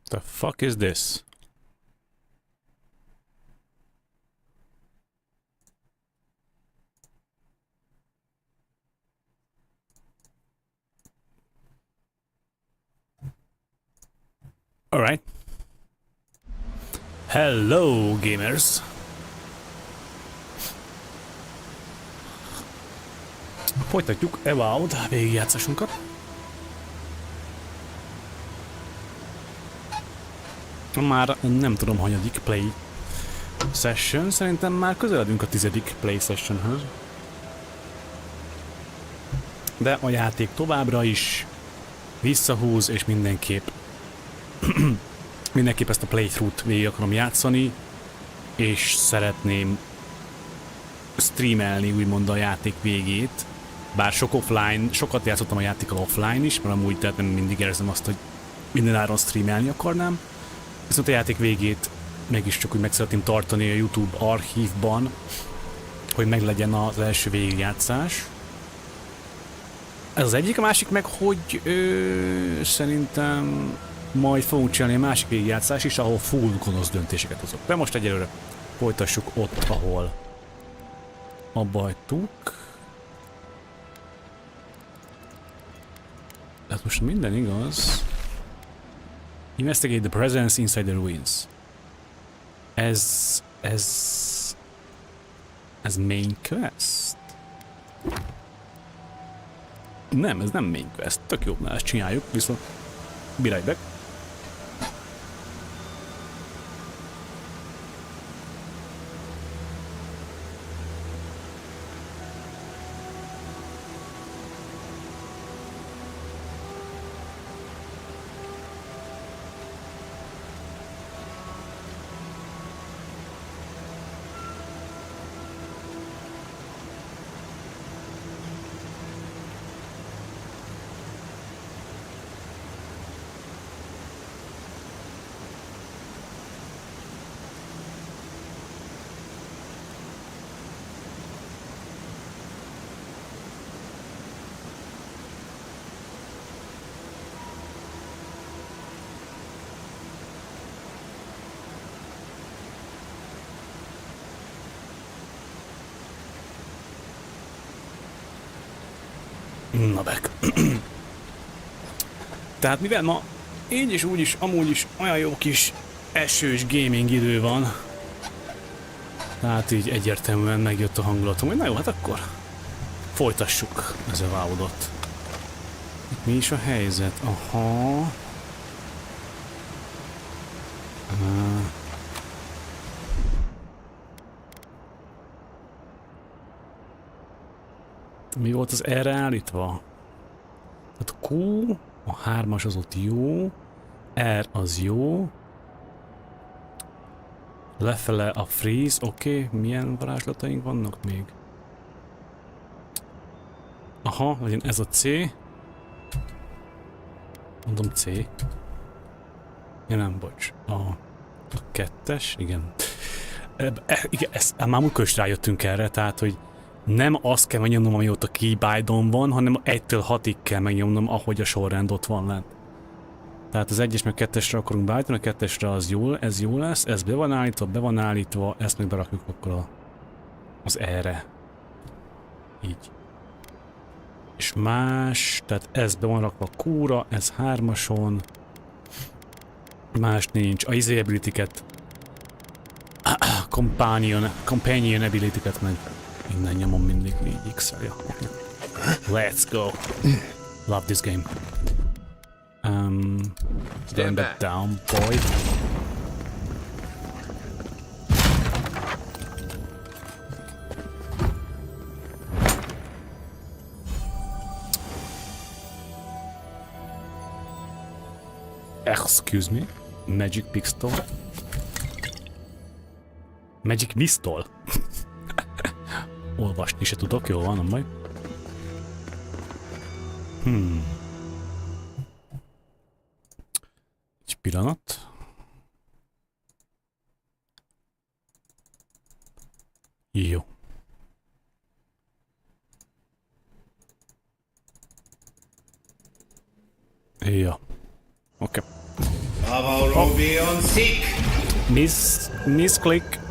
The fuck is this? All right. Hello, gamers. Folytatjuk Avowed végigjátszásunkat. Már nem tudom, hanyadik play session, szerintem már közeledünk a 10. play sessionhöz. De a játék továbbra is visszahúz, és mindenképp ezt a playthrough-t végig akarom játszani, és szeretném streamelni úgymond a játék végét. Bár sokat játszottam a játékkal offline is, mert amúgy tehát nem mindig érzem azt, hogy mindenáron streamelni akarnám. Viszont a játék végét mégiscsak úgy meg szeretném tartani a YouTube archívban, hogy meglegyen az első végigjátszás. Ez az egyik, a másik meg, hogy szerintem majd fogunk csinálni a másik végigjátszás is, ahol full gonosz döntéseket hozok. De most egyelőre folytassuk ott, ahol abba hagytuk. Tehát most minden igaz. Investigate the presence inside the ruins. Ez main quest? Nem, ez nem main quest. Tök jó, mert ezt csináljuk, viszont be right back. Na meg. Tehát mivel ma így is úgy is, amúgy is olyan jó kis esős gaming idő van, tehát így egyértelműen megjött a hangulatom, hogy na jó, hát akkor folytassuk ez a Avowdot. Mi is a helyzet? Aha. Mi volt az erre állítva? Hát a Q, a 3-as az ott jó, R az jó, lefele a freeze, oké, milyen varázslataink vannak még? Aha, legyen ez a C. Mondom C. Ja nem, bocs. A 2-es, igen. Igen, már múltkor is rájöttünk erre, tehát, hogy nem azt kell megnyomnom, ami ott a keybind-on van, hanem 1-től 6-ig kell megnyomnom, ahogy a sorrend ott van lent. Tehát az 1-es meg 2-esre akarunk beállítani, a 2-esre az jó, ez jó lesz, ez be van állítva, ezt meg berakjuk akkor az E-re. Így. És más, tehát ez be van rakva a Q-ra, ez 3-ason. Más nincs. A izé ability-ket, companion ability-ket meg innen nyomom mindig 4x-el. Ja. Let's go. Love this game. Stand back down, boy. Excuse me. Magic pistol. Magic pistol. Olvasni se tudok, jó van, nem baj. Egy pillanat. Jó. Ja. Oké. Miss-click.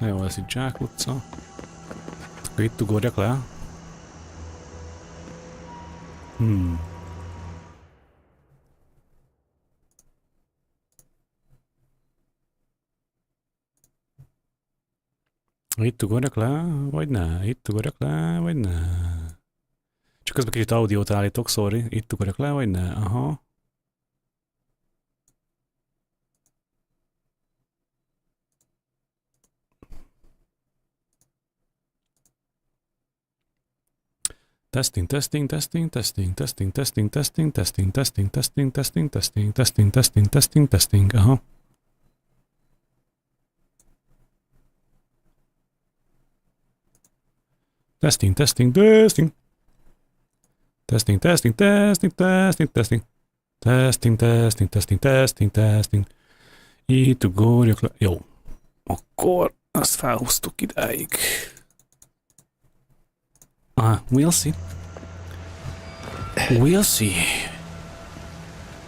Jó, ez itt zsákutca. Akkor itt ugorjak le. Itt ugorjak le, vagy ne? Itt ugorjak le, vagy ne? Csak közben kicsit audiót állítok, sorry. Itt ugorjak le, vagy ne? Aha. Testing, testing, testing, testing, testing, testing, testing, testing, testing, testing, testing, testing, testing, testing, testing, testing, aha. Testing, testing, testing. Testing, testing, testing, testing, testing. Testing, testing, testing, testing, testing. Itt ugorjak le. Jó. Akkor azt felhúztuk idáig. We'll see. We'll see.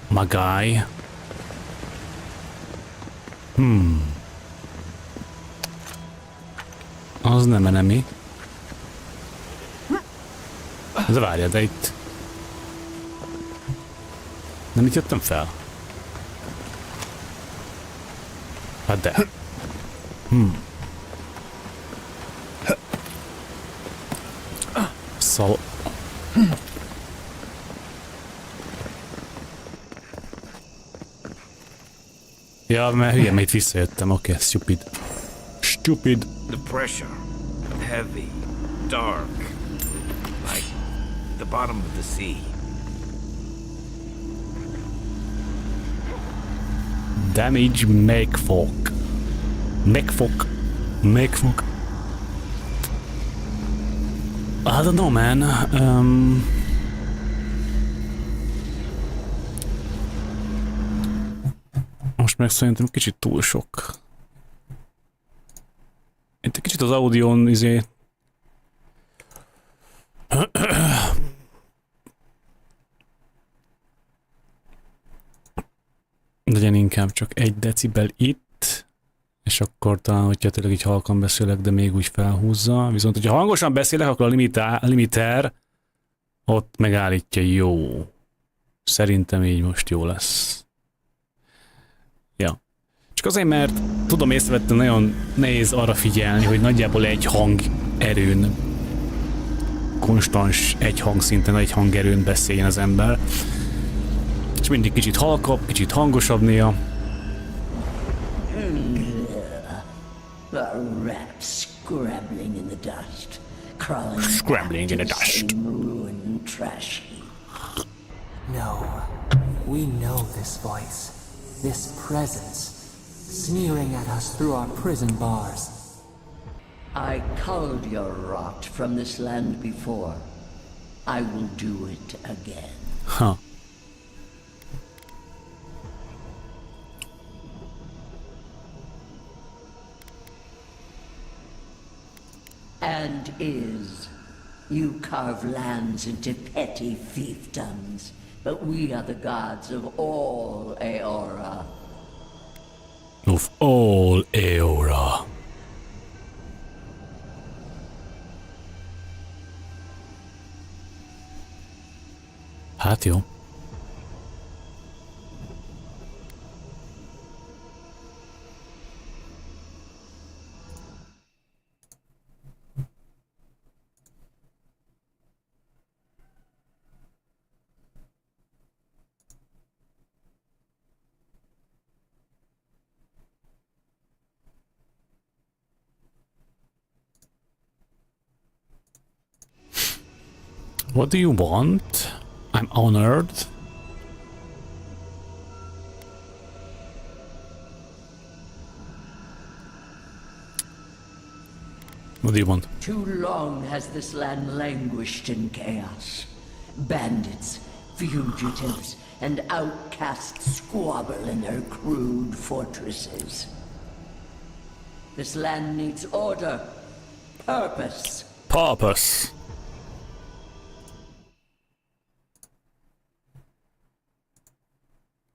My guy. Az nem enemi. De várja, de itt... Nem itt jöttem fel? Hát de. Szóval... Ja, mert hülye, mert itt visszajöttem. Oké, stupid. Stupid. The pressure. Heavy. Dark. Like the bottom of the sea. Damage megfog. Megfog. Megfog. I don't know, man. Most meg szerintem kicsit túl sok. Itt egy kicsit az audión legyen inkább csak 1 decibel itt, és akkor talán, hogyha tényleg így halkan beszélek, de még úgy felhúzza. Viszont, hogyha hangosan beszélek, akkor a limiter ott megállítja. Jó. Szerintem így most jó lesz. Ja. Csak azért, mert tudom, észrevettem, nagyon nehéz arra figyelni, hogy nagyjából egy hangerőn, konstans egy hangszinten, egy hangerőn beszéljen az ember. És mindig kicsit halkabb, kicsit hangosabb néha. Scrambling in the dust, crawling Scrambling in the dust. Ruined trash heap. No, we know this voice, this presence, sneering at us through our prison bars. I culled your rot from this land before. I will do it again. Huh. And is. You carve lands into petty fiefdoms, but we are the gods of all Eora. Of all Eora. Hát jó. What do you want? I'm honored. What do you want? Too long has this land languished in chaos. Bandits, fugitives, and outcasts squabble in their crude fortresses. This land needs order, purpose. Purpose.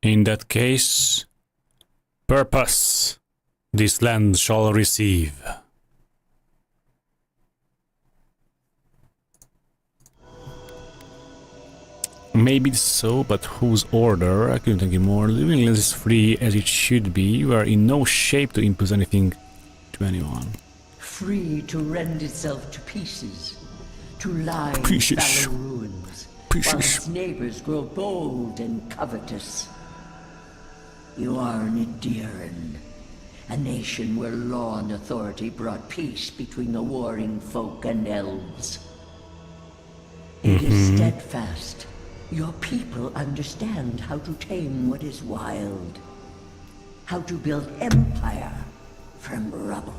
In that case, purpose this land shall receive. Maybe so, but whose order? I couldn't agree more. Living land is free as it should be. You are in no shape to impose anything to anyone. Free to rend itself to pieces, to lie in Pieces. fallow ruins, Pieces. while its neighbors grow bold and covetous. You are an Ediran, a nation where law and authority brought peace between the warring folk and elves. It is steadfast. Your people understand how to tame what is wild, how to build empire from rubble.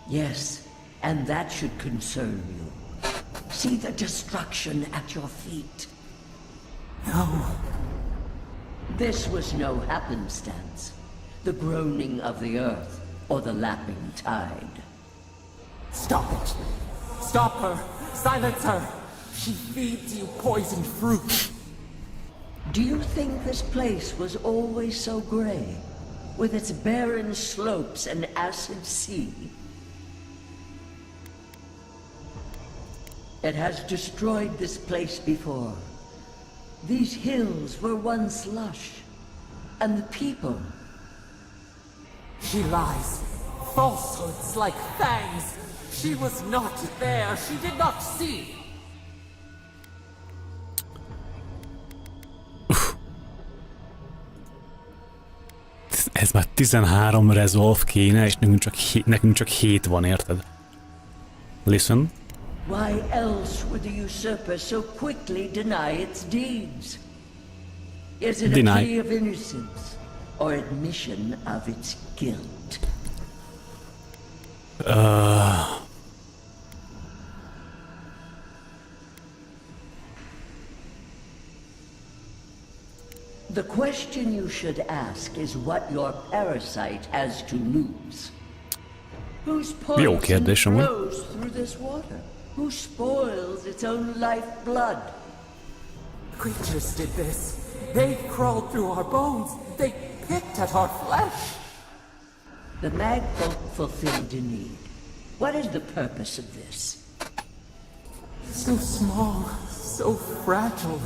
Yes, and that should concern you. See the destruction at your feet. No. This was no happenstance. The groaning of the earth or the lapping tide. Stop it. Stop her. Silence her. She feeds you poisoned fruit. Do you think this place was always so gray, with its barren slopes and acid sea? It has destroyed this place before. These hills were once lush, and the people. She lies. Falsehoods like fangs. She was not there. She did not see. Ez már 13 resolve kéne, és nekünk csak 7 van, érted? Listen. Why else would the usurper so quickly deny its deeds? Is it Deny. a plea of innocence or admission of its guilt? The question you should ask is what your parasite has to lose. Whose Jó poison kérdés, amúgy. flows through this water? Who spoils its own lifeblood? Creatures did this. They crawled through our bones. They picked at our flesh. The magfolk fulfilled a need. What is the purpose of this? So small, so fragile.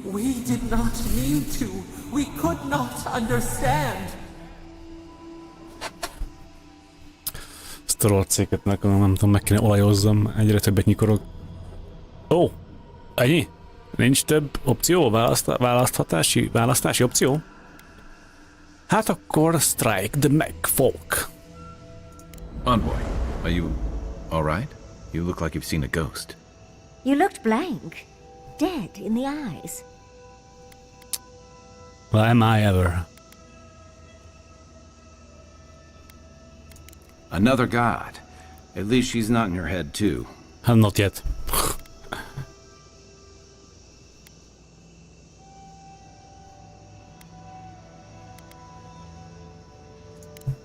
We did not mean to. We could not understand. Ezt a rohadszéket nem tudom, meg kéne olajozzam, egyre többet nyikorog. Ó, ennyi? Nincs több opció? Választási opció? Hát akkor strike the magfolk. Envoy, are you all right? You look like you've seen a ghost. You looked blank, dead in the eyes. Well, am I ever? Another god. At least she's not in your head, too. Not yet.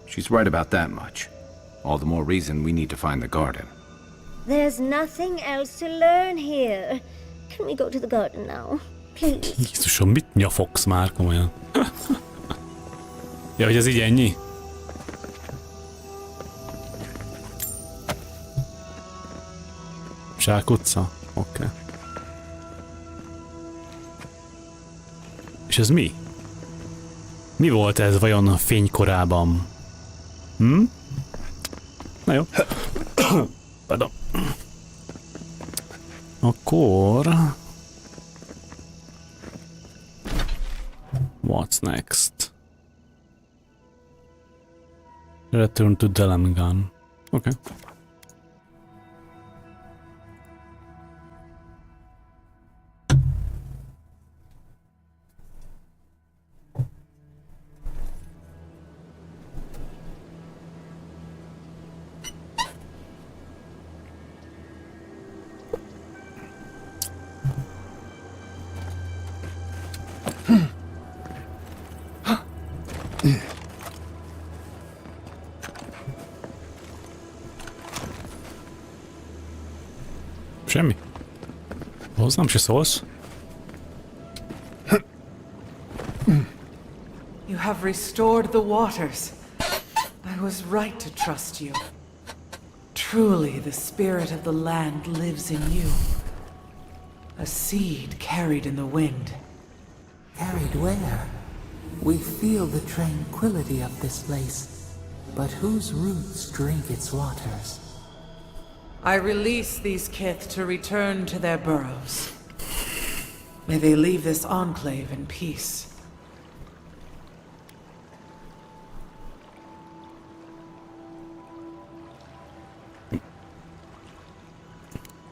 She's right about that much. All the more reason we need to find the garden. There's nothing else to learn here. Can we go to the garden now? Please. Jézusom, mit nyafogsz már komolyan? Ja, hogy ez így ennyi? Zsákutca? Oké. És ez mi? Mi volt ez vajon a fénykorában? Na jó. Pardon. Akkor... What's next? Return to Delamgan. Okay. Semmi. Hozzám se szólsz? You have restored the waters. I was right to trust you. Truly, the spirit of the land lives in you. A seed carried in the wind. Carried where? We feel the tranquility of this place, but whose roots drink its waters? I release these kith to return to their burrows. May they leave this enclave in peace.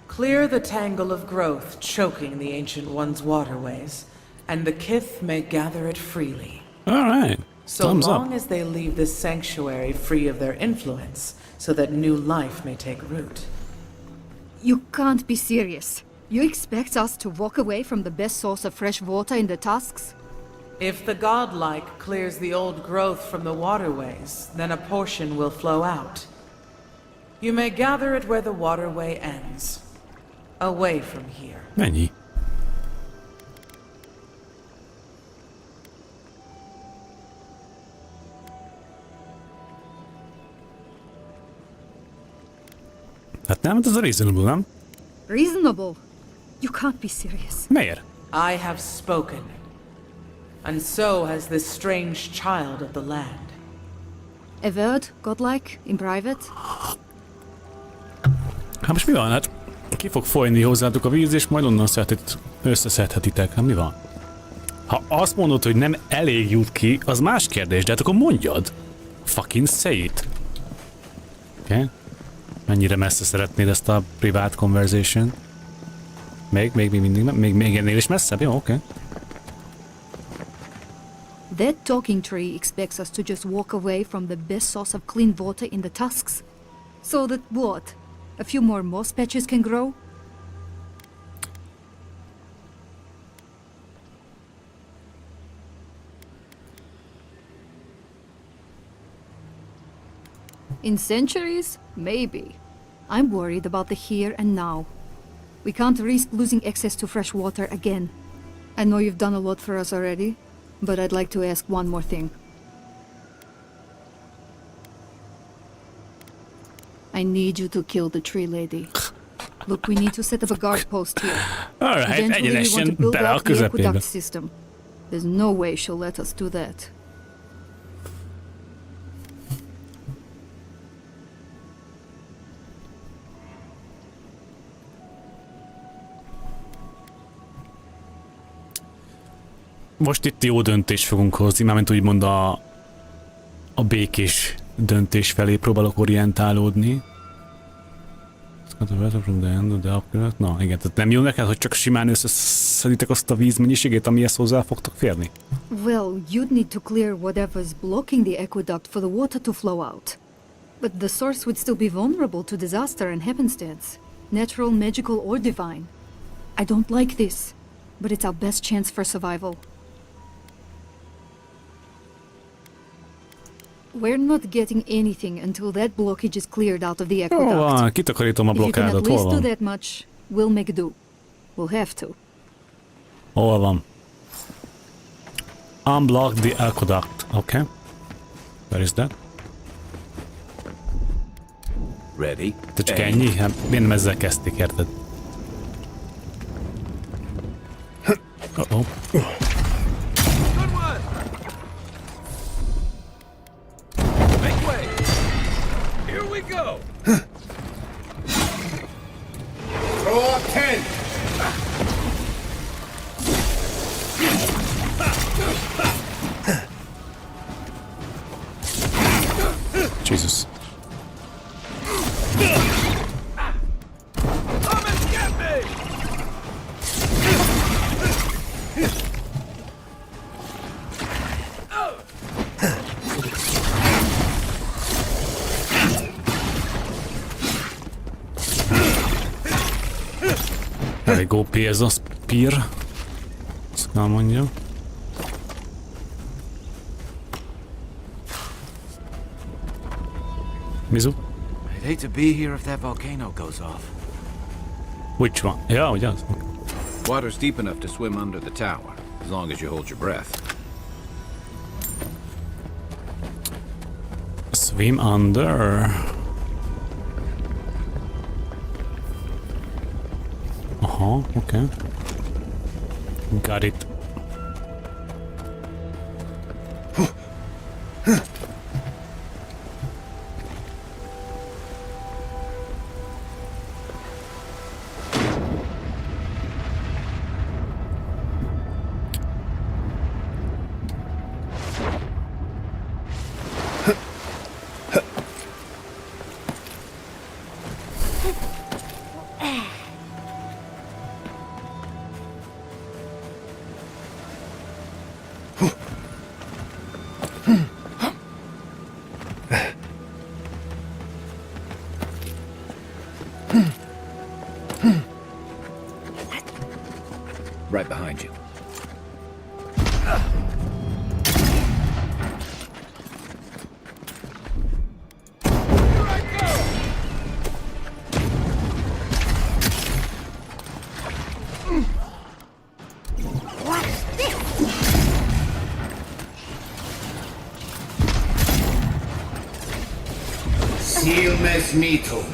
Clear the tangle of growth choking the Ancient One's waterways, and the kith may gather it freely. Alright. So Thumbs long up. as they leave this sanctuary free of their influence, so that new life may take root. You can't be serious. You expect us to walk away from the best source of fresh water in the Tusks? If the godlike clears the old growth from the waterways, then a portion will flow out. You may gather it where the waterway ends. Away from here. Ennyi. Hát nem, ez a reasonable, nem? Reasonable? You can't be serious. Miért? I have spoken. And so has this strange child of the land. Avowed, godlike, in private? Hát most mi van? Hát ki fog folyni hozzátok a víz, és majd onnan összeszedhetitek. Hát mi van? Ha azt mondod, hogy nem elég jut ki, az más kérdés, de hát akkor mondjad. Fucking say it. Oké? Mennyire messze szeretnéd ezt a privát conversation? Még ennél is messzebb? Jó, oké. That talking tree expects us to just walk away from the best source of clean water in the Tusks. So that what? A few more moss patches can grow? In centuries? Maybe. I'm worried about the here and now. We can't risk losing access to fresh water again. I know you've done a lot for us already, but I'd like to ask one more thing. I need you to kill the tree lady. Look, we need to set up a guard post here. Alright, Eventually we want to egyenesen build bele a out the közepébe. aqueduct system. There's no way she'll let us do that. Most itt jó döntést fogunk hozni, mármint úgymond a békés döntés felé próbálok orientálódni. Na igen, tehát nem jó neked, hogy csak simán összeszeditek azt a vízmennyiségét, amihez hozzá fogtok férni? Well, you'd need to clear whatever's blocking the aqueduct for the water to flow out. But the source would still be vulnerable to disaster and happenstance. Natural, magical, or divine. I don't like this, but it's our best chance for survival. We're not getting anything until that blockage is cleared out of the aqueduct. Hol van? Kitakarítom a If you can at blokkádot, hol least do van? that much, we'll make do. We'll have to. Hol van? Unblock the aqueduct. Okay. Where is that? Ready? Te csak ennyi? Hát miért nem ezzel kezdték, érted? Uh-oh. Good one! Make way! Here we go! Throw up 10! Jesus. Come and get me! Elég OP ez a spear. Azt kell mondjam. Mizu? I'd hate to be here if that volcano goes off. Which one? Ja, ugye az? Water's deep enough to swim under the tower, as long as you hold your breath. Swim under. Aha, okay. Got it. Right behind you. Silmes mitum.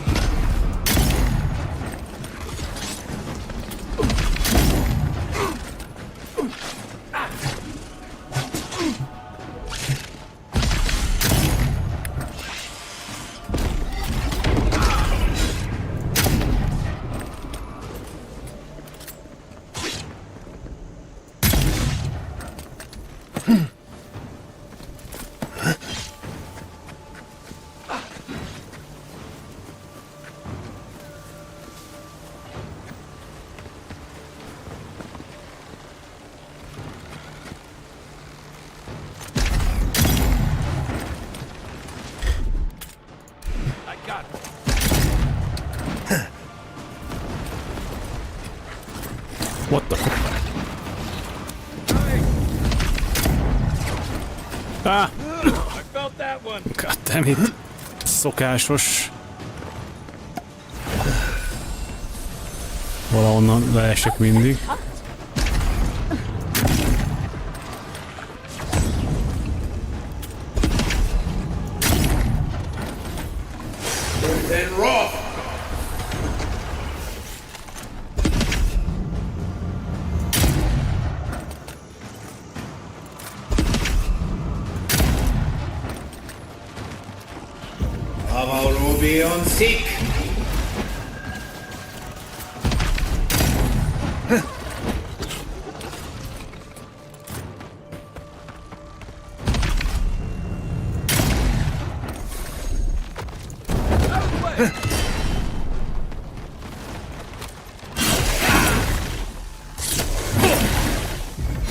What the fuck? Ah! I felt that one. God damn it. Szokásos. Valahonnan leesek mindig. Then rough. Avowed will be on seek.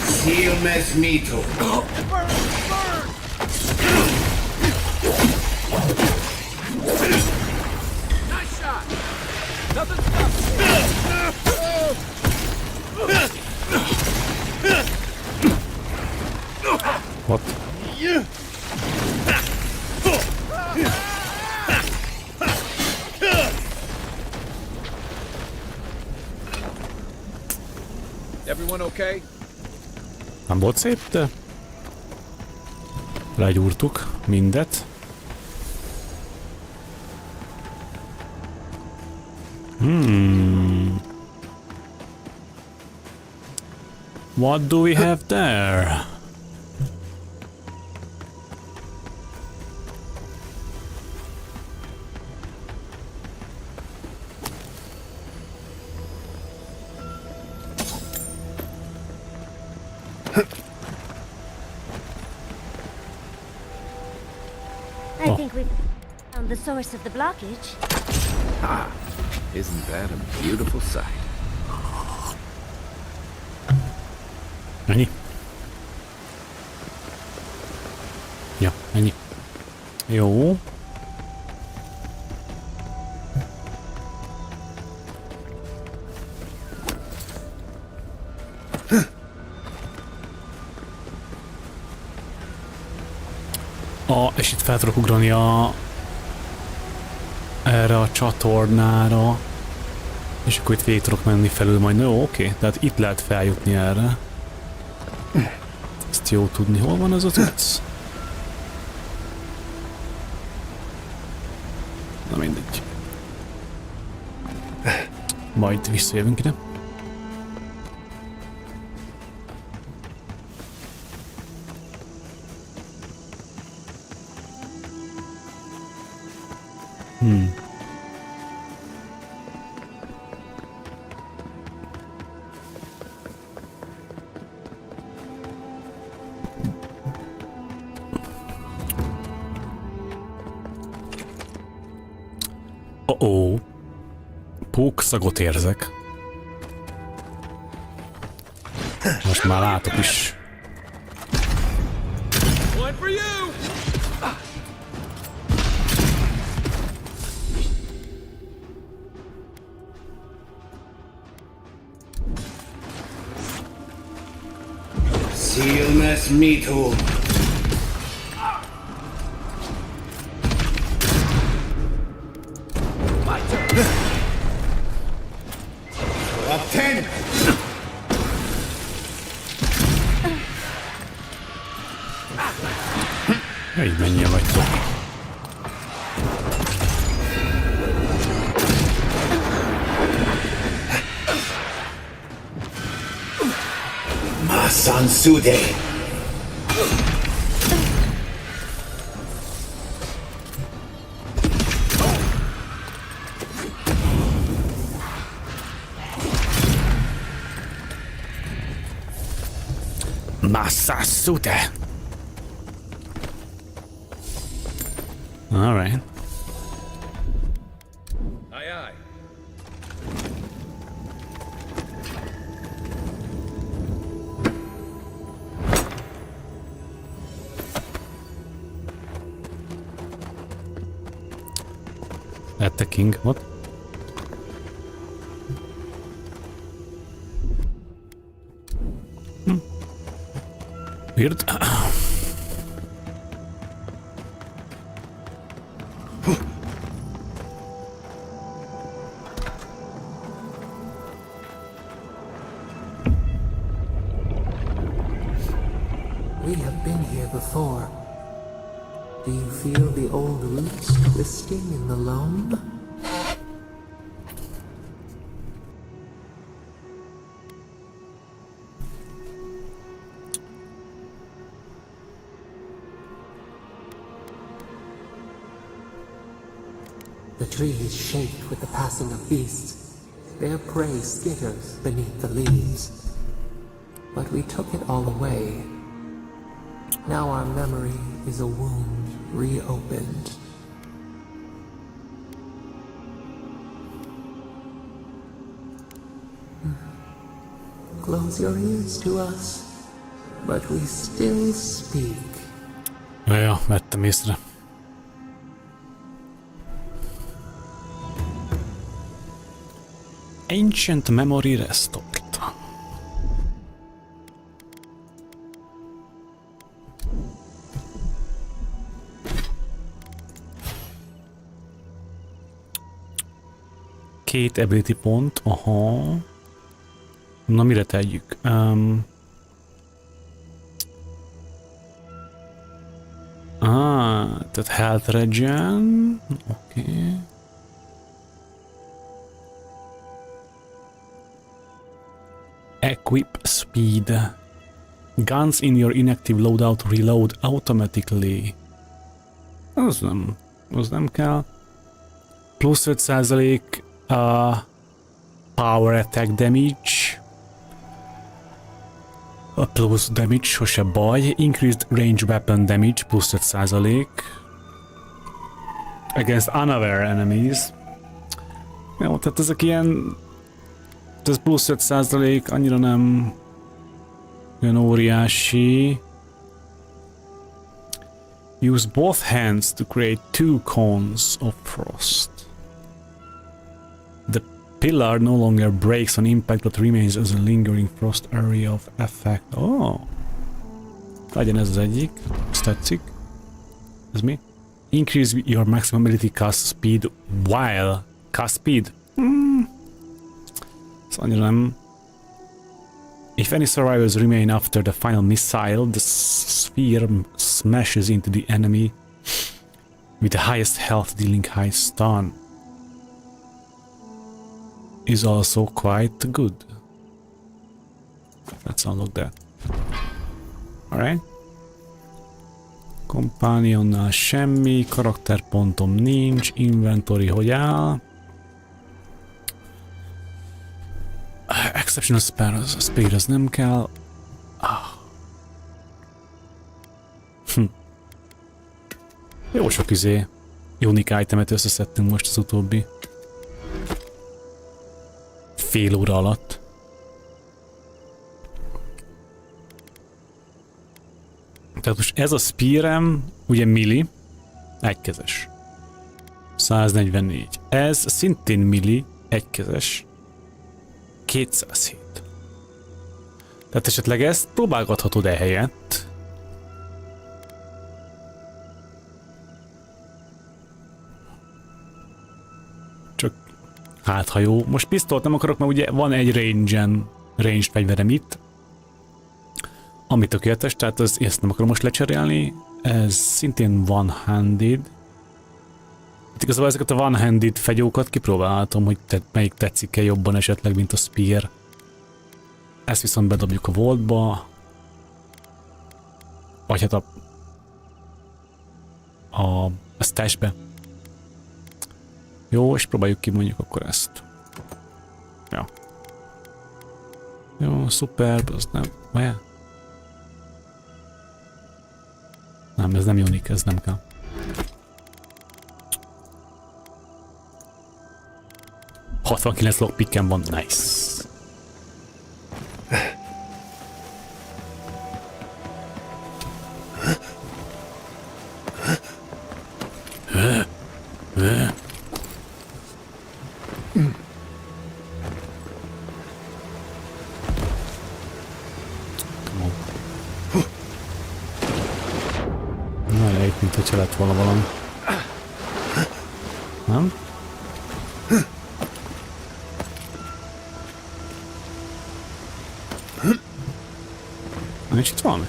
Silmes mitum. Nice shot. Nothing stops. What? Everyone okay? Nem volt szép, de legyúrtuk mindet. What do we have there? I think we... found the source of the blockage. Ah, isn't that a beautiful sight? Ennyi? Ja, ennyi. Jó. És itt fel tudok ugrani erre a csatornára, és akkor itt végig tudok menni felül majd. Jó, oké, tehát itt lehet feljutni erre. Ezt jó tudni, hol van az az utc? Na mindegy. Majd visszajövünk ide. Oh-oh. Pókszagot érzek. Most már látok is. One for you! Silmes mito. Attend! Így mennyien vagytok. Masan Sude. Masasude. All right. Aye, aye. At the king, what? Weird. We have been here before. Do you feel the old roots twisting in the loam? The trees shake with the passing of beasts. Their prey skitters beneath the leaves. But we took it all away. Now our memory is a wound reopened. Close your ears to us, but we still speak. Ja, vettem észre. Ancient memory restored. Két ability pont, aha. Na mire tegyük? Tehát health regen, oké. Equip speed. Guns in your inactive loadout reload automatically. Az nem kell. Plusz 5% power attack damage. A plusz damage, sose baj. Increased range weapon damage, plusz 5%. against unaware enemies. Jó, tehát ezek ilyen... Ez plusz 5%, annyira nem... olyan óriási. Use both hands to create 2 cones of frost. The pillar no longer breaks on impact but remains as a lingering frost area of effect. Oh! Legyen ez az egyik. Ezt tetszik. Ez mi? Increase your maximum ability cast speed while... Cast speed? Ez annyira nem... If any survivors remain after the final missile, the sphere smashes into the enemy with the highest health, dealing high stun. Is also quite good. Let's unlock that. Alright. Companionnál semmi, karakterpontom nincs, inventory hogy áll. Exceptional spare, az nem kell. Jó sok unique itemet összeszedtünk most az utóbbi fél óra alatt. Tehát most ez a spearem, ugye milli, egykezes. 144. Ez szintén milli, egykezes. 207. Tehát esetleg ezt próbálgathatod ehelyett. Csak hát ha jó. Most pisztolt nem akarok, mert ugye van egy ranged fegyverem itt. Ami tökéletes, tehát ezt nem akarom most lecserélni. Ez szintén one-handed. Itt igazából ezeket a one-handed fegyókat kipróbálhatom, hogy melyik tetszik-e jobban esetleg, mint a spear. Ezt viszont bedobjuk a vaultba. Vagy hát a stashbe. Jó, és próbáljuk ki mondjuk akkor ezt. Ja. Jó, superb, az nem... Vajon? Nem, ez nem unique, ez nem kell. ...69 lockpickem van, nice. Na, elég, mint hogyha lett volna valami. Nem? Nincs itt valami?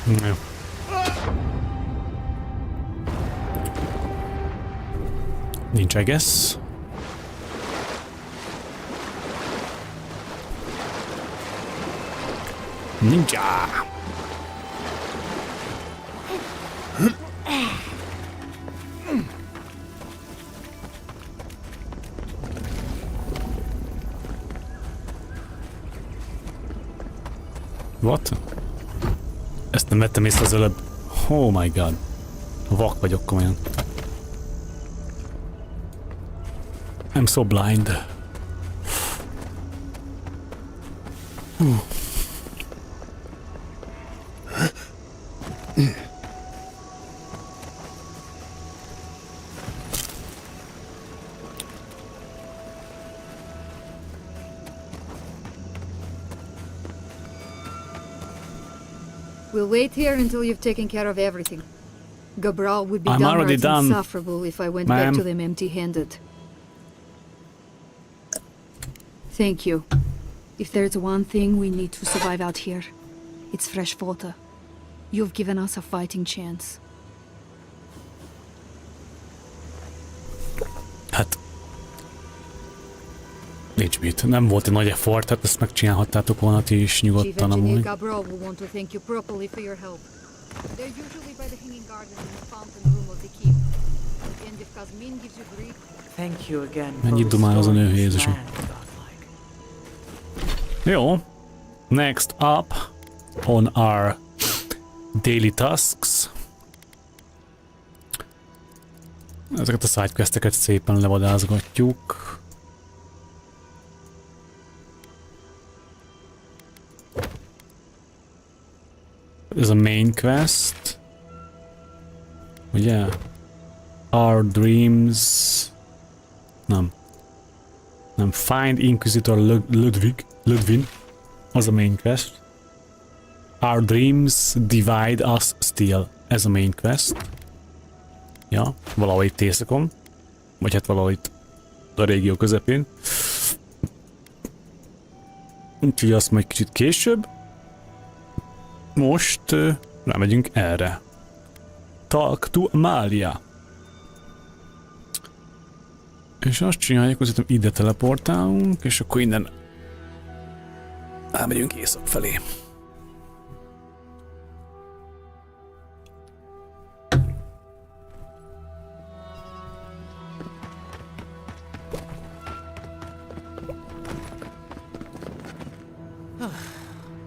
Jó. Nincs, I guess. Ninja! What? Ezt nem vettem észre az előbb. Oh my god. Vak vagyok komolyan. I'm so blind. We'll wait here until you've taken care of everything. Gabral would be I'm already downright done, insufferable if I went back ma'am. to them empty-handed. Thank you. If there's one thing we need to survive out here, it's fresh water. You've given us a fighting chance. Hát... Nincs semmit. Nem volt egy nagy effort, tehát ezt megcsinálhattátok volna ti is Chief nyugodtan Engineer amúgy. Gabriel will want to thank you properly for your help. They're usually by the hanging garden in the fountain room of the keep. And if Kazmin gives you grief, Thank you again for Mennyit dumál az a nő, restoring this Jézusom. land, godlike. Jó. Next up on our daily tasks. Ezeket a sidequesteket szépen levadázgatjuk. Ez a main quest. Ugye? Our dreams... Nem. Find Inquisitor Ludwig. Az a main quest. Our dreams divide us still. Ez a main quest. Ja, valahol itt északon. Vagy hát valahol itt a régió közepén. Úgyhogy azt majd kicsit később. Most rámegyünk erre. Talk to Amalia. És azt csináljuk, hogy ide teleportálunk, és akkor innen elmegyünk észak felé.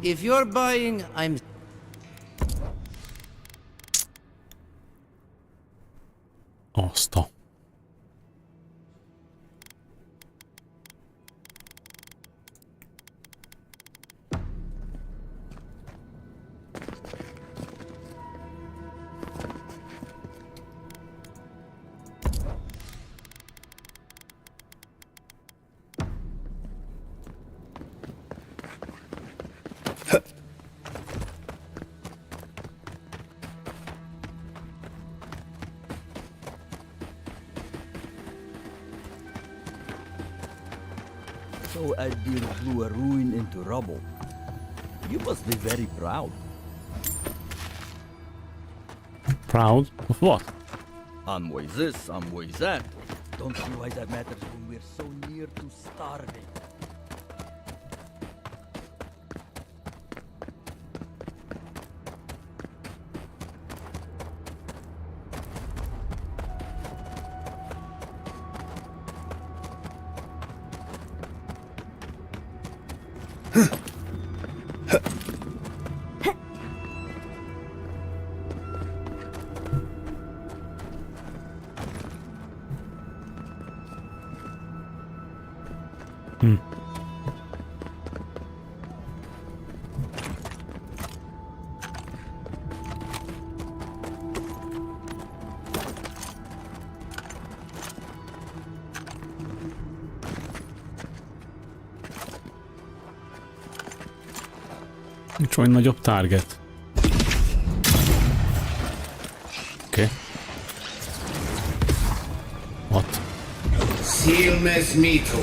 If you're buying, I'm... Azt a... So Adil blew a ruin into rubble. You must be very proud. Proud of what? Some way this, some way that. Don't see why that matters when we're so near to starving. Nincs olyan nagyobb target. Oké. What? Silmes mito.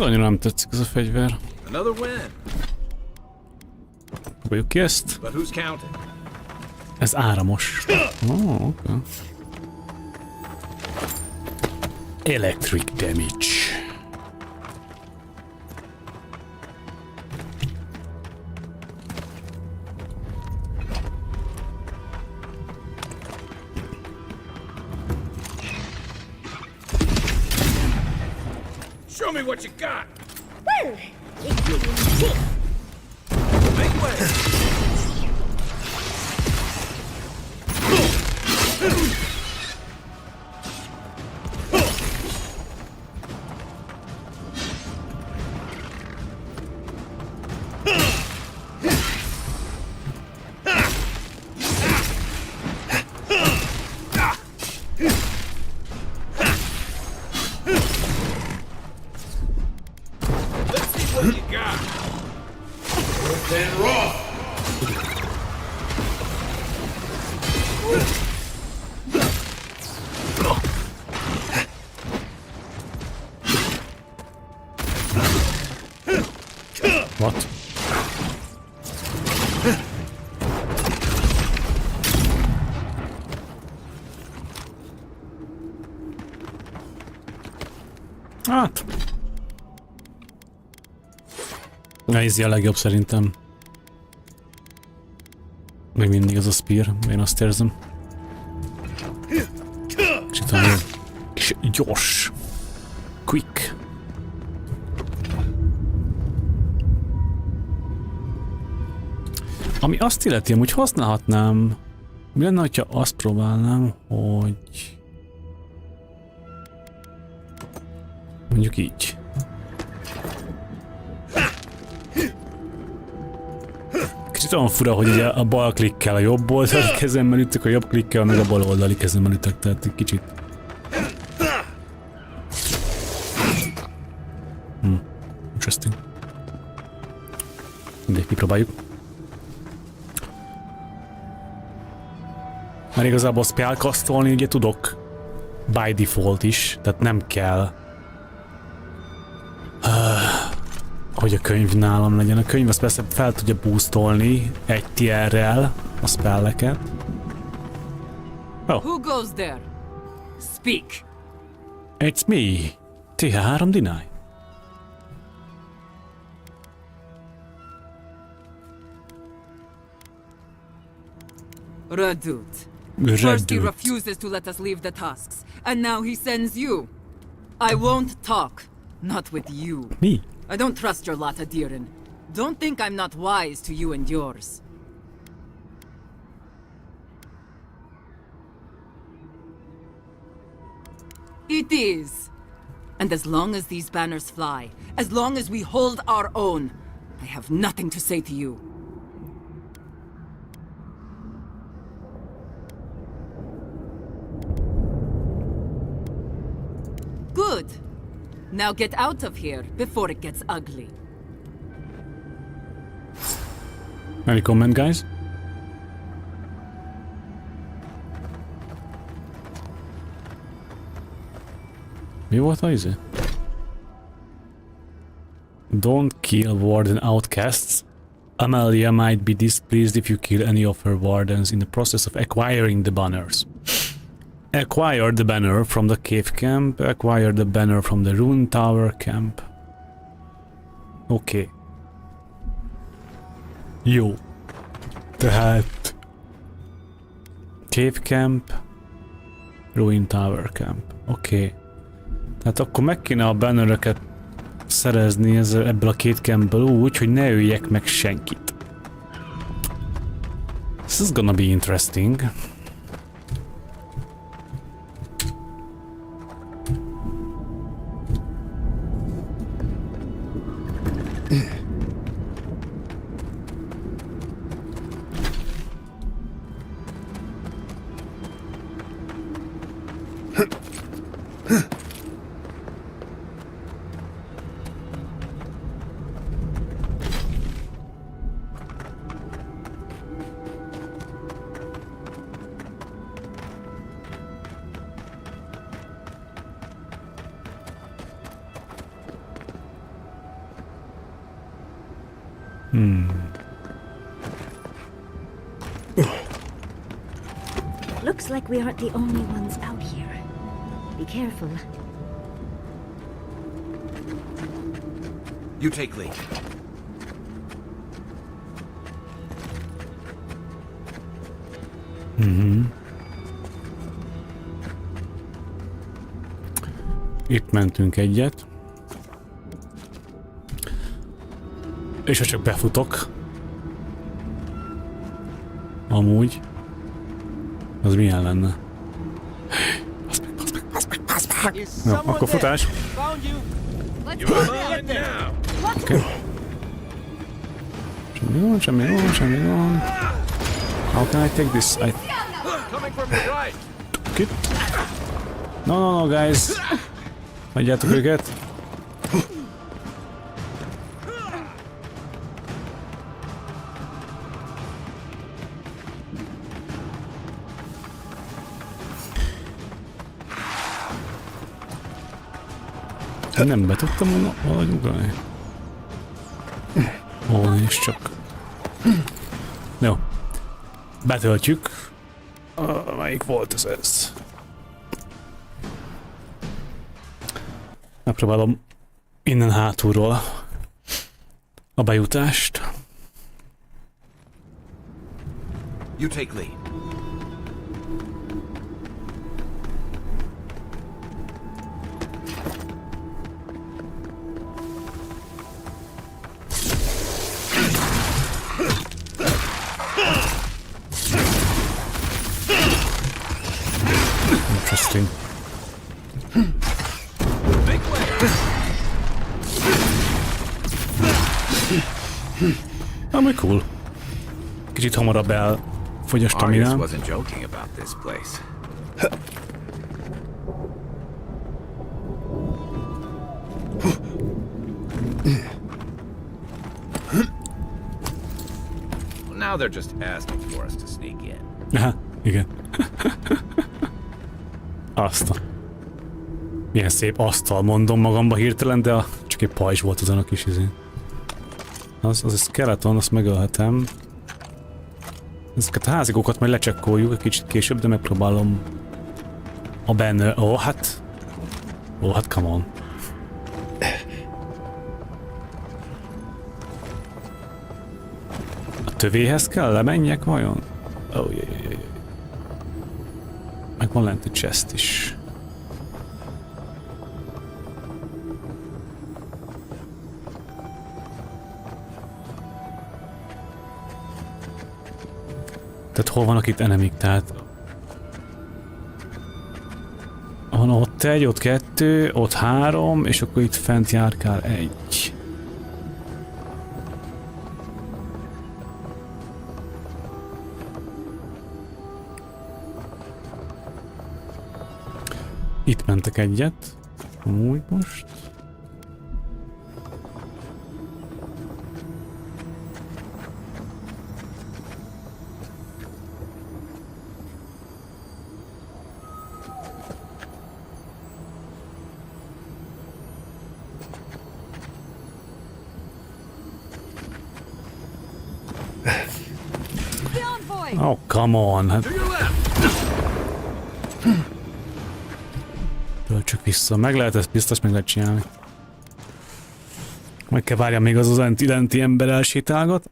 Annyira nem tetszik ez a fegyver. Another win. Próbáljuk ki ezt. But who's counting? Ez áramos. Oh, okay. Electric damage. Show me what you got. Well, if you insist. Make way. Then Roth! What? Hát... Easy a legjobb szerintem. Még mindig az a spear, én azt érzem. Kicsit olyan kis gyors. Quick. Ami azt illeti, amúgy használhatnám... Mi lenne, hogyha azt próbálnám, hogy... Mondjuk így. Kicsit olyan fura, hogy ugye a bal klikkel a jobb oldali kezemmel ütök, a jobb klikkel meg a bal oldali kezemmel ütök, tehát egy kicsit... Interesting. Mindegy, kipróbáljuk. Mert igazából spellcastolni ugye tudok by default is, tehát nem kell hogy a könyv nálam legyen. A könyv azt persze fel tudja boostolni egy tierrel a spelleket. Oh. Who goes there? Speak. It's me. TH3 Deny. Radut. First he refuses to let us leave the tasks, and now he sends you. I won't talk. Not with you. Me? I don't trust your lot, Adirin. Don't think I'm not wise to you and yours. It is. And as long as these banners fly, as long as we hold our own, I have nothing to say to you. Good. Now get out of here before it gets ugly. Any comment, guys? Mi volt az izé? Don't kill warden outcasts. Amelia might be displeased if you kill any of her wardens in the process of acquiring the banners. Acquire the banner from the cave camp. Acquire the banner from the rune tower camp. Oké. Jó. Tehát... Cave camp. Ruin tower camp. Oké. Tehát akkor meg kéne a bannereket szerezni ebből a két campből úgy, hogy ne öljek meg senkit. This is gonna be interesting. Looks like we aren't the only ones out here. Be careful. You take lead. Itt mentünk egyet. És ha csak befutok. Amúgy. Az milyen lenne? Jó, akkor futás. Oké. Semmi gond. How can I take this? Okay. No, guys. Hagyjátok őket. Nem be tudtam volna valahogy ugrani. Ó, és csak... Jó. Betöltjük. Melyik volt ez? Megpróbálom innen hátulról a bejutást. You take lead. Interesting. Ami cool. Kicsit hamarabb elfogy a staminám. wasn't joking about this place. Well, now they're just asking for us to sneak in. Aha, igen. Azt. Milyen szép asztal, mondom magamba hirtelen, de csak egy pajzs volt azon a kis izén. Az a skeleton, azt megölhetem. Ezeket a házikókat majd lecsekkoljuk egy kicsit később, de megpróbálom a benne... Ó, hát come on. A tövéhez kell lemenjek vajon? Ó, jaj. Meg van lent egy chest is. Tehát hol vannak itt enemik, tehát... Van ott egy, ott kettő, ott három, és akkor itt fent járkál egy. Itt mentek egyet. Amúgy most. Oh, come on. Hát... Töltsük vissza. Meg lehet ezt biztos meg lehet csinálni. Meg kell várjam még az lenti ember elsétálgat.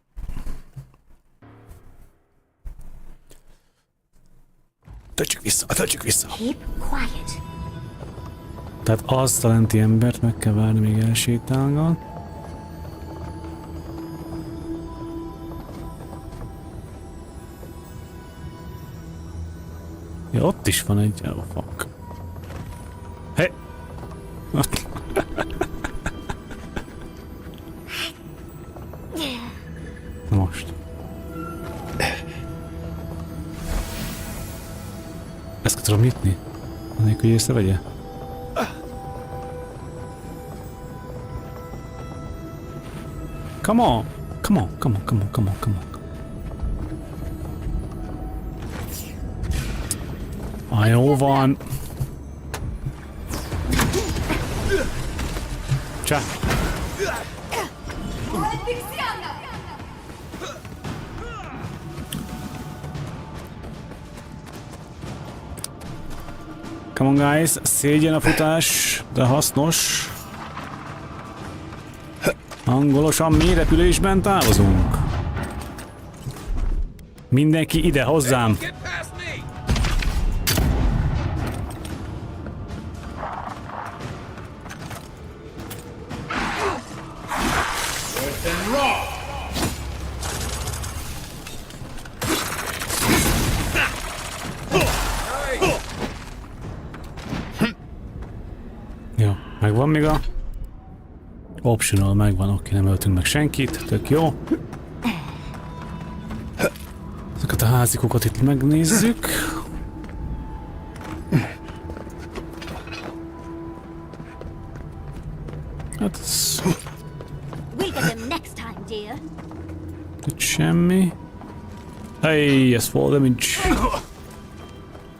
Töltsük vissza. Keep quiet. Tehát azt a lenti embert meg kell várni, még elsétálgat. Ja, ott is van egy... Oh, fuck. Hey! Most. Ezt tudom nyitni? Annélkül, hogy észrevegye? Come on! Come on. Jó van. Csá. Come on guys, szégyen a futás, de hasznos. Hangolosan mély repülésben távozunk. Mindenki ide hozzám. Jó, megvan még a... Optional megvan, oké, nem öltünk meg senkit, tök jó. Ezeket a házikokat itt megnézzük. Hát ez... Itt semmi. Hey, ez fall damage.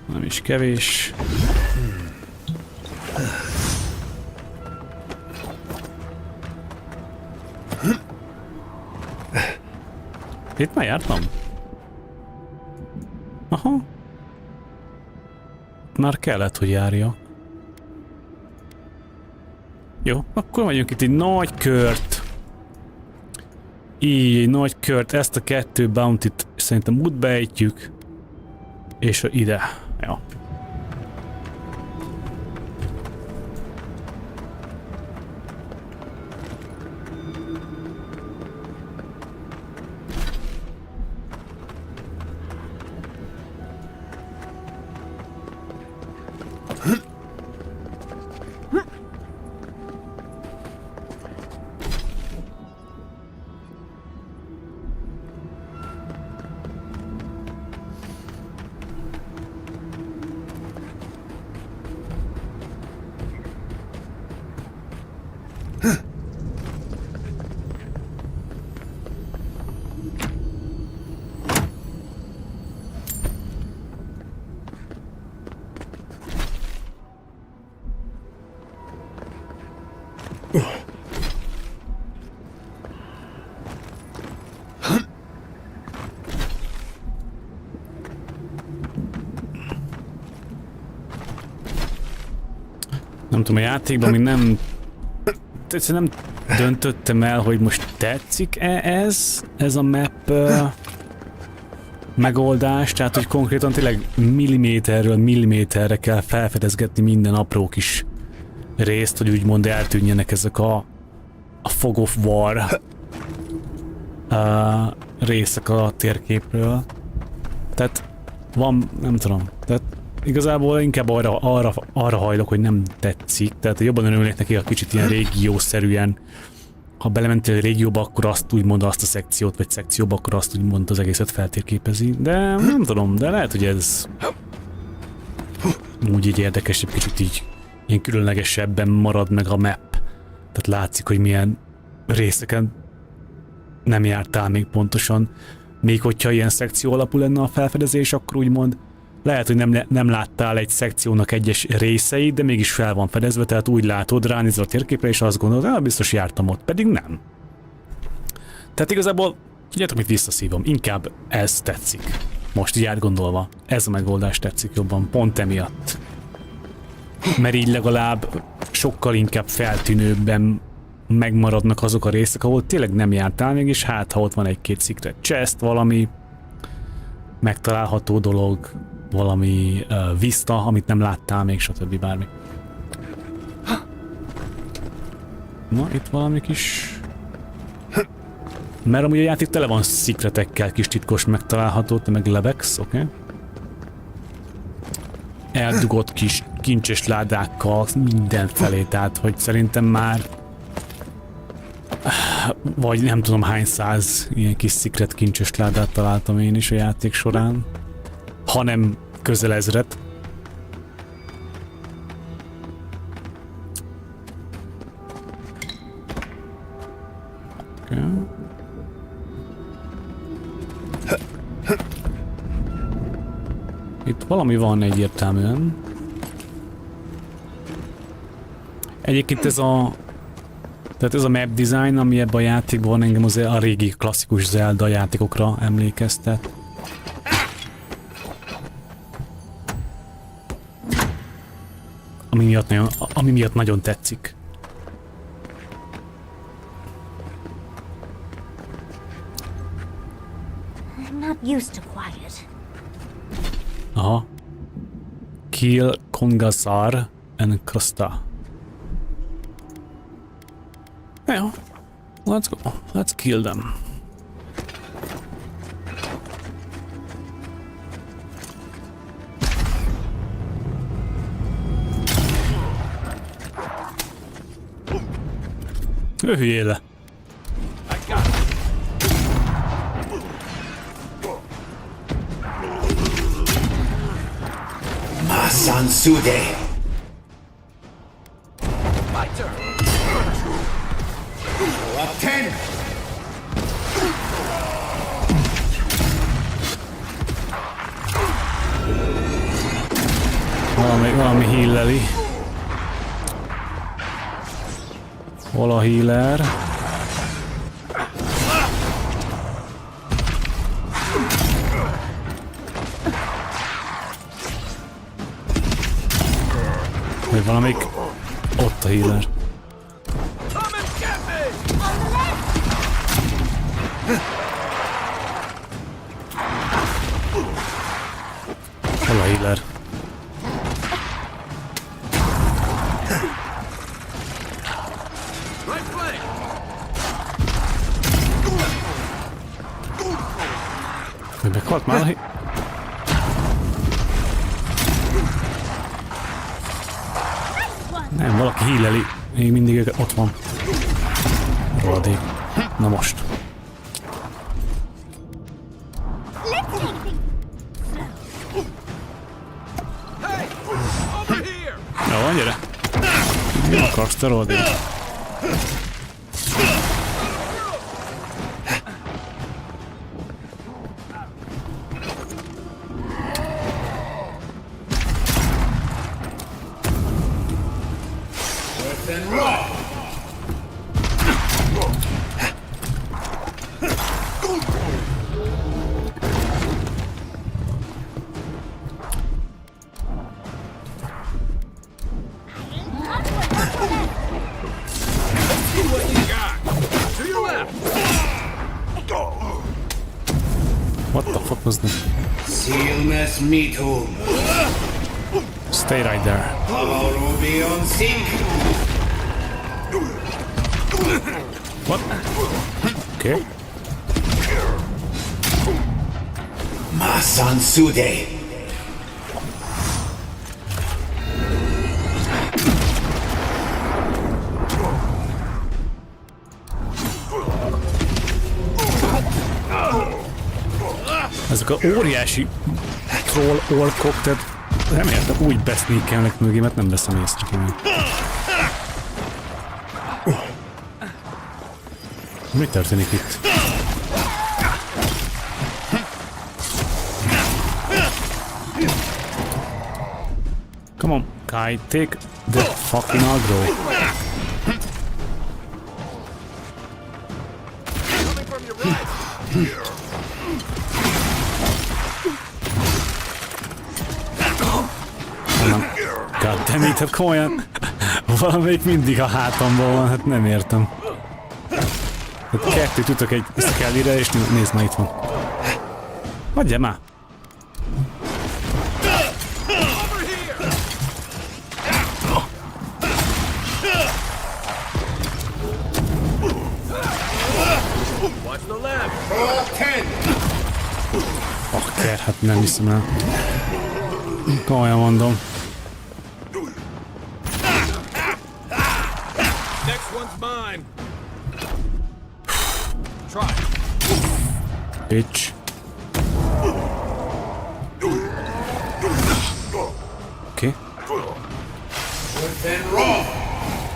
Nem is kevés. Itt már jártam? Aha. Már kellett, hogy járjak. Jó, akkor megyünk itt egy nagy kört. Így, egy nagy kört. Ezt a 2 bounty-t szerintem úgy beejtjük. És ide. Jó. Nem tudom, a játékban még nem döntöttem el, hogy most tetszik-e ez a map megoldás, tehát hogy konkrétan tényleg milliméterről milliméterre kell felfedezgetni minden apró kis részt, hogy úgymond eltűnjenek ezek a Fog of War részek a térképről. Tehát van, nem tudom, tehát igazából inkább arra hajlok, hogy nem tetszik, tehát jobban örülnék neki, a kicsit ilyen régiószerűen, ha belementél a régióba, akkor azt úgymond azt a szekciót, vagy szekcióba, akkor azt úgymond az egészet feltérképezi, de nem tudom, de lehet, hogy ez úgy így érdekesebb, kicsit így ilyen különlegesebben marad meg a map. Tehát látszik, hogy milyen részeken nem jártál még pontosan. Még hogyha ilyen szekció alapú lenne a felfedezés, akkor úgymond lehet, hogy nem láttál egy szekciónak egyes részeit, de mégis fel van fedezve, tehát úgy látod, ránézel a térképre, és azt gondolod, hogy biztos jártam ott, pedig nem. Tehát igazából, tudjátok, mit visszaszívom, inkább ez tetszik. Most így átgondolva, ez a megoldás tetszik jobban, pont emiatt. Mert így legalább sokkal inkább feltűnőbben megmaradnak azok a részek, ahol tényleg nem jártál még, és hát ha ott van egy-két secret chest, valami megtalálható dolog, valami vista, amit nem láttál még, stb. Bármi. Na, itt valami kis... Mert amúgy a játék tele van secretekkel, kis titkos megtalálható, te meg levegsz, oké? Okay? Eldugott kis kincses ládákkal mindenfelé, tehát hogy szerintem már vagy nem tudom hány száz ilyen kis secret kincses ládát találtam én is a játék során, hanem közel 1000-et. Okay. Itt valami van egyértelműen. Egyébként ez a map design, ami ebben a játékban van, engem a régi klasszikus Zelda játékokra emlékeztet. Ami miatt nagyon tetszik. I'm not used to quiet. Aha. Kill Kongasar and Costa. Jó. Let's go. Let's kill them. Hülyél le. Masansude. My turn. Up 10. Valami healeli. Hol a healer? Vagy valamelyik... Ott a healer. Hol a healer? Hogy meghalt már a Nem, valaki healeli. Még mindig ott van. Rohadék. Na most. Jó, gyere. Mi akarsz te, rohadék? What the fuck was that? Sealness meet home. Stay right there. Avowed be on sync. What? Okay. Masan Sude. Ezek a óriási troll orkok, tehát nem értem, úgy besznékelnek mögé, mert nem veszem észre ki meg. Mi történik itt? Come on, Kai, take the fucking aggro. Goddammit, hát komolyan valamelyik mindig a hátamban van, hát nem értem. Hát kettőt ütök egy Skellyre, és nézd, már itt van. Hagyja már! Bakker, hát nem hiszem el. Komolyan mondom. Bitch. Okay.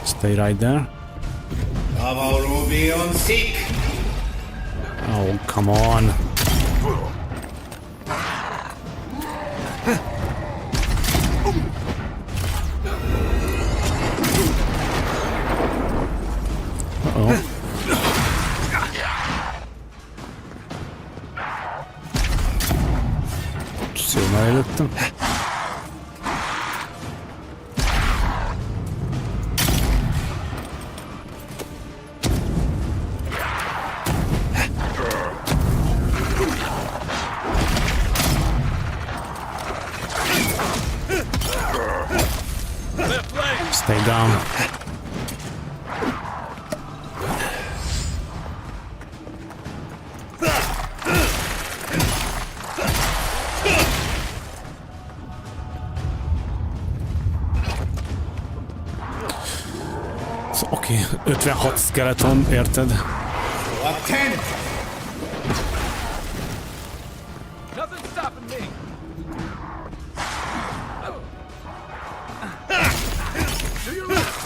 Stay right there. Avowed be on sync. Oh, come on. Uh-oh. Szépen előttem. Stay down. Oké, 56 skeleton, érted? Attend. Nothing's stopping me. To your left.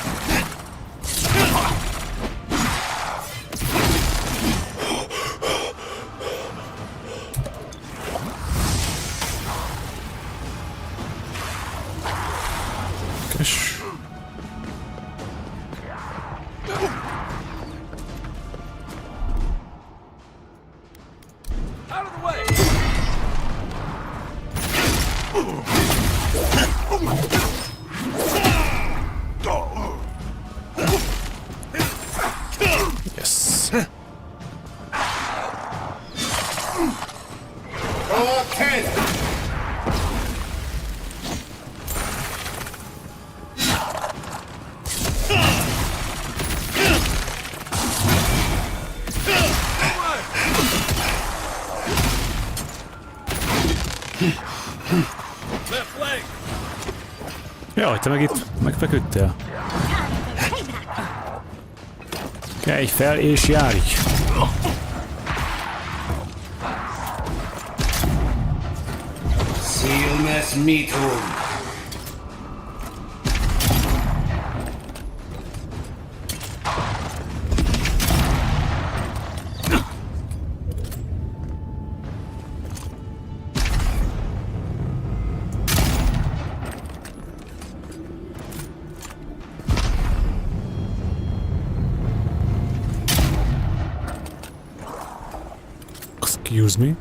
Kösz. Arcana! Jaj, te meg itt megfeküdtél. Kelj fel és járj! Sealmas meatum. Excuse me?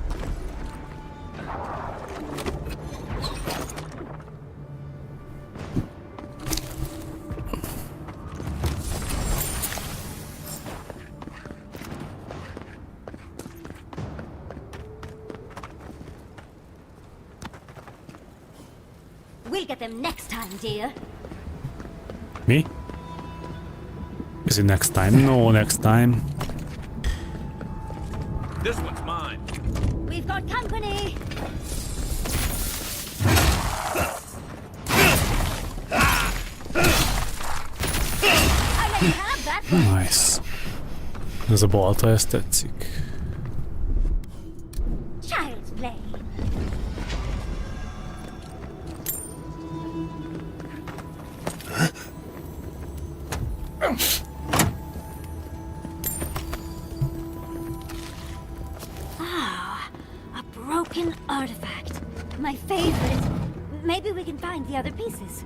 We'll get them next time, dear. Me? Is it next time? No, next time. This one's mine. We've got company. I let you have that. Nice. Ez a balta, ezt tetszik. Child's play. Broken artifact. My favorite. Maybe we can find the other pieces.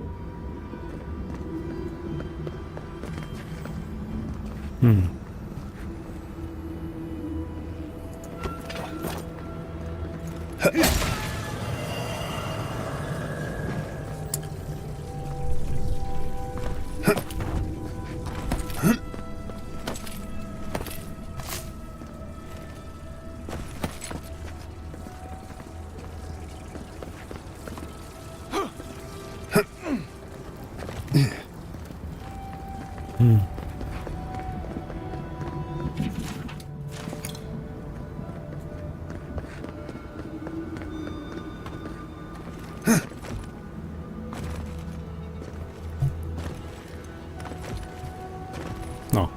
No.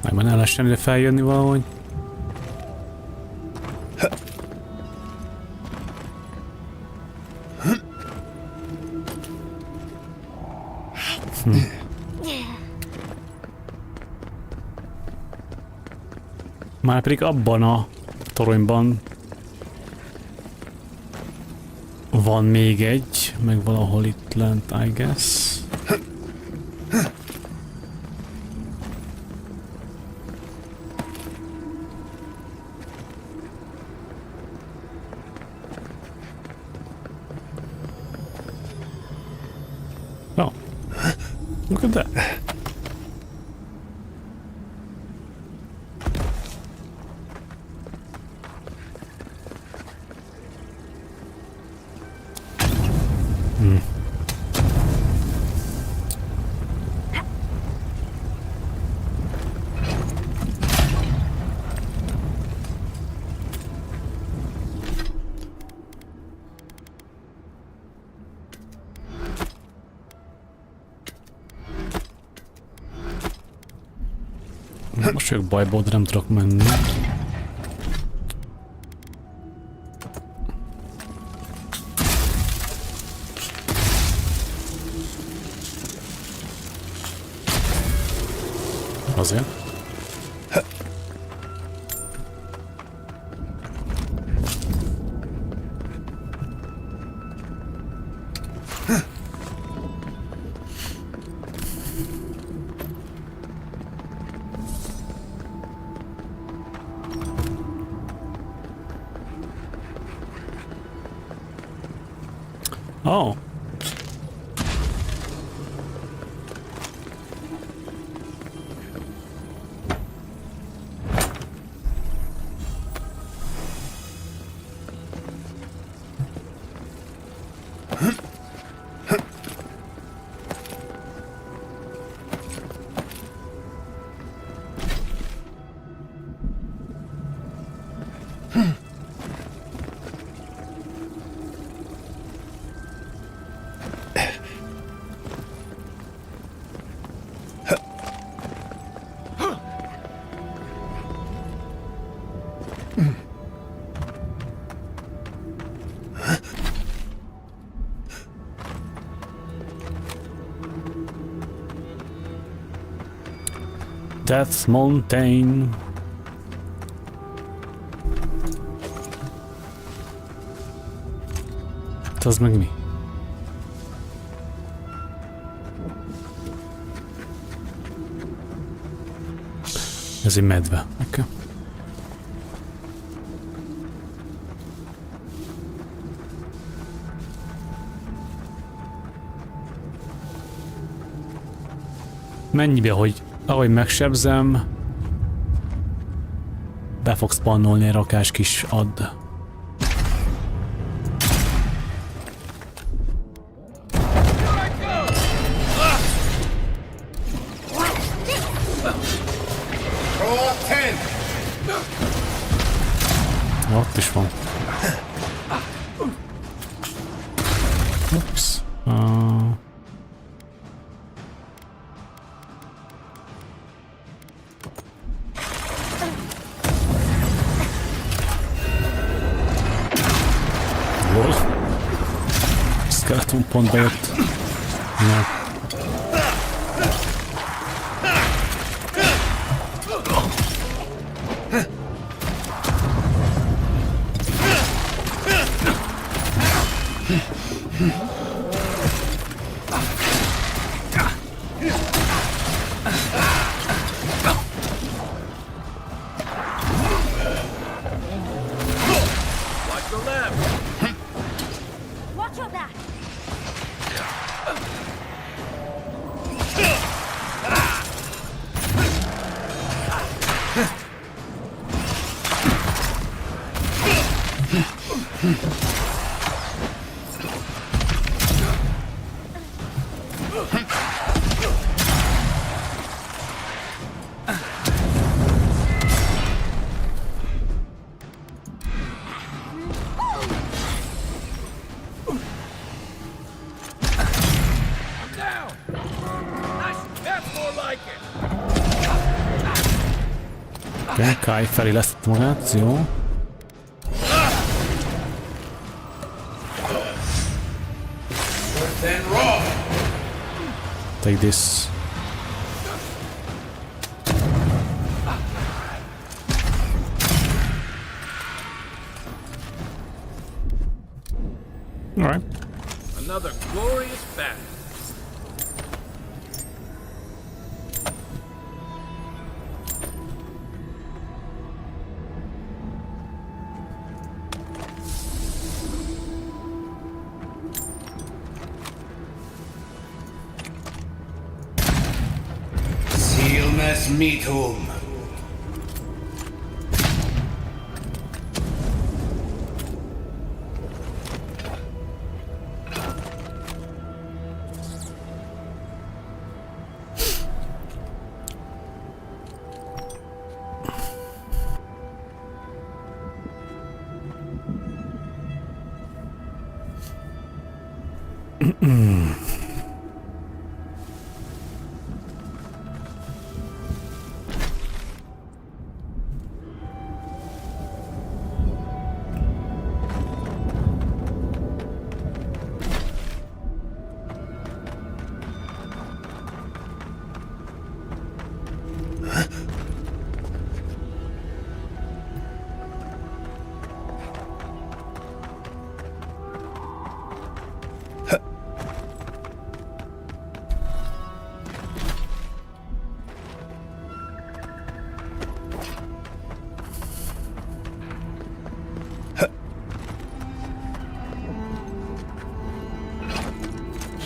Már ne lehessen ide feljönni valahogy. Már pedig abban a toronyban van még egy, meg valahol itt lent, I guess. Oh, look at that. Most vagyok bajból, de nem tudok menni. Azért. Oh. Death Mountain. Az meg mi? Ez egy medve. Okay. Mennyibe, hogy ahogy megsebzem, be fogsz pannolni egy rakás kis add. Ott is van. Ups. Skeleton pont bejött. Ja. Watch your back. Okay, Kai felélesztett magát, jó. Take this. All right. Another glorious battle. Meet whom?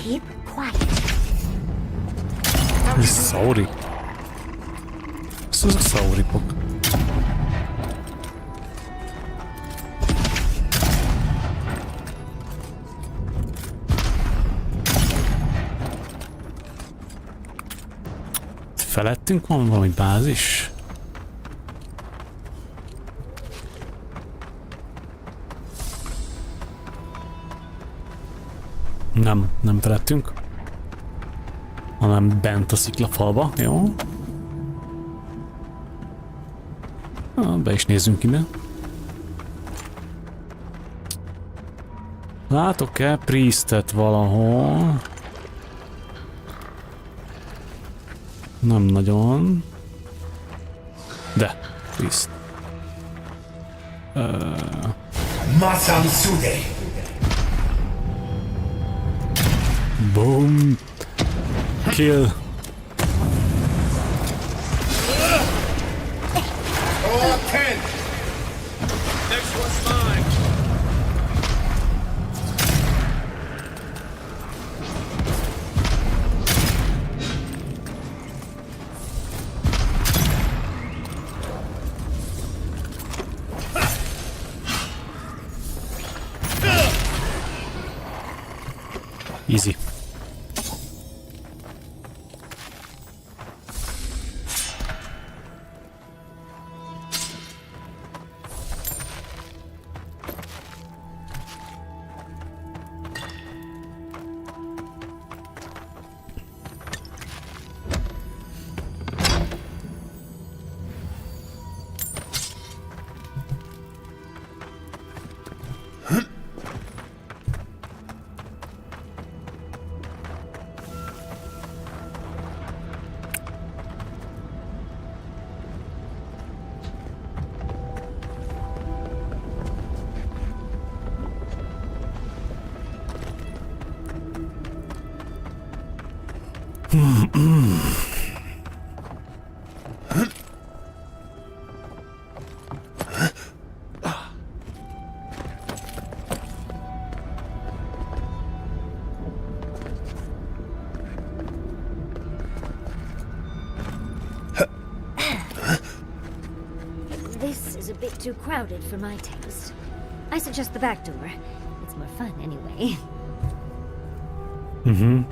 Keep quiet. Sauri. Ez az a szauripok. Felettünk van valami bázis? Nem felettünk, hanem bent a sziklafalba, jó? Be is nézzünk innen. Látok-e priestet valahol? Nem nagyon. De, priest. Masam Sude. Boom. Kill. All 10. Next one's mine. Easy. This is a bit too crowded for my taste. I suggest the back door. It's more fun anyway.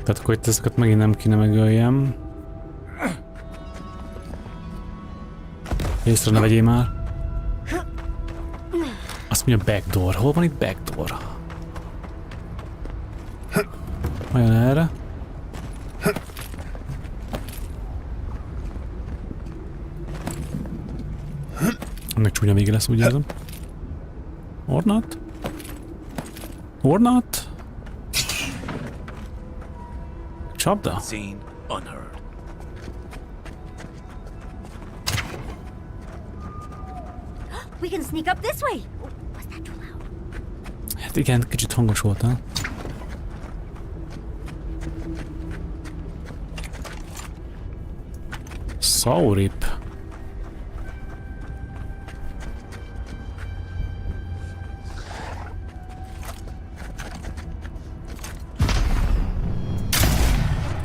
Tehát akkor itt ezeket megint nem kéne megöljem. Észre ne vegyél már. Azt mondja backdoor. Hol van itt backdoor? Olyan erre. Ennek csúnya vége lesz, úgy érzem. Or not? Or not? Csapda? Seen, unheard. We can sneak up this way. Oh, was that too loud? Hát igen, kicsit hangos voltál. Saurip.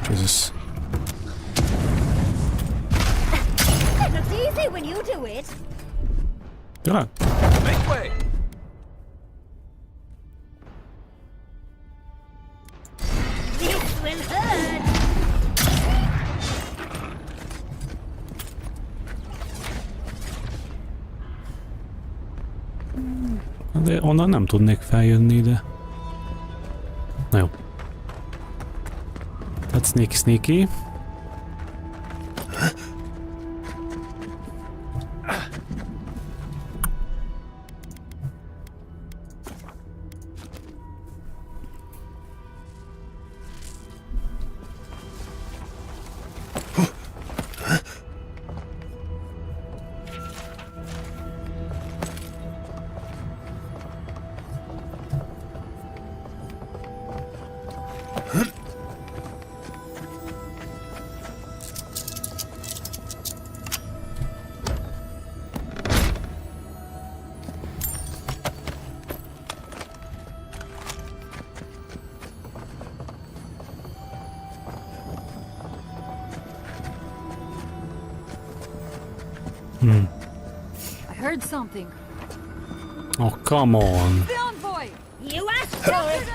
Jesus. That looks easy when you do it. Tényleg? Make way. This will hurt. De onnan nem tudnék feljönni ide. Na jó. Tehát sneaky. I heard something. Oh, come on. The envoy! You asked for it.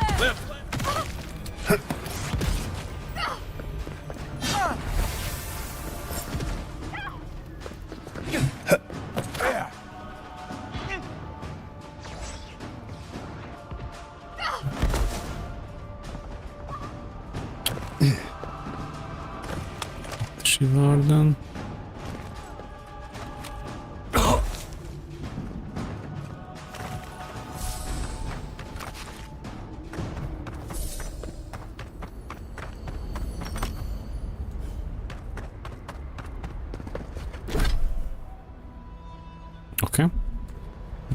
Shivardan.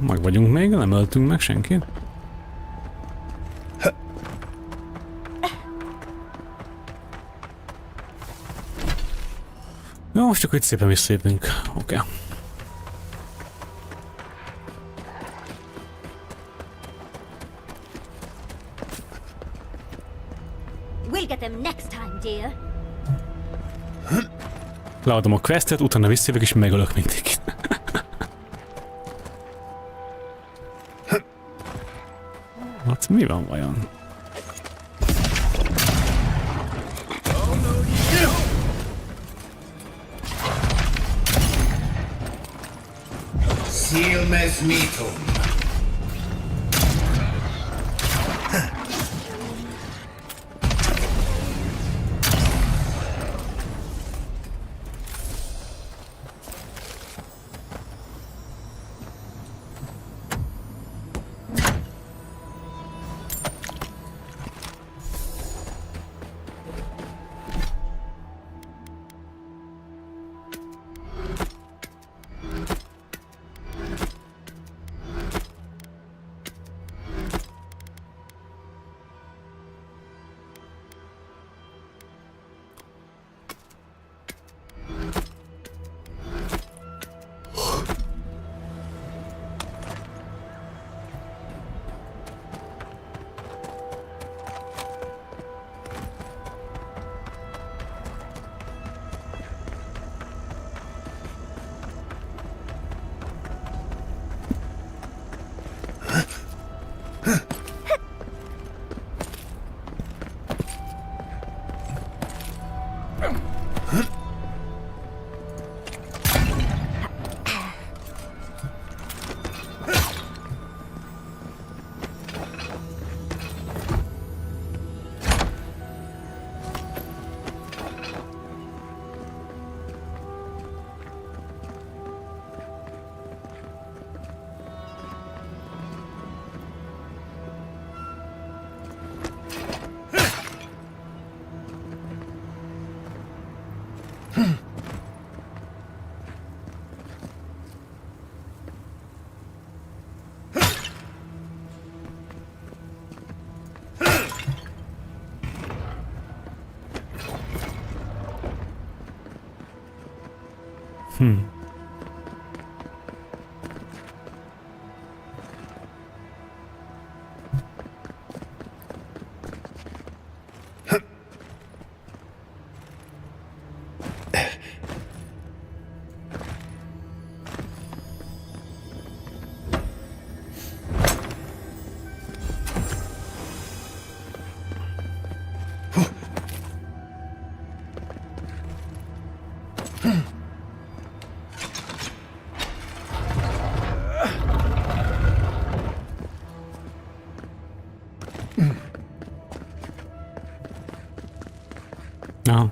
Meg vagyunk még, nem öltünk meg senkit. Jó, most csak itt szépen visszépünk. Oké. Okay. We'll get them next time, dear. Leadom a questet, utána visszajövök és megölök mindenkit. Hát mi van vajon? Silmes mitum.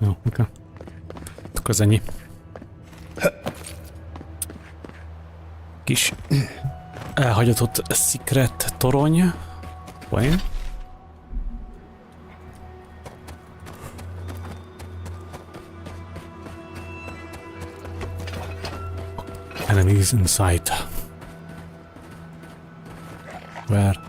Jó, oké. Akkor az ennyi. Kis elhagyatott secret torony. Vajon? Enemies in sight. Where?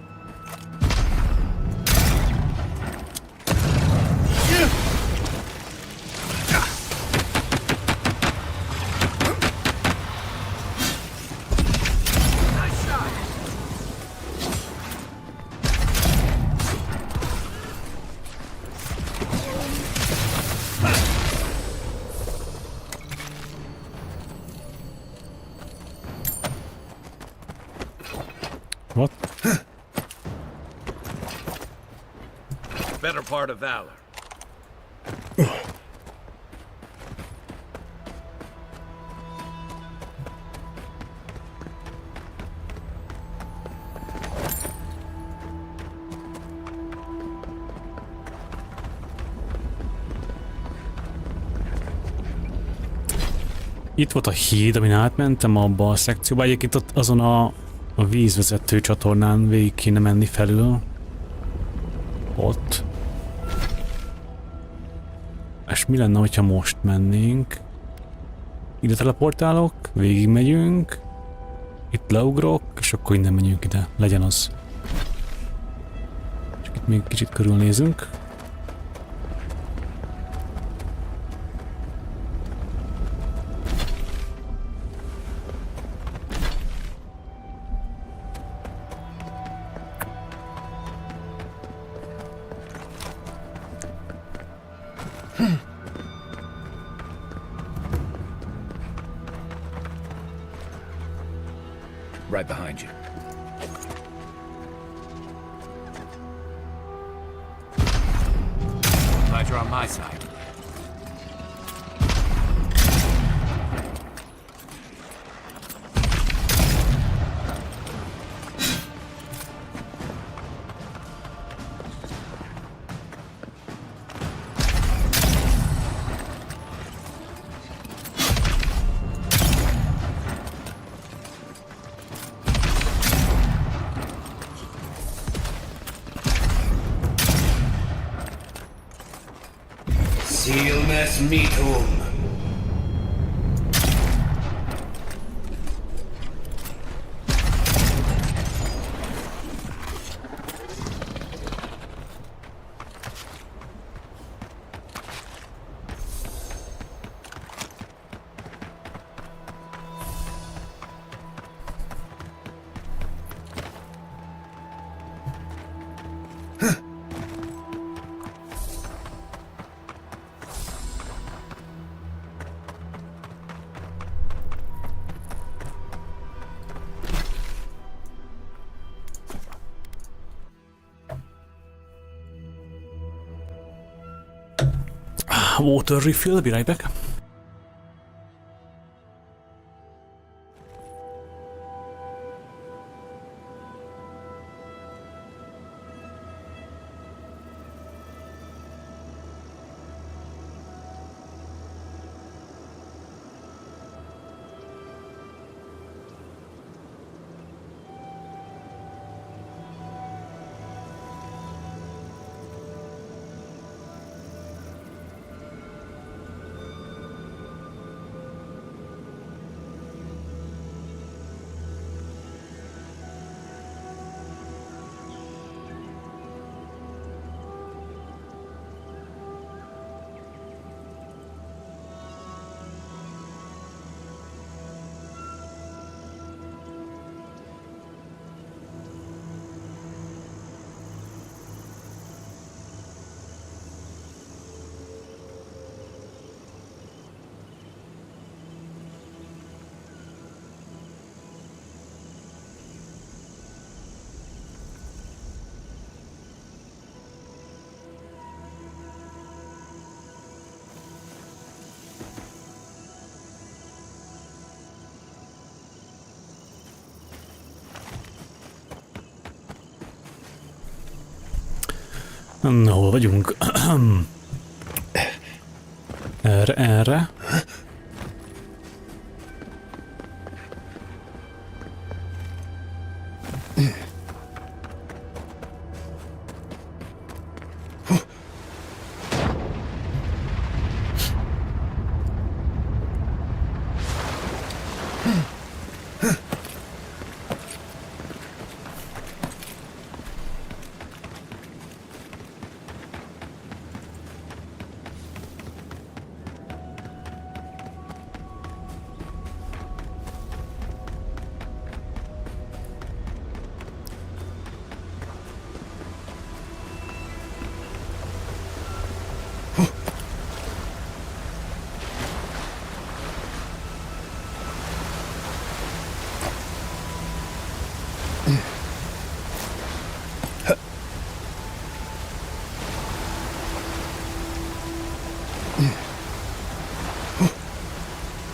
What? Better part of valor. Itt volt a híd, amin átmentem abba a szekcióba. Egyébként ott azon a vízvezető csatornán végig kéne menni felül. Ott. És mi lenne, hogyha most mennénk? Ide teleportálok, végig megyünk. Itt leugrok, és akkor innen menjünk ide. Legyen az. Csak itt még kicsit körülnézünk. Right behind you. Glad you're on my side. Silmes mitum. Water refill, I'll be right back. Na, hol vagyunk? Erre.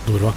Durva.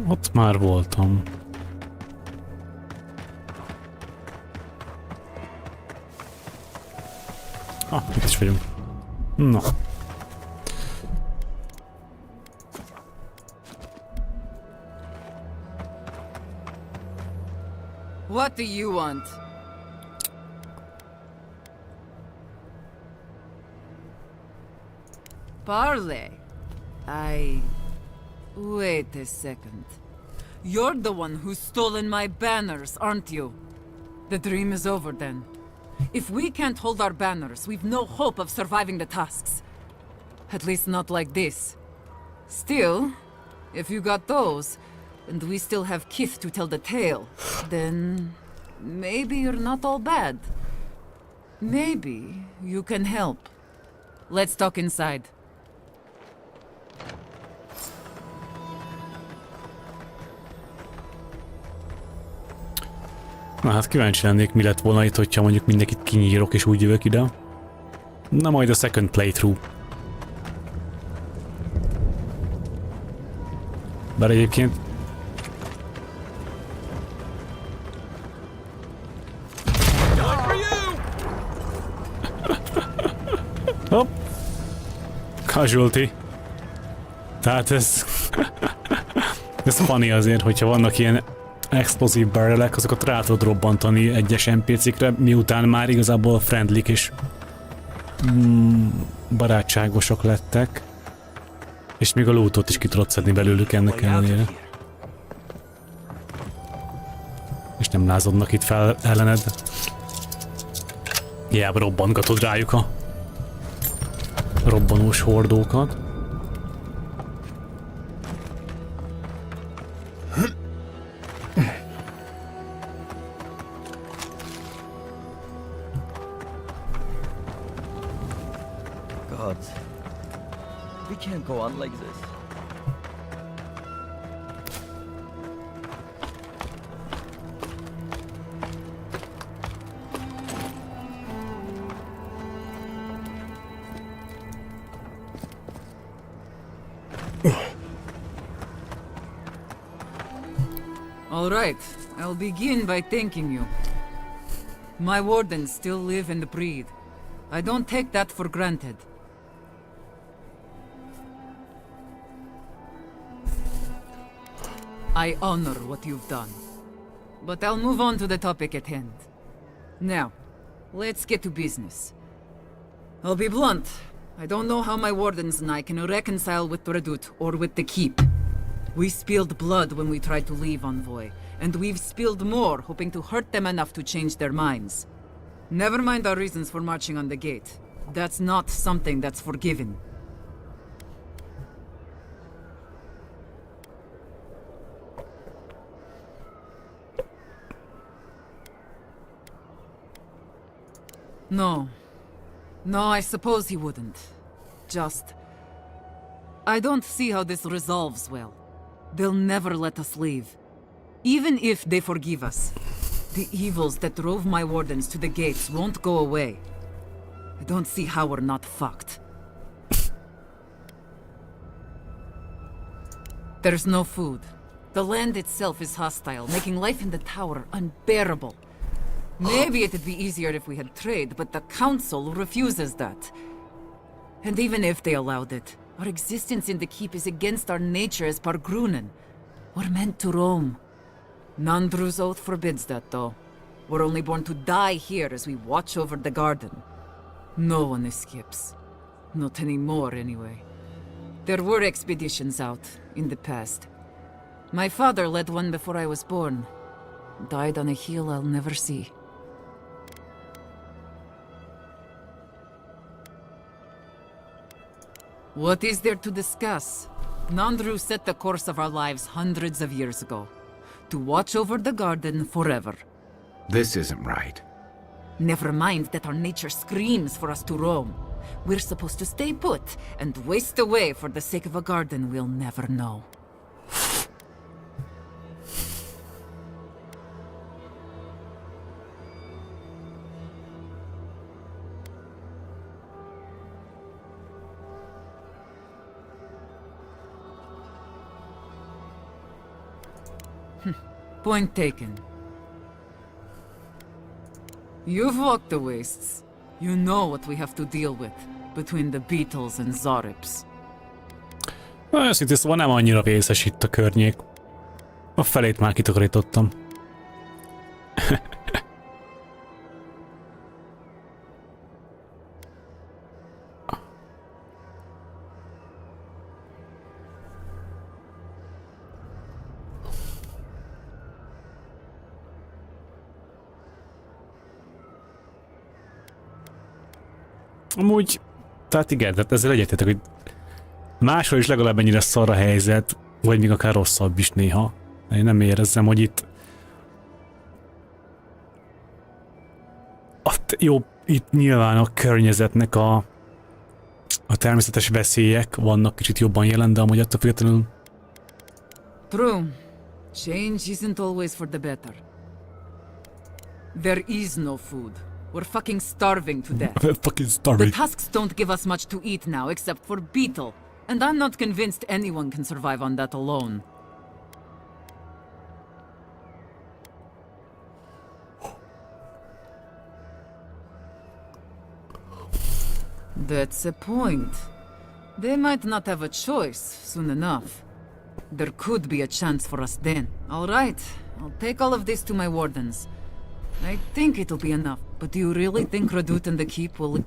Ott már voltam. Itt is vagyunk. Na. What do you want? Parley. Wait a second. You're the one who's stolen my banners, aren't you? The dream is over then. If we can't hold our banners, we've no hope of surviving the tasks. At least not like this. Still, if you got those, and we still have kith to tell the tale, then maybe you're not all bad. Maybe you can help. Let's talk inside. Na hát kíváncsi lennék, mi lett volna itt, hogyha mondjuk mindenkit kinyírok és úgy jövök ide. Na majd a second playthrough. Bár egyébként... Hopp! Casualty. Tehát ez... ez funny azért, hogyha vannak ilyen explozív barrelek, azokat rá tudod robbantani egyes NPC-kre, miután már igazából friendlik és barátságosak lettek. És még a lootot is ki tudod szedni belőlük ennek ellenére. És nem lázadnak itt fel ellened. Hiába robbantgatod rájuk a robbanós hordókat. Gods, we can't go on like this. All right, I'll begin by thanking you. My wardens still live and breathe. I don't take that for granted. I honor what you've done. But I'll move on to the topic at hand. Now, let's get to business. I'll be blunt. I don't know how my wardens and I can reconcile with Redout or with the Keep. We spilled blood when we tried to leave Envoy, and we've spilled more hoping to hurt them enough to change their minds. Never mind our reasons for marching on the gate. That's not something that's forgiven. No. No, I suppose he wouldn't. Just... I don't see how this resolves well. They'll never let us leave. Even if they forgive us, the evils that drove my wardens to the gates won't go away. I don't see how we're not fucked. There's no food. The land itself is hostile, making life in the tower unbearable. Maybe it'd be easier if we had trade, but the Council refuses that. And even if they allowed it, our existence in the Keep is against our nature as Pargrunen. We're meant to roam. Nandru's oath forbids that, though. We're only born to die here as we watch over the garden. No one escapes. Not anymore, anyway. There were expeditions out, in the past. My father led one before I was born. Died on a hill I'll never see. What is there to discuss? Nandru set the course of our lives hundreds of years ago. To watch over the garden forever. This isn't right. Never mind that our nature screams for us to roam. We're supposed to stay put and waste away for the sake of a garden we'll never know. Point taken. You've walked the wastes. You know what we have to deal with between the beetles and Zarips. Őszintén szóval nem annyira vészes itt a környék. A felét már kitakarítottam. Amúgy, tehát igen, tehát ezzel egyetetek, hogy máshol is legalább ennyire szar a helyzet, vagy még akár rosszabb is néha. Én nem érezzem, hogy itt... Jó, itt nyilván a környezetnek a természetes veszélyek vannak kicsit jobban jelen, de amúgy attól függetlenül... True. Change isn't always for the better. There is no food. We're fucking starving to death. We're fucking starving. The tusks don't give us much to eat now, except for beetle. And I'm not convinced anyone can survive on that alone. That's a point. They might not have a choice soon enough. There could be a chance for us then. All right, I'll take all of this to my wardens. I think it'll be enough. But do you really think Radut and the keep will...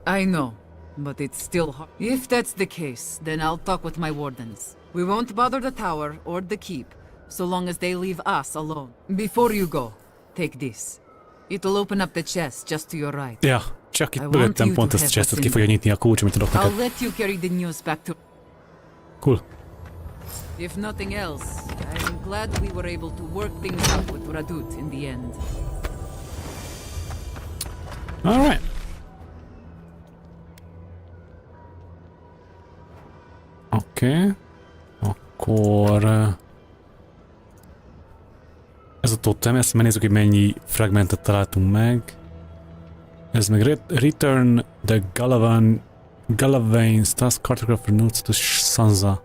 I know, but it's still hard. If that's the case, then I'll talk with my wardens. We won't bother the tower or the keep, so long as they leave us alone. Before you go, take this. It'll open up the chest just to your right. Ja, csak itt mögöttem pont ezt a chestet ki fogja nyitni a kulcs, amit adok neked. I'll let you carry the news back to... Cool. If nothing else, I'm glad we were able to work things out with Radut in the end. Alright. Oké. Akkor... Ez a totem, ezt már nézzük, hogy mennyi fragmentet találtunk meg. Ez meg Return the Galavain's Task Cartographer Notes to Sansa.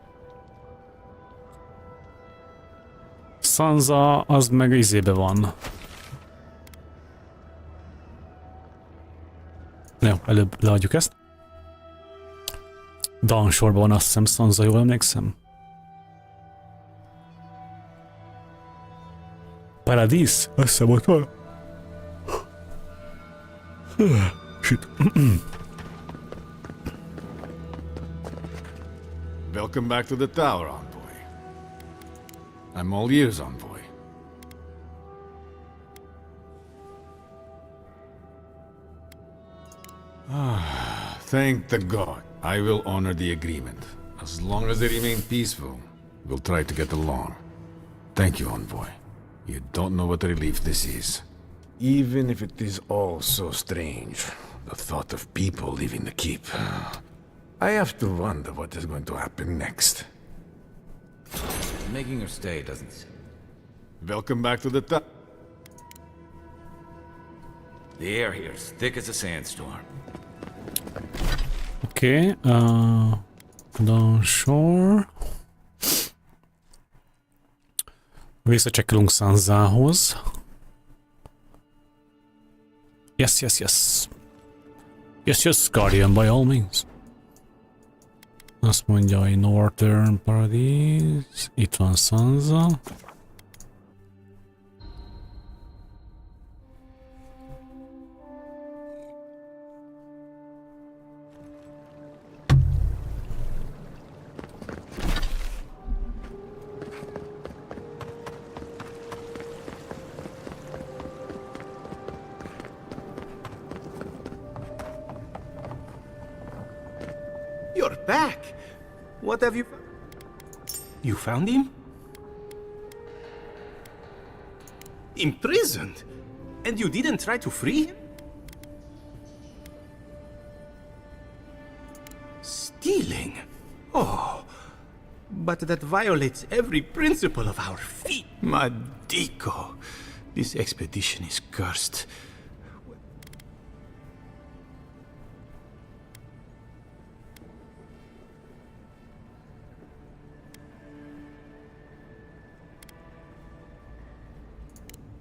Sansa az meg izébe van. Jó, előbb leadjuk ezt. Downshore-ban van, azt hiszem, Sansa, jól emlékszem. Paradis? Azt hiszem, ott van. Shit. Welcome back to the tower, envoy. I'm all ears, envoy. Thank the god. I will honor the agreement. As long as they remain peaceful, we'll try to get along. Thank you, envoy. You don't know what a relief this is. Even if it is all so strange, the thought of people leaving the keep. I have to wonder what is going to happen next. Making her stay doesn't... Welcome back to the top. The air here's thick as a sandstorm. Oké, Downshore. Visszacsekkelünk Sansához. Yes, yes, yes. Yes, yes, Guardian, by all means. Azt mondja, hogy Northern Paradise. Itt van Sansa. You're back! What have you... You found him? Imprisoned? And you didn't try to free him? Stealing? Oh, but that violates every principle of our feat. Madiko, this expedition is cursed.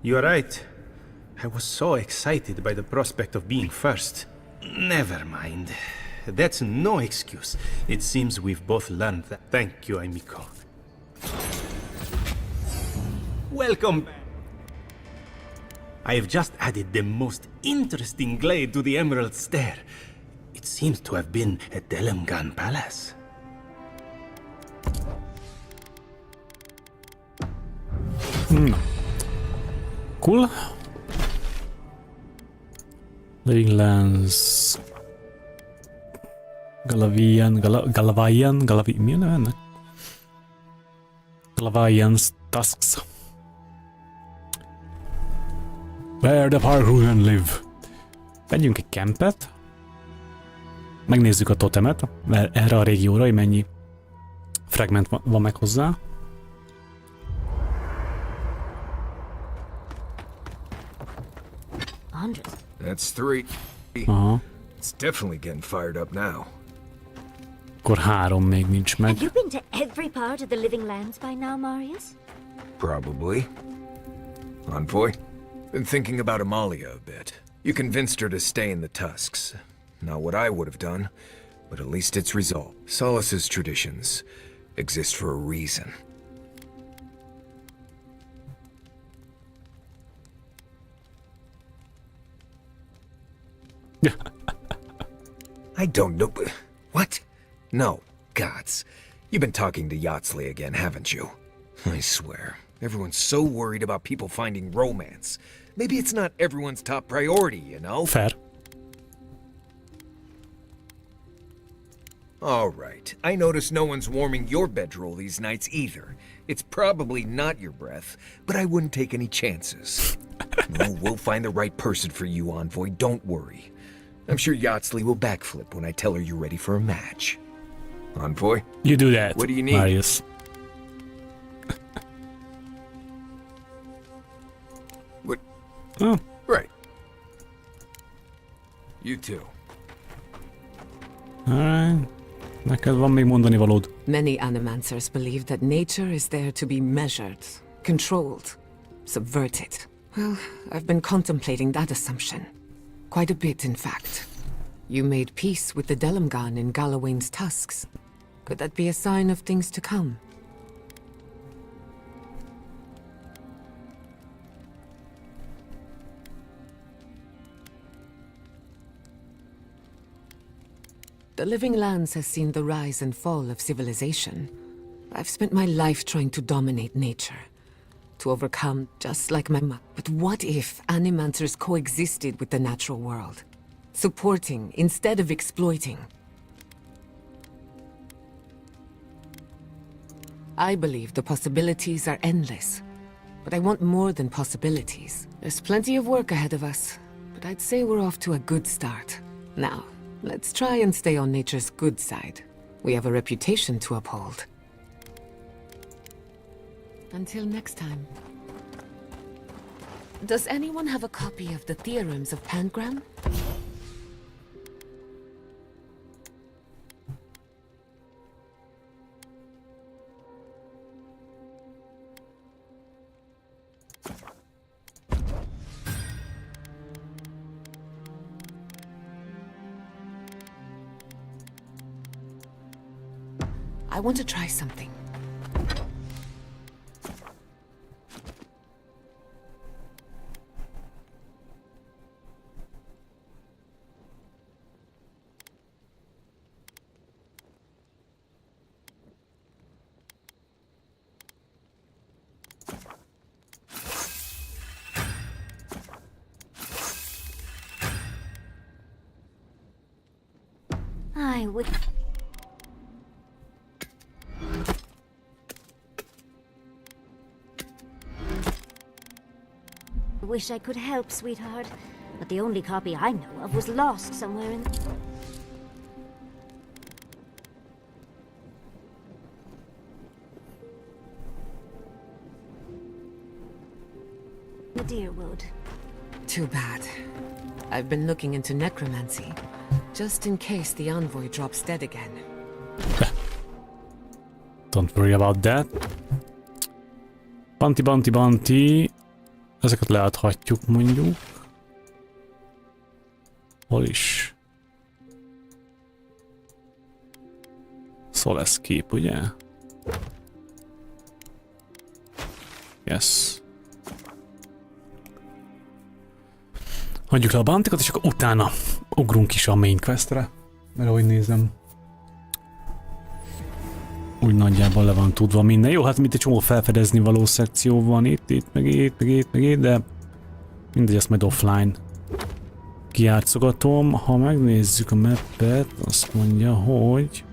You're right. I was so excited by the prospect of being first. Never mind. That's no excuse. It seems we've both learned that. Thank you, amico. Welcome. I have just added the most interesting glade to the Emerald Stair. It seems to have been at Delemgan Palace. Cool. Living Lands. Mi a neve ennek? Galavian's Tusks. Where the Parkrunen live. Vegyünk egy kempet. Megnézzük a totemet, erre a régióra, hogy mennyi fragment van meg hozzá. That's 3. Aha. It's definitely getting fired up now. Akkor 3 még nincs meg. Have you been to every part of the Living Lands by now, Marius? Probably. Envoy? Been thinking about Amalia a bit. You convinced her to stay in the Tusks. Not what I would have done, but at least it's resolved. Solace's traditions exist for a reason. I don't know. What? No. Gods. You've been talking to Yatsley again, haven't you? I swear. Everyone's so worried about people finding romance. Maybe it's not everyone's top priority, you know? Fair. All right. I notice no one's warming your bedroll these nights either. It's probably not your breath, but I wouldn't take any chances. No, we'll find the right person for you, Envoy. Don't worry. I'm sure Yatsley will backflip when I tell her you're ready for a match. Envoy? You do that, What do you need? Marius. What? Oh. Right. You too. Alright. Neked van még mondani valód. Many animancers believe that nature is there to be measured, controlled, subverted. Well, I've been contemplating that assumption. Quite a bit, in fact. You made peace with the Delemgan in Galawain's tusks. Could that be a sign of things to come? The Living Lands has seen the rise and fall of civilization. I've spent my life trying to dominate nature. To overcome, just like my mother. But what if animancers coexisted with the natural world? Supporting instead of exploiting. I believe the possibilities are endless. But I want more than possibilities. There's plenty of work ahead of us, but I'd say we're off to a good start. Now, let's try and stay on nature's good side. We have a reputation to uphold. Until next time. Does anyone have a copy of the Theorems of Pangram? I want to try something. I would... wish I could help, sweetheart. But the only copy I know of was lost somewhere in... the Deerwood. Too bad. I've been looking into necromancy, just in case the envoy drops dead again. Don't worry about that. Bounty, bounty, bounty. Ezeket leadhatjuk mondjuk. Hol is? Solace Keep, ugye? Yes. Hagyjuk le a bounty-kat, és akkor utána ugrunk is a main questre. Mert ahogy nézem, úgy nagyjából le van tudva minden. Jó, hát mint egy csomó felfedezni való szekció van itt, meg itt, de mindegy, ezt majd offline kijátszogatom. Ha megnézzük a mappet, azt mondja, hogy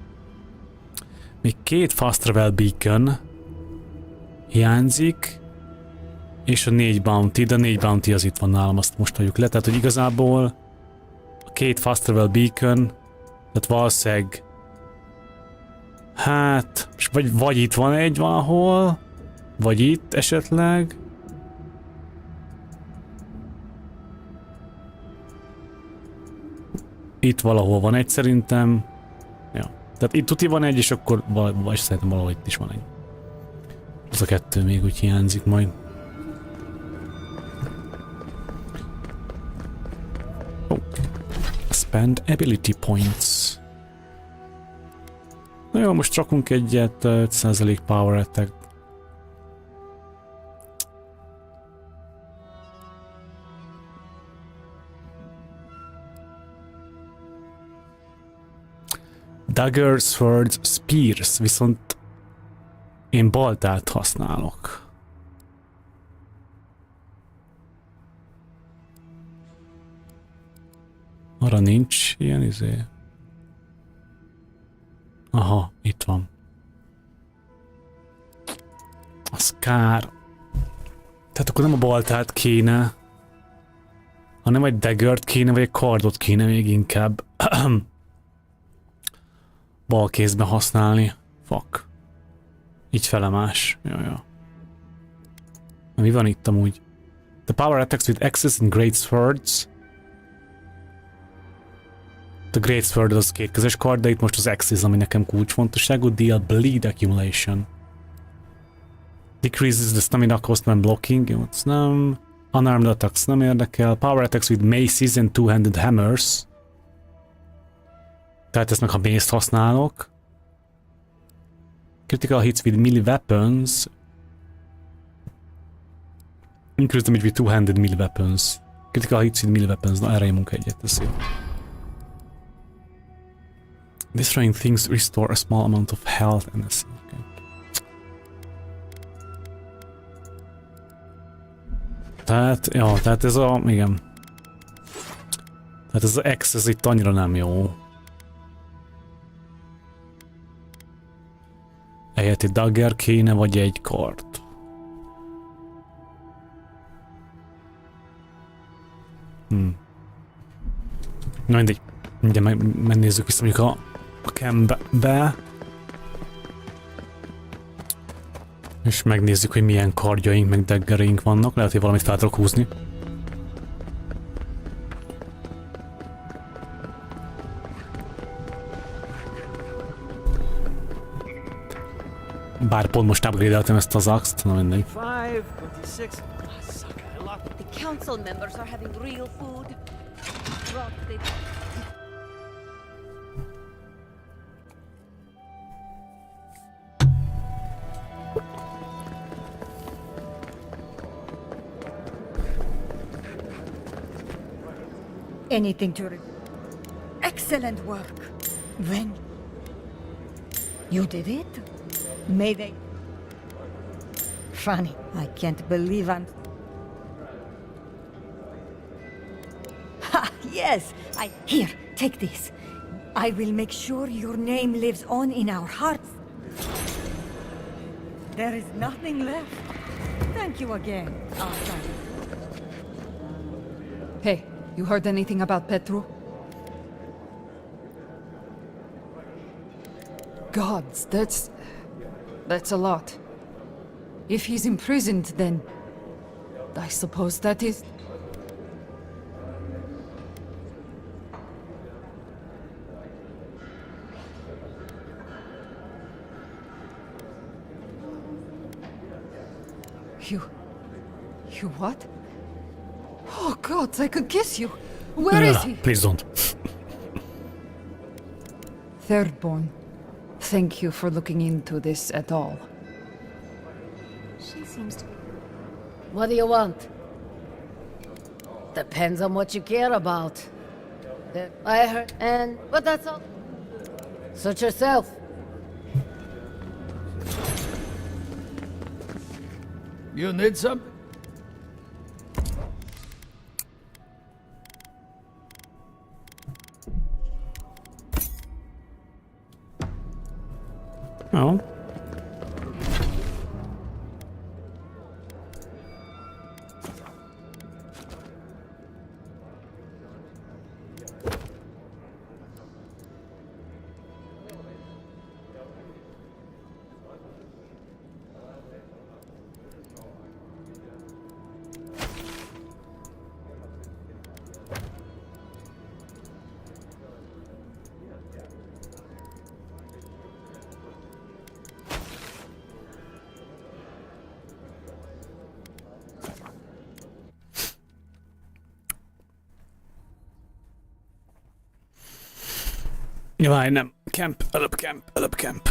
még 2 fast travel beacon hiányzik, és a 4 bounty, de a 4 bounty az itt van nálam, azt most hagyjuk le. Tehát, hogy igazából a 2 fast travel beacon, tehát valószínűleg hát, vagy itt van egy valahol, vagy itt esetleg. Itt valahol van egy szerintem. Ja. Tehát itt tuti van egy, és akkor vagy szerintem valahol itt is van egy. Az a 2 még úgy hiányzik majd. Oh. Spend ability points. Na jó, most rakunk egyet, 5% power attack. Dagger, swords, spears, viszont én baltát használok. Arra nincs ilyen izé. Aha, itt van. Az kár. Tehát akkor nem a baltát kéne, hanem egy daggert kéne, vagy egy kardot kéne még inkább bal kézben használni. Fuck. Így felemás. Jaja. Mi van itt amúgy? The power attacks with axes and great swords. The Great Sword az 2 kezes kard, de itt most az Axis, ami nekem kulcsfontosságú. Deal Bleed Accumulation. Decreases the stamina cost when blocking. Jó, ez nem. Unarmed attacks nem érdekel. Power attacks with maces and two-handed hammers. Tehát ezt meg ha mace-t használok. Critical hits with melee weapons. Increase damage with two-handed melee weapons. Critical hits with melee weapons. Na erre nyomunk egyet, ez jó. Destroying things restore a small amount of health and okay. Tehát, ja, tehát ez a, igen. Tehát ez az X, ez itt annyira nem jó. Ehelyett egy dagger kéne, vagy egy kard. Na mindegy. Mindjárt megnézzük vissza mondjuk a campbe. És megnézzük, hogy milyen kardjaink, meg daggereink vannak. Lehet, hogy valamit fel tudok húzni. Bár pont most upgrade-eltem ezt az axt, na mindegy. 5, 26. The council members are having real food. Anything to excellent work. When you did it? May they? Funny, I can't believe I'm... Ha! Yes! Here, take this. I will make sure your name lives on in our hearts. There is nothing left. Thank you again, Arthur. Hey, you heard anything about Petru? Gods, that's a lot. If he's imprisoned, then I suppose that is... You what? Oh gods, I could kiss you. Where is he? Please don't. Thirdborn, thank you for looking into this at all. She seems to... What do you want? Depends on what you care about. I heard, but that's all. Suit yourself. You need some? Oh. Jaj, nem. Camp, előbb camp, előbb camp.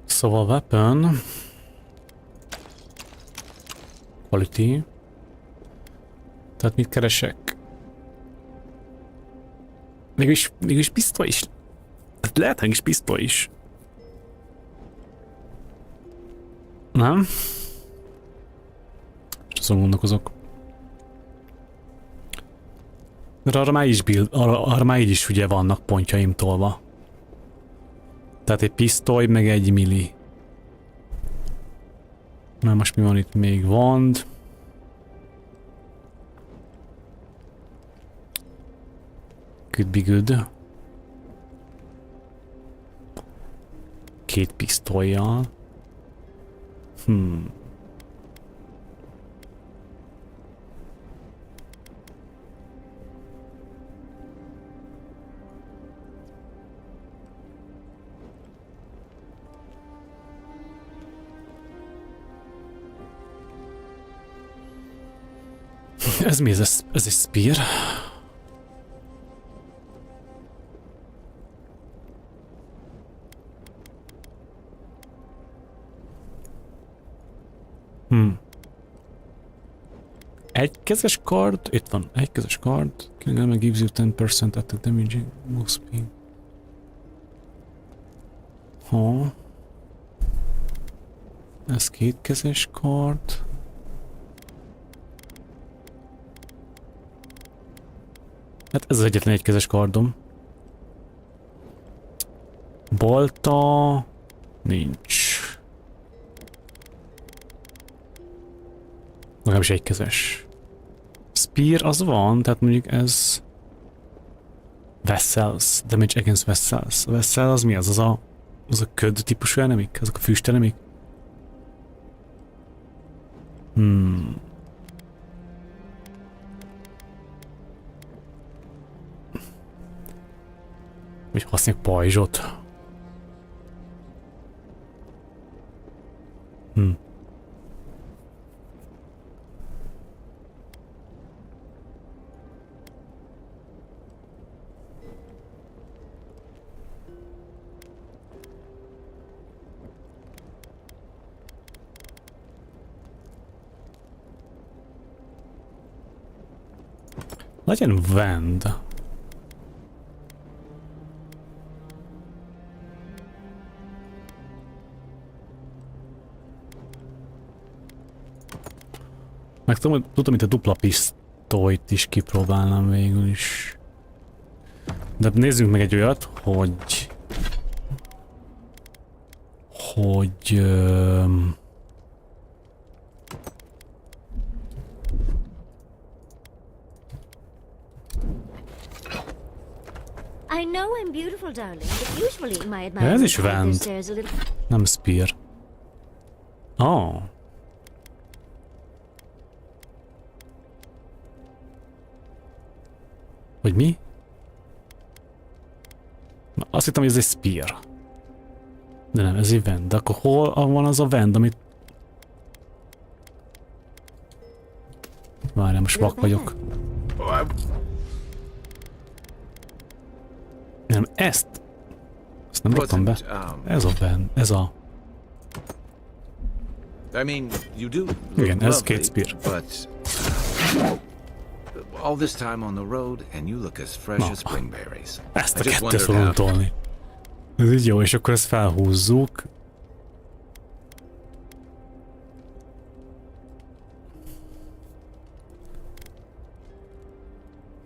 Szóval weapon. Quality. Tehát mit keresek? Mégis pisztoly is. Tehát lehet is pisztoly is. Nem? És azon gondolkozok. De arra már így is ugye vannak pontjaim tolva. Tehát egy pisztoly, meg egy milli. Na most mi van itt még? Wand. Could be good. Két pisztollyal. Ez mi? Ez egy spear? Egykezes kard, itt van, egykezes kard, killing gives you 10% attack damage, move speed. Ha. Ez kétkezes kard. Hát ez az egyetlen egykezes kardom. Balta... nincs. Legalábbis egykezes. Spear az van, tehát mondjuk ez... Vessels, damage against vessels. A vessel az mi az? Az a köd típusú enemik? Azok a füstenemik? Vagy használják pajzsot. Legyen Vend. Meg tudom, itt a dupla pisztolyt is kipróbálnám végül is. De nézzünk meg egy olyat, hogy... I know I'm beautiful, darling, but usually my admirers Ez is climb their Vend. stairs a little. Nem spear. Oh. Hogy mi? Na, azt hittem, hogy ez egy spear. De nem, ez egy vend. De akkor hol van az a vend, amit... Várjál, most vak vagyok. Nem, ezt nem raktam be. Ez a vend, ez a... Igen, ez két spear. All this time on the road, and you look as fresh as springberries. Ezt a kettőt fogom tolni. Ez így jó, és akkor ezt felhúzzuk.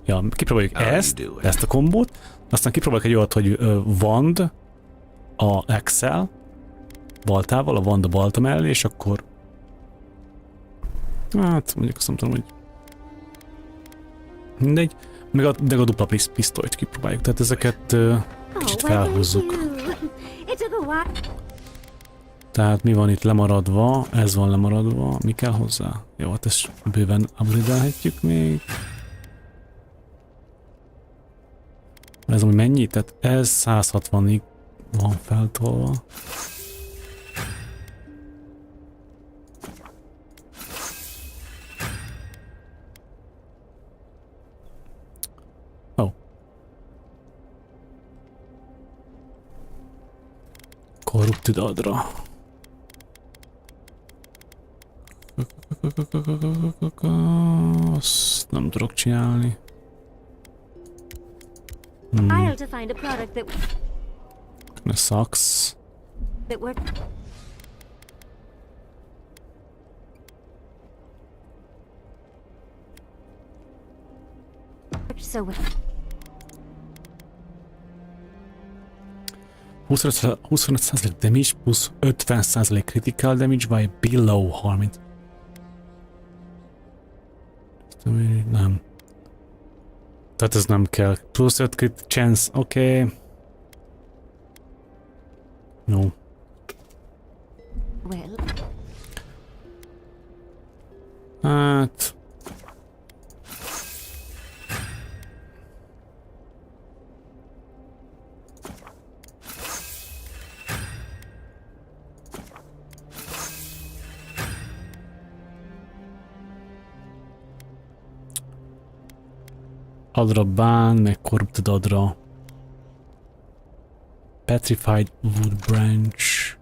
Ja, kipróbáljuk ezt a kombót, aztán kipróbáljuk egy olyat, hogy Wand a Excel baltával, a Wand a balta mellé, és akkor... Hát, mondjuk azt nem tudom, hogy... Mindegy, meg a dupla pisztolyt kipróbáljuk, tehát ezeket kicsit felhúzzuk. Tehát mi van itt lemaradva, ez van lemaradva, mi kell hozzá? Jó, hát ezt bőven upgrade-elhetjük még. Ez ami mennyi? Tehát ez 160-ig van feltolva. Corrupted adra. Azt nem tudok csinálni. Ez sucks. So 25% damage plusz 50% critical damage by below harming. Nem. Tehát ez nem kell. Plusz 5 crit chance, oké. Okay. No. Hát... Adra bán, meg corrupted adra. Petrified wood branch.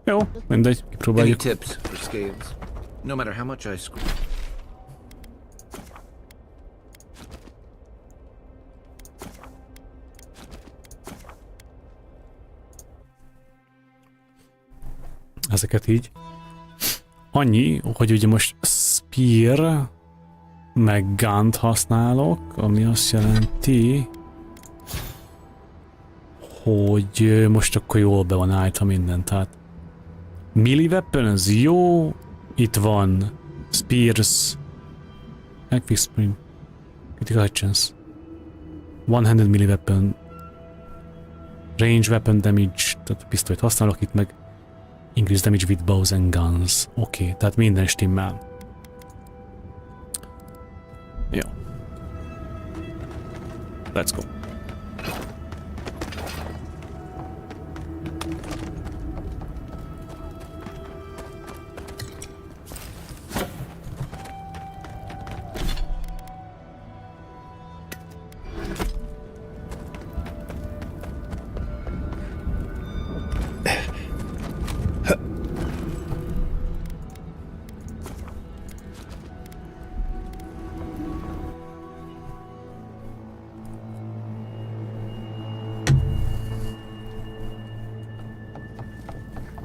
Jó, mindegy, kipróbáljuk. Tips for scales? No matter how much I screw. Ezeket így. Annyi, hogy ugye most spear meg gunt használok, ami azt jelenti, hogy most akkor jól be van állítva minden, tehát melee weapon az jó, itt van spears, Epic Spring, critical chance, one-handed melee weapon, range weapon damage, tehát a pisztolyt használok itt meg, increase damage with bows and guns. Oké, tehát minden stimmel. Jó. Let's go.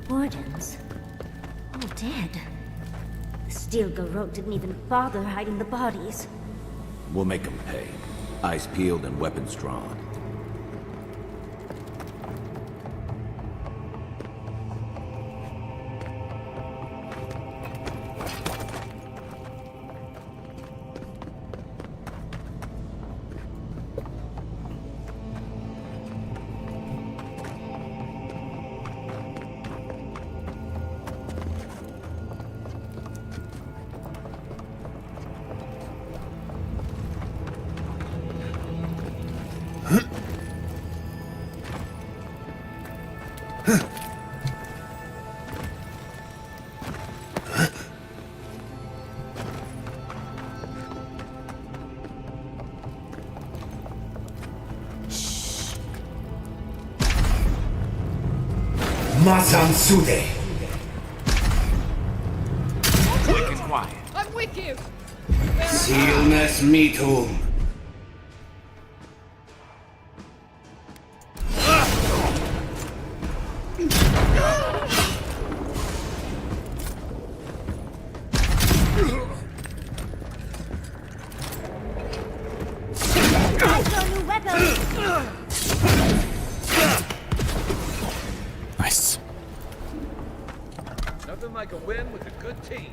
Wardens. All dead. The Steel Garrote didn't even bother hiding the bodies. We'll make them pay. Eyes peeled and weapons drawn. Mazan Sude. Quick and quiet. I'm with you. Sealness Meetum. Nice. Nothing like a win with a good team.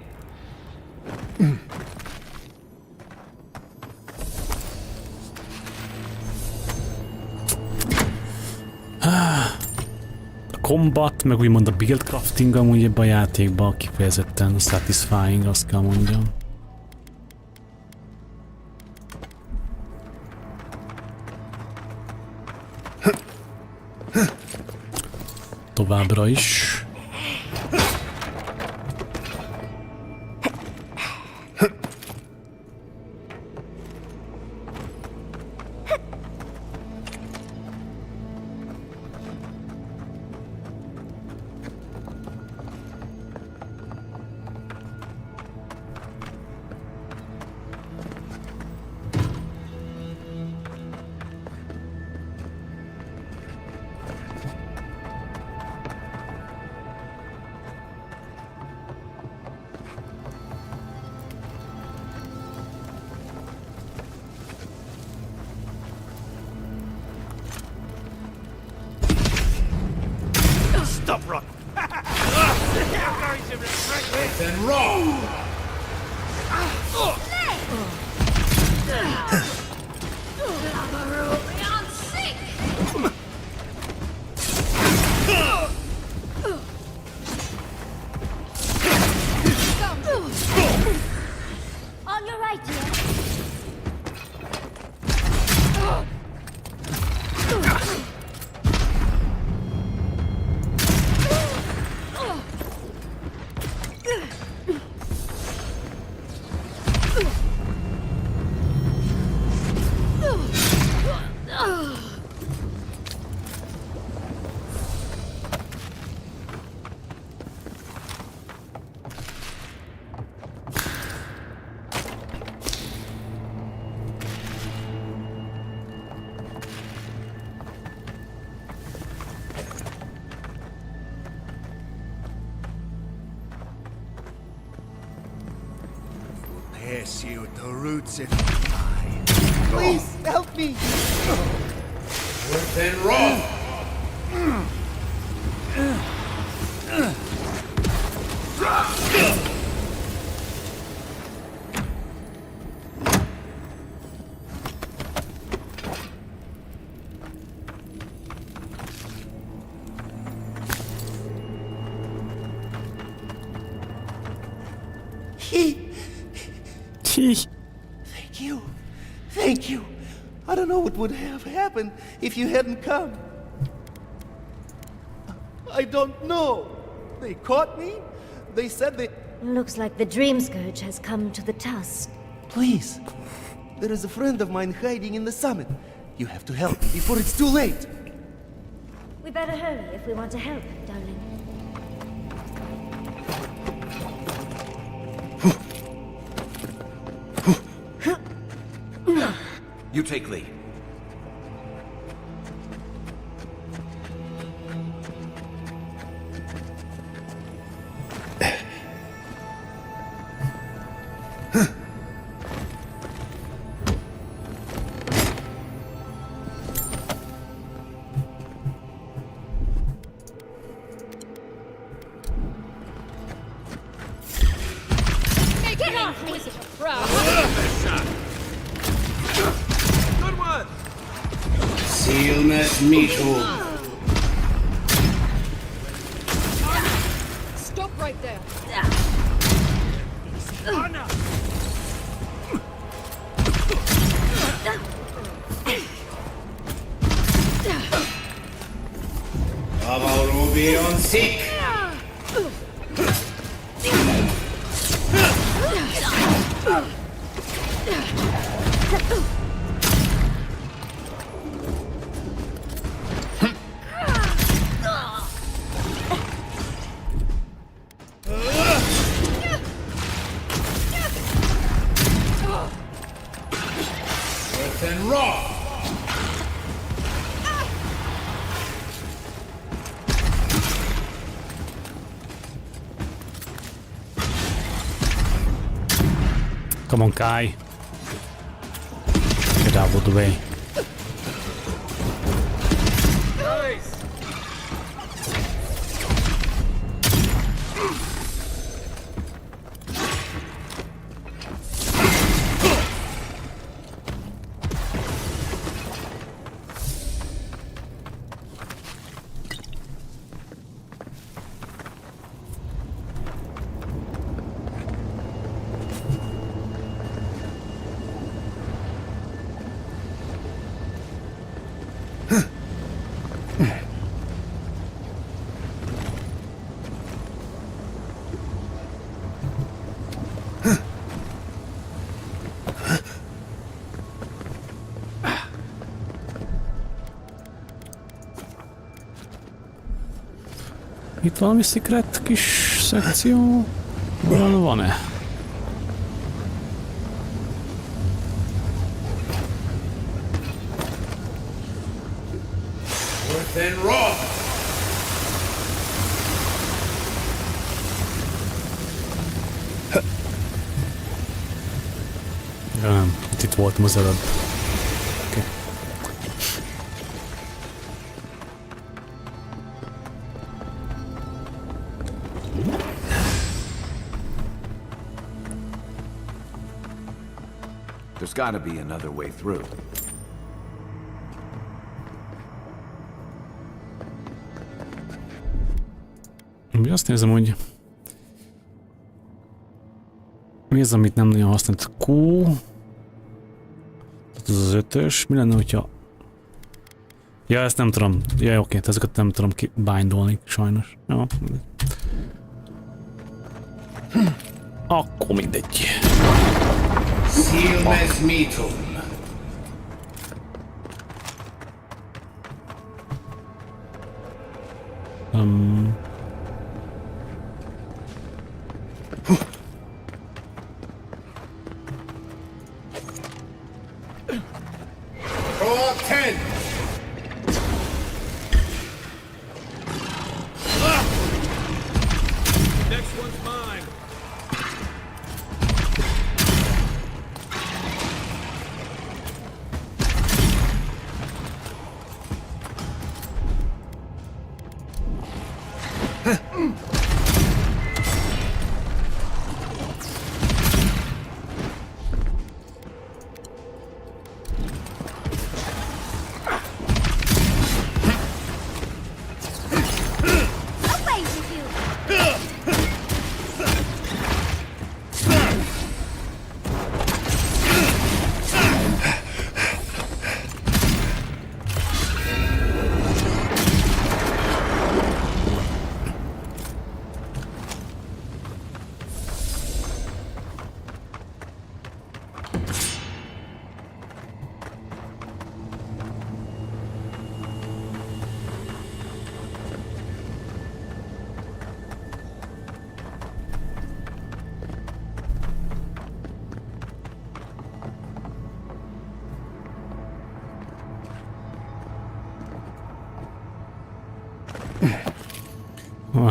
A combat, meg úgymond a build crafting amúgy ebben a játékban kifejezetten satisfying, azt kell mondjam. Továbbra is. Stop running. Then roll. On your right, dear. Pass you at the roots if you die. Please help me. Then roll. Thank you. Thank you. I don't know what would have happened if you hadn't come. I don't know. They caught me. They said they... Looks like the Dream Scourge has come to the tusk. Please. There is a friend of mine hiding in the summit. You have to help me before it's too late. We better hurry if we want to help, darling. You take lead. Get off, please. Good one. Sealness Meetum. Stop right there. Avowed on sick. Come on, Kai. Get out of the way. Itt valami secret kis szekció? Van-e? Then wrong! Ja, nem, itt voltam az előbb. Okay. There's gotta be another way through. Mi azt nézem, hogy mi az, amit nem nagyon használt? Q. Ez az 5-ös. Mi lenne, hogyha... Ja, ezt nem tudom. Ja, oké, ezeket nem tudom bindolni, sajnos. Ja. Akkor mindegy. Silmes mitum. Roll 10. Next one's mine.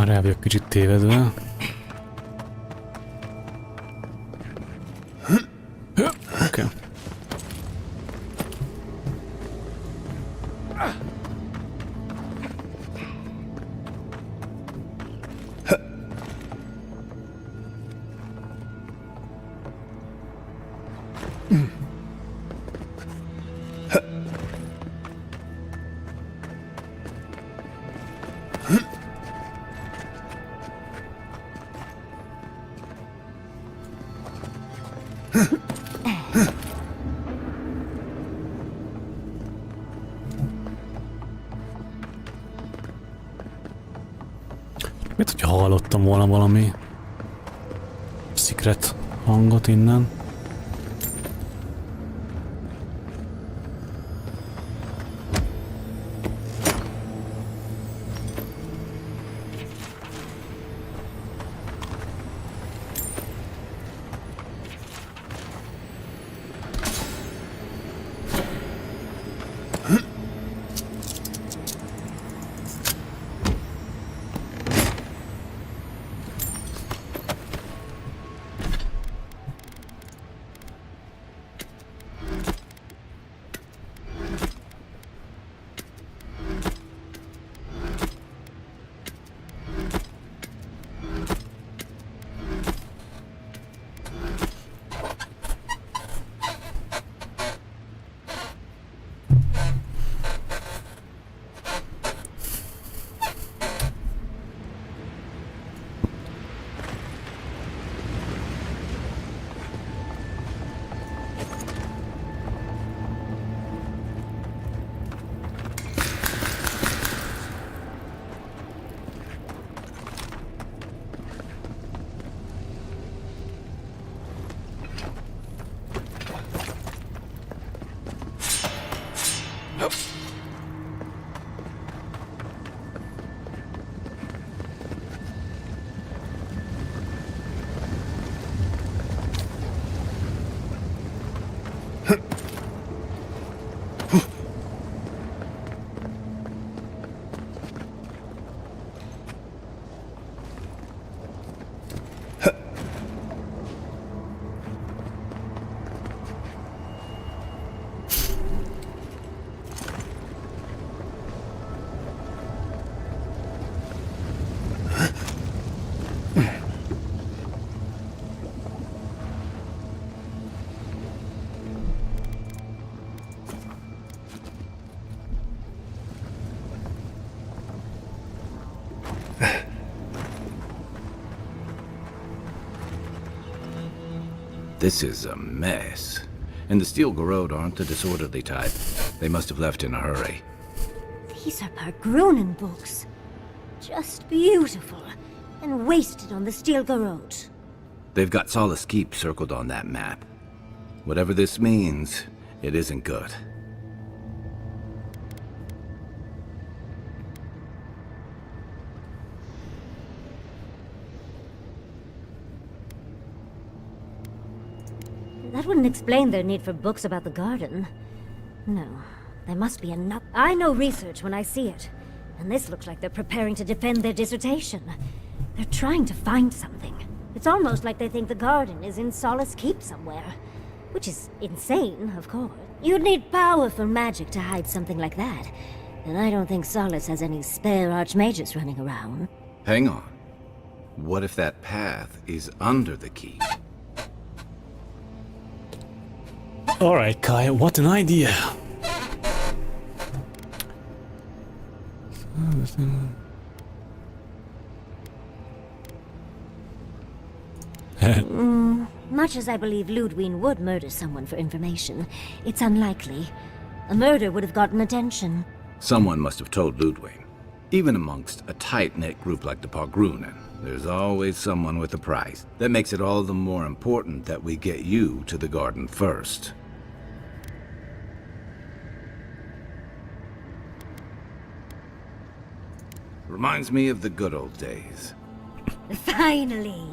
Rá vagyok kicsit tévedve. Oké. Mit, hogyha hallottam volna valami secret hangot innen? This is a mess. And the steel garrote aren't the disorderly type. They must have left in a hurry. These are Pargrunen books. Just beautiful. And wasted on the steel garrote. They've got Solace Keep circled on that map. Whatever this means, it isn't good. That wouldn't explain their need for books about the garden. No, there must be enough. I know research when I see it. And this looks like they're preparing to defend their dissertation. They're trying to find something. It's almost like they think the garden is in Solace Keep somewhere. Which is insane, of course. You'd need powerful magic to hide something like that. And I don't think Solace has any spare archmages running around. Hang on. What if that path is under the keep? Alright, Kai, what an idea! Much as I believe Ludwig would murder someone for information, it's unlikely. A murder would have gotten attention. Someone must have told Ludwig. Even amongst a tight-knit group like the Pargrunen, there's always someone with a price. That makes it all the more important that we get you to the garden first. Reminds me of the good old days. Finally!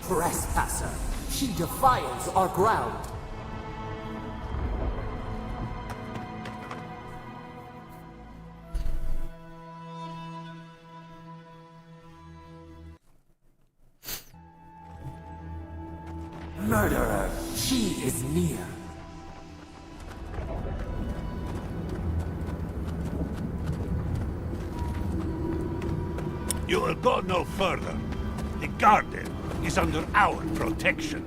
Trespasser! She defiles our ground! Murderer! She is near! You will go no further. The garden is under our protection.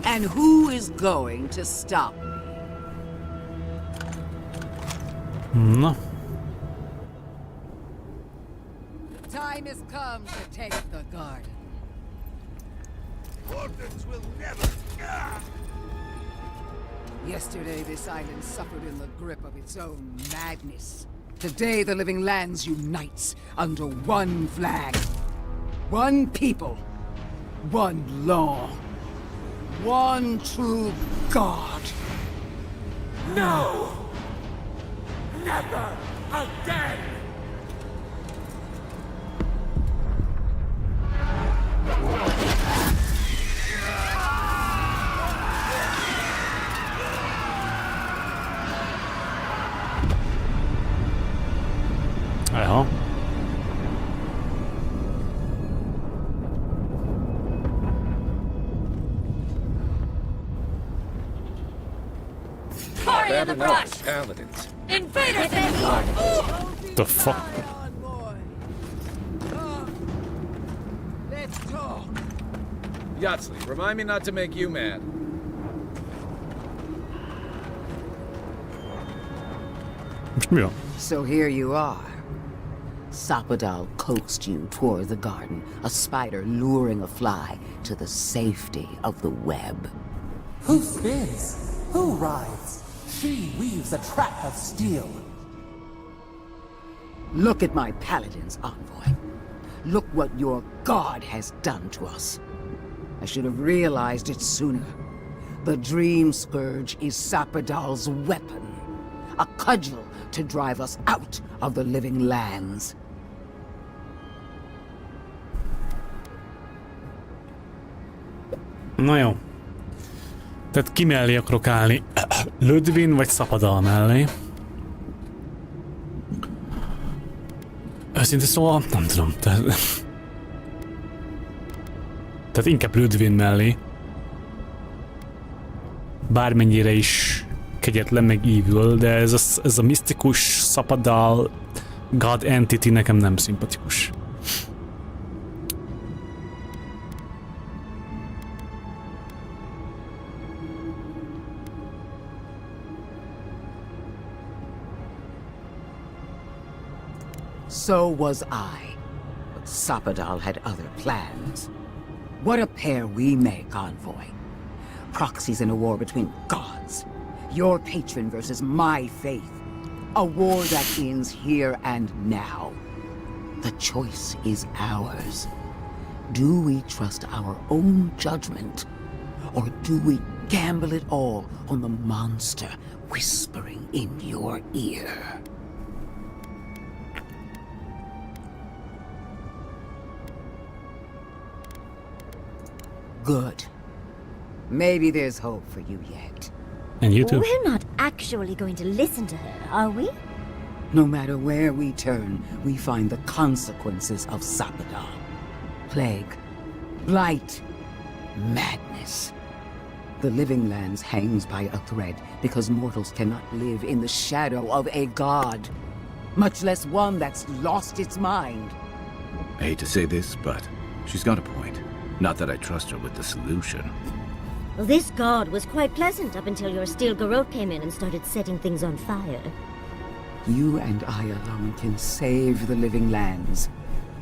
And who is going to stop me? No. Time has come to take the garden. Orders will never... Yesterday, this island suffered in the grip of its own madness. Today, the living lands unites under one flag. One people. One law. One true God. No! Never again! Ja. Party in the brush! Paladins. Invaders in the garden! The fuck? Let's talk. Yatsley, remind me not to make you mad. Ja. So here you are. Sapadal coaxed you toward the garden, a spider luring a fly to the safety of the web. Who spins? Who rides? She weaves a trap of steel. Look at my paladins, envoy. Look what your god has done to us. I should have realized it sooner. The Dream Scourge is Sapadal's weapon. A cudgel to drive us out of the living lands. Na jó. Tehát ki mellé akarok állni? Ludwin vagy Szapadal mellé? Őszintén szóval nem tudom. Tehát inkább Ludwin mellé. Bármennyire is kegyetlen meg evil, de ez a misztikus Szapadal God Entity nekem nem szimpatikus. So was I. But Szapadal had other plans. What a pair we make, Envoy. Proxies in a war between gods. Your patron versus my faith. A war that ends here and now. The choice is ours. Do we trust our own judgment? Or do we gamble it all on the monster whispering in your ear? Good. Maybe there's hope for you yet. And you too. We're not actually going to listen to her, are we? No matter where we turn, we find the consequences of Szapadal. Plague, blight, madness. The Living Lands hangs by a thread because mortals cannot live in the shadow of a god, much less one that's lost its mind. I hate to say this, but she's got a point. Not that I trust her with the solution. Well, this god was quite pleasant up until your steel garrote came in and started setting things on fire. You and I alone can save the Living Lands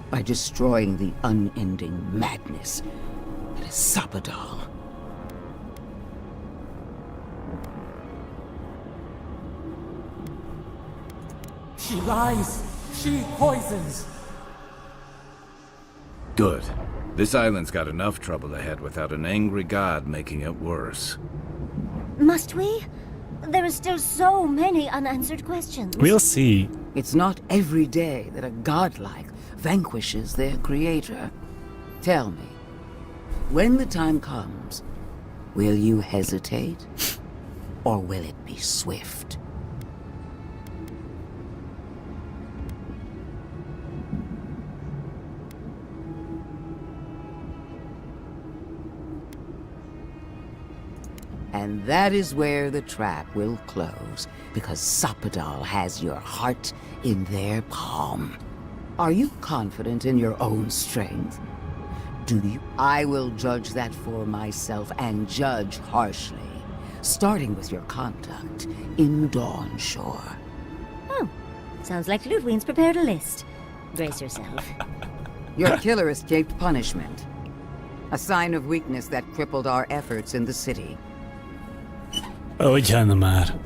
by destroying the unending madness that is Szapadal. She lies. She poisons. Good. This island's got enough trouble ahead without an angry god making it worse. Must we? There are still so many unanswered questions. We'll see. It's not every day that a godlike vanquishes their creator. Tell me, when the time comes, will you hesitate? Or will it be swift? And that is where the trap will close, because Szapadal has your heart in their palm. Are you confident in your own strength? Do you? I will judge that for myself, and judge harshly, starting with your conduct in Dawnshore. Oh, sounds like Ludwin's prepared a list. Brace yourself. Your killer escaped punishment. A sign of weakness that crippled our efforts in the city. Ugyan már.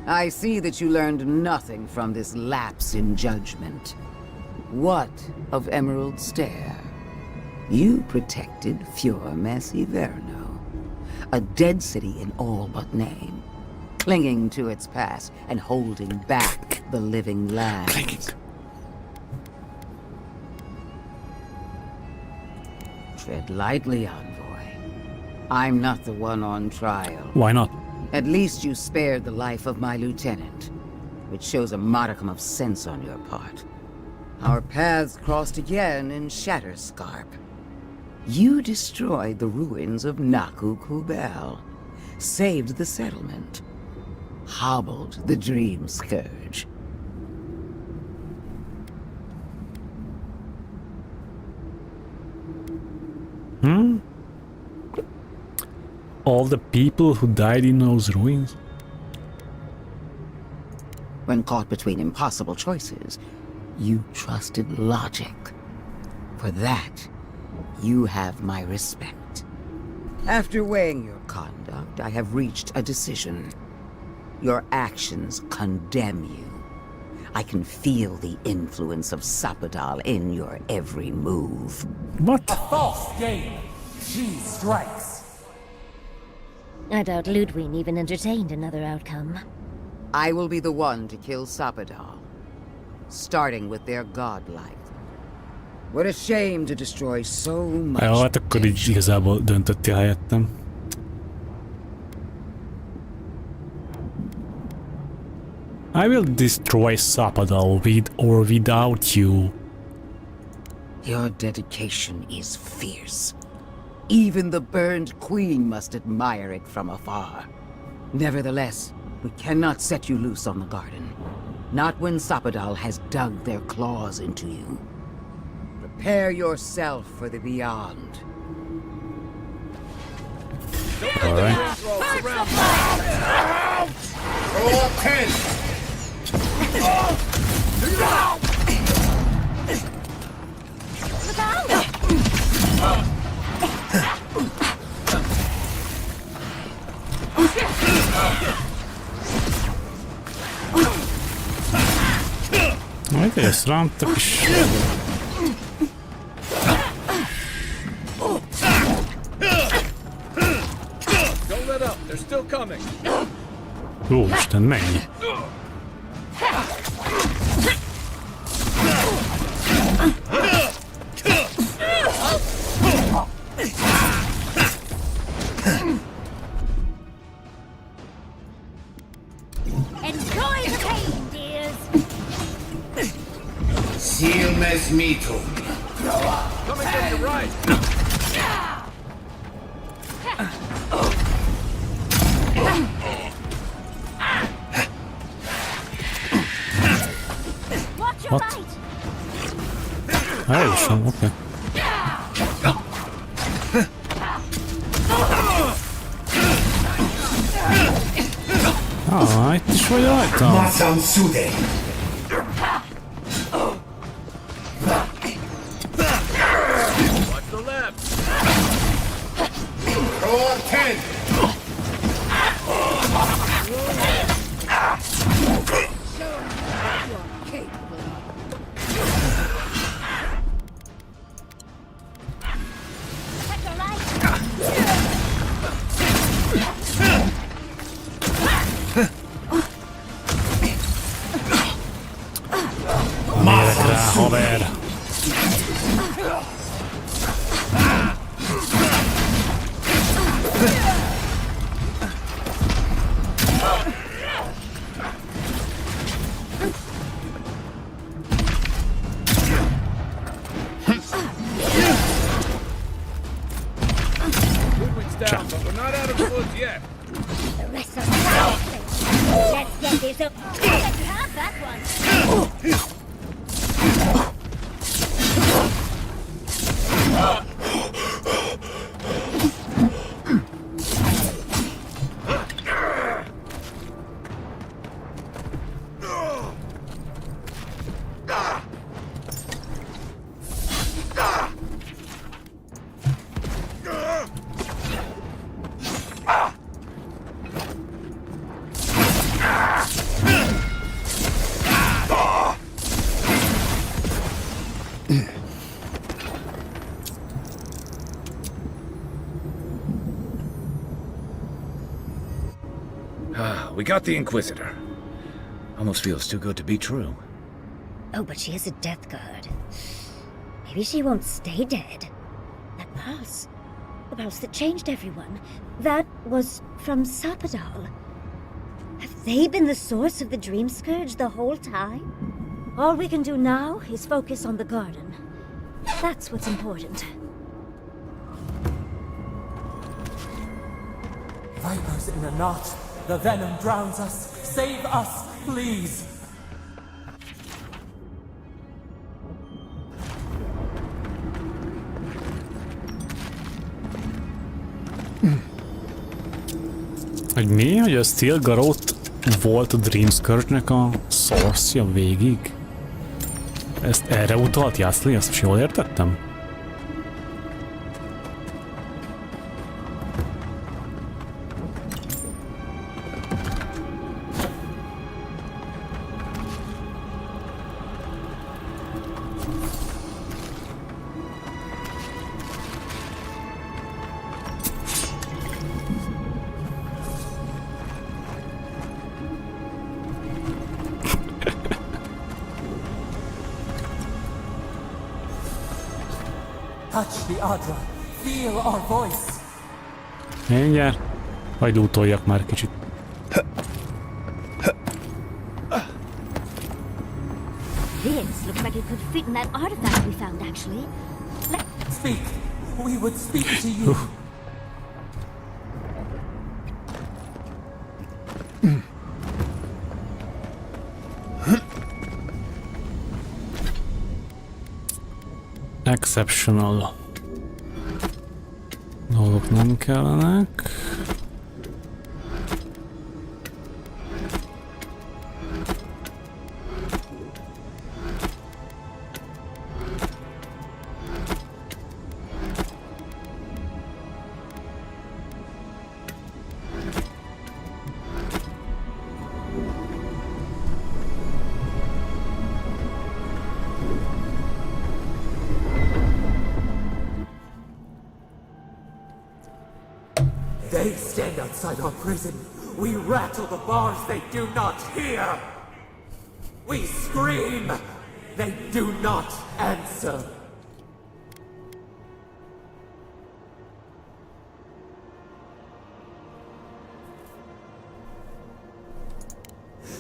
I see that you learned nothing from this lapse in judgment. What of Emerald Stair? You protected Fior Messiverno, a dead city in all but name, clinging to its past and holding back the Living Lands. Tread lightly, Envoy. I'm not the one on trial. Why not? At least you spared the life of my lieutenant, which shows a modicum of sense on your part. Our paths crossed again in Shatterscarp. You destroyed the ruins of Naku Kubel, saved the settlement, hobbled the Dream Scourge. All the people who died in those ruins? When caught between impossible choices, you trusted logic. For that, you have my respect. After weighing your conduct, I have reached a decision. Your actions condemn you. I can feel the influence of Szapadal in your every move. What? A false game. She strikes. I doubt Ludwin even entertained another outcome. I will be the one to kill Szapadal. starting with their godlight. What a shame to destroy so much. Jó, hát akkor így igazából döntöttél helyettem. I will destroy Sapadal with or without you. Your dedication is fierce. Even the burned queen must admire it from afar. Nevertheless, we cannot set you loose on the garden. Not when Sapadal has dug their claws into you. Prepare yourself for the beyond. All right. Roll 10! Majd ezt rántak is. Don't let up. They're still coming. Ó, Isten, mennyi? Enjoy the pain, dears. Silmes mitum. Come and get you right. Watch your What? right. Ah, isso, ok. Ah, itt is vagy rajta. Masam sude. Watch the left. Roll 10! Check your right. Mérek rá, haver. Ludwig's down, but we're not out of the woods yet. The rest of the house. Let's get this up. Let you have that one. We got the Inquisitor. Almost feels too good to be true. Oh, but she is a death guard. Maybe she won't stay dead. That pulse. The pulse that changed everyone. That was from Sapadal. Have they been the source of the Dream Scourge the whole time? All we can do now is focus on the garden. That's what's important. Vipers in a knot. The venom drowns us. Save us, please. Hogy mi? Hogy a Steel Garrote volt a Dream Scourge-nek a source-ja végig? Ezt erre utalt Jászli? Ezt most jól értettem? Touch the Adra. Feel our voice. Mindjárt. Majd lootoljak már kicsit. This looks like it could fit in that artifact we found, actually. Speak. We would speak to you. Exceptional. Dolgok nem kellenek. They stand outside our prison. We rattle the bars, they do not hear. We scream. They do not answer.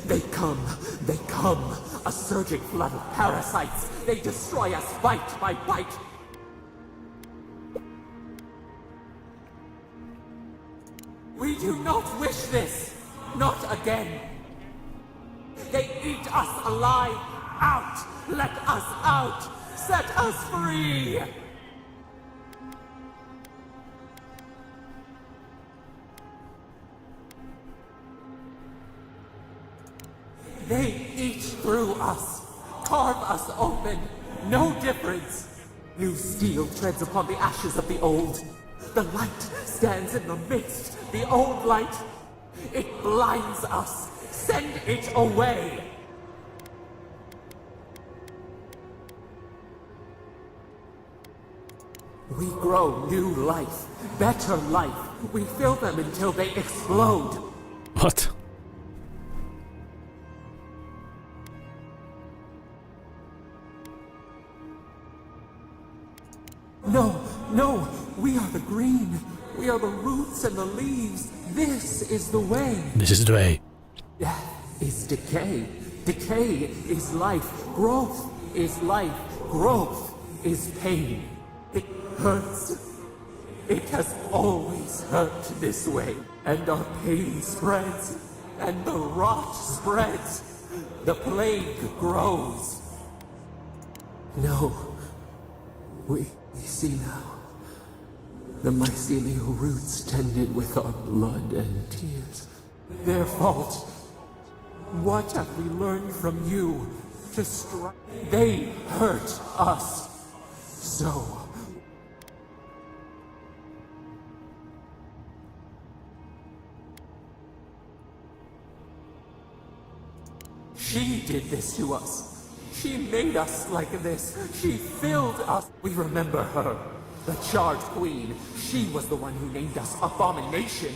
They come, a surging flood of parasites. They destroy us bite by bite. We do not wish this, not again. They eat us alive. Out! Let us out! Set us free! They eat through us, carve us open, no difference. New steel treads upon the ashes of the old. The light stands in the midst, the old light. It blinds us. Send it away. We grow new life, better life. We fill them until they explode. What? No, we are the green. We are the roots and the leaves. This is the way. This is the way. Death is decay. Decay is life. Growth is life. Growth is pain. It hurts. It has always hurt this way. And our pain spreads. And the rot spreads. The plague grows. No. We see now. The mycelial roots tended with our blood and tears. Their fault. What have we learned from you? To strike. They hurt us. So. She did this to us. She made us like this. She filled us. We remember her. The Charred Queen. She was the one who named us Abomination.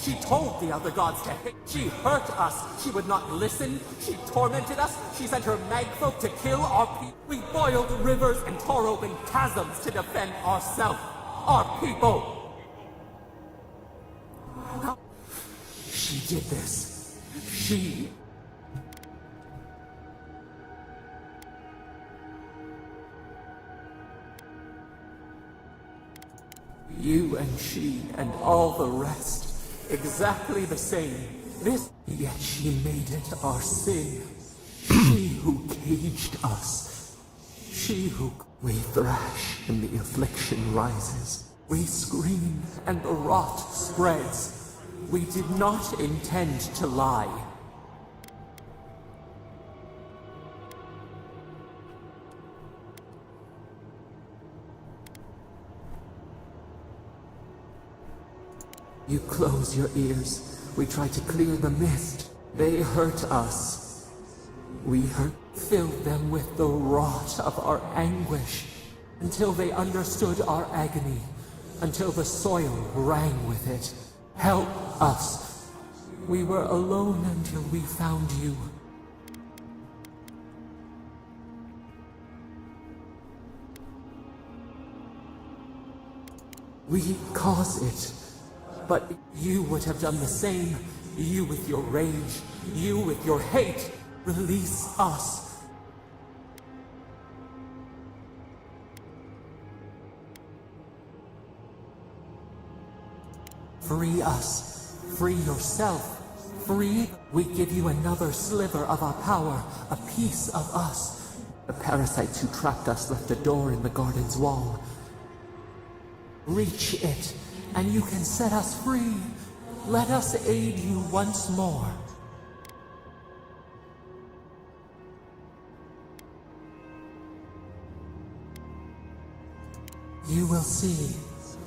She told the other gods to hate. She hurt us. She would not listen. She tormented us. She sent her magfolk to kill our people. We boiled rivers and tore open chasms to defend ourselves. Our people. She did this. She... You and she and all the rest, exactly the same. This, yet she made it our sin. She who caged us. She who... We thrash and the affliction rises. We scream and the rot spreads. We did not intend to lie. You close your ears. We try to clear the mist. They hurt us. We filled them with the rot of our anguish, until they understood our agony, until the soil rang with it. Help us. We were alone until we found you. We caused it. But you would have done the same. You with your rage. You with your hate. Release us. Free us. Free yourself. Free. We give you another sliver of our power. A piece of us. The parasites who trapped us left a door in the garden's wall. Reach it, and you can set us free. Let us aid you once more. You will see.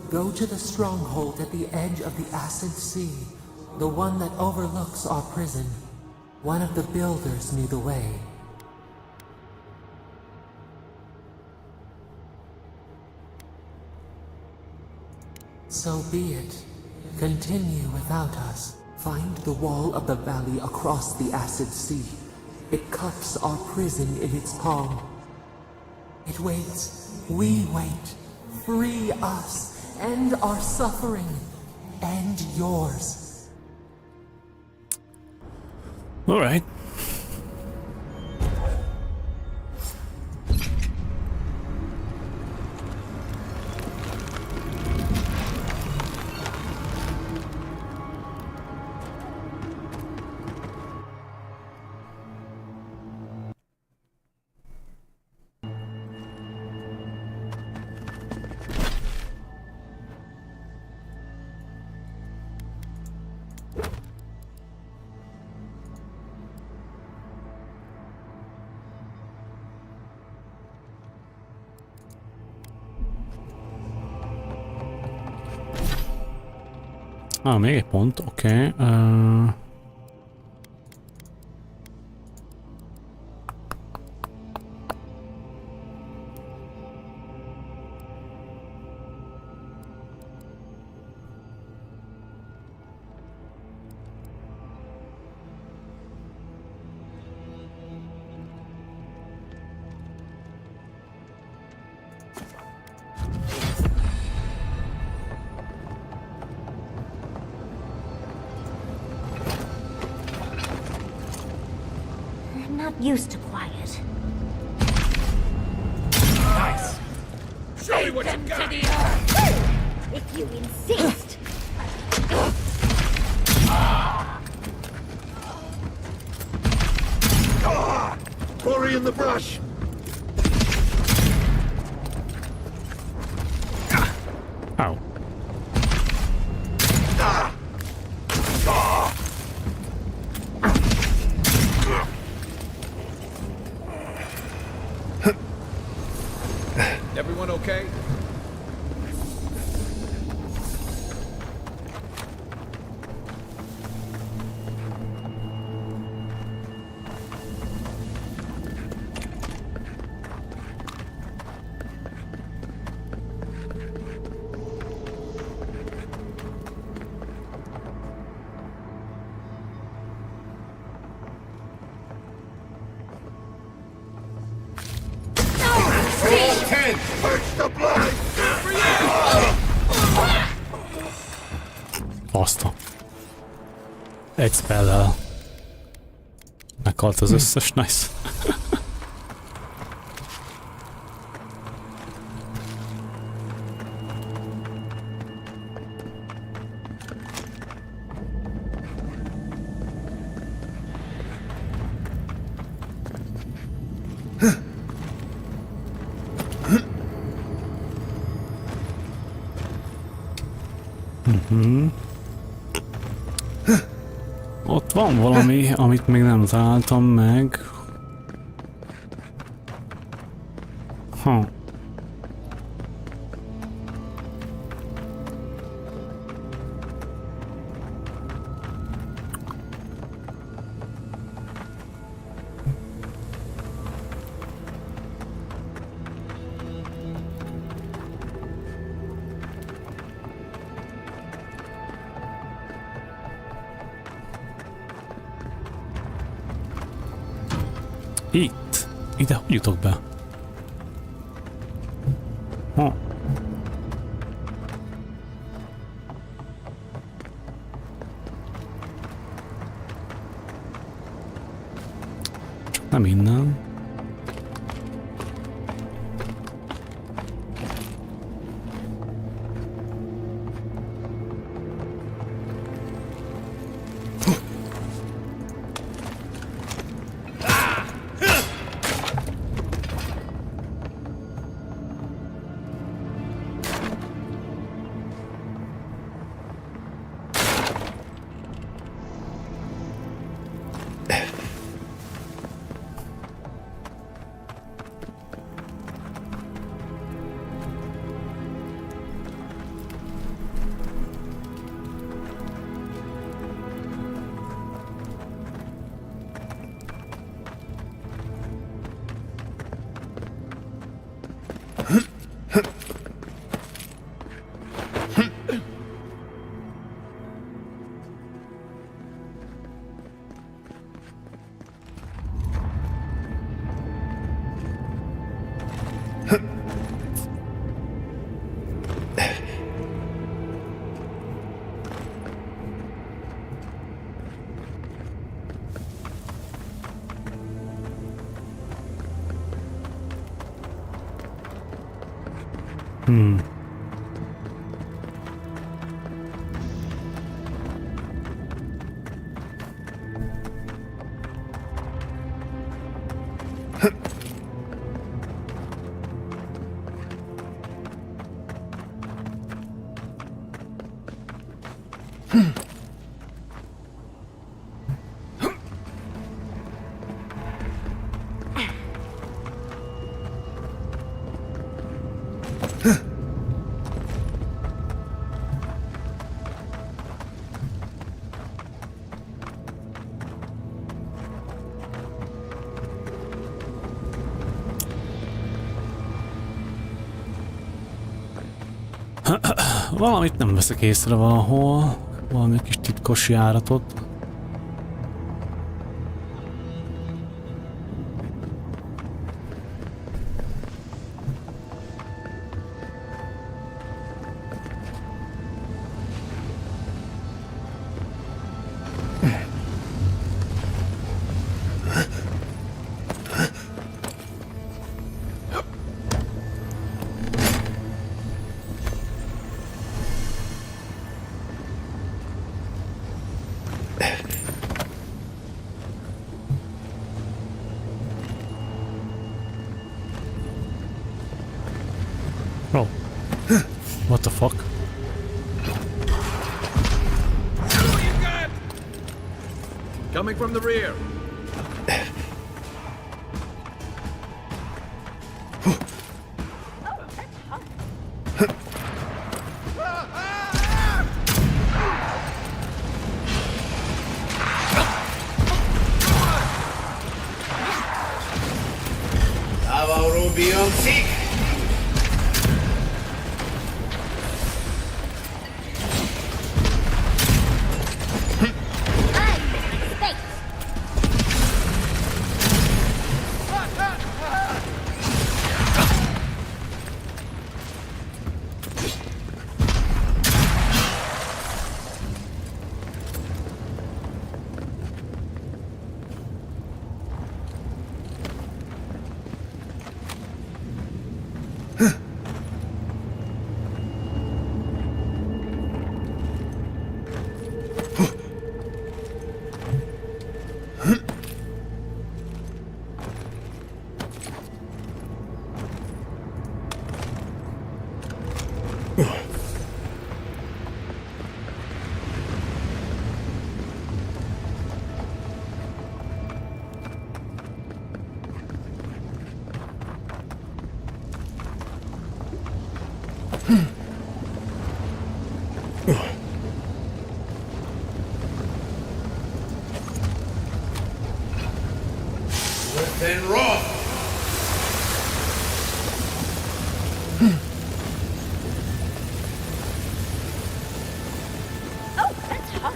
Go to the stronghold at the edge of the Acid Sea, the one that overlooks our prison. One of the builders knew the way. So be it. Continue without us. Find the wall of the valley across the Acid Sea. It cups our prison in its palm. It waits. We wait. Free us. End our suffering. End yours. All right. Még egy pont, oké. Used to quiet. Nice. Show me what you got. To the earth, if you insist. Quarry in the brush. Ow. Everyone okay? Baszta. Egy spell-el. Meghalt az összes, nice. Ott van valami, amit még nem találtam meg. Itt? Ide hogy jutok be? Nem innen. Valamit nem veszek észre valahol. Valami kis titkos járatot. Oh. What the fuck? Coming from the rear. Then raw. Oh, that's hot.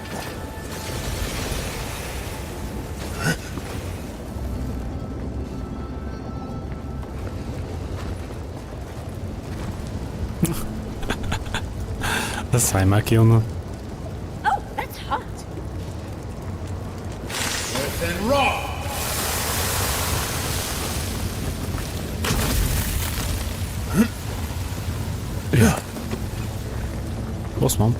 Szállj már ki onnan. Oh, that's hot. Then raw. Oszman.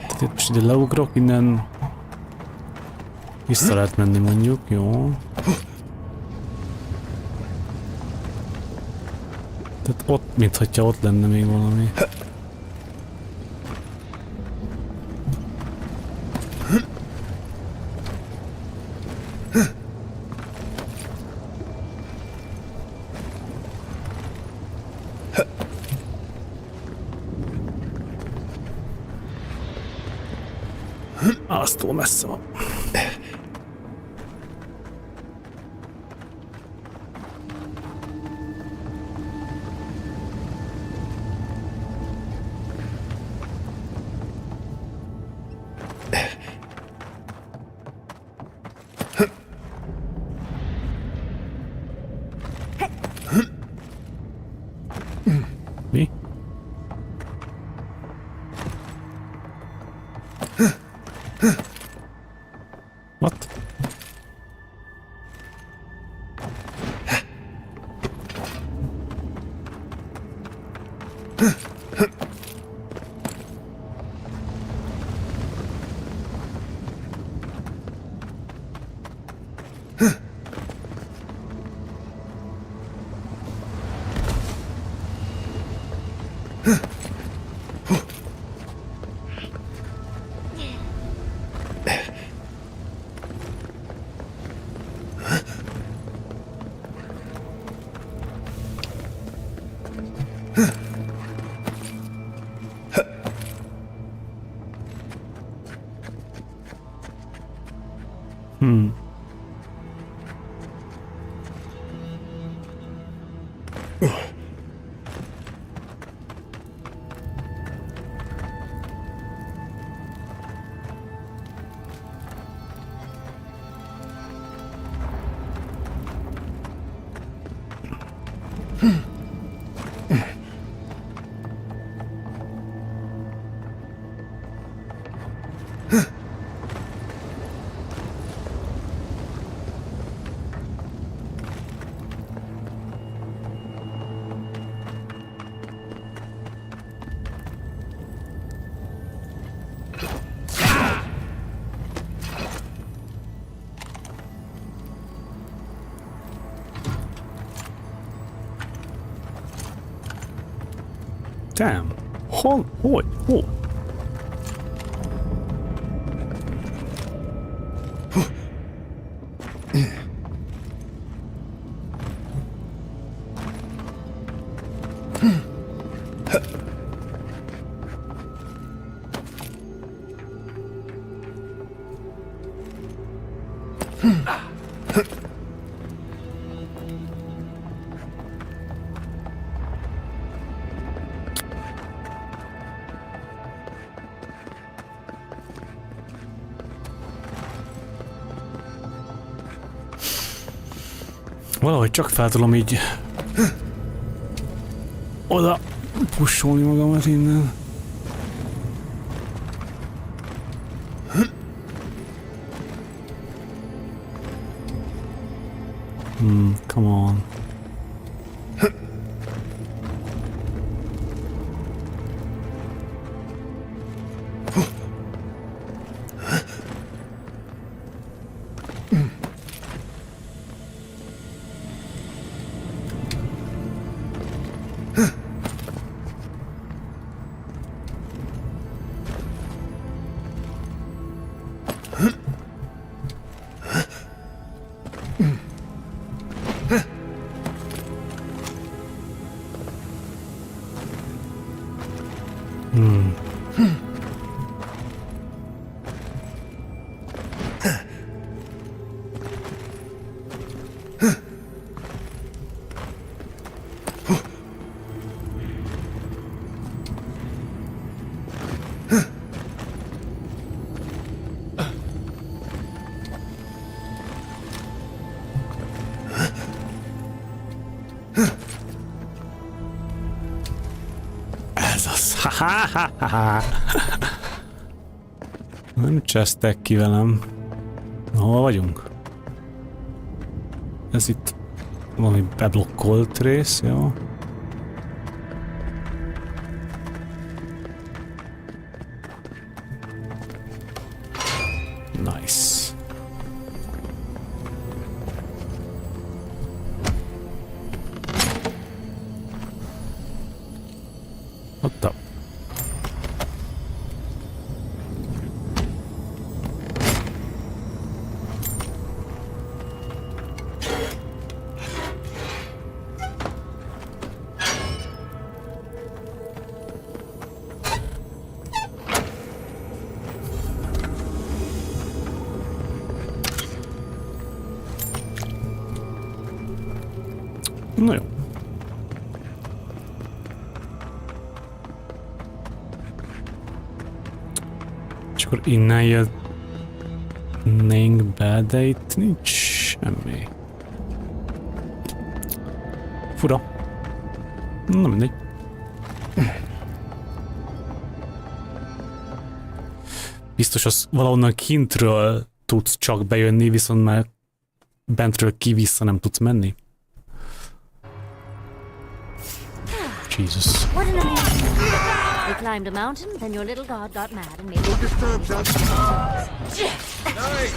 Tehát most ide leugrok, innen vissza lehet menni mondjuk, jó. Tehát ott, mintha ott lenne még valami. Az túl messze van. Mi? What? Damn. Hol? Valahogy csak fel tudom így oda pusolni magamat innen. Come on. Ez az. Nem csesztek ki velem. Hol vagyunk? Ez itt valami beblokkolt rész, jó? Nice. Ott. Na jó. És akkor innen jöttnénk be, de itt nincs semmi. Fura. Na mindegy. Biztos az valahonnan kintről tudsz csak bejönni, viszont már bentről ki-vissza nem tudsz menni. Jesus. What an amusement. We climbed a mountain, then your little god got mad and made Nice!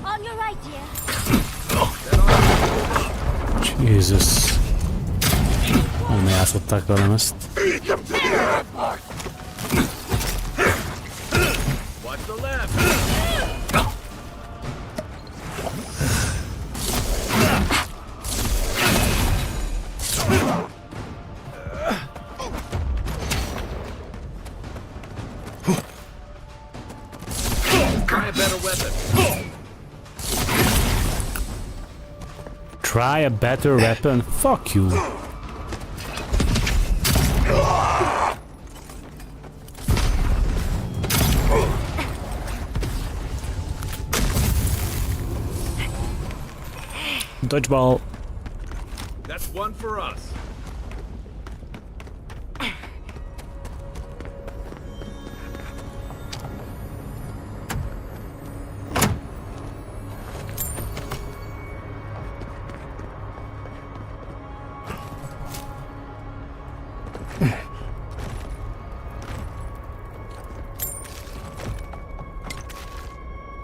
On your right, dear. Jesus. Nem játszották velem ezt. Watch the left. Try a better weapon. Try a better weapon? Fuck you. Dodgeball. That's one for us.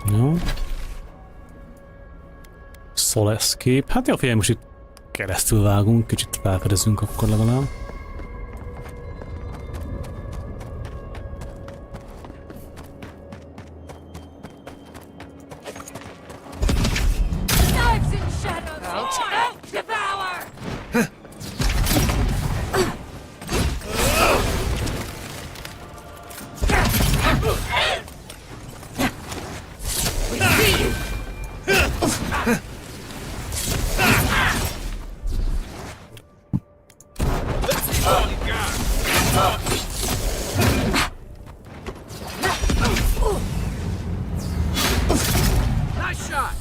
No. Soul Escape. Hát jó, figyelj, most itt keresztül vágunk, kicsit felfedezünk akkor legalább. Knives and shadows! Out, devour! We see you! Nice shot.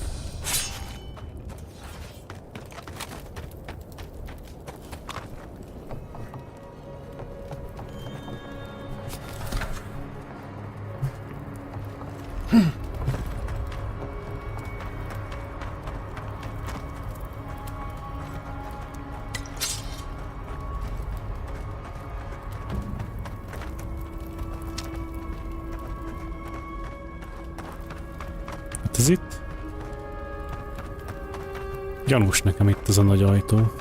Hát ez itt? Gyanús nekem itt ez a nagy ajtó.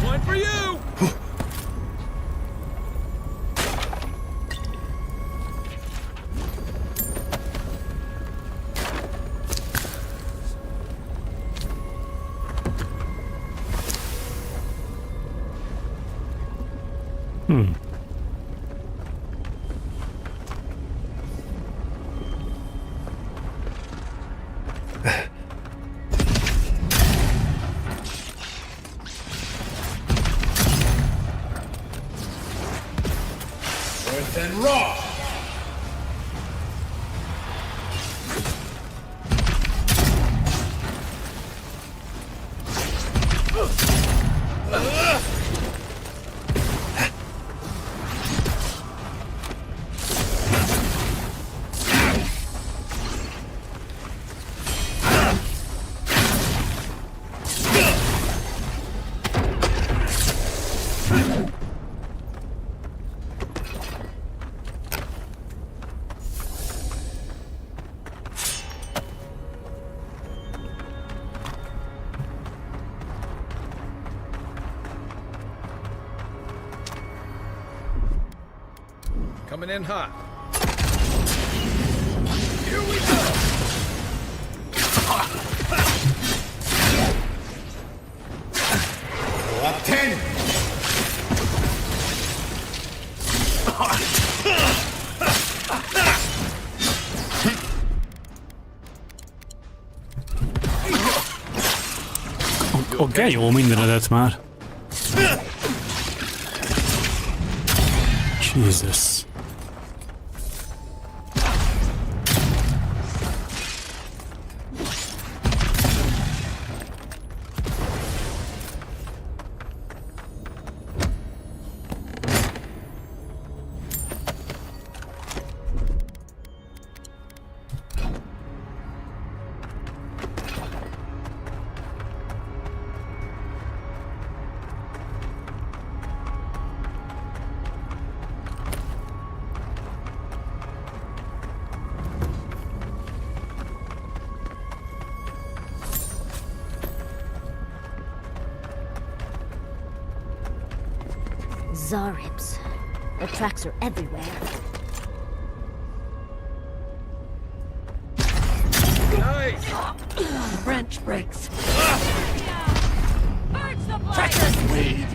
One for you! Earth and rock! Coming in hot. Here we go! Up 10! Oké, jó mindenedet már. Jesus. Zaribs. Their tracks are everywhere. Nice! The branch breaks. Birds the blade! Treacherous weed!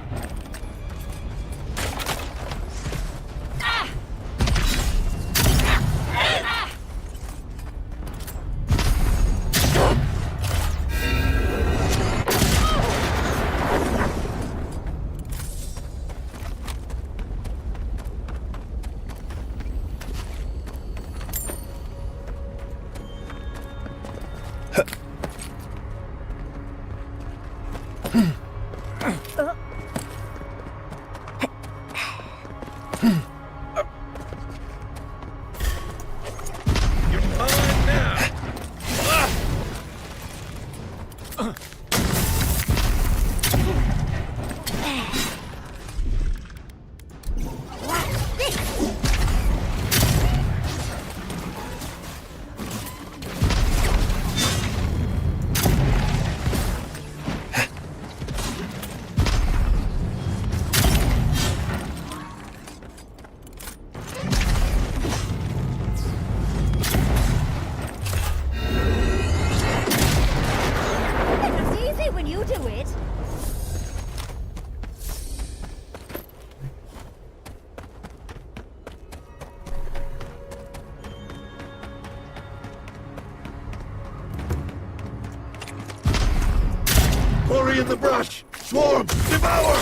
Quarry in the brush! Swarm! Devour!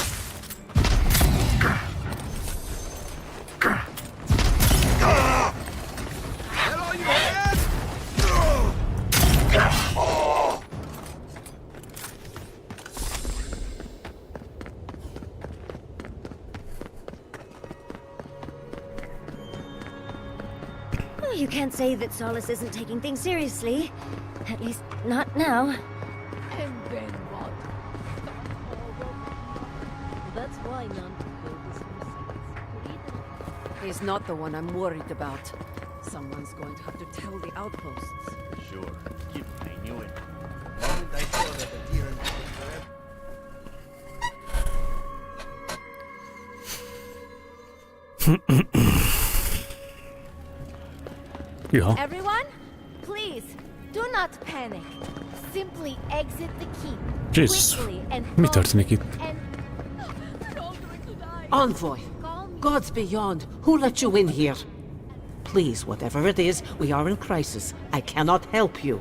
Hello, you head! Oh, you can't say that Solace isn't taking things seriously. At least, not now. And then what? That's why none of He's not the one I'm worried about. Someone's going to have to tell the outposts. Sure. I knew it. The moment I saw that the Tyrann was forever. Ja. Everyone, please, do not panic. Simply exit the keep. Jézus. Quickly and Mi történik itt? Envoy, gods beyond, who let you in here? Please, whatever it is, we are in crisis. I cannot help you.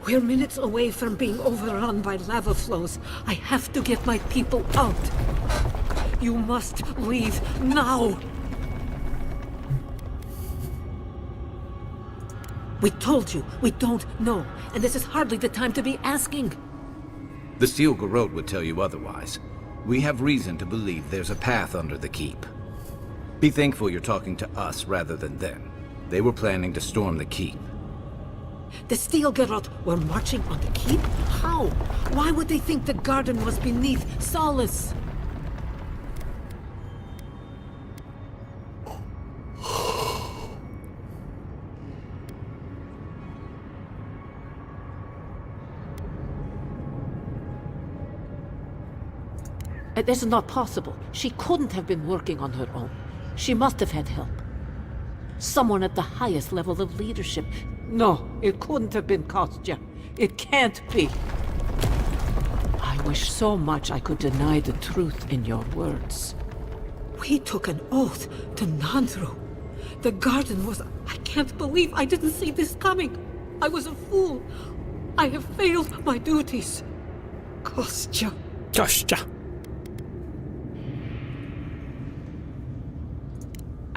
We're minutes away from being overrun by lava flows. I have to get my people out. You must leave now. We told you, we don't know, and this is hardly the time to be asking. The Steel Garrote would tell you otherwise. We have reason to believe there's a path under the keep. Be thankful you're talking to us rather than them. They were planning to storm the keep. The Steel Garrote were marching on the keep? How? Why would they think the garden was beneath Solace? This is not possible. She couldn't have been working on her own. She must have had help. Someone at the highest level of leadership. No, it couldn't have been Kostya. It can't be. I wish so much I could deny the truth in your words. We took an oath to Nandru. The garden was... I can't believe I didn't see this coming. I was a fool. I have failed my duties. Kostya. Kostya.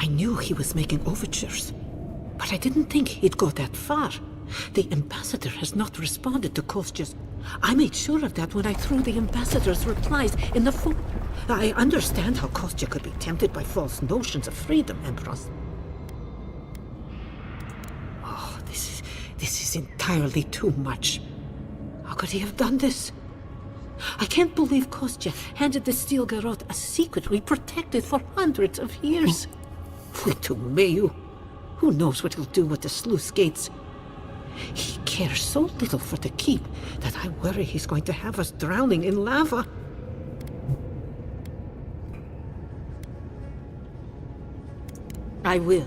I knew he was making overtures, but I didn't think he'd go that far. The ambassador has not responded to Kostya's. I made sure of that when I threw the ambassador's replies in the phone. I understand how Kostya could be tempted by false notions of freedom and Oh, this is entirely too much. How could he have done this? I can't believe Kostya handed the Steel Garrote a secret we protected for hundreds of years. To Mayu. Who knows what he'll do with the sluice gates? He cares so little for the keep that I worry he's going to have us drowning in lava. I will.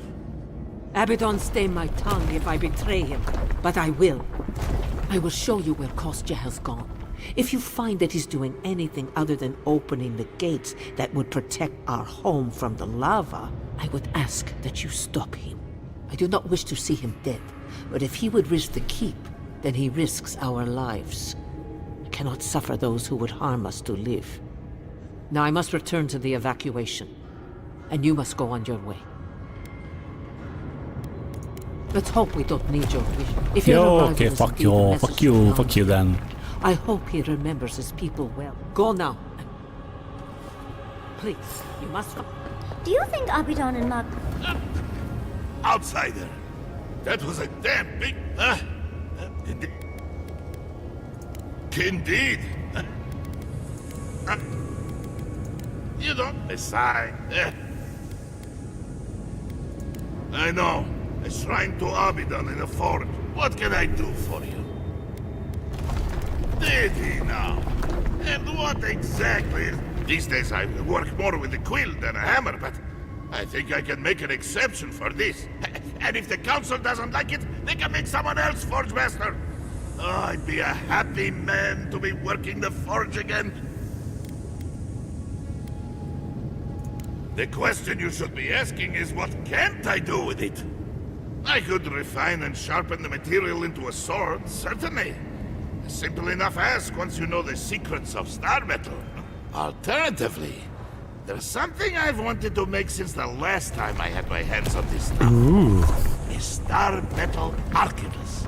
Abaddon stay my tongue if I betray him, but I will. I will show you where Kostya has gone. If you find that he's doing anything other than opening the gates that would protect our home from the lava, I would ask that you stop him. I do not wish to see him dead, but if he would risk the keep, then he risks our lives. I cannot suffer those who would harm us to live. Now I must return to the evacuation, and you must go on your way. Let's hope we don't need your vision. If okay, fuck you then. I hope he remembers his people well. Go now. Please, you must go. Do you think Abaddon and Mag... Outsider! That was a damn big... Indeed! You don't decide. I know. A shrine to Abaddon in a fort. What can I do for you? Did he now? And what exactly? These days I work more with a quill than a hammer, but I think I can make an exception for this. And if the council doesn't like it, they can make someone else forge master. Oh, I'd be a happy man to be working the forge again. The question you should be asking is, what can't I do with it? I could refine and sharpen the material into a sword, certainly. A simple enough ask once you know the secrets of star metal. Alternatively, there's something I've wanted to make since the last time I had my hands on this stuff. Ooh. A star metal arquebus.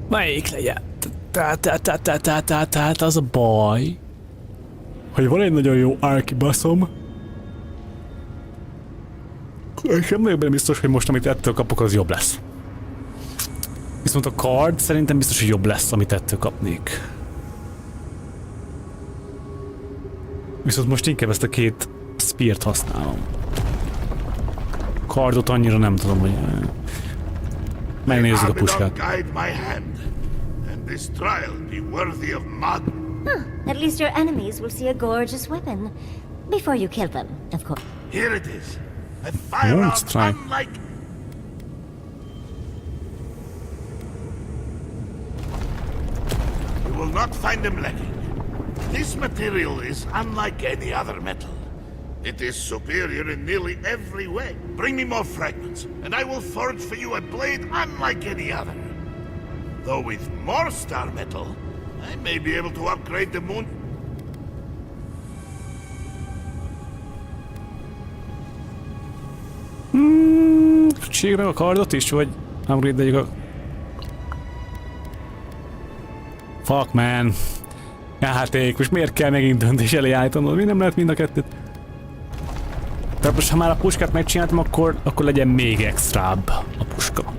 Melyik legyen? Tehát az a baj, hogy van egy nagyon jó arquebusom, és nem vagyok benne biztos, hogy most amit ettől kapok, az jobb lesz. Viszont a card szerintem biztos, hogy jobb lesz, amit ettől kapnék. Viszont most inkább ezt a két speart használom. Cardot annyira nem tudom, hogy... Megnézzük a puskát. At least your enemies will see a gorgeous weapon. Before you kill them, of course. Here it is. A firearm unlike... You will not find them lacking. This material is unlike any other metal. It is superior in nearly every way. Bring me more fragments, and I will forge for you a blade unlike any other. Though with more star metal, I may be able to upgrade the moon. Csináljuk a kardot is, vagy upgrade-eljük a... Fuck man. Játék, most miért kell megint döntés elé állítanod? Mi nem lehet mind a kettőt? Tehát most ha már a puskát megcsináltam, akkor legyen még extrább a puska.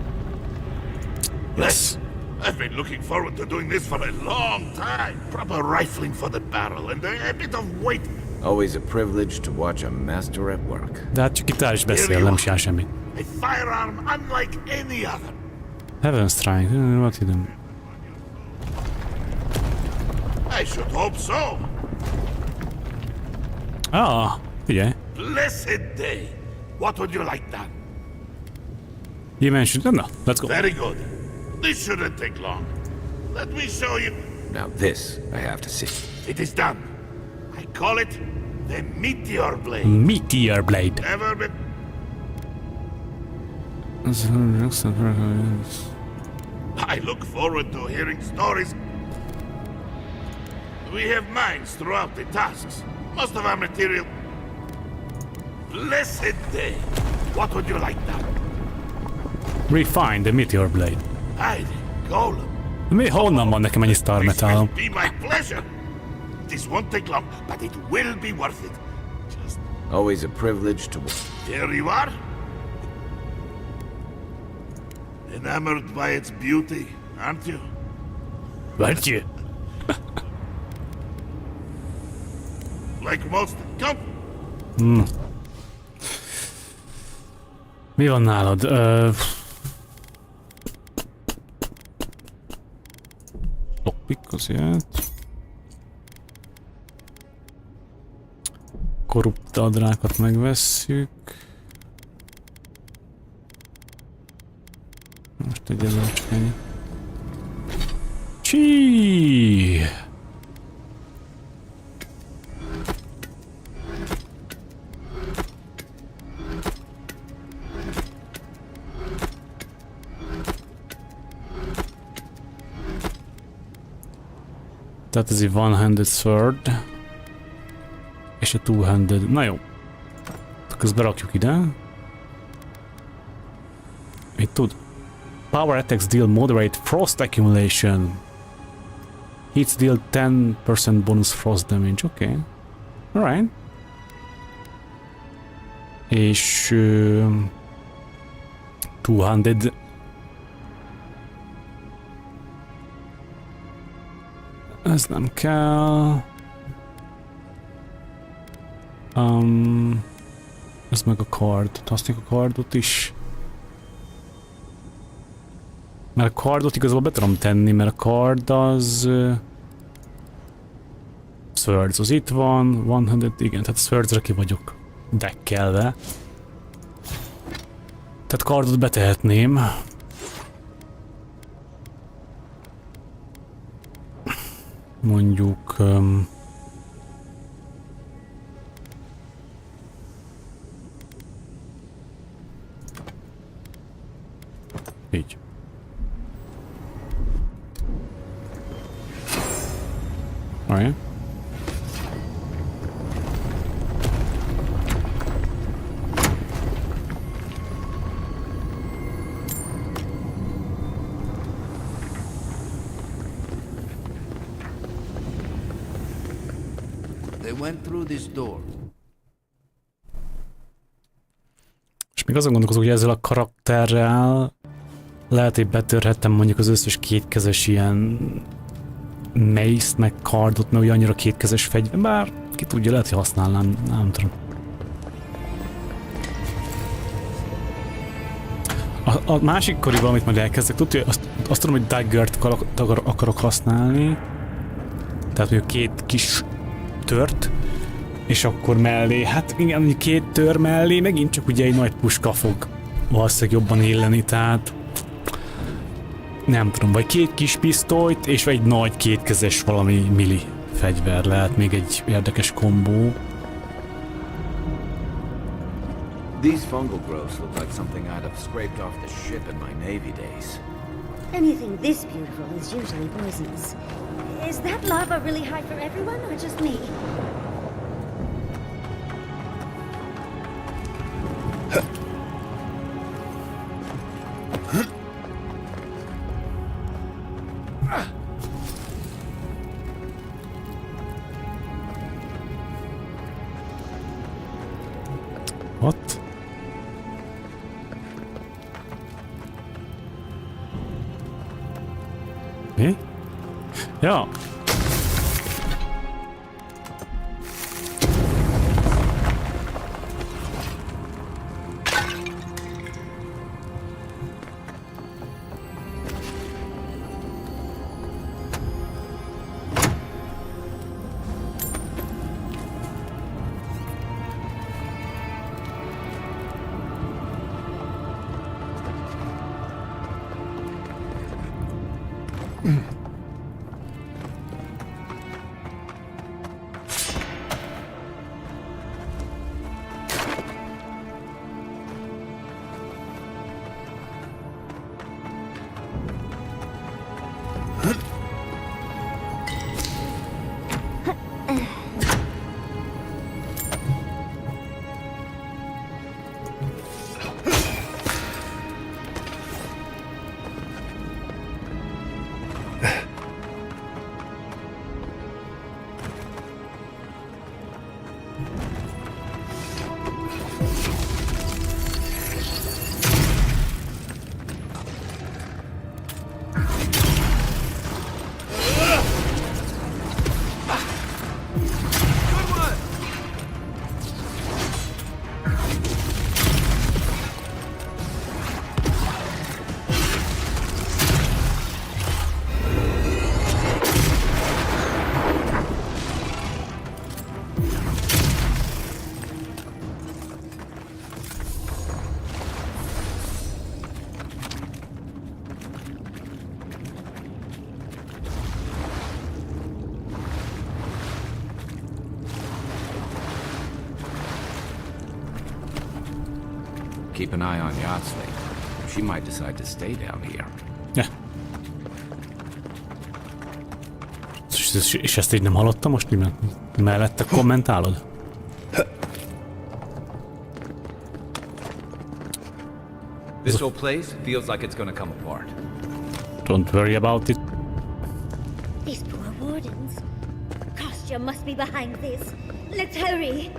Yes. I've been looking forward to doing this for a long time. Proper rifling for the barrel and a bit of weight. Always a privilege to watch a master at work. De hát csak itt is beszél, nem csinál semmit. A firearm unlike any other. Heaven Strike, what you doing? I should hope so. Ah, figyelj. Blessed day. What would you like done? You mentioned... No, let's go. Very good. This shouldn't take long. Let me show you. Now this, I have to see. It is done. I call it the Meteor Blade. Meteor Blade. Never been... I look forward to hearing stories. We have mines throughout the tasks. Most of our material... Blessed day. What would you like now? Refine the Meteor Blade. Hide, golem. Mi honnan van nekem ennyi star metálom? Be my pleasure. This won't take long, but it will be worth it. Just... Always a privilege to... Here you are. Enamored by its beauty, aren't you? Aren't you? Like most... Come! Mi van nálad? Lockpick az jöhet. Korruptadrákat megvesszük. Most egy ezercskény. Csíííí! Tehát ez egy one-handed sword. És a two-handed. Na jó. Közben rakjuk ide. Mit tud? Power attacks deal moderate frost accumulation. Hits deal 10% bonus frost damage. Oké. Okay. Alright. És... two-handed. Ez nem kell. Ez meg a kard. Használjuk a kardot is. Mert a kardot igazából be tudom tenni, mert a kard az... Swords, az itt van, 100, igen, tehát Swordsre ki vagyok dekkelve. Tehát kardot betehetném. Mondjuk... Így. Alright. They went through this door. És még azon gondolkozok, hogy ezzel a karakterrel lehet, hogy betörhettem mondjuk az összes kétkezes ilyen mace-t, meg kardot, meg ugye annyira kétkezes fegyver, bár ki tudja, lehet, hogy használnám, nem tudom. A másik korival, amit majd elkezdek, tudja, azt tudom, hogy daggert akarok használni, tehát mondjuk két kis tört, és akkor mellé, hát igen, két tör mellé, megint csak ugye egy nagy puska fog valószínűleg jobban illeni, tehát nem tudom, vagy két kis pisztolyt, és egy nagy kétkezes valami milli fegyver lehet még egy érdekes kombó. These fungal growths look like something I'd have scraped off the ship in my Navy days. Anything this beautiful is usually poisonous. Is that lava really high for everyone, or just me? What? Mi? Ja. Keep an eye on Yatsley. She might decide to stay down here. Ja. És ezt így nem hallottam most, mi mellette kommentálod? This whole place feels like it's gonna come apart. Don't worry about it. These poor wardens. Kostya must be behind this. Let's hurry.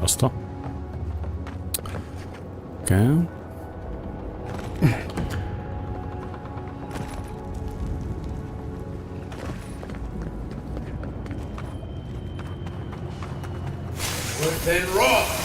Asta. Okay. Felületén raw!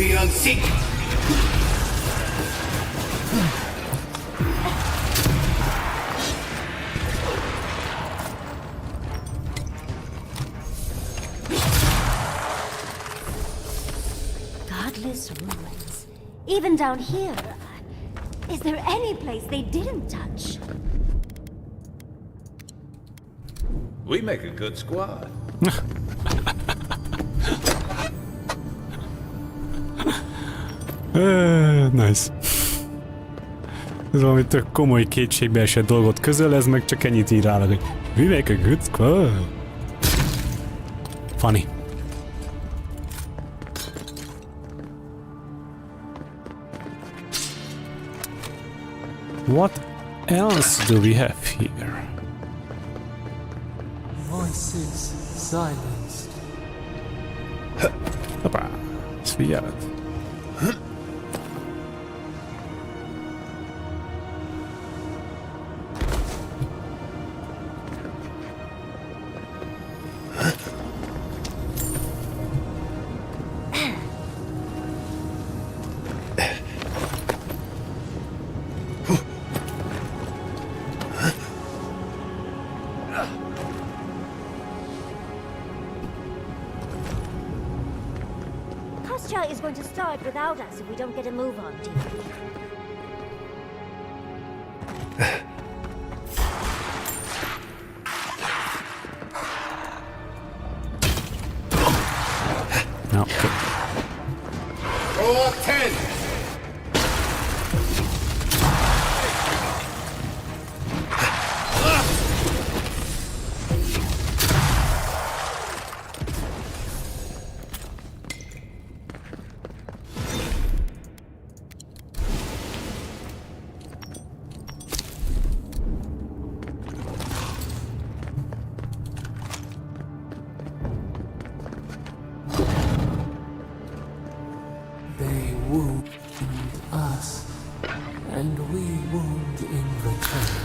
be unseen. Godless ruins. Even down here. Is there any place they didn't touch? We make a good squad. Nice. Ez valami tök komoly kétségbe esett dolgot közölez, meg csak ennyit ír rá, hogy we make a good squad. Funny. What else do we have here? Voices silenced. Hoppá, ez figyeled. Is going to start without us if we don't get a move on, dear. No, okay. Roll 10. They wound us, and we wound in return.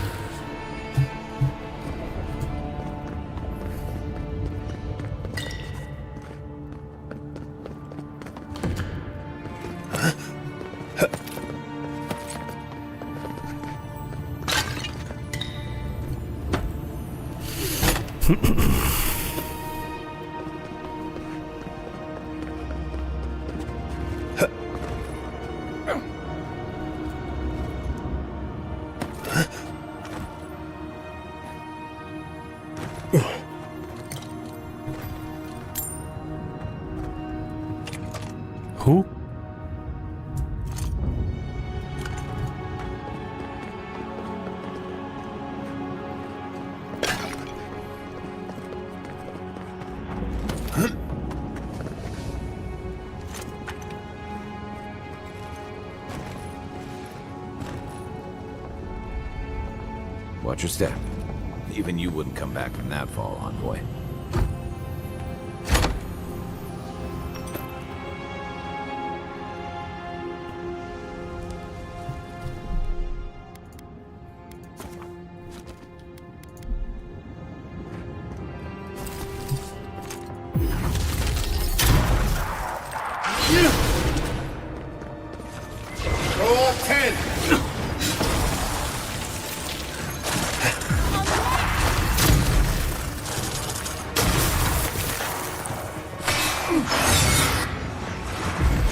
Who? Watch your step. Even you wouldn't come back from that fall, Envoy. Roll 10.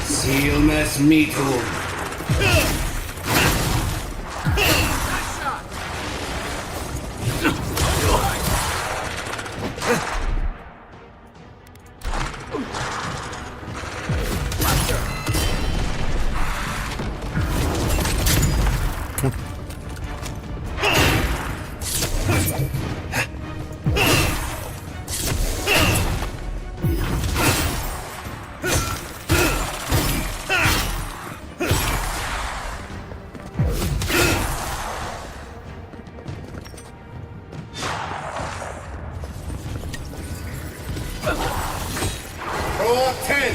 Seal mess meat hole. Roll 10.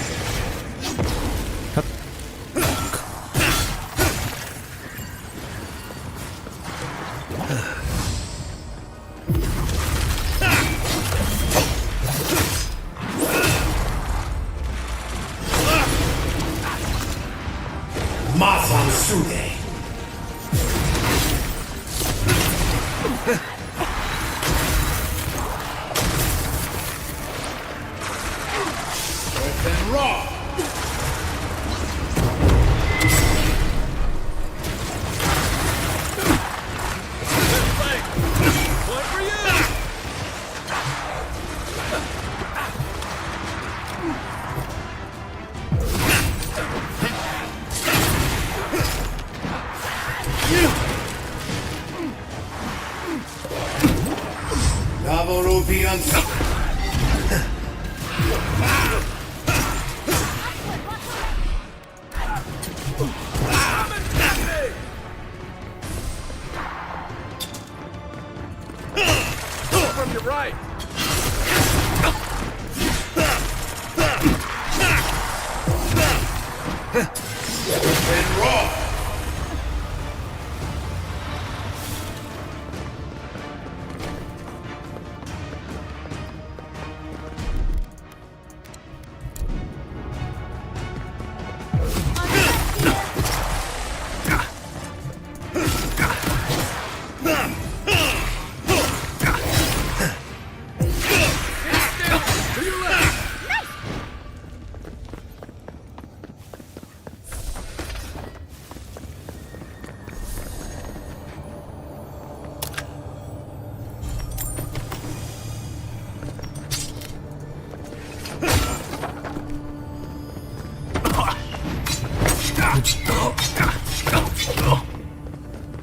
And raw! One for you! Lava Ruby on From your right! and raw!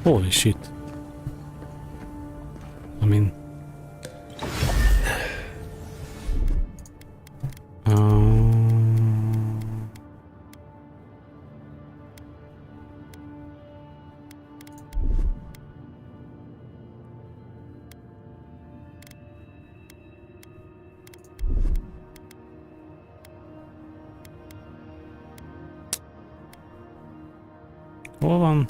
Holy shit. I mean... Hol van?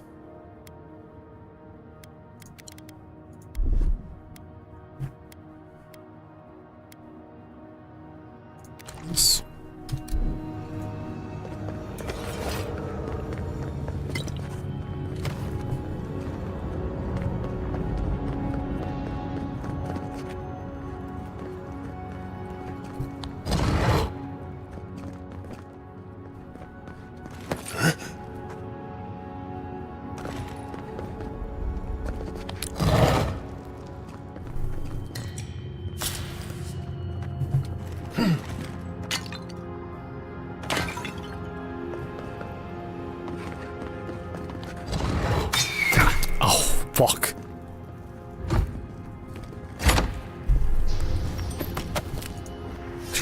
Fuck.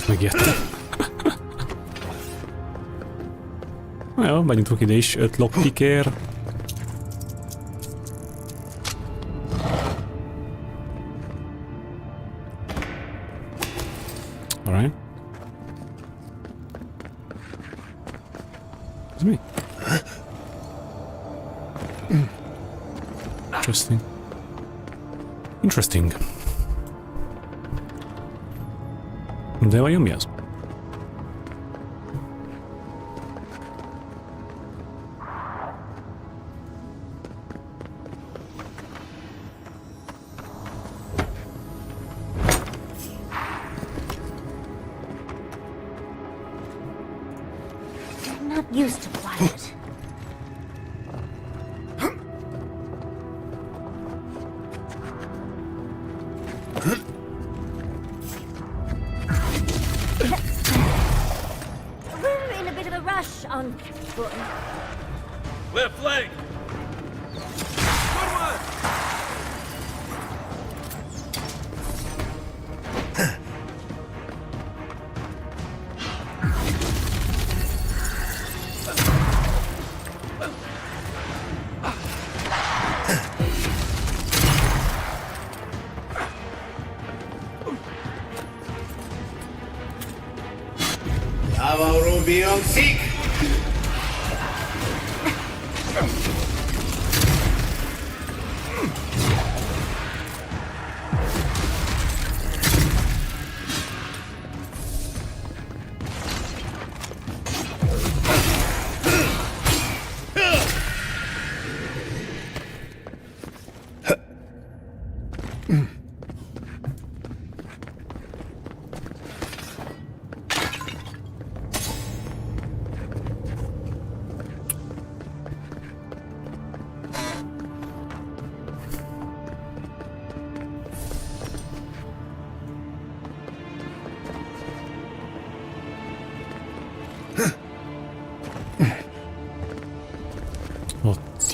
Megijedtem. Na jó, menjünk ide is 5 lockpickért. Alright. Ez mi? Interesting. Interesting. De vajon mi az? I'm not used to quiet. We're in a bit of a rush on foot. Left flank! Good one! Avowed be on seek!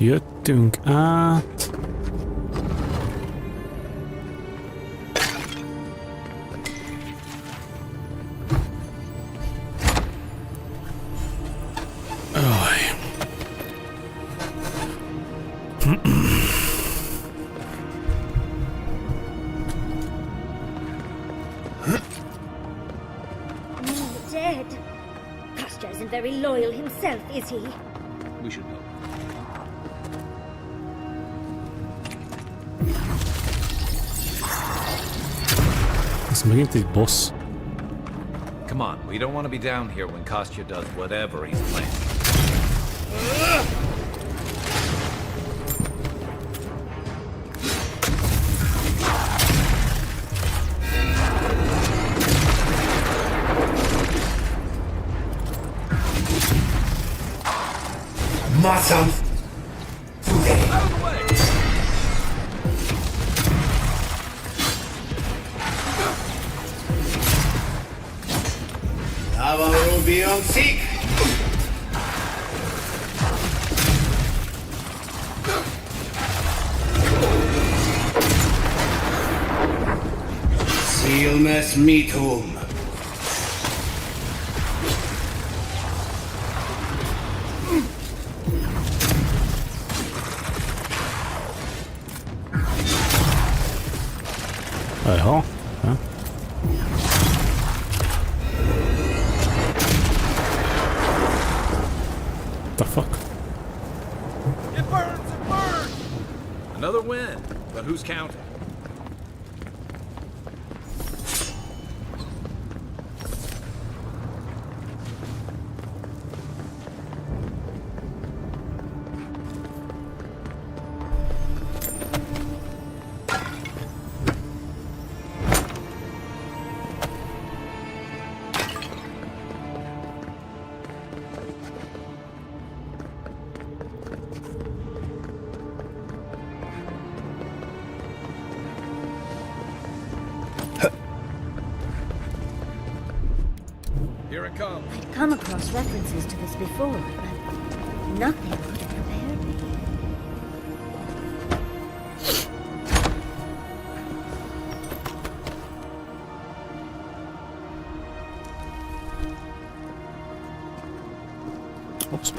jöttünk át. Dead. Kostya isn't very loyal himself, is he? We should go. Ez megint egy boss. Come on, we don't want to be down here when Kostya does whatever he's planning. Masam! Avarubion seek! Sealness meetum. Jaha. Ja. The fuck? It burns! It burns! Another win, but who's counting? Here it comes. I've come across references to this before, but nothing could have prepared me. Oops.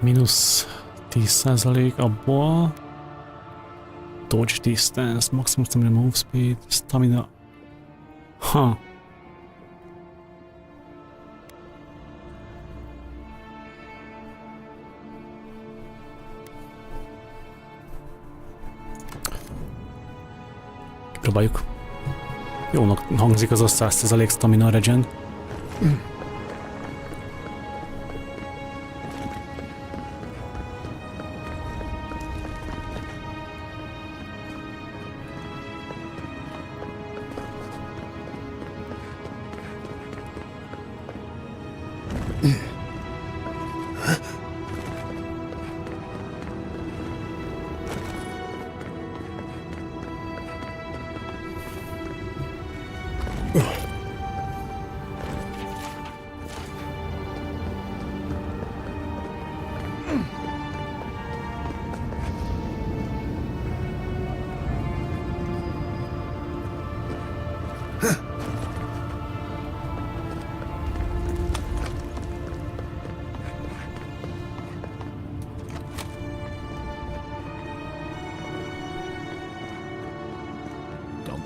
Mínusz 10% abból. Dodge distance, maximum stamina, move speed, stamina. Ha. Próbáljuk. Jónak hangzik az a 100% stamina regen.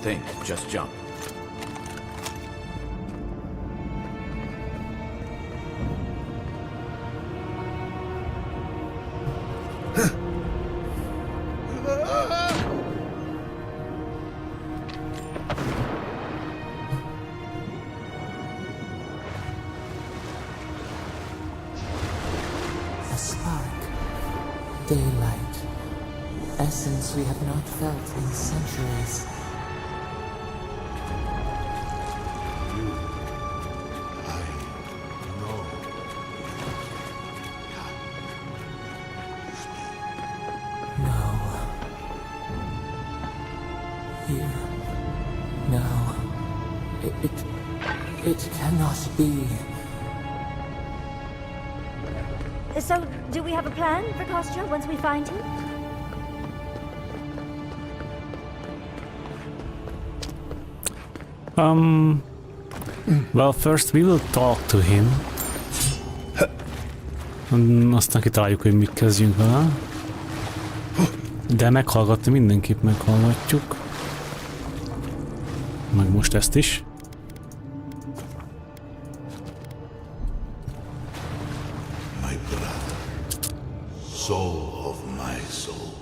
Think, just jump. Daylight. Essence we have not felt in centuries. No. Here. Now. It cannot be. So, do we have a plan for Kostya once we find him? Well, first we will talk to him. Aztán kitaláljuk, hogy mit kezdjünk vele. De meghallgatni mindenképp meghallgatjuk. Meg most ezt is. My brother, soul of my soul,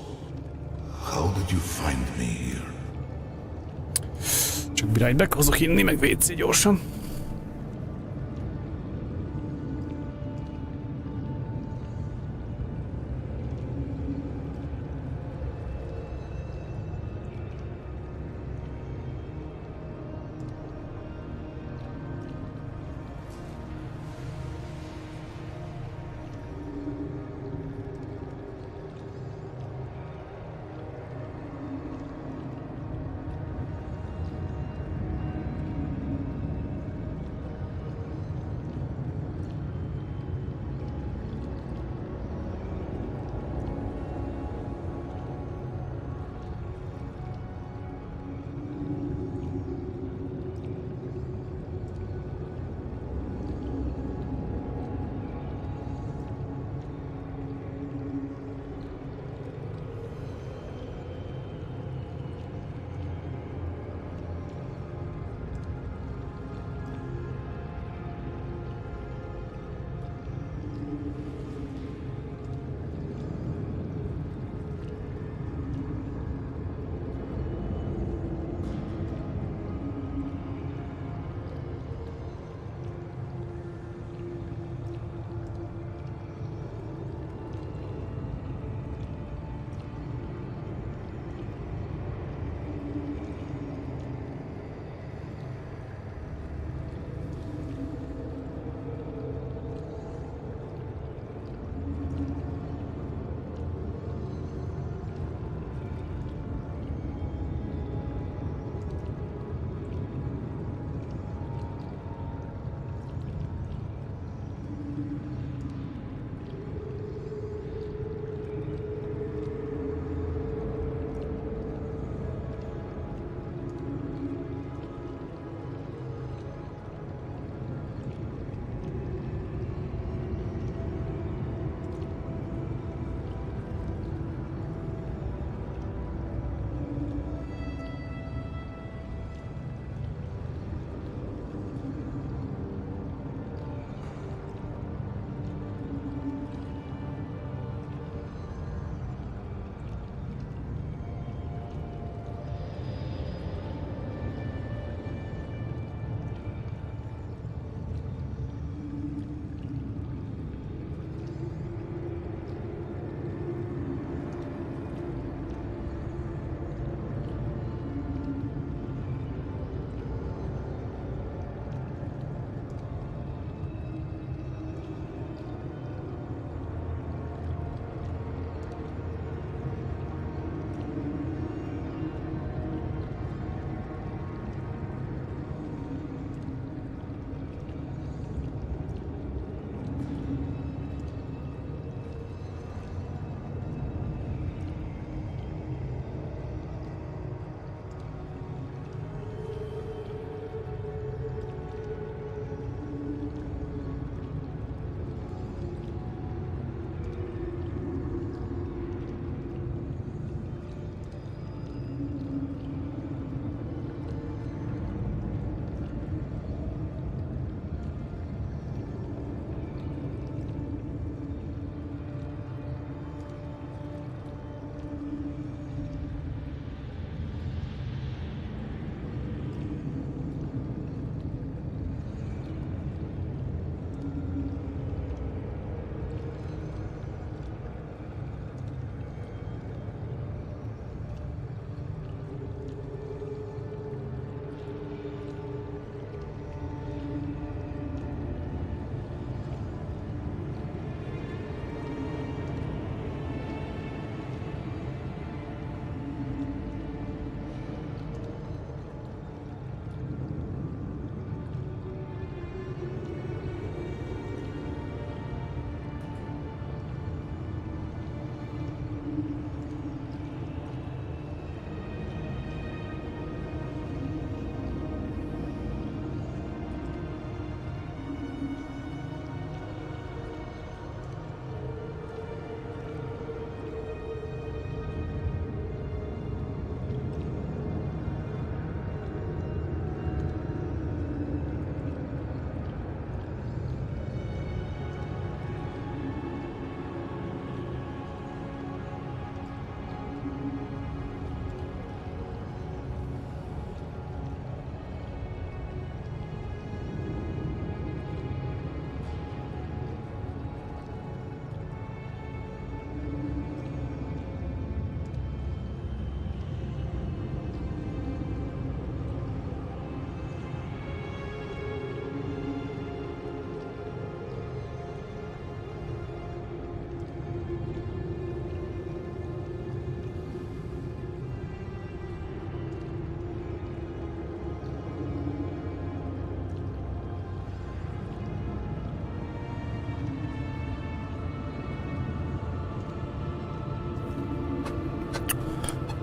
how did you find me here? Csak birány bekozok inni, meg WC gyorsan.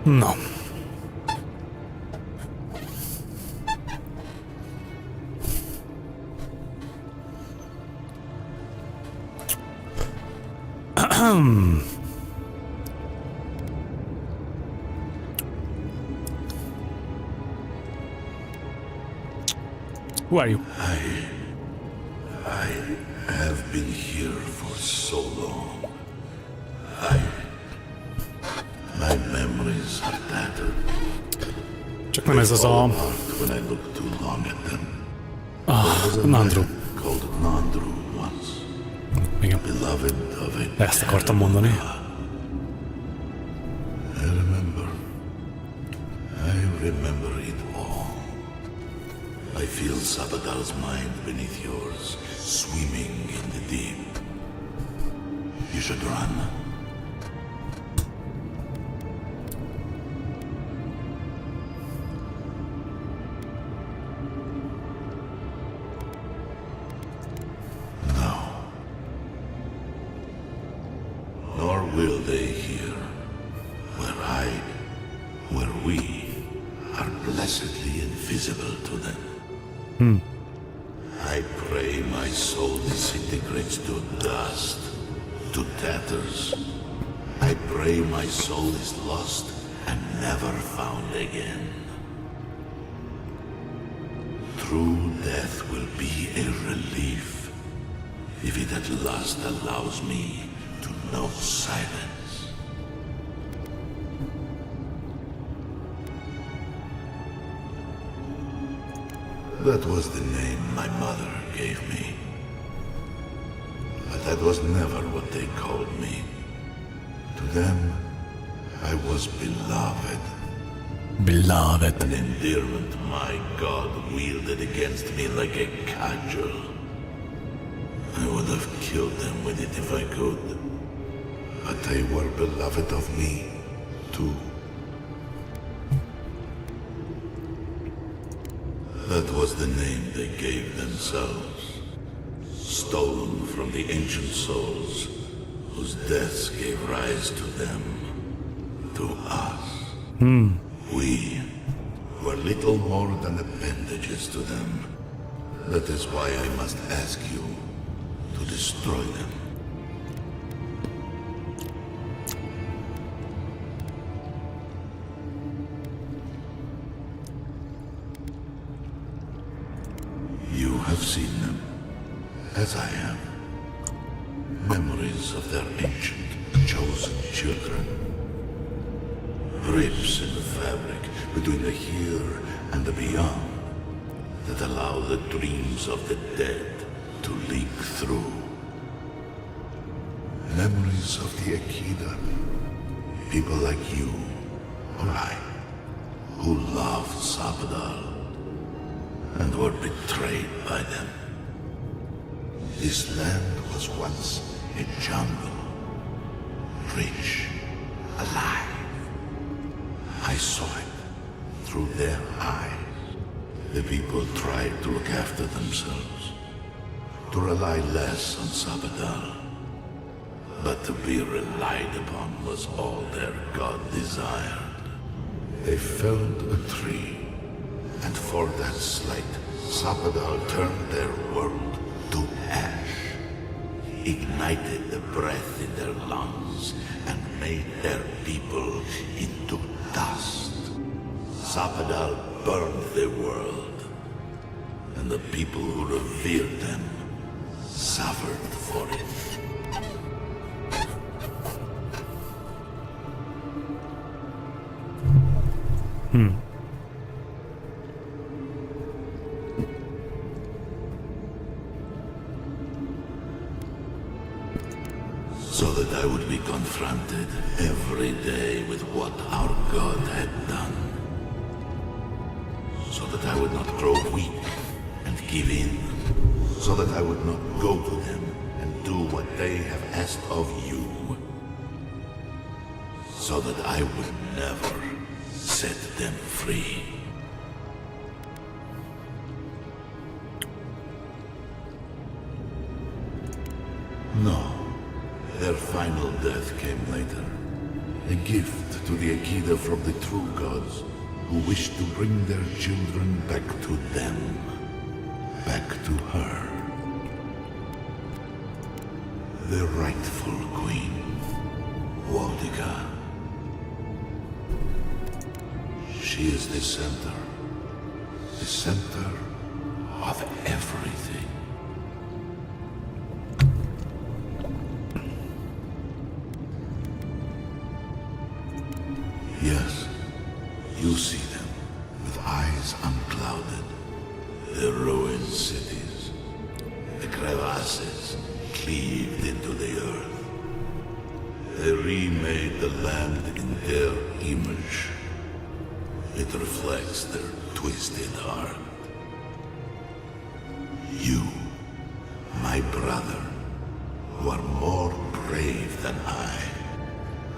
Na. Who are you? I have been here for so long. My memories are tattered. Csak nem ez az a... When I look too long at them. Nandru. Called Nandru once. Igen. Beloved of a... Ezt akartam mondani. I remember it all. I feel Sabadal's mind beneath yours, swimming in the deep. You should run. No. Nor will they here, where we are blessedly invisible to them. I pray my soul disintegrates to dust, to tatters. I pray my soul is lost and never found again. True death will be a relief, if it at last allows me to know silence. That was the name my mother gave me. But that was never what they called me. To them, I was beloved. Beloved. An endearment my God wielded against me like a cudgel. I would have killed them with it if I could. But they were beloved of me, too. That was the name they gave themselves, stolen from the ancient souls whose deaths gave rise to them, to us. We were little more than appendages to them. That is why I must ask you to destroy them. You have seen them, as I have. Memories of their ancient, chosen children. Rips in the fabric between the here and the beyond that allow the dreams of the dead to leak through. Memories of the Akida. People like you, or I, who loved Sabadal and were betrayed by them. This land was once a jungle, rich, alive. I saw it through their eyes. The people tried to look after themselves, to rely less on Sabadal. But to be relied upon was all their god desired. They felled a tree, and for that slight, Sabadal turned their world to ash, ignited the breath in their lungs, and made their people into dust. Sabadal burned the world, and the people who revered them suffered for it. So that I would be confronted every day with what our God had done. So that I would not grow weak and give in. So that I would not go to them and do what they have asked of you. So that I would never set them free. No. Their final death came later, A gift to the Akida from the true gods, who wish to bring their children back to them. Back to her. The rightful queen. Waldika. She is the center of everything. Yes, you see them with eyes unclouded. The ruined cities, the crevasses cleaved into the earth. They remade the land in their image. It reflects their twisted heart. You, my brother, who are more brave than I,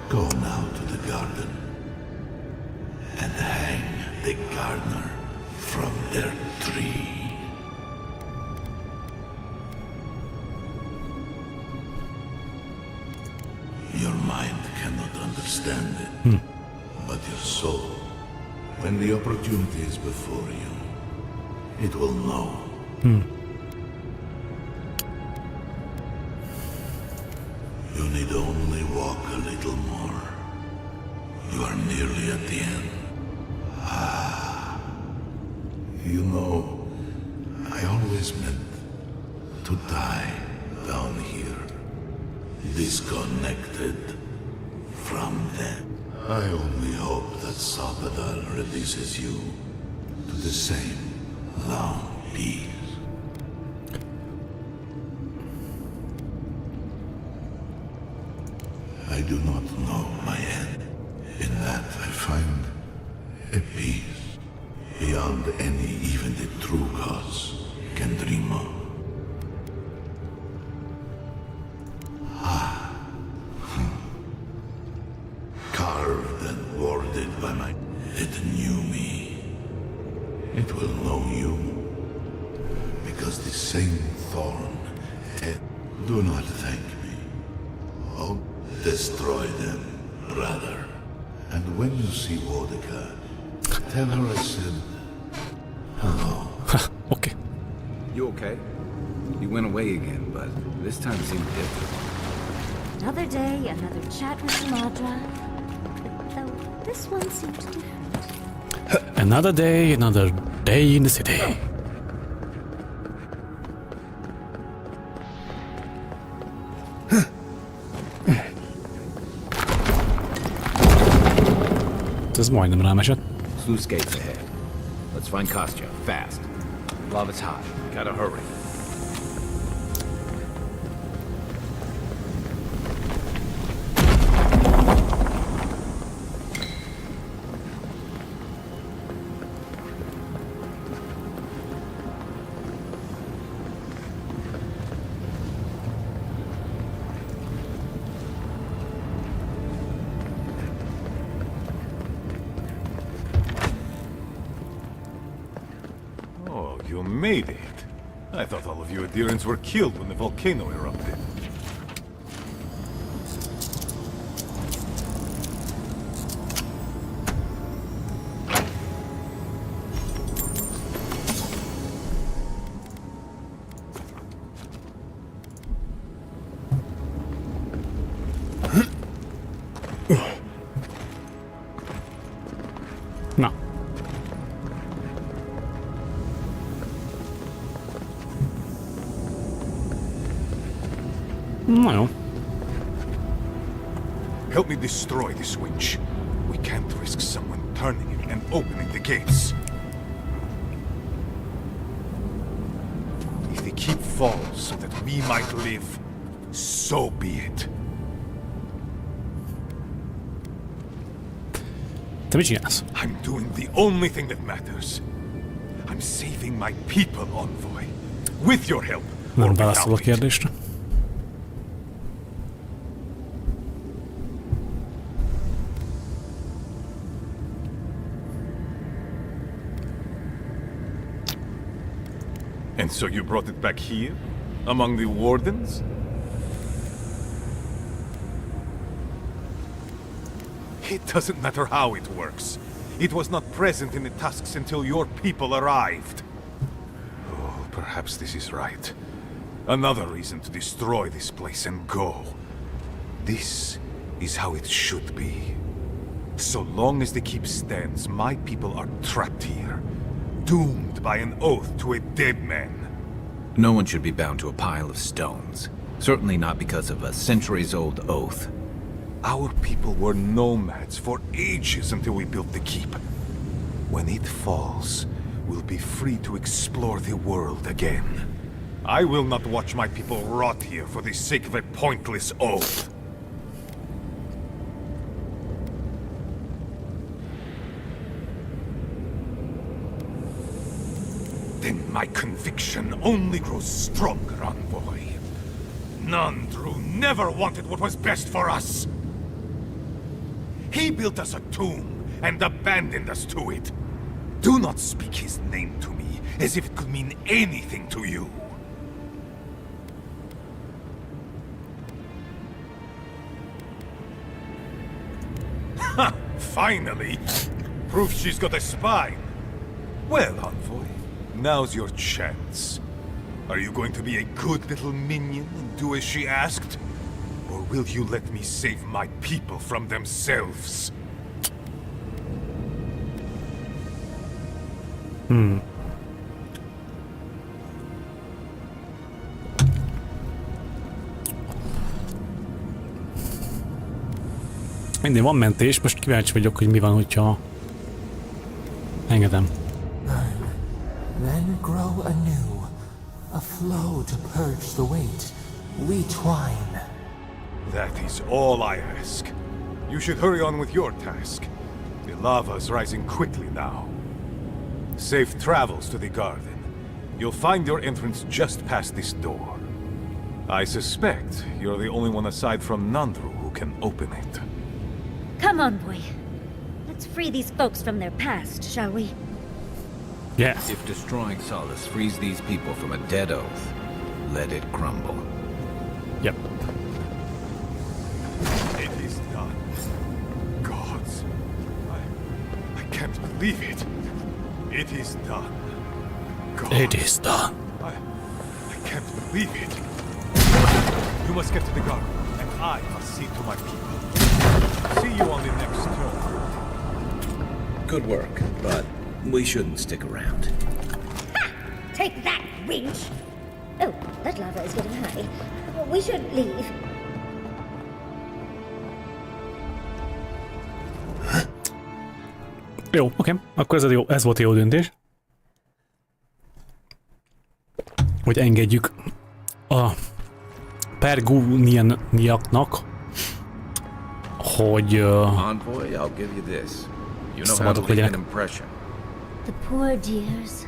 go now to the garden and hang the gardener from their tree. Your mind cannot understand it, but your soul, when the opportunity is before you, it will know. You need only walk a little more. You are nearly at the end. You know, I always meant to die down here, disconnected from them. I only hope that Sapadal releases you to the same long peace. I do not know my end. In that I find a peace beyond any even the true gods can dream of. Carved and warded by my... It knew me. It will know you. Because the same thorn... Do not thank me. Oh, destroy them, brother. And when you see Wodika, tell her I said hello. Okay. You okay? You went away again, but this time seemed different. Another day, another chat with Samadra. Though this one seemed different. Another day in the city. Ez majdnem rám esett. Sluice gates ahead. Let's find Kostya, fast. Lava's hot. Gotta hurry. You made it. I thought all of you adherents were killed when the volcano erupted. Na. Na jó. Help me destroy this winch. We can't risk someone turning it and opening the gates. If the keep falls so that we might live, so be it. Te mit csinálsz? I'm doing the only thing that matters. I'm saving my people, Envoy. With your help. Nem válaszol a kérdésre. And so you brought it back here? Among the wardens? It doesn't matter how it works. It was not present in the tusks until your people arrived. Oh, perhaps this is right. Another reason to destroy this place and go. This is how it should be. So long as the keep stands, my people are trapped here. Doomed by an oath to a dead man. No one should be bound to a pile of stones. Certainly not because of a centuries-old oath. Our people were nomads for ages until we built the keep. When it falls, we'll be free to explore the world again. I will not watch my people rot here for the sake of a pointless oath. Then my conviction only grows stronger, Envoy. Nandru never wanted what was best for us. He built us a tomb and abandoned us to it. Do not speak his name to me as if it could mean anything to you. Ha! Finally! Proof she's got a spine. Well, Envoy, now's your chance. Are you going to be a good little minion and do as she asked? Or will you let me save my people from themselves? Mindig van mentés, most kíváncsi vagyok, hogy mi van, hogyha engedem. Then grow anew, a flow to purge the weight. We twine. That is all I ask. You should hurry on with your task. The lava's rising quickly now. Safe travels to the garden. You'll find your entrance just past this door. I suspect you're the only one aside from Nandru who can open it. Come on, boy. Let's free these folks from their past, shall we? Yeah. If destroying Solace frees these people from a dead oath, let it crumble. Yep. It is done. Gods. I can't believe it. It is done. Gods. It is done. I can't believe it. You must get to the garden, and I must see to my people. See you on the next turn. Good work, but we shouldn't stick around. Take that, winch! Oh, that lava is getting high. We should leave. Jó, oké. Akkor ez volt a jó döntés. Hogy engedjük a pergúniaknak, hogy Envoy, I'll give you this. You know how to leave an impression. The poor dears.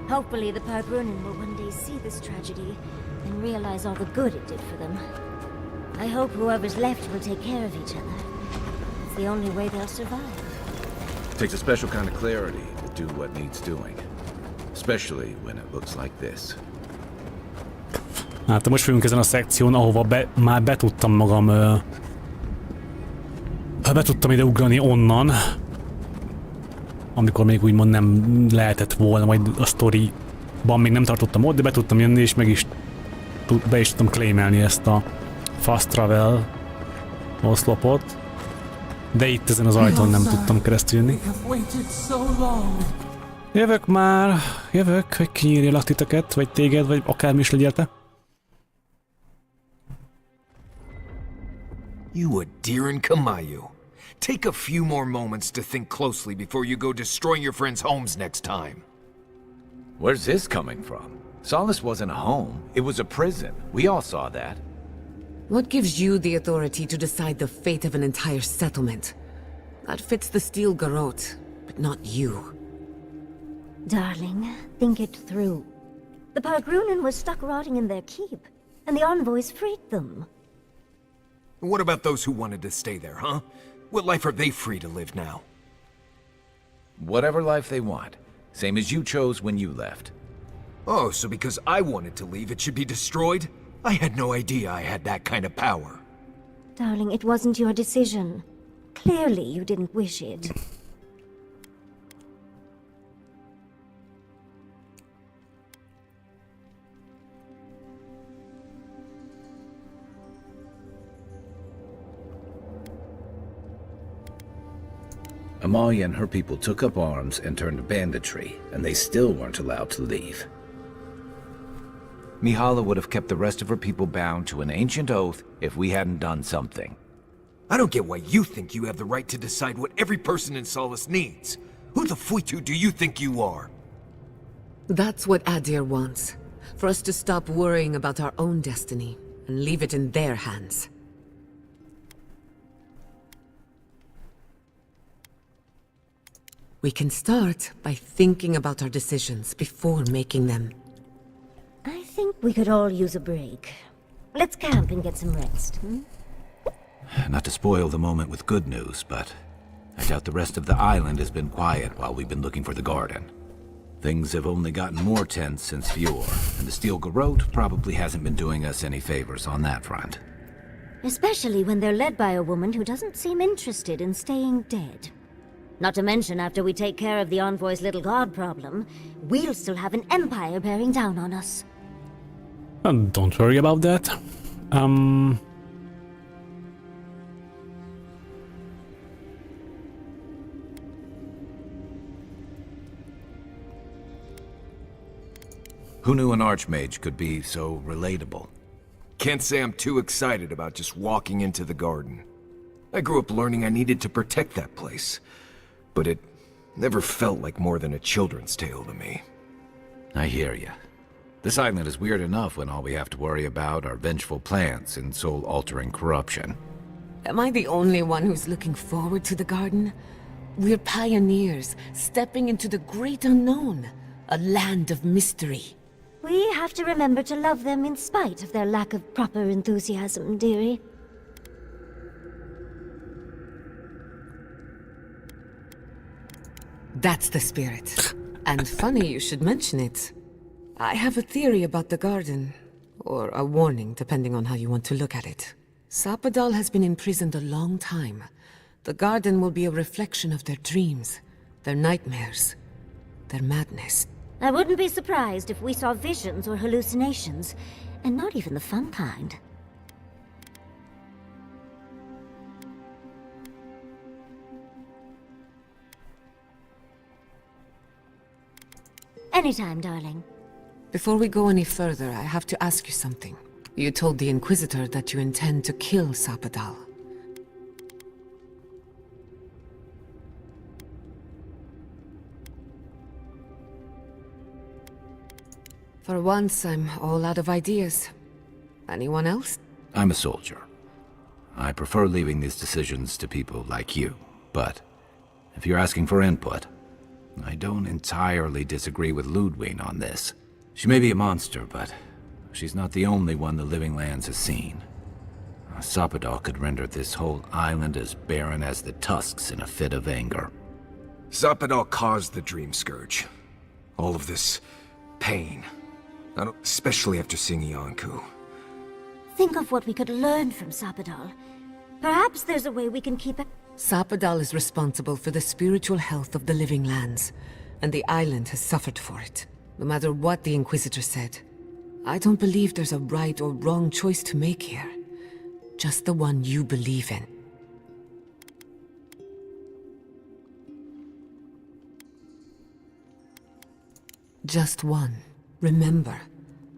Hopefully the Pargrunin will one day see this tragedy and realize all the good it did for them. I hope whoever's left will take care of each other. It's the only way they'll survive. It takes a special kind of clarity to do what needs doing. Especially when it looks like this. Hát most vagyunk ezen a szekción, ahova már be tudtam magam be tudtam ide ugrani onnan, amikor még úgymond nem lehetett volna, majd a sztoriban még nem tartottam ott, de be tudtam jönni, és be is tudtam claimelni ezt a fast travel oszlopot, de itt ezen az ajtón nem tudtam keresztül jönni. Jövök már, hogy kinyírjalak titeket, vagy téged, vagy akármi is legyél te. You Adiran Kamayu. Take a few more moments to think closely before you go destroying your friends' homes next time. Where's this coming from? Solace wasn't a home. It was a prison. We all saw that. What gives you the authority to decide the fate of an entire settlement? That fits the Steel Garrote, but not you. Darling, think it through. The Pargrunin was stuck rotting in their keep, and the envoys freed them. What about those who wanted to stay there, huh? What life are they free to live now? Whatever life they want. Same as you chose when you left. Oh, so because I wanted to leave, it should be destroyed? I had no idea I had that kind of power. Darling, it wasn't your decision. Clearly you didn't wish it. Amalia and her people took up arms and turned to banditry, and they still weren't allowed to leave. Mihala would have kept the rest of her people bound to an ancient oath if we hadn't done something. I don't get why you think you have the right to decide what every person in Solace needs. Who the fuitu do you think you are? That's what Adir wants. For us to stop worrying about our own destiny and leave it in their hands. We can start by thinking about our decisions before making them. I think we could all use a break. Let's camp and get some rest, Not to spoil the moment with good news, but I doubt the rest of the island has been quiet while we've been looking for the garden. Things have only gotten more tense since Fjord, and the Steel Garrote probably hasn't been doing us any favors on that front. Especially when they're led by a woman who doesn't seem interested in staying dead. Not to mention, after we take care of the Envoy's little god problem, we'll still have an empire bearing down on us. Don't worry about that. Who knew an archmage could be so relatable? Can't say I'm too excited about just walking into the garden. I grew up learning I needed to protect that place, but it never felt like more than a children's tale to me. I hear ya. This island is weird enough when all we have to worry about are vengeful plans and soul-altering corruption. Am I the only one who's looking forward to the garden? We're pioneers, stepping into the great unknown, a land of mystery. We have to remember to love them in spite of their lack of proper enthusiasm, dearie. That's the spirit. And funny you should mention it. I have a theory about the garden. Or a warning, depending on how you want to look at it. Sapadal has been imprisoned a long time. The garden will be a reflection of their dreams, their nightmares, their madness. I wouldn't be surprised if we saw visions or hallucinations, and not even the fun kind. Anytime, darling. Before we go any further, I have to ask you something. You told the Inquisitor that you intend to kill Sapadal. For once, I'm all out of ideas. Anyone else? I'm a soldier. I prefer leaving these decisions to people like you, but if you're asking for input, I don't entirely disagree with Ludwig on this. She may be a monster, but she's not the only one the Living Lands has seen. Sapadal could render this whole island as barren as the tusks in a fit of anger. Sapadal caused the Dream Scourge. All of this pain. Especially after seeing Iancu. Think of what we could learn from Sapadal. Perhaps there's a way we can keep it. Sapadal is responsible for the spiritual health of the Living Lands, and the island has suffered for it. No matter what the Inquisitor said, I don't believe there's a right or wrong choice to make here. Just the one you believe in. Just one. Remember,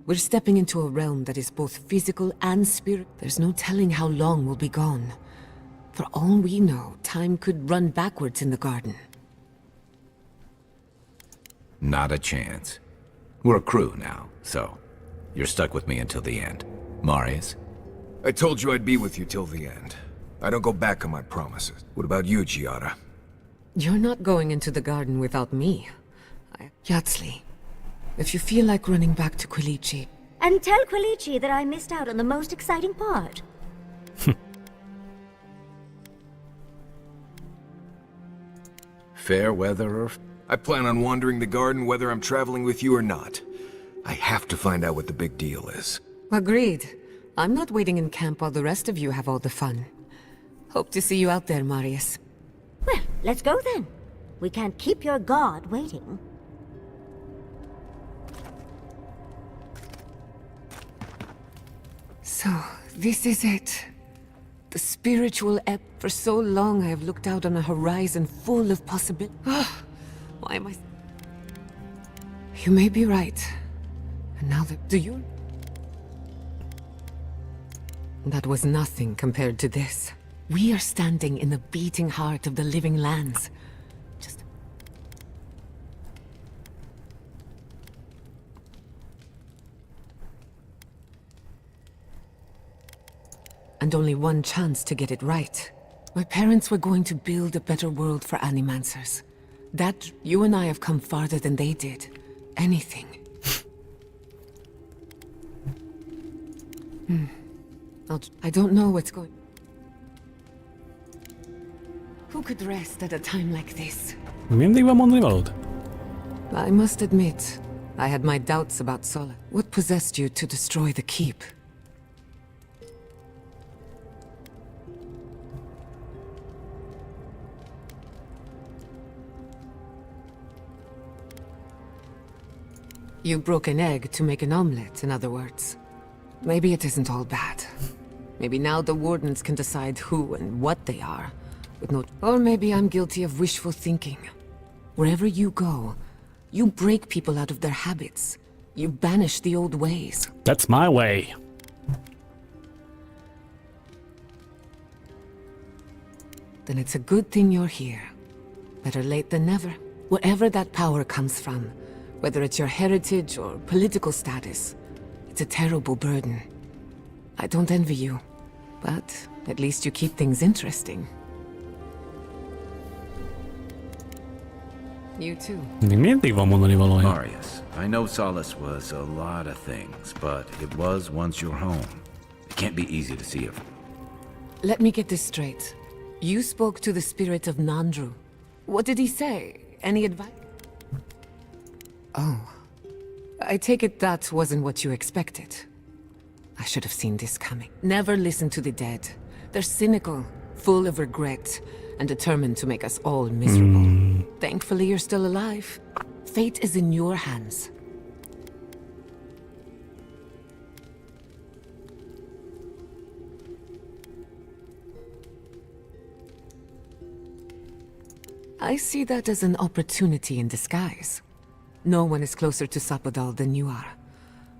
we're stepping into a realm that is both physical and spirit. There's no telling how long we'll be gone. For all we know, time could run backwards in the garden. Not a chance. We're a crew now, so you're stuck with me until the end. Marius? I told you I'd be with you till the end. I don't go back on my promises. What about you, Giada? You're not going into the garden without me. Yatsli, if you feel like running back to Quilici... And tell Quilici that I missed out on the most exciting part. Fair weather or... I plan on wandering the garden whether I'm traveling with you or not. I have to find out what the big deal is. Agreed. I'm not waiting in camp while the rest of you have all the fun. Hope to see you out there, Marius. Well, let's go then. We can't keep your god waiting. So, this is it. The spiritual ebb. For so long I have looked out on a horizon full of possibilities. Why am I... You may be right. And now that... Do you... That was nothing compared to this. We are standing in the beating heart of the living lands. Just... And only one chance to get it right. My parents were going to build a better world for Animancers. That, you and I have come farther than they did. Anything. I don't know what's going... Who could rest at a time like this? Mindig van mondani valód? I must admit, I had my doubts about Sola. What possessed you to destroy the keep? You broke an egg to make an omelette, in other words. Maybe it isn't all bad. Maybe now the Wardens can decide who and what they are. With no... Or maybe I'm guilty of wishful thinking. Wherever you go, you break people out of their habits. You banish the old ways. That's my way. Then it's a good thing you're here. Better late than never. Wherever that power comes from, whether it's your heritage or political status, it's a terrible burden. I don't envy you, but at least you keep things interesting. You too. Mindig van mondani valója. Marius, I know Solace was a lot of things, but it was once your home. It can't be easy to see it. Let me get this straight. You spoke to the spirit of Nandru. What did he say? Any advice? Oh. I take it that wasn't what you expected. I should have seen this coming. Never listen to the dead. They're cynical, full of regret, and determined to make us all miserable. Thankfully, you're still alive. Fate is in your hands. I see that as an opportunity in disguise. No one is closer to Sapadal than you are.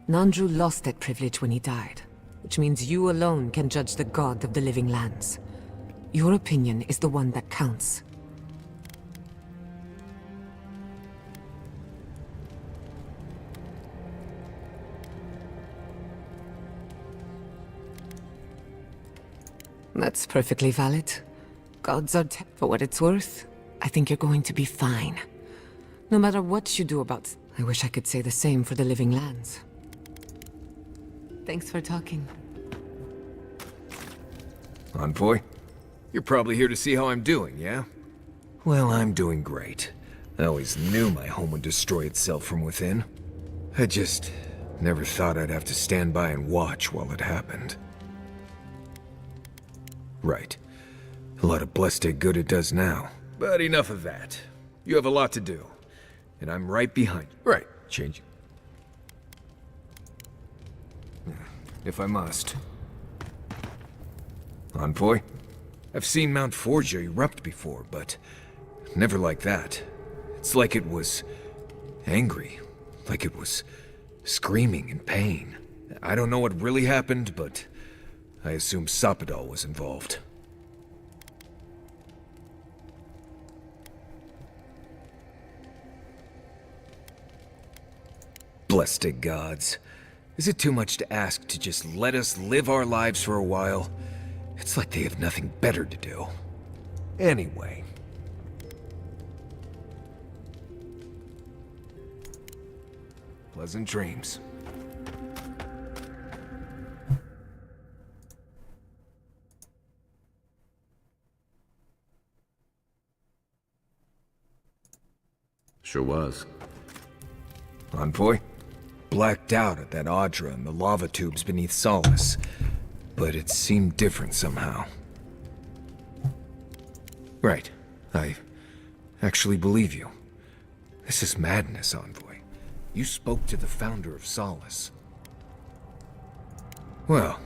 Nandru lost that privilege when he died, which means you alone can judge the god of the living lands. Your opinion is the one that counts. That's perfectly valid. Gods are for what it's worth. I think you're going to be fine. No matter what you do about... I wish I could say the same for the living lands. Thanks for talking. Envoy? You're probably here to see how I'm doing, yeah? Well, I'm doing great. I always knew my home would destroy itself from within. I just never thought I'd have to stand by and watch while it happened. Right. A lot of blessed good it does now. But enough of that. You have a lot to do. And I'm right behind you. Right. Change. If I must. Envoy? I've seen Mount Forgia erupt before, but never like that. It's like it was angry. Like it was screaming in pain. I don't know what really happened, but I assume Sapadal was involved. Blessed gods. Is it too much to ask to just let us live our lives for a while? It's like they have nothing better to do. Anyway. Pleasant dreams. Sure was. Envoy? Blacked out at that Audra and the lava tubes beneath Solace. But it seemed different somehow. Right. I actually believe you. This is madness, Envoy. You spoke to the founder of Solace. Well,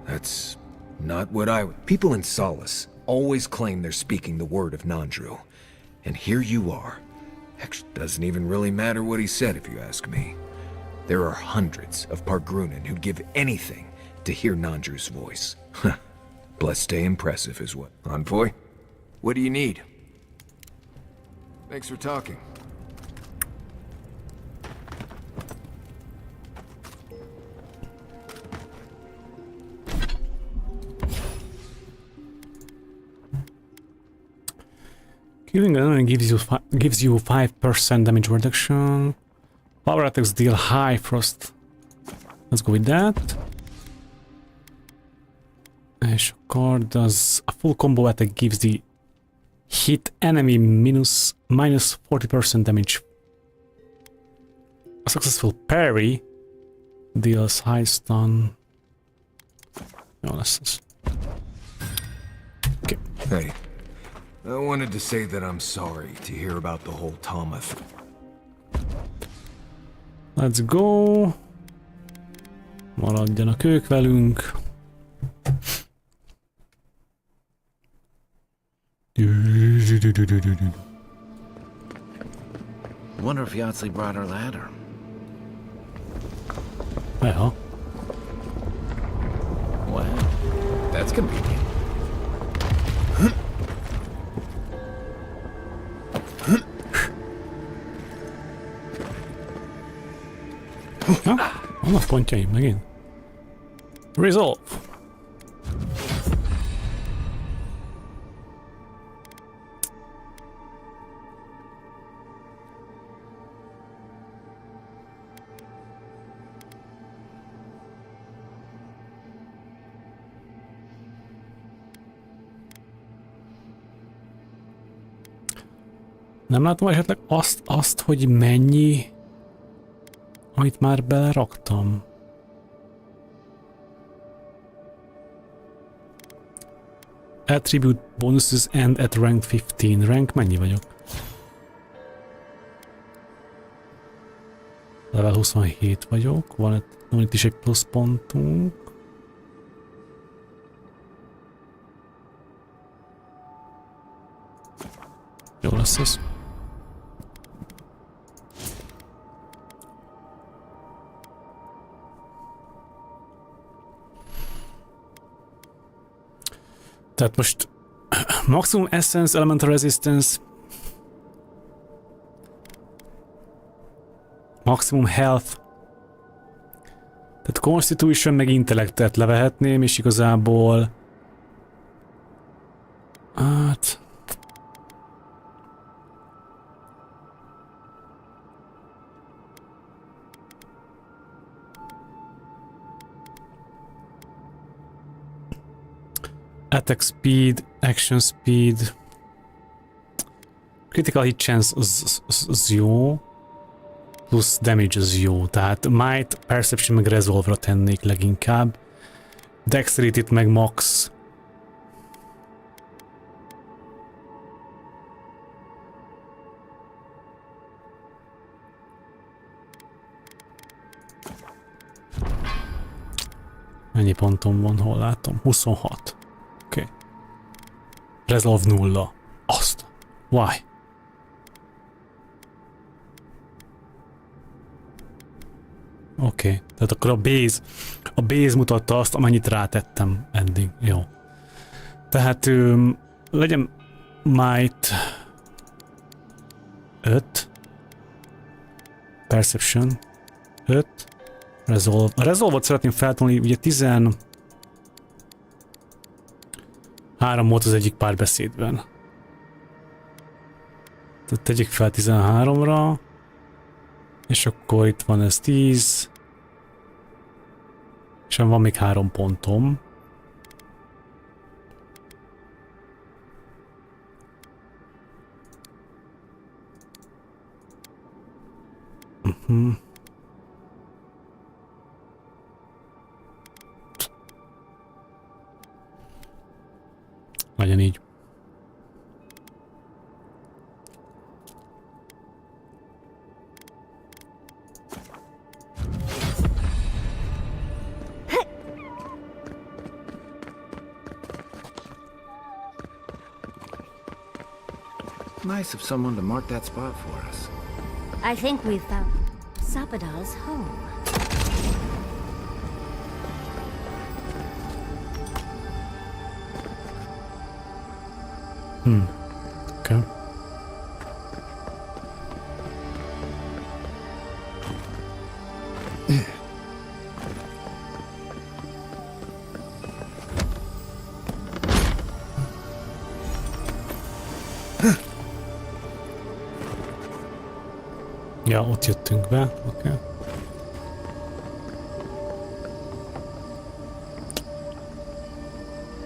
that's not what I would... People in Solace always claim they're speaking the word of Nandru. And here you are. Actually, doesn't even really matter what he said if you ask me. There are hundreds of Pargrunen who'd give anything to hear Nandru's voice. Bless stay impressive is what. Envoy? What do you need? Thanks for talking. Killing an enemy gives you 5% damage reduction. Power attacks deal high frost. Let's go with that. És akkor does a full combo attack gives the hit enemy minus 40% damage. A successful parry deals high stun. Jó lesz ez. Okay. Hey, I wanted to say that I'm sorry to hear about the whole Tama thing. Let's go. Maradjanak ők velünk. Wonder if Yahtzee brought her ladder. Yeah. Well, that's convenient. Vannak pontjaim megint. Resolve. Nem látom esetleg azt, hogy mennyi, amit már beleraktam. Attribute bonuses end at rank 15. Rank mennyi vagyok? Level 27 vagyok. Van itt is egy plusz pontunk. Jó lesz ez. Tehát most maximum essence, elemental resistance, maximum health, tehát constitution meg intellektet levehetném, és igazából hát attack speed, action speed, critical hit chance az jó, plusz damage az jó, tehát might, perception meg resolve-ra tennék leginkább, dexterity-t meg max. Mennyi pontom van, hol látom? 26. Oké. Resolve 0. Azt. Why? Oké. Tehát akkor a base mutatta azt, amennyit rátettem eddig. Jó. Tehát legyen might 5. Perception 5. Resolve. A resolve-ot szeretném feltolni, ugye 13 volt az egyik párbeszédben. Tehát tegyük fel 13-ra, és akkor itt van ez 10, és van még 3 pontom. Legyen így. nice of someone to mark that spot for us. I think we've found Sapadal's home. Okay. Ja, ott jöttünk be, oké. Okay.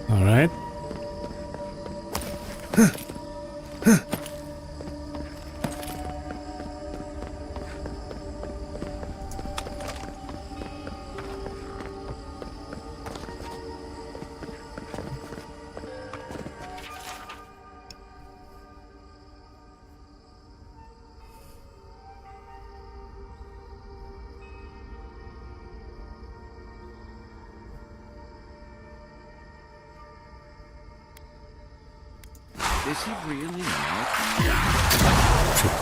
All right. Is he really not?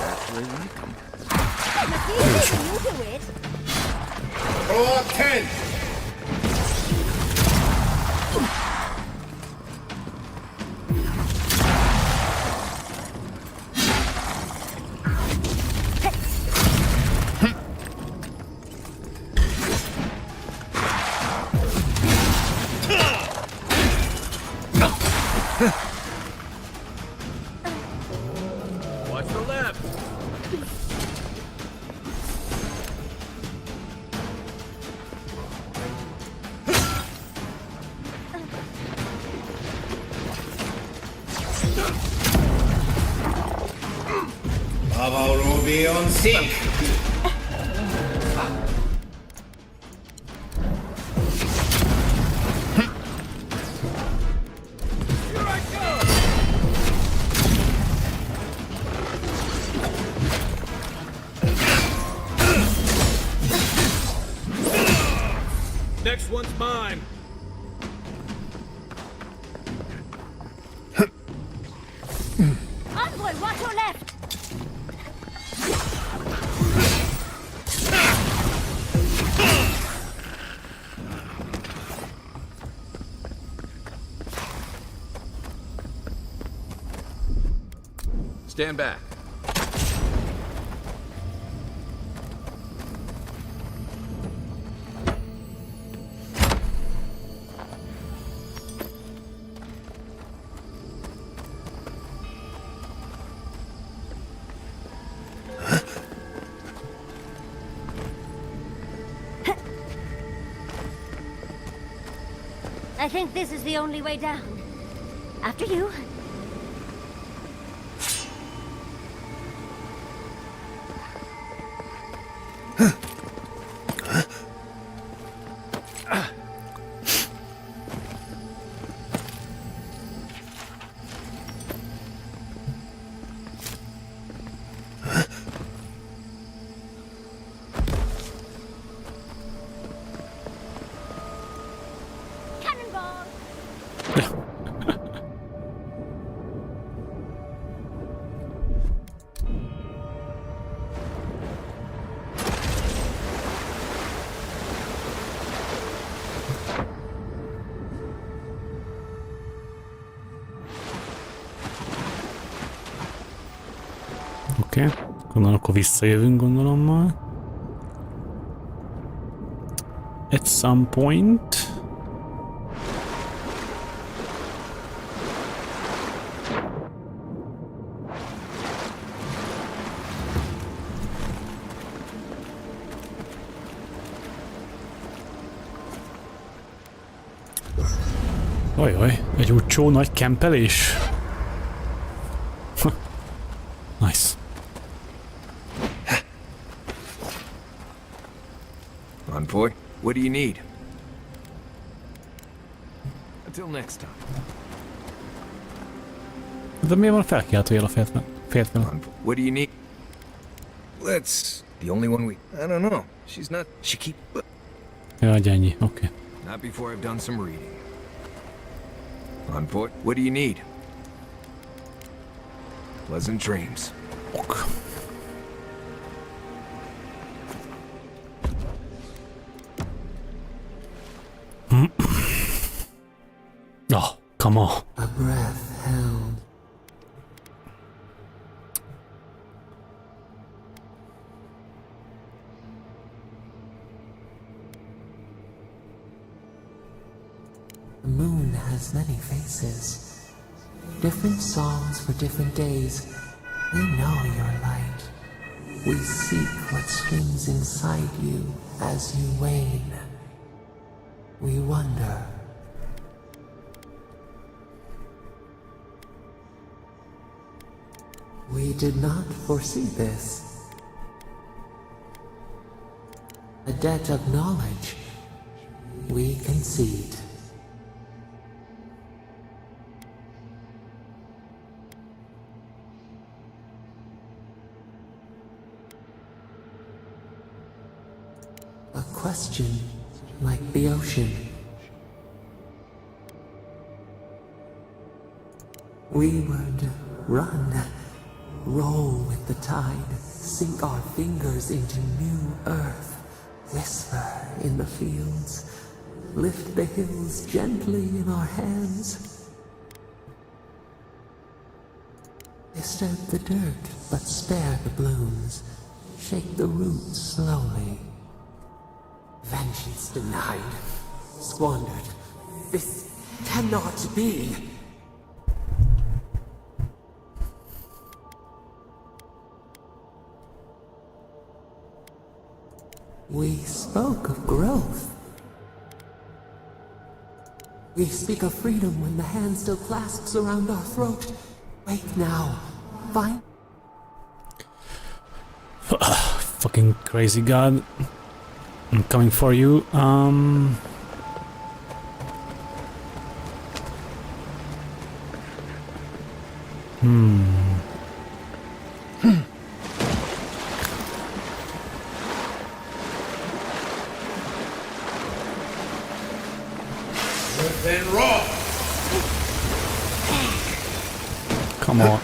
Actually like him. You do it. Roll 10! Watch the left. Avowed be on sync. Next one's mine. Envoy, watch your left. Stand back. I think this is the only way down. After you. Oké, okay. Gondolom, akkor visszajövünk, gondolom már. At some point. Ajaj, egy úcsó nagy kempelés. Nice. Envoy, what do you need? Until next time. De miért van a felkiáltójel a férfinak? What do you need? Let's... The only one we... I don't know. She's not... She keep... Ja, ennyi, oké. Okay. Not before I've done some reading. Envoy, what do you need? Pleasant dreams. Oh, come on. A breath held. The moon has many faces. Different songs for different days. We know your light. We seek what swims inside you as you wane. We wonder. We did not foresee this. A debt of knowledge. We concede. A question like the ocean. We would run, roll with the tide, sink our fingers into new earth, whisper in the fields, lift the hills gently in our hands. Disturb the dirt, but spare the blooms, shake the roots slowly. Vengeance denied, squandered. This cannot be. We spoke of growth. We speak of freedom when the hand still clasps around our throat. Wake now. Find. Fucking crazy god. I'm coming for you. Then raw. Come on.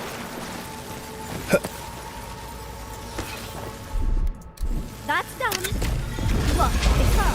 That's done. Look, it's her.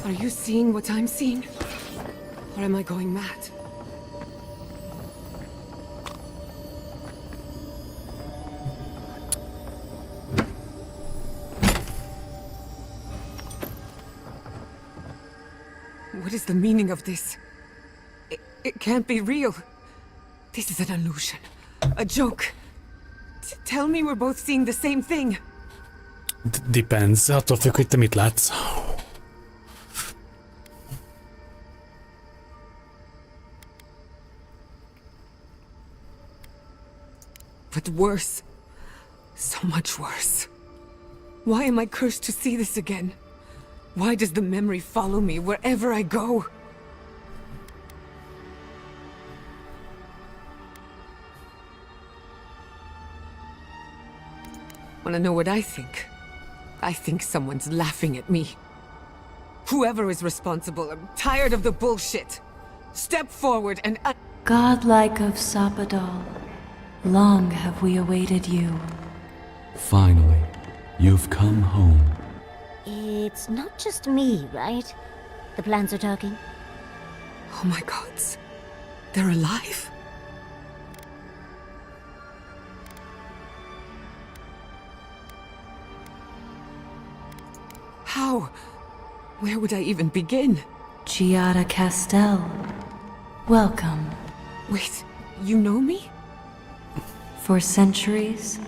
Are you seeing what I'm seeing? Or am I going mad? What is the meaning of this? It can't be real. This is an illusion. A joke. Tell me we're both seeing the same thing. Depends, attól függ, hogy te mit látsz. But worse. So much worse. Why am I cursed to see this again? Why does the memory follow me wherever I go? Wanna know what I think? I think someone's laughing at me. Whoever is responsible, I'm tired of the bullshit. Step forward and Godlike of Sapadal, long have we awaited you. Finally, you've come home. It's not just me, right? The plants are talking. Oh my gods. They're alive? How? Where would I even begin? Giada Castel, welcome. Wait, you know me? For centuries,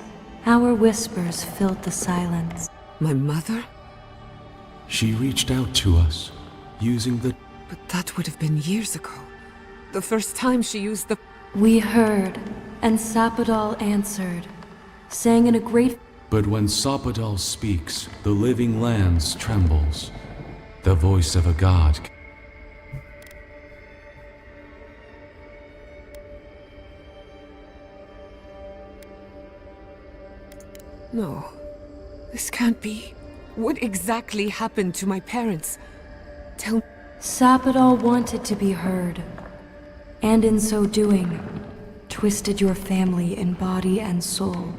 our whispers filled the silence. My mother? She reached out to us, using the... But that would have been years ago. The first time she used the... We heard, and Sapadal answered, saying in a great... But when Sapadal speaks, the living lands trembles. The voice of a god. No, this can't be. What exactly happened to my parents? Tell... Sapadal wanted to be heard, and in so doing, twisted your family in body and soul.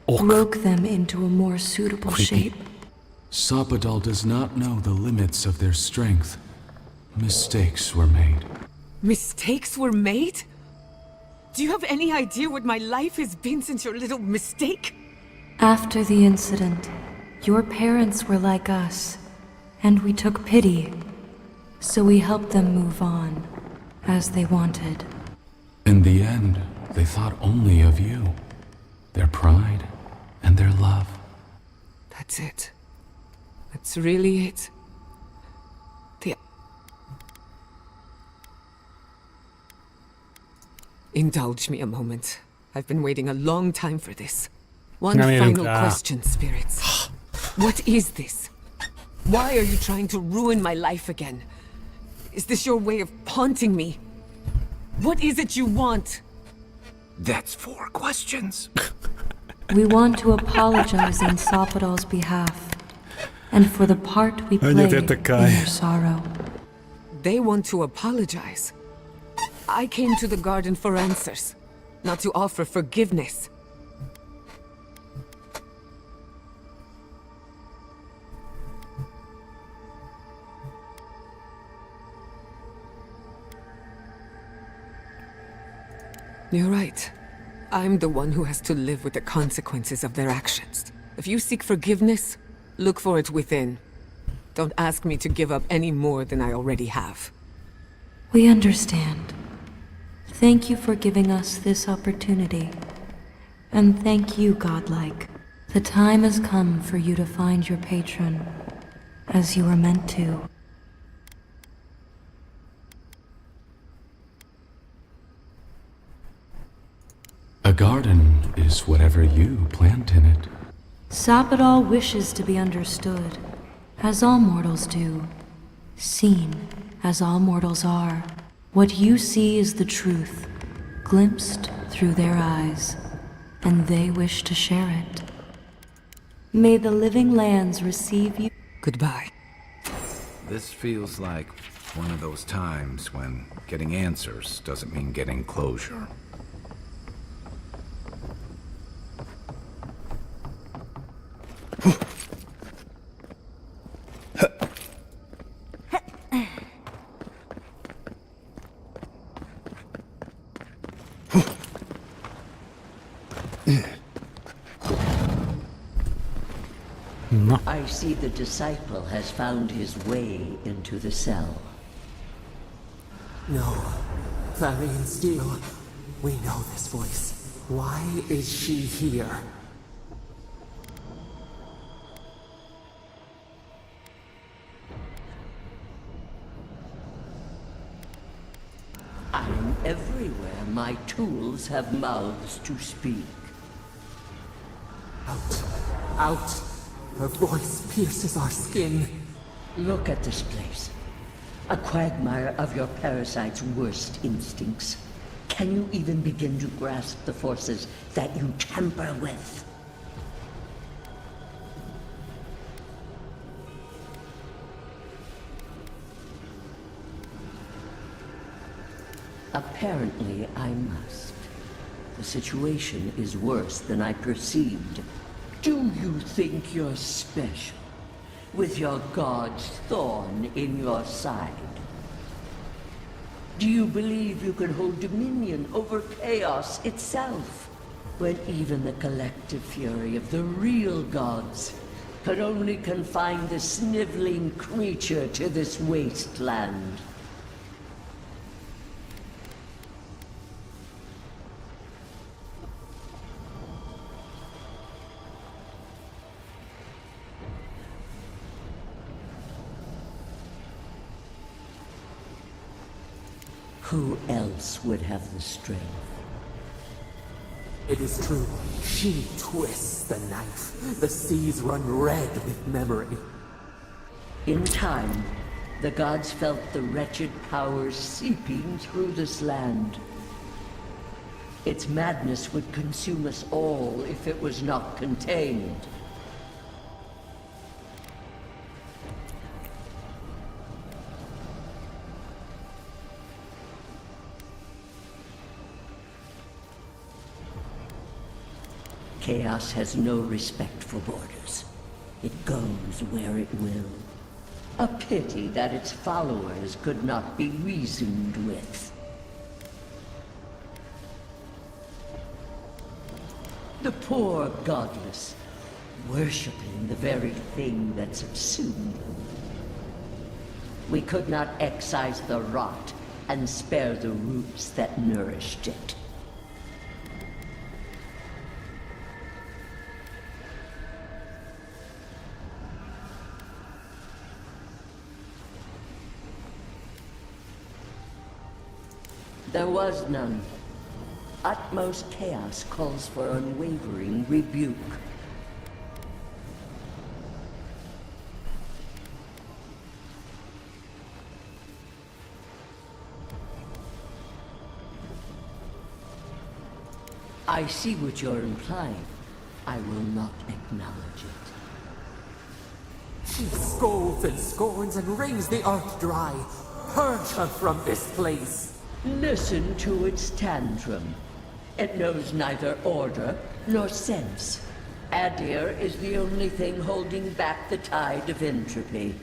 Broke them into a more suitable shape. Sapadal does not know the limits of their strength. Mistakes were made. Mistakes were made? Do you have any idea what my life has been since your little mistake? After the incident, your parents were like us, and we took pity. So we helped them move on, as they wanted. In the end, they thought only of you. Their pride and their love. That's it. That's really it. Indulge me a moment. I've been waiting a long time for this. One final question, spirits. What is this? Why are you trying to ruin my life again? Is this your way of haunting me? What is it you want? That's 4 questions. We want to apologize on Sapadal's behalf, and for the part we played in your sorrow. They want to apologize. I came to the garden for answers, not to offer forgiveness. You're right. I'm the one who has to live with the consequences of their actions. If you seek forgiveness, look for it within. Don't ask me to give up any more than I already have. We understand. Thank you for giving us this opportunity. And thank you, Godlike. The time has come for you to find your patron, as you were meant to. A garden is whatever you plant in it. Sapadal wishes to be understood, as all mortals do. Seen, as all mortals are. What you see is the truth, glimpsed through their eyes, and they wish to share it. May the living lands receive you. Goodbye. This feels like one of those times when getting answers doesn't mean getting closure. I see the disciple has found his way into the cell. No. Clarion steel. We know this voice. Why is she here? I am everywhere my tools have mouths to speak. Out. Out. Her voice pierces our skin. Look at this place. A quagmire of your parasite's worst instincts. Can you even begin to grasp the forces that you tamper with? Apparently, I must. The situation is worse than I perceived. Do you think you're special, with your god's thorn in your side? Do you believe you can hold dominion over chaos itself, when even the collective fury of the real gods could only confine the sniveling creature to this wasteland? Who else would have the strength? It is true. She twists the knife. The seas run red with memory. In time, the gods felt the wretched powers seeping through this land. Its madness would consume us all if it was not contained. Chaos has no respect for borders. It goes where it will. A pity that its followers could not be reasoned with. The poor godless, worshipping the very thing that subsumed them. We could not excise the rot and spare the roots that nourished it. There was none. Utmost chaos calls for unwavering rebuke. I see what you're implying. I will not acknowledge it. She scolds and scorns and wrings the earth dry. Purge her from this place. Listen to its tantrum. It knows neither order nor sense. Adir is the only thing holding back the tide of entropy.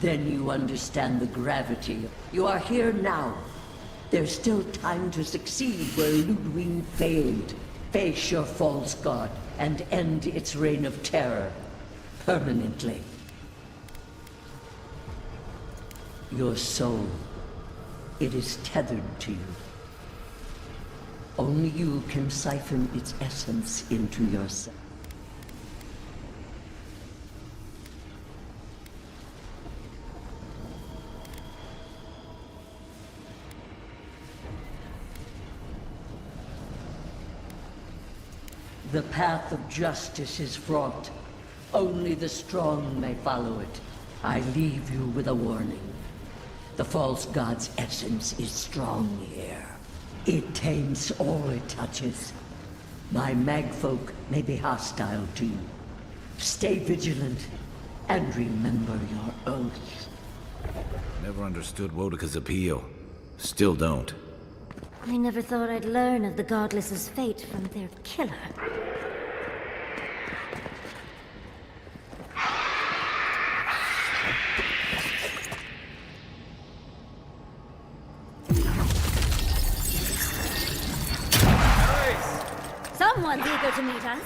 Then you understand the gravity. You are here now. There's still time to succeed where Ludwig failed. Face your false god and end its reign of terror. Permanently. Your soul. It is tethered to you. Only you can siphon its essence into yourself. The path of justice is fraught. Only the strong may follow it. I leave you with a warning. The false god's essence is strong here. It taints all it touches. My magfolk may be hostile to you. Stay vigilant and remember your oath. Never understood Wodika's appeal. Still don't. I never thought I'd learn of the Godless's fate from their killer. eager to meet us.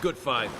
Good fight.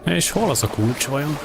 És hol az a kulcs vajon?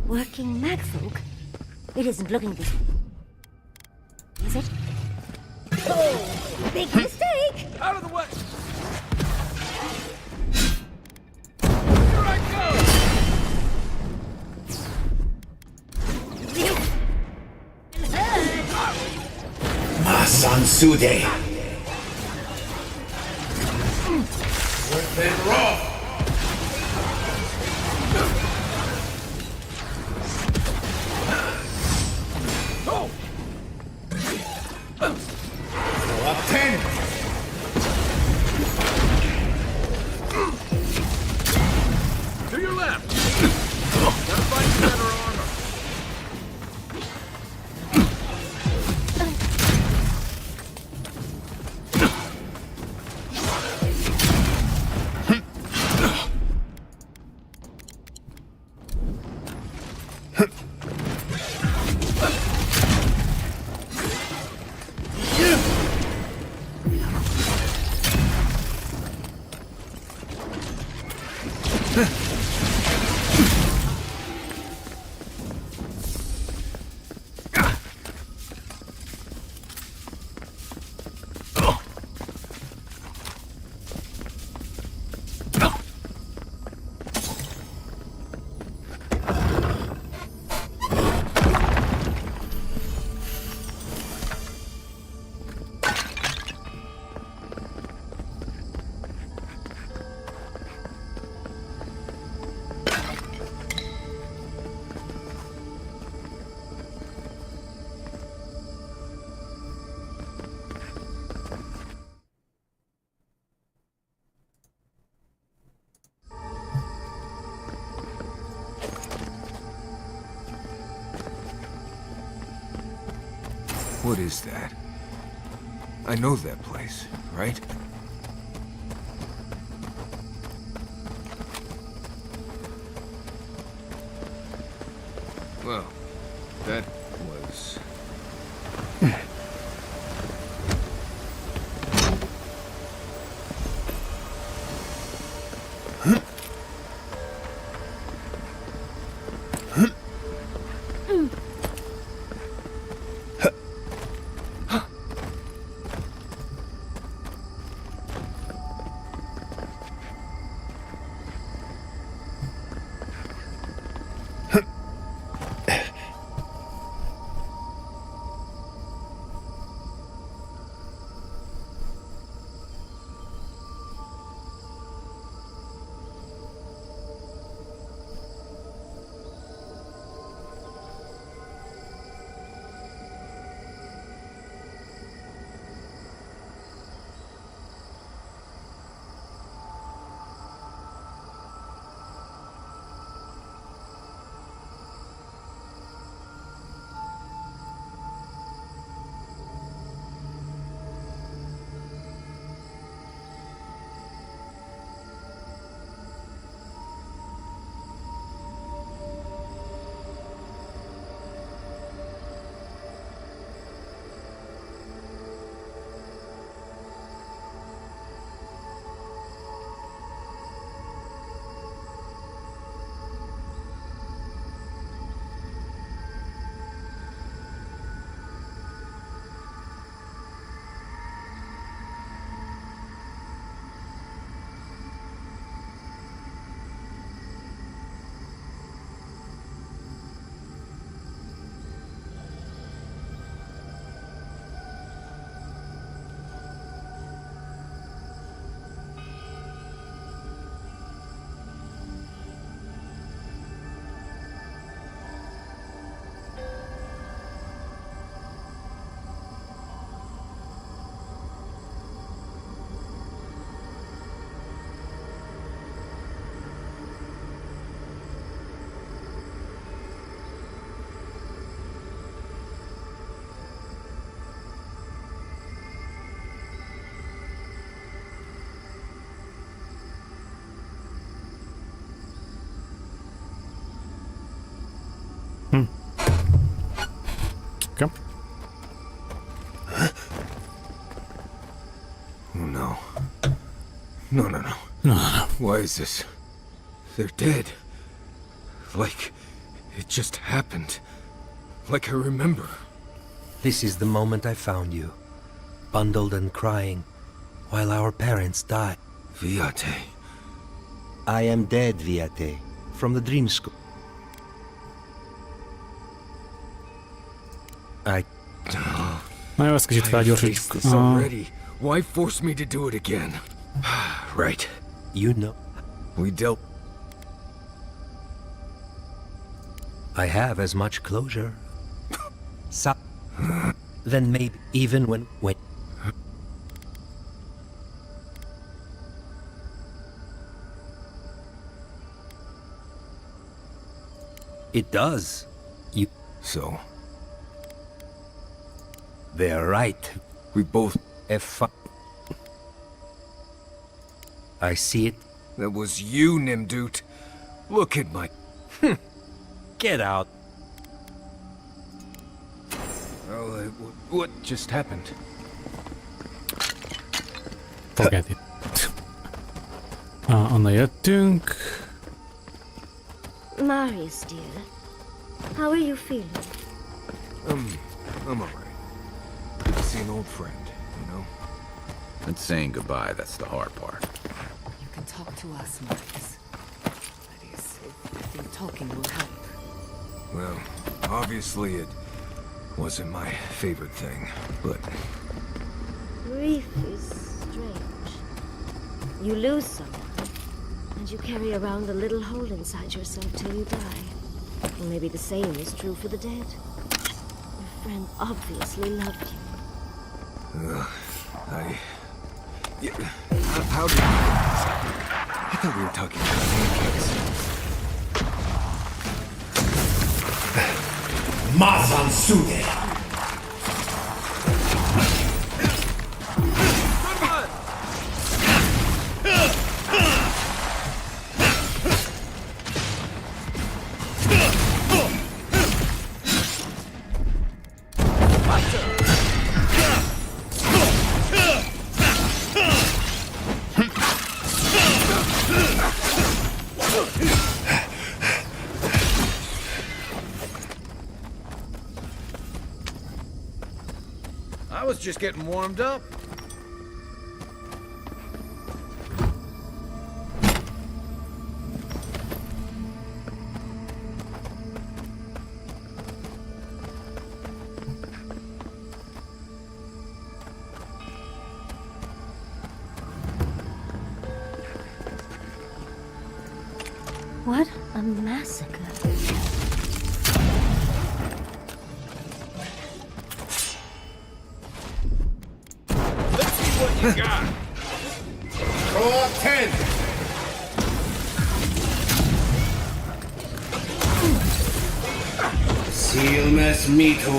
Working magfolk? It isn't looking this... Is it? Oh, big mistake! Out of the way! Here I go! Masan Sude. Worth it raw. Up 10. To your left! Gotta find better armor. What is that? I know that place, right? Well, that was... Okay. Oh no. No, no, no. No, no, no. Why is this? They're dead. Like, it just happened. Like I remember. This is the moment I found you, bundled and crying, while our parents died. Viate. I am dead, Viate, from the dream school. Na jó, ezt kicsit felgyorsítjuk. This already. Why force me to do it again? Right. You know. We dealt... I have as much closure. Then maybe even when... It does. You... So? They're right. We both... I see it. That was you, Nimdut. Look at my... Get out. Well, what just happened? Forget it. Onnan jöttünk. Marius, dear. How are you feeling? I'm alright. Good to see an old friend, you know? It's saying goodbye, that's the hard part. You can talk to us, Marius. That is, if I think talking will help. Well, obviously it wasn't my favorite thing, but... Grief is strange. You lose someone, and you carry around a little hole inside yourself till you die. Or maybe the same is true for the dead. Your friend obviously loved you. Yeah, how did you... I thought we were talking about pancakes. Mazan Sude! I was just getting warmed up. What a massacre. You got. Roll 10. Silmes mitu.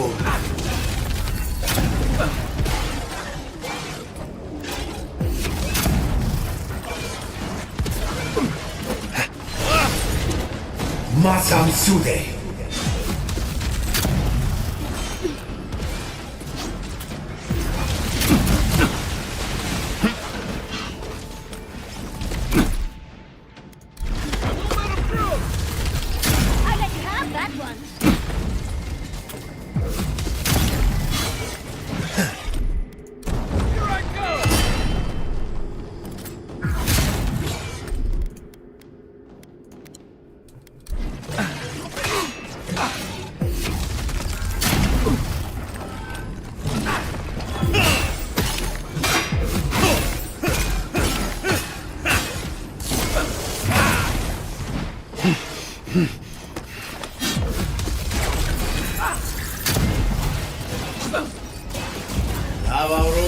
Masam Sude.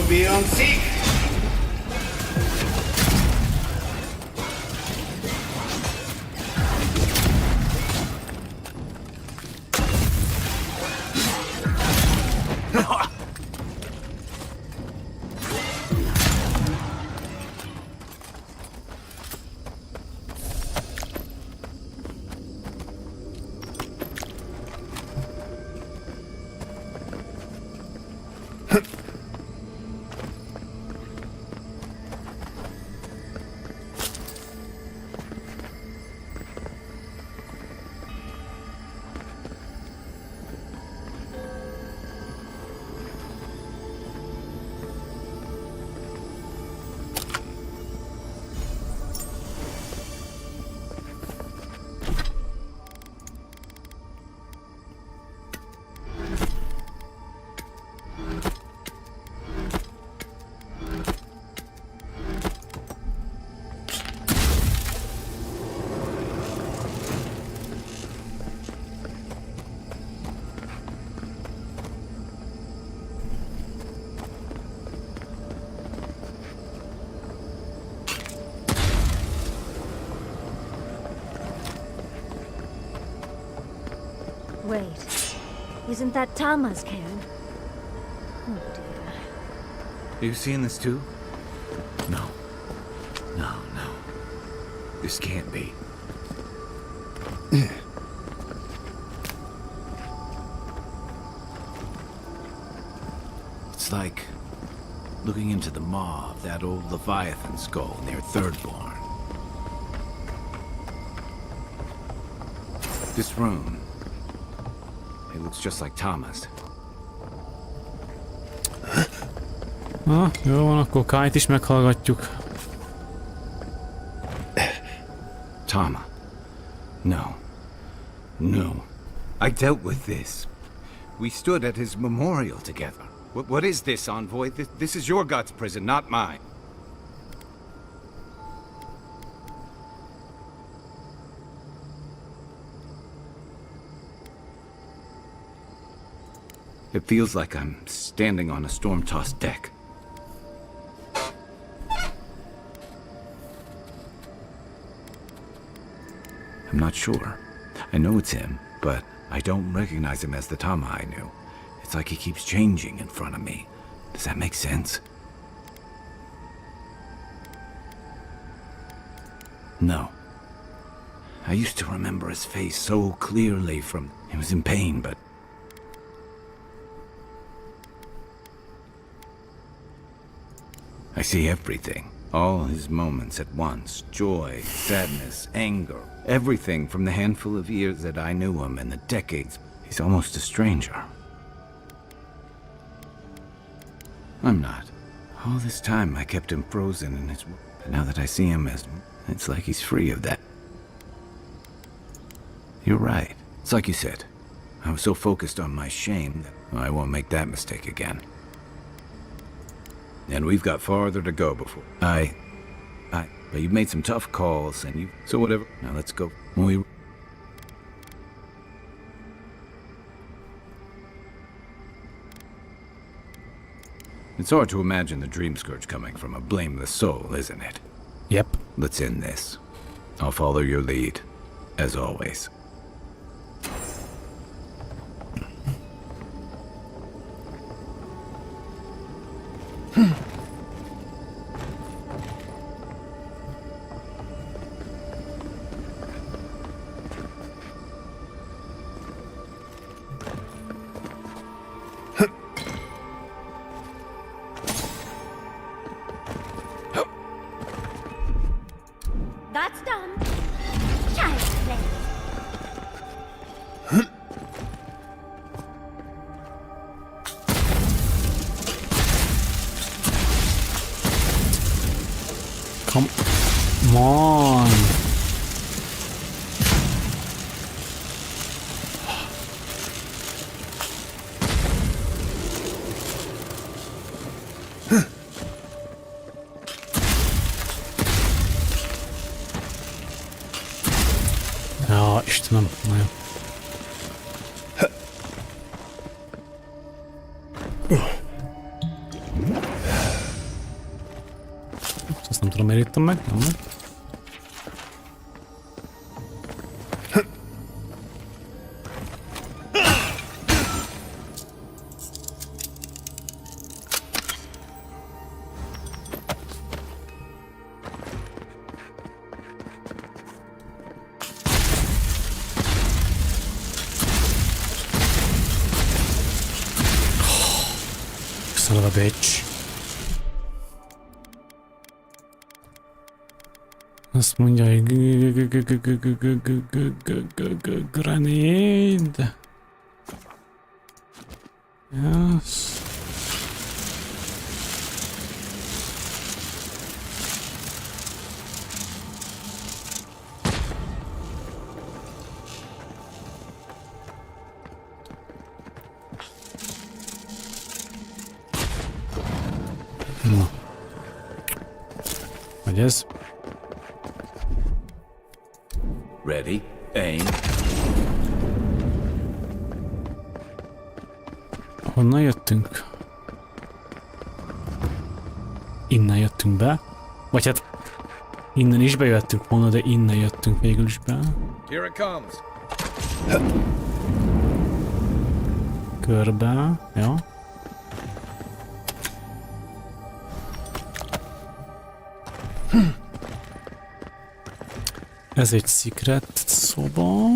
Rubion Seek! Wait, isn't that Tama's cairn? Oh dear. Are you seeing this too? No. No. This can't be. It's like looking into the maw of that old Leviathan skull near Thirdborn. This room. It looks just like Tama's. Na, jó van, akkor Kite is meghallgatjuk. Tama. No. No. I dealt with this. We stood at his memorial together. What is this, Envoy? This is your god's prison, not mine. It feels like I'm standing on a storm-tossed deck. I'm not sure. I know it's him, but I don't recognize him as the Tama I knew. It's like he keeps changing in front of me. Does that make sense? No. I used to remember his face so clearly from... He was in pain, but... I see everything. All his moments at once. Joy, sadness, anger. Everything from the handful of years that I knew him and the decades. He's almost a stranger. I'm not. All this time I kept him frozen in his... But now that I see him as... It's like he's free of that. You're right. It's like you said. I was so focused on my shame that I won't make that mistake again. And we've got farther to go before... But you've made some tough calls, and you... So whatever. Now let's go. It's hard to imagine the dream scourge coming from a blameless soul, isn't it? Yep. Let's end this. I'll follow your lead, as always. That's done. Child's play. Come on. Ja, Istenem, na jó. Ezt nem tudom, miért írtam meg, nem meg. Son of a bitch. Azt mondja, hogy grenade. Yes. Na. Vagy ez? Ready, aim. Honnan jöttünk? Innen jöttünk be. Vagy hát innen is bejöttünk volna, de innen jöttünk végül is be. Here it comes. Körbe, ja. Ez egy secret szoba.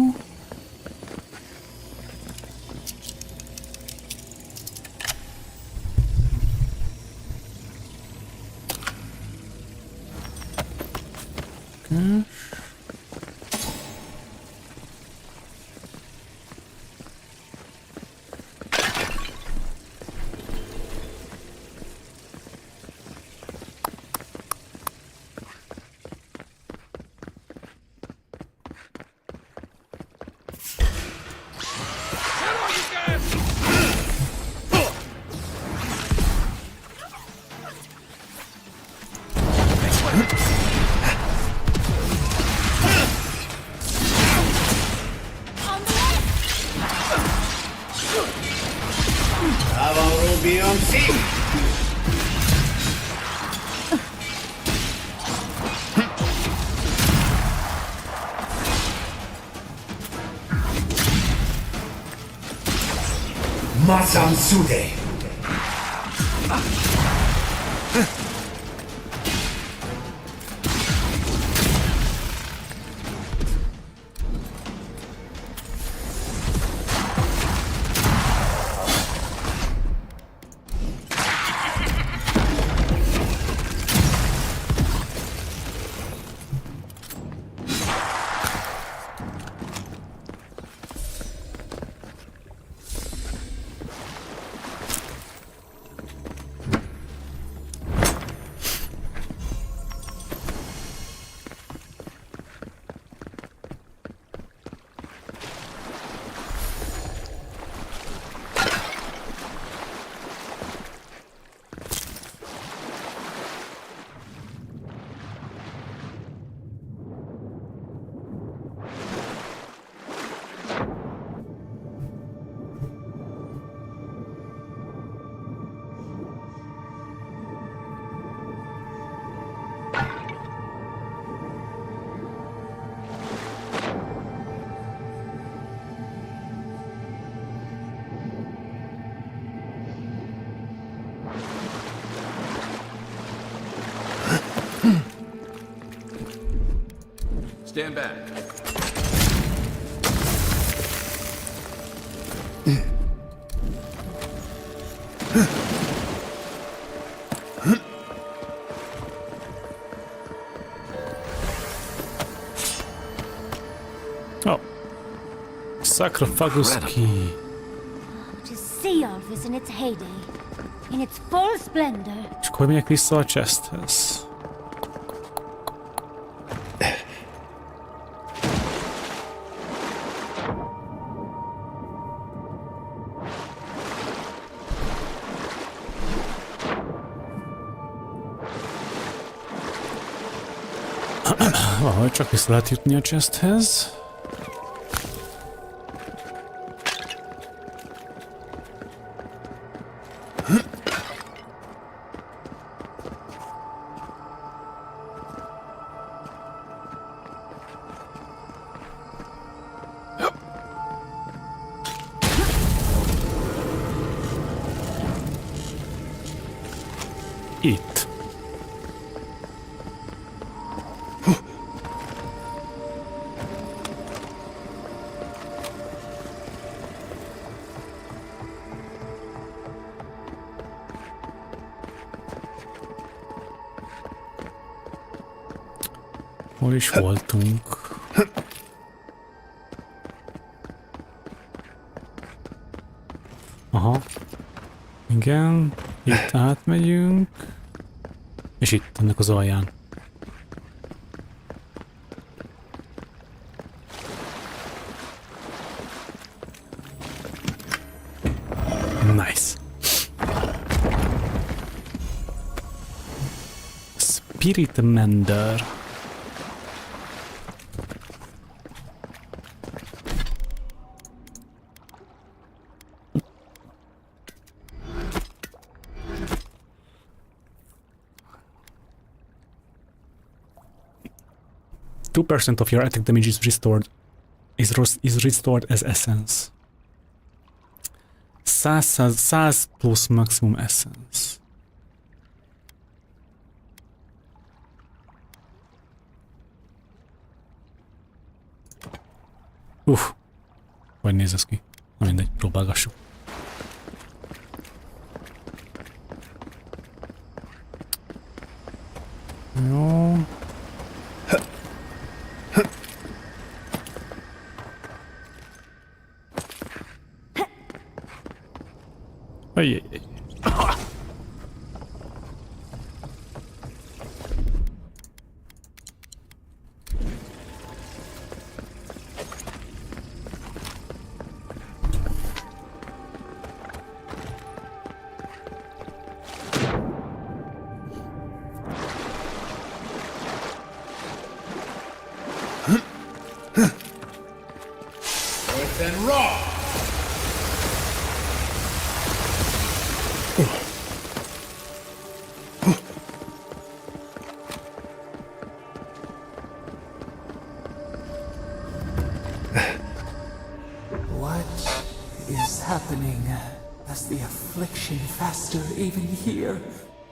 Avowed beyond sea. Masam Sude. Stand back. Oh. Sarcophagus key. To see all this in its heyday, in its full splendor. És akkor megyek vissza a chesthez. Valahogy csak vissza lehet jutni a chesthez. Itt. Hol is voltunk? Aha. Igen. Itt átmegyünk. És itt, ennek az alján. Nice. Spirit Mender. % of your attack damage is restored. Is restored as essence. 100 plusz maximum essence. Hogy néz ez ki? Na mindegy, próbálgassuk. Jó. Ajjajjaj. happening? As the affliction fester even here,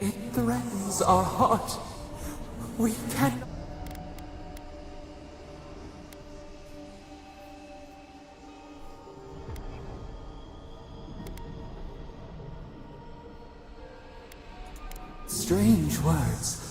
it threatens our heart. We can... Strange words.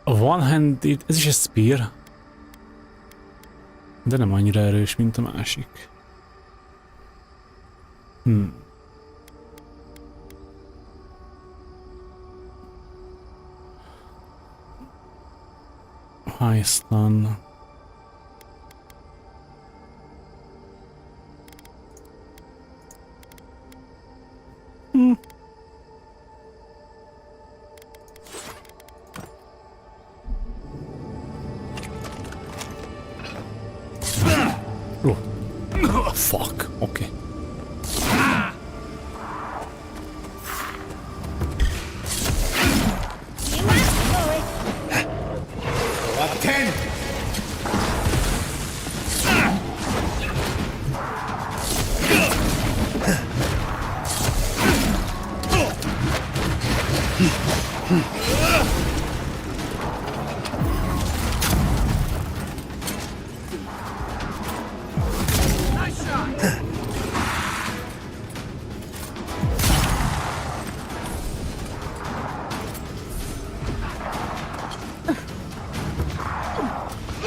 One-handed, ez is egy spear. De nem annyira erős, mint a másik. Heistan. Oh, fuck. Okay.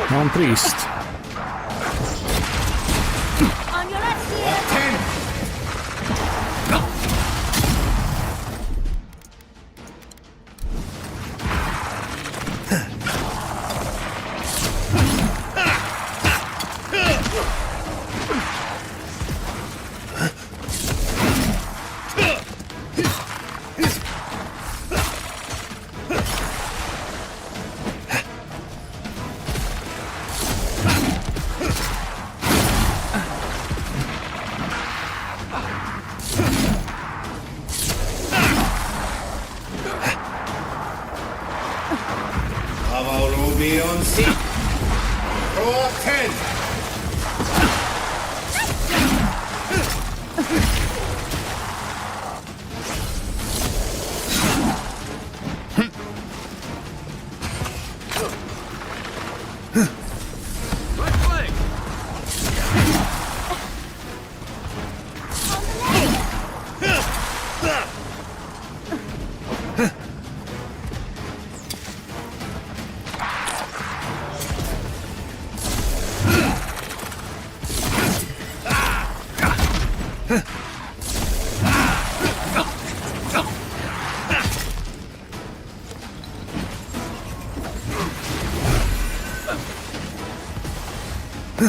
One priest. On your left here.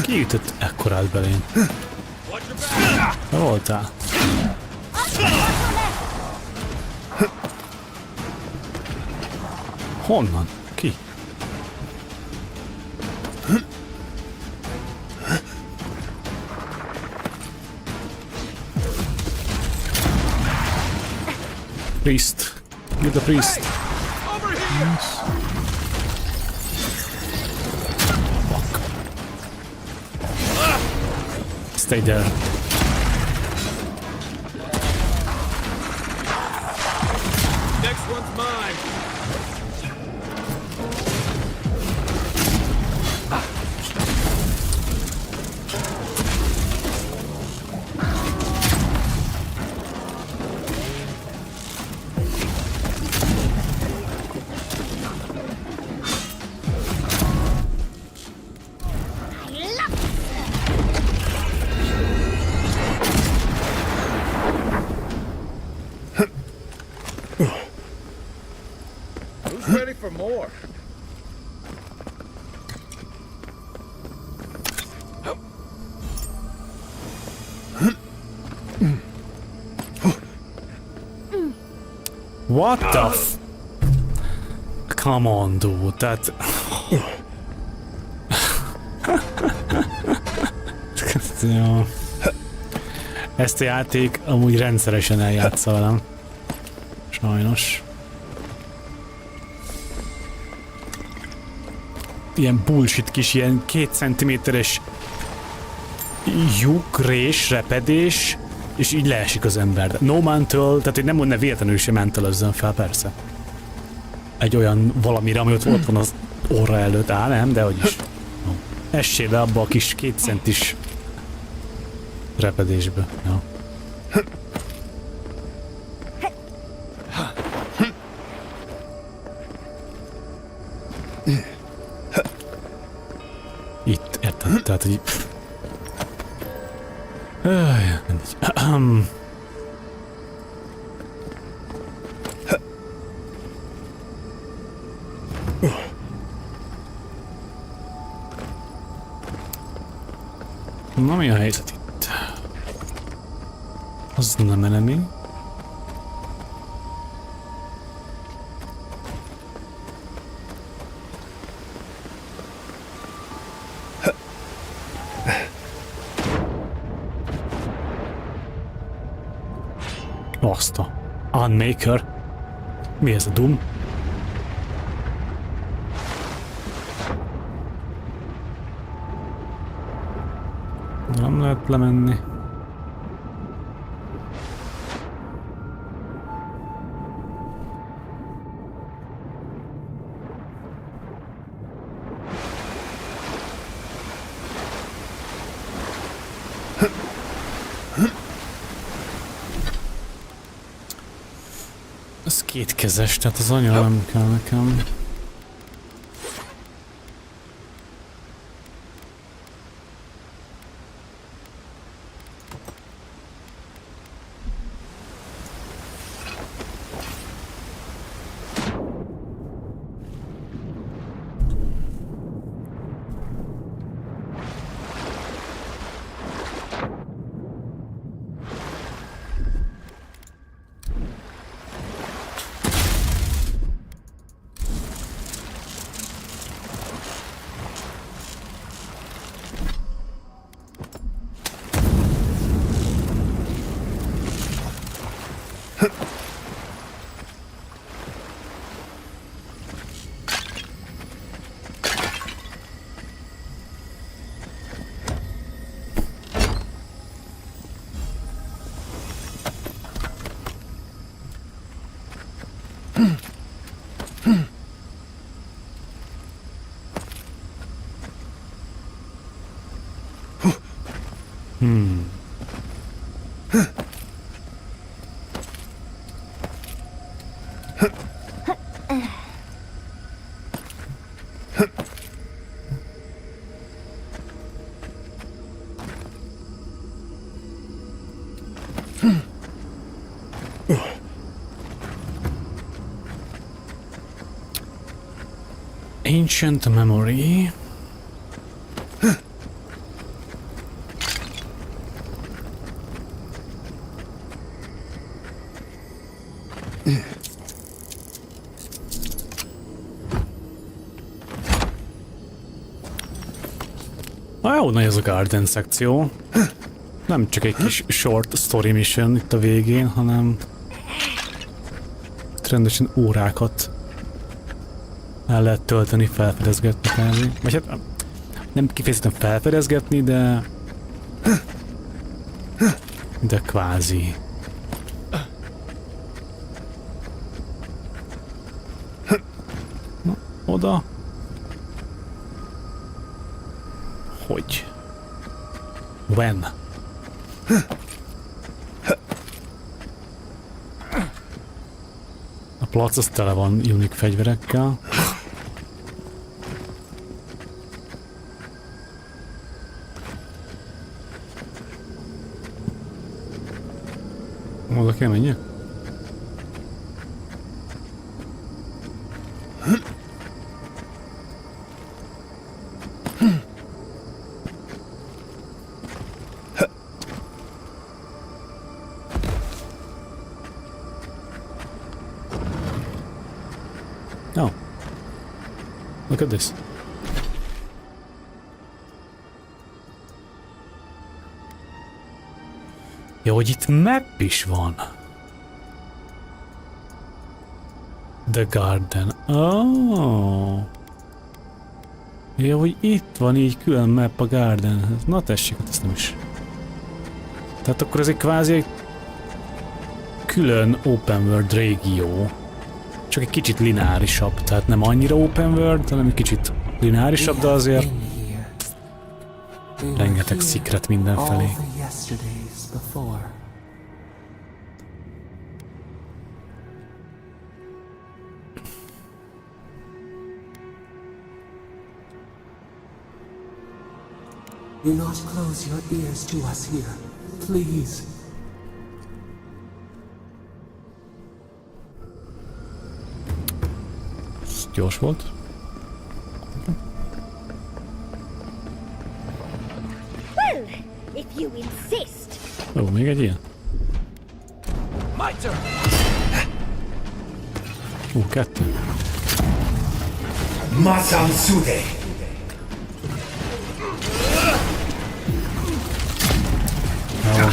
Ki ütött ekkorát belén? Hol voltál? Honnan? Ki? Priest. You're the priest. Yes. Fuck. Stay there. Next one's mine. Ready for more. What the f... come on, dude, tehát... Jó. Ezt a játék amúgy rendszeresen eljátsza velem. Sajnos. Ilyen bullshit kis, ilyen 2 centiméteres lyuk, rés, repedés, és így leesik az ember. No mantle, tehát hogy nem mondna véletlenül sem mentelőzzön fel, persze. Egy olyan valamire, ami ott van az orra előtt. Á, nem, de hogy is. Essé be abba a kis 2 centis repedésbe. Ja. Itt, érted? Tehát, hogy... Na, mi a helyzet itt? Az nem enemy. Azt a Unmaker. Mi ez a Doom? Nem lehet lemenni. Ez kétkezes, tehát az annyira nem kell nekem. Ancient memory. Jó nagy ez a Garden szekció. Nem csak egy kis short story mission itt a végén, hanem rendesen órákat el lehet tölteni, felfedezgetni kb. Vagy hát nem kifejezetten felfedezgetni, de kvázi. Na, oda. Hogy? When? A plac az tele van unik fegyverekkel. Oda kell menjek? Jó. Look at this. Ja, hogy itt map is van. The Garden. Oh. Ja, hogy itt van így külön map a Garden. Na tessék, ezt nem is. Tehát akkor ez egy kvázi egy külön open world régió. Csak egy kicsit lineárisabb. Tehát nem annyira open world, hanem egy kicsit lineárisabb, de azért rengeteg secret mindenfelé. Do not close your ears to us here, please. Ez gyors volt. Well, if you insist. Ó, még egy ilyen. My turn. Ó, 2. Masam Sude. Jó.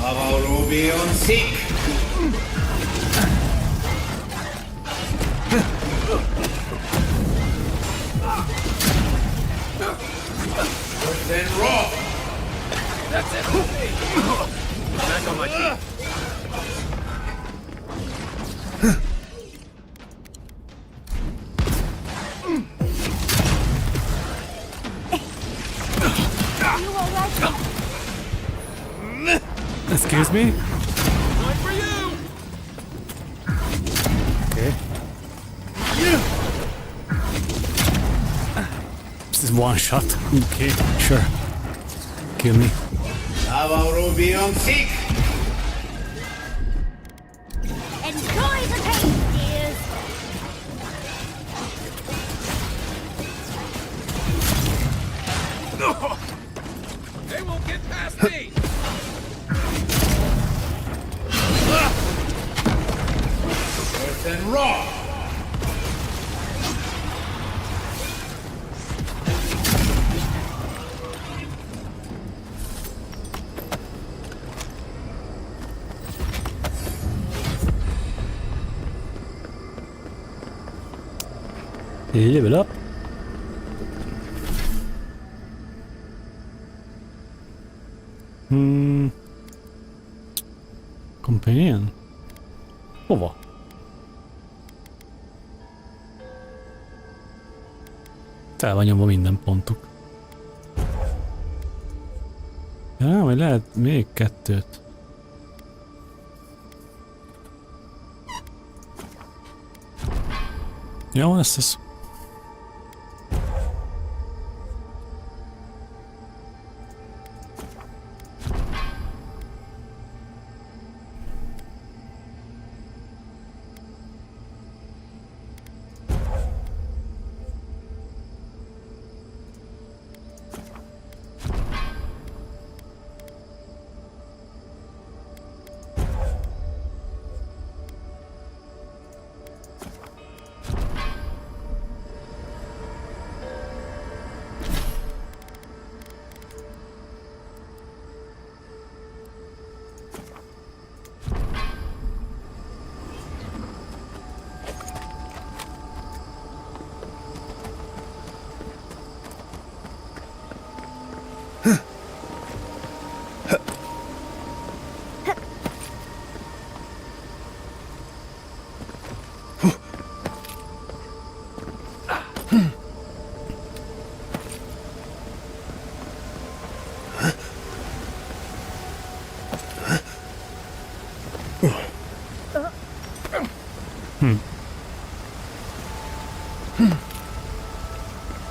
Avowed be on sick. Then raw. That's it. Back on my feet. You all right? Excuse me? Going for you. Okay. This is one shot. Okay, sure. Kill me. Avowed be on sick. Enjoy the pain, dears. No. They won't get past me. Then raw. Level up. Companion? Hova? Fel van nyomva minden pontuk. Ja, vagy lehet még 2. Jó, lesz ez.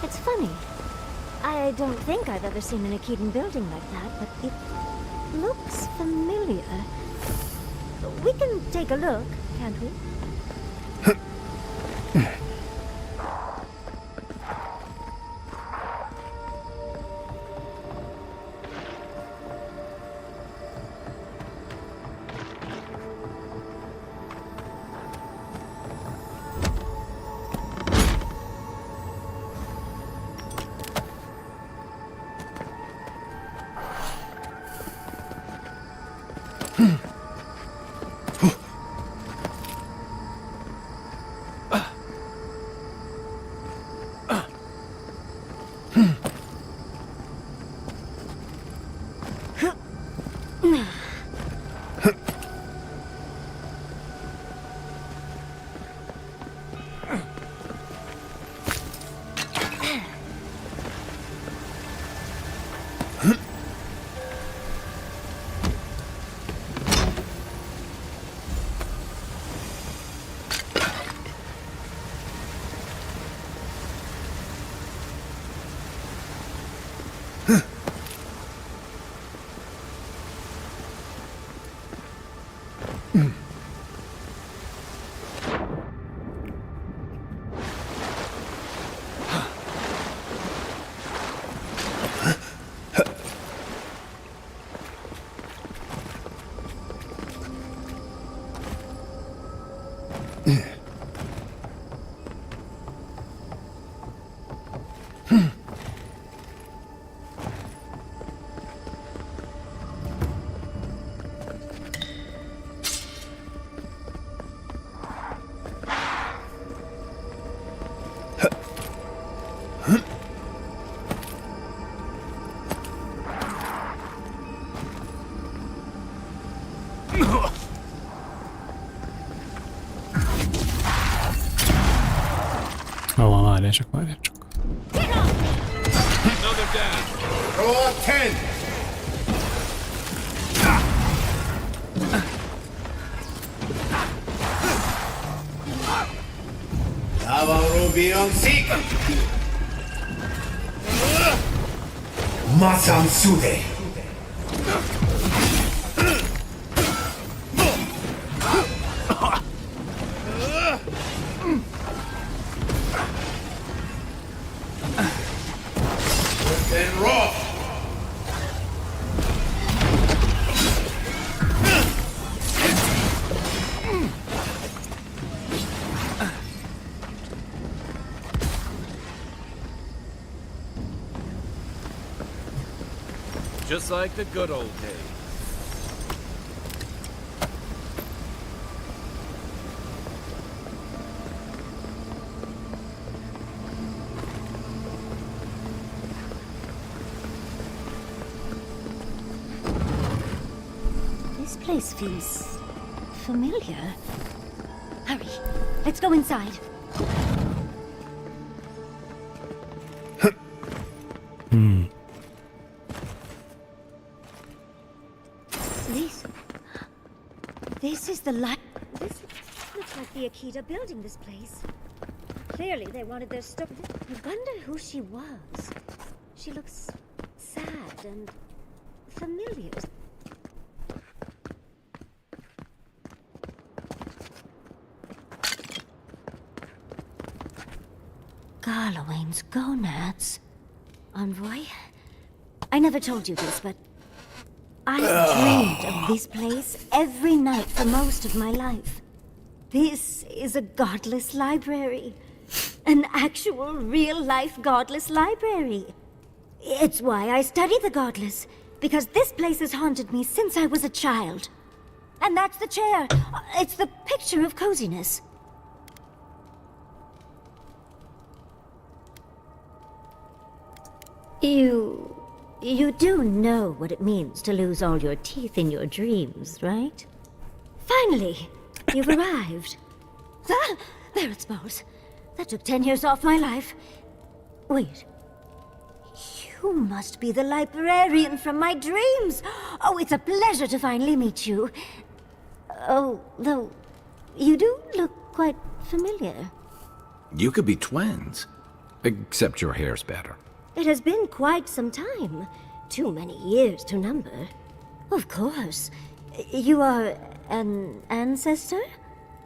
It's funny. I don't think I've ever seen an Akedan building like that, but it looks familiar. We can take a look, can't we? Várjál csak, várjál csak. Another down. Roll up 10. Avarubion Sik. Masam Sude. Then raw. Just like the good old days. This place feels familiar. Hurry, let's go inside. This is the light. This looks like the Akita building this place. Clearly, they wanted their stuff. I wonder who she was. She looks sad and familiar. Garlowain's gonads. Envoy? I never told you this, but I've dreamed of this place every night for most of my life. This is a godless library. An actual, real-life godless library. It's why I study the godless, because this place has haunted me since I was a child. And that's the chair. It's the picture of coziness. You do know what it means to lose all your teeth in your dreams, right? Finally, you've arrived. There it smells. That took 10 years off my life. Wait. You must be the librarian from my dreams. Oh, it's a pleasure to finally meet you. Oh, though, you do look quite familiar. You could be twins. Except your hair's better. It has been quite some time. Too many years to number. Of course. You are an ancestor?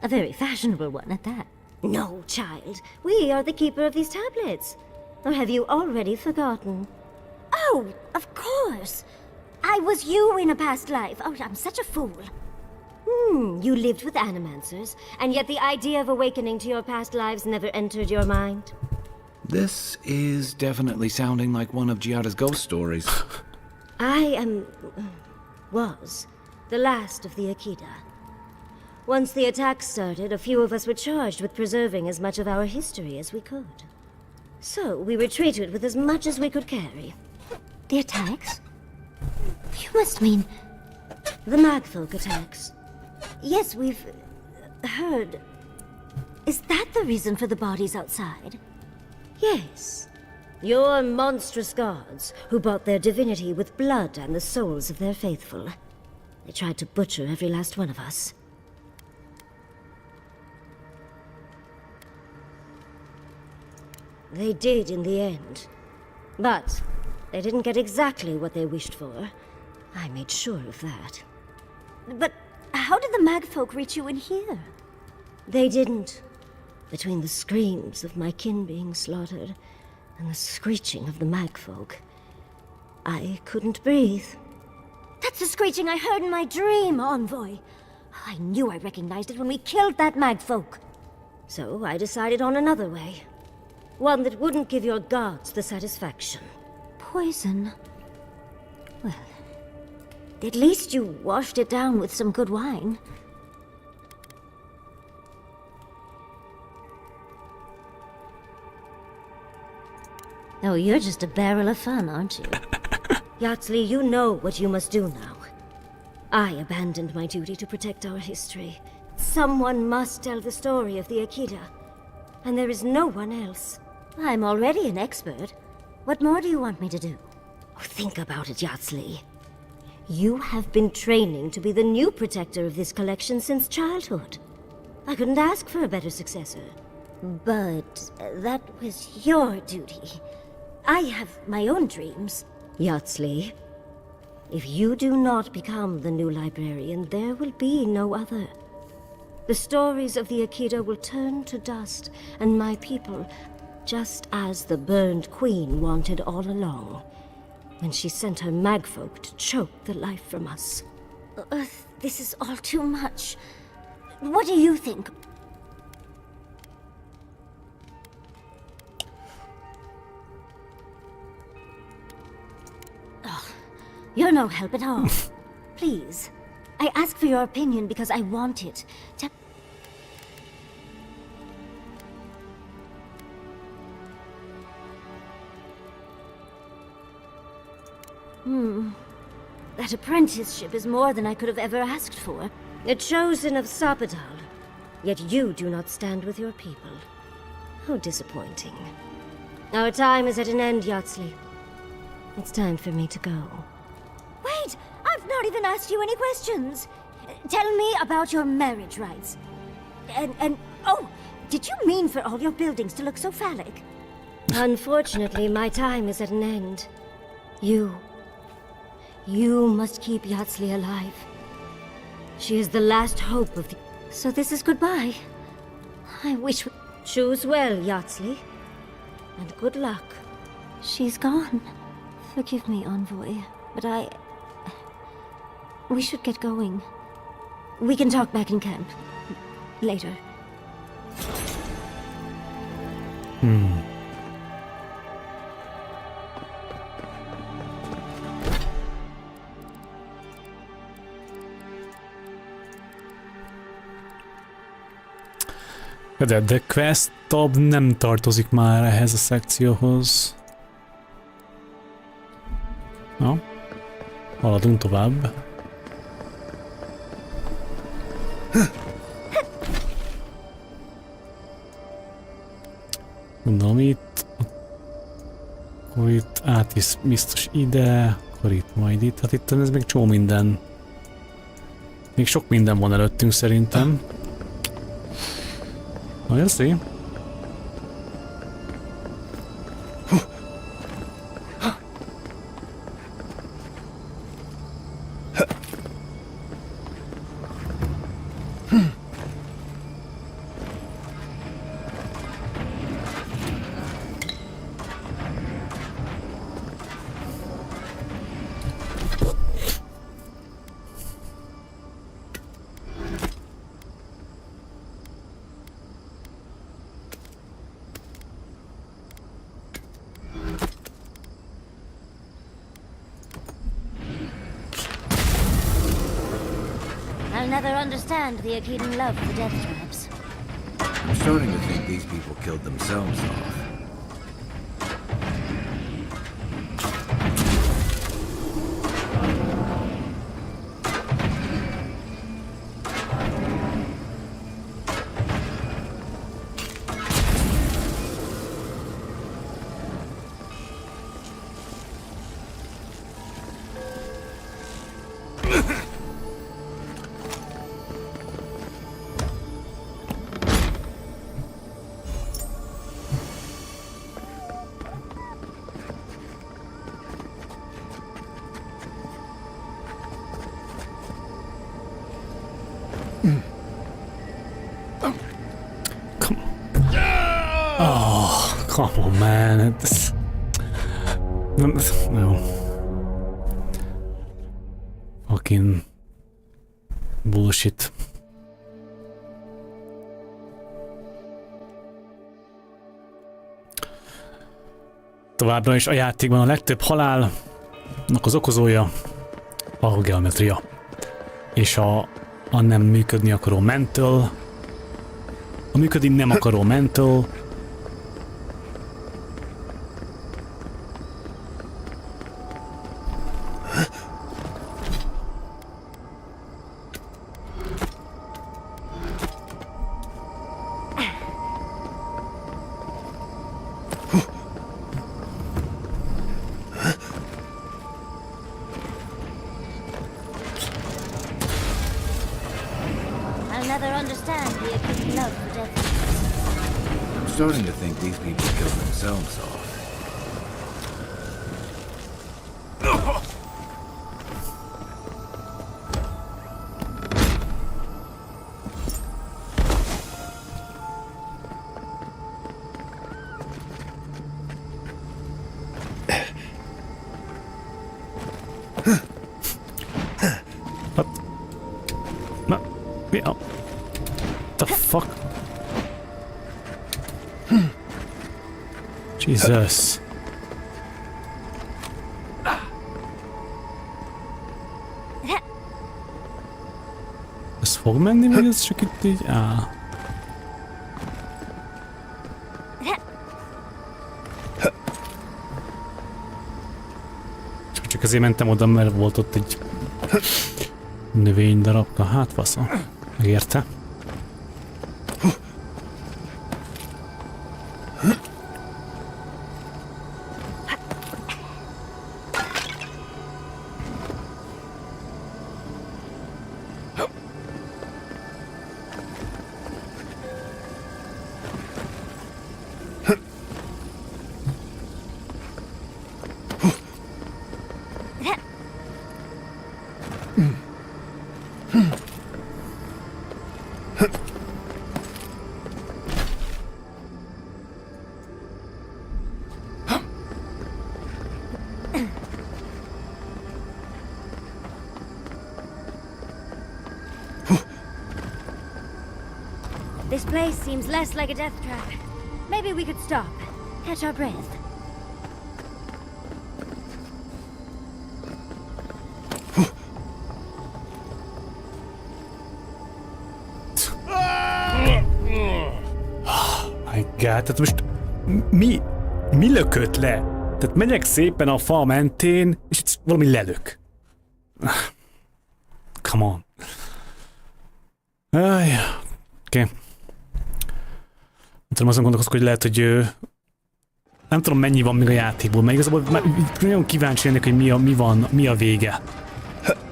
A very fashionable one at that. No, child. We are the keeper of these tablets. Or have you already forgotten? Oh, of course. I was you in a past life. Oh, I'm such a fool. You lived with animancers, and yet the idea of awakening to your past lives never entered your mind. This is definitely sounding like one of Giada's ghost stories. I was the last of the Akita. Once the attack started, a few of us were charged with preserving as much of our history as we could. So we retreated with as much as we could carry. The attacks? You must mean the Magfolk attacks. Yes, we've heard. Is that the reason for the bodies outside? Yes. Your monstrous gods, who bought their divinity with blood and the souls of their faithful. They tried to butcher every last one of us. They did in the end. But they didn't get exactly what they wished for. I made sure of that. But how did the magfolk reach you in here? They didn't. Between the screams of my kin being slaughtered and the screeching of the magfolk, I couldn't breathe. That's the screeching I heard in my dream, Envoy. I knew I recognized it when we killed that magfolk. So I decided on another way. One that wouldn't give your gods the satisfaction. Poison? Well, at least you washed it down with some good wine. Oh, you're just a barrel of fun, aren't you? Yatsley, you know what you must do now. I abandoned my duty to protect our history. Someone must tell the story of the Akita. And there is no one else. I'm already an expert. What more do you want me to do? Oh, think about it, Yatsley. You have been training to be the new protector of this collection since childhood. I couldn't ask for a better successor. But that was your duty. I have my own dreams. Yatsley, if you do not become the new librarian, there will be no other. The stories of the Akita will turn to dust, and my people, just as the burned queen wanted all along, when she sent her magfolk to choke the life from us. This is all too much. What do you think? You're no help at all. Please. I ask for your opinion because I want it. That apprenticeship is more than I could have ever asked for. A chosen of Sapadal. Yet you do not stand with your people. How disappointing. Our time is at an end, Yatsley. It's time for me to go. Wait! I've not even asked you any questions! Tell me about your marriage rites. Oh, did you mean for all your buildings to look so phallic? Unfortunately, my time is at an end. You must keep Yatsley alive. She is the last hope of the... So this is goodbye. I wish we... Choose well, Yatsley. And good luck. She's gone. Forgive me, Envoy, but we should get going. We can talk back in camp. Later. De Quest tab nem tartozik már ehhez a szekcióhoz. Na, haladunk tovább. Gondolom itt, akkor itt átvisz biztos ide, akkor itt majd itt, hát itt ez még csomó minden. Még sok minden van előttünk szerintem. Nagyon szép. I'll never understand the Akitan love for death traps. I'm starting to think these people killed themselves off. Oh, come on, man. No. Fucking bullshit. Továbbra is a játékban a legtöbb halálnak az okozója a geometria. És a nem működni akaró mental, a működni nem akaró mental, I'm starting to think these people killed themselves off. The fuck? Jesus. Ez fog menni, vagy ez csak itt így áll? Csak azért mentem oda, mert volt ott egy növénydarabka. Hát faszom. Megérte. This place seems less like a death trap. Maybe we could stop, catch our breath. My God, tehát most mi lökött le? Tehát megyek szépen a fa mentén, és itt valami lelök. Come on. Oké. Okay. Nem tudom, azon gondolkozok, hogy lehet, hogy nem tudom, mennyi van még a játékból, mert igazából nagyon kíváncsi lennék, hogy mi a vége.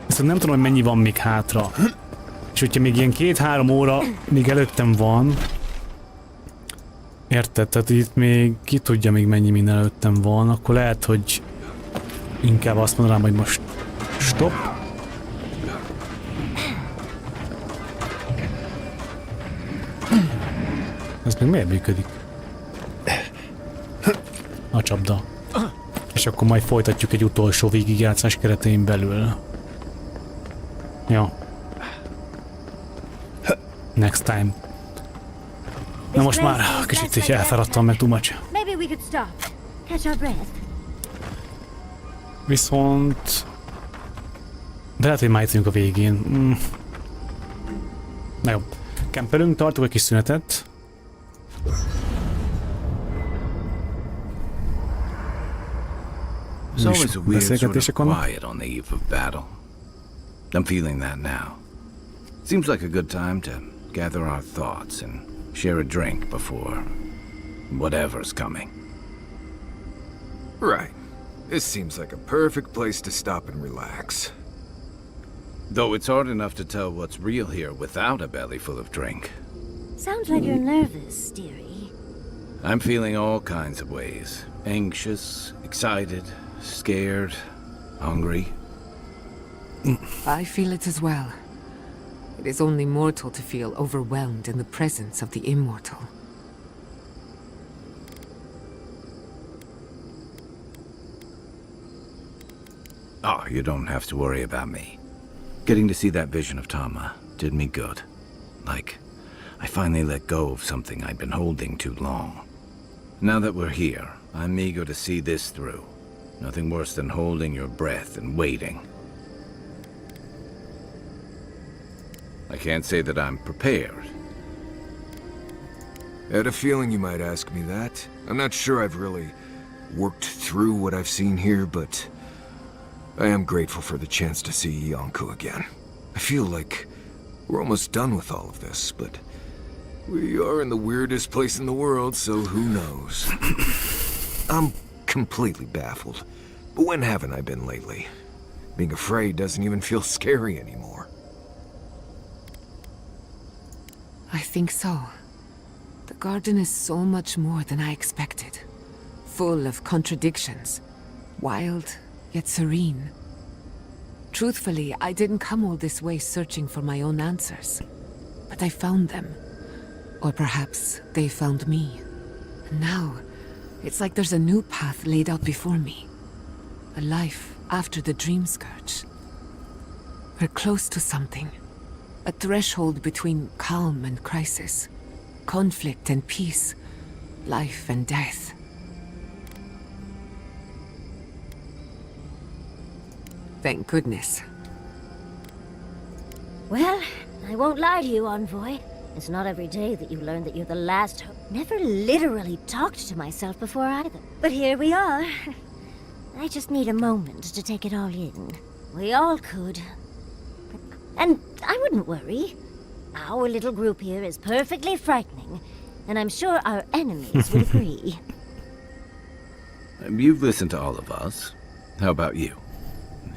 Viszont nem tudom, hogy mennyi van még hátra. És hogyha még ilyen 2-3 óra még előttem van, érted? Tehát itt még ki tudja még mennyi minden előttem van, akkor lehet, hogy inkább azt mondanám, hogy most stop. Ez még miért működik? A csapda. És akkor majd folytatjuk egy utolsó végigjátszás keretein belül. Ja. Next time. Na most már kicsit így elfáradtam, meg too much. Viszont... De lehet, hogy már itt vagyunk a végén. Na jó. Kempelünk, tartok egy kis szünetet. There's always a weird sort of quiet on the eve of battle. I'm feeling that now. Seems like a good time to gather our thoughts and share a drink before whatever's coming. Right. This seems like a perfect place to stop and relax. Though it's hard enough to tell what's real here without a belly full of drink. Sounds like you're nervous, dearie. I'm feeling all kinds of ways. Anxious, excited, scared, hungry. I feel it as well. It It is only mortal to feel overwhelmed in the presence of the immortal. Oh, you don't have to worry about me. Getting to see that vision of Tama did me good. Like, I finally let go of something I'd been holding too long. Now that we're here, I'm eager to see this through. Nothing worse than holding your breath and waiting. I can't say that I'm prepared. I had a feeling you might ask me that. I'm not sure I've really worked through what I've seen here, but I am grateful for the chance to see Yonko again. I feel like we're almost done with all of this, but we are in the weirdest place in the world, so who knows? I'm completely baffled. But when haven't I been lately? Being afraid doesn't even feel scary anymore. I think so. The garden is so much more than I expected. Full of contradictions. Wild, yet serene. Truthfully, I didn't come all this way searching for my own answers. But I found them. Or perhaps they found me. And now, it's like there's a new path laid out before me. A life after the Dream Scourge. We're close to something. A threshold between calm and crisis. Conflict and peace. Life and death. Thank goodness. Well, I won't lie to you, Envoy. It's not every day that you learn that you're the last hope. Never literally talked to myself before either. But here we are. I just need a moment to take it all in. We all could. And I wouldn't worry. Our little group here is perfectly frightening, and I'm sure our enemies would agree. You've listened to all of us. How about you?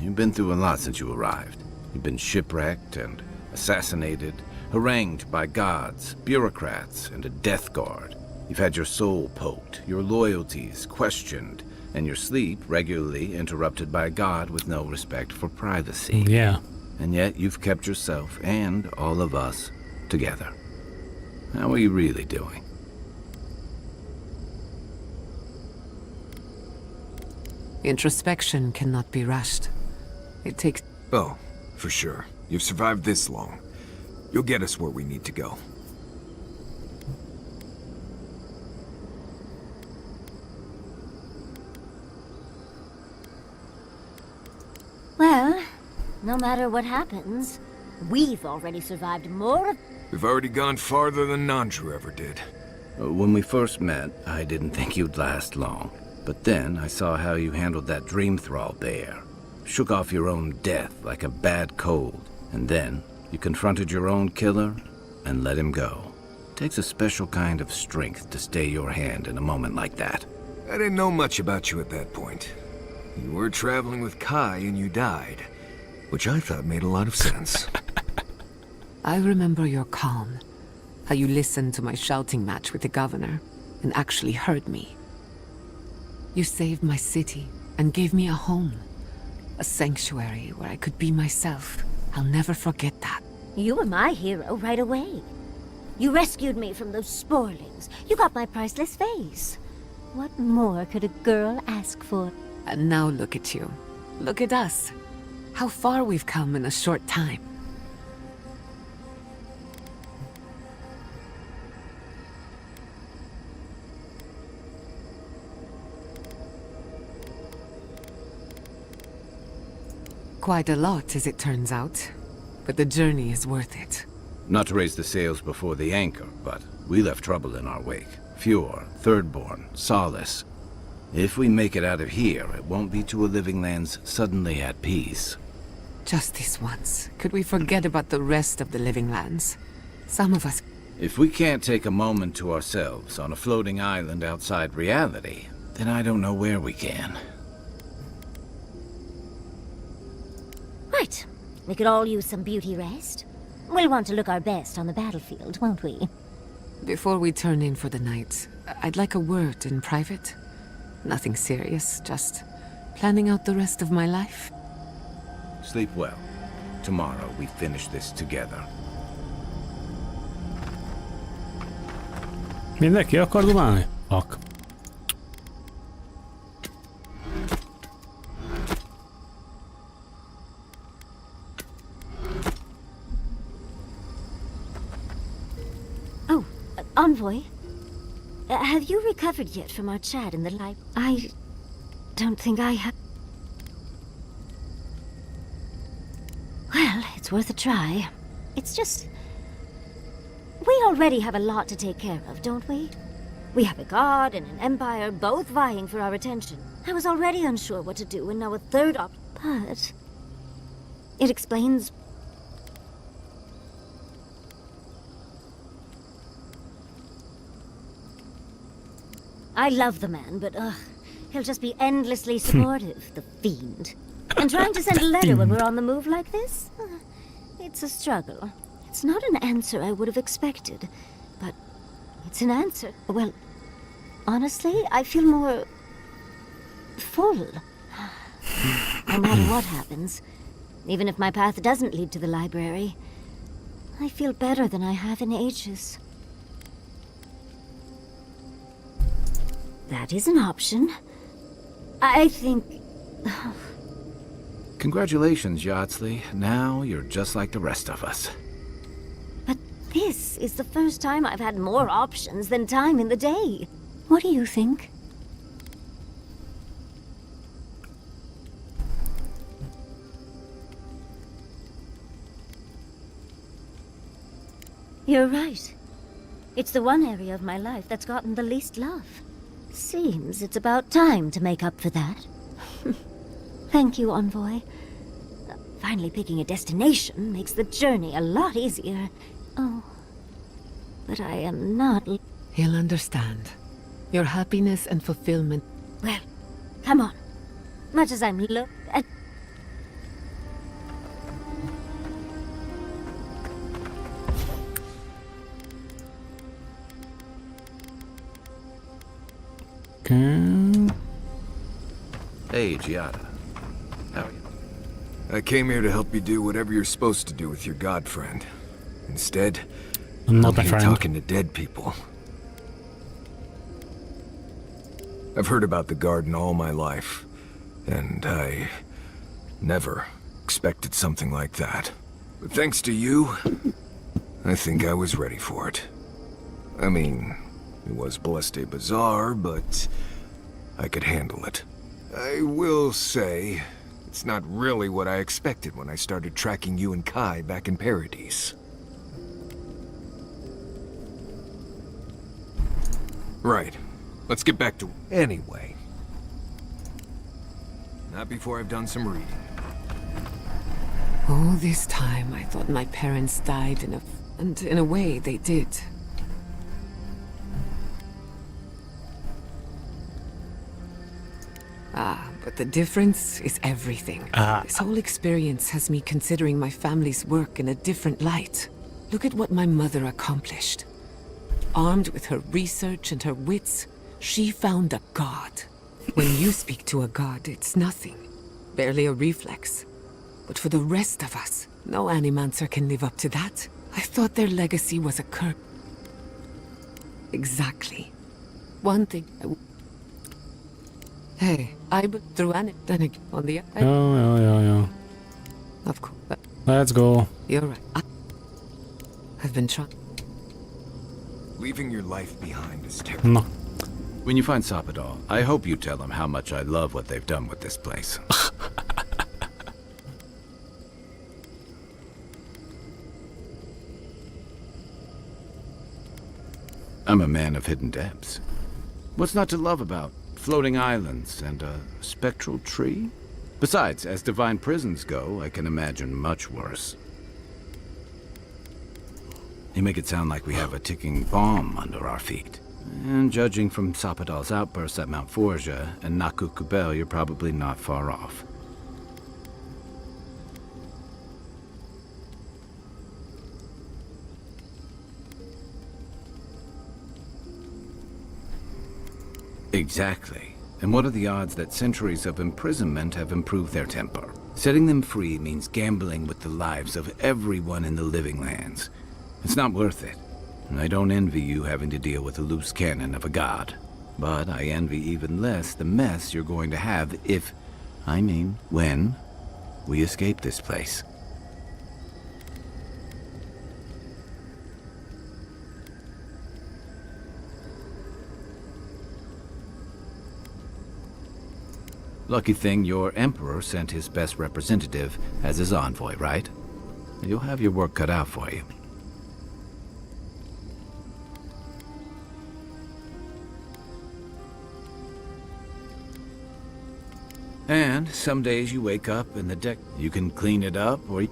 You've been through a lot since you arrived. You've been shipwrecked and assassinated, harangued by gods, bureaucrats, and a death guard. You've had your soul poked, your loyalties questioned, and your sleep regularly interrupted by a god with no respect for privacy. Yeah. And yet you've kept yourself and all of us together. How are you really doing? Introspection cannot be rushed. It takes... Oh, for sure. You've survived this long. You'll get us where we need to go. Well, no matter what happens, we've already survived more of... We've already gone farther than Nandru ever did. When we first met, I didn't think you'd last long. But then I saw how you handled that dream thrall bear. Shook off your own death like a bad cold. And then you confronted your own killer and let him go. Takes a special kind of strength to stay your hand in a moment like that. I didn't know much about you at that point. You were traveling with Kai and you died, which I thought made a lot of sense. I remember your calm. How you listened to my shouting match with the governor and actually heard me. You saved my city and gave me a home. A sanctuary where I could be myself. I'll never forget that. You were my hero right away. You rescued me from those sporelings. You got my priceless face. What more could a girl ask for? And now look at you. Look at us. How far we've come in a short time. Quite a lot, as it turns out. But the journey is worth it. Not to raise the sails before the anchor, but we left trouble in our wake. Fjord, Thirdborn, Solace. If we make it out of here, it won't be to a living lands suddenly at peace. Just this once. Could we forget about the rest of the living lands? Some of us... If we can't take a moment to ourselves on a floating island outside reality, then I don't know where we can. Right. We could all use some beauty rest. We'll want to look our best on the battlefield, won't we? Before we turn in for the night, I'd like a word in private. Nothing serious, just planning out the rest of my life. Sleep well. Tomorrow we finish this together. Mindenki akar dumálni? Ak. Oh, Envoy. Have you recovered yet from our chat in the light? I don't think I have. Well, it's worth a try. It's just... We already have a lot to take care of, don't we? We have a god and an empire, both vying for our attention. I was already unsure what to do, and now a third but... It explains... I love the man, but he'll just be endlessly supportive, the fiend. And trying to send a letter when we're on the move like this? It's a struggle. It's not an answer I would have expected, but it's an answer. Well, honestly, I feel more... full. No matter what happens, even if my path doesn't lead to the library, I feel better than I have in ages. That is an option. I think... Congratulations, Yardsley. Now you're just like the rest of us. But this is the first time I've had more options than time in the day. What do you think? You're right. It's the one area of my life that's gotten the least love. Seems it's about time to make up for that. Thank you, Envoy. Finally picking a destination makes the journey a lot easier. Oh, but I am not... He'll understand. Your happiness and fulfillment... Well, come on. Much as I'm Hey, Giada. How are you? I came here to help you do whatever you're supposed to do with your god friend. Instead, I'm not I'm a here friend. talking to dead people. I've heard about the garden all my life, and I never expected something like that. But thanks to you, I think I was ready for it. I mean, it was Bleste bizarre, but I could handle it. I will say, it's not really what I expected when I started tracking you and Kai back in Paradise. Right. Let's get back to... Anyway. Not before I've done some reading. All this time, I thought my parents died and in a way, they did. But the difference is everything. This whole experience has me considering my family's work in a different light. Look at what my mother accomplished. Armed with her research and her wits, she found a god. When you speak to a god, it's nothing. Barely a reflex. But for the rest of us, no animancer can live up to that. I thought their legacy was a curse. Exactly. One thing Hey, I through an then again on the Yeah. Of course. Let's go. You're right. I've been trying. Leaving your life behind is terrible. No. When you find Sapadal, I hope you tell him how much I love what they've done with this place. I'm a man of hidden depths. What's not to love about floating islands and a spectral tree? Besides, as divine prisons go, I can imagine much worse. You make it sound like we have a ticking bomb under our feet. And judging from Sapadal's outbursts at Mount Forja and Naku Kubel, you're probably not far off. Exactly. And what are the odds that centuries of imprisonment have improved their temper? Setting them free means gambling with the lives of everyone in the living lands. It's not worth it. I don't envy you having to deal with a loose cannon of a god. But I envy even less the mess you're going to have if, when, we escape this place. Lucky thing your emperor sent his best representative as his envoy, right? You'll have your work cut out for you. And some days you wake up and the deck, you can clean it up or...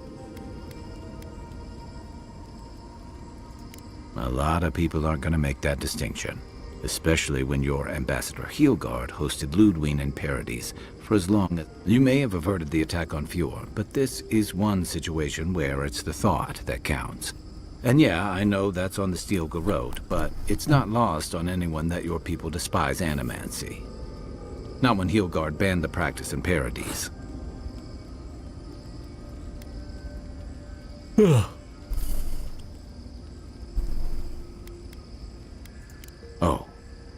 A lot of people aren't going to make that distinction. Especially when your Ambassador Heelgard hosted Ludwig in Parodies for as long as... You may have averted the attack on Fjord, but this is one situation where it's the thought that counts. And yeah, I know that's on the Steelga Road, but it's not lost on anyone that your people despise animancy. Not when Heelgard banned the practice in Parodies. Oh,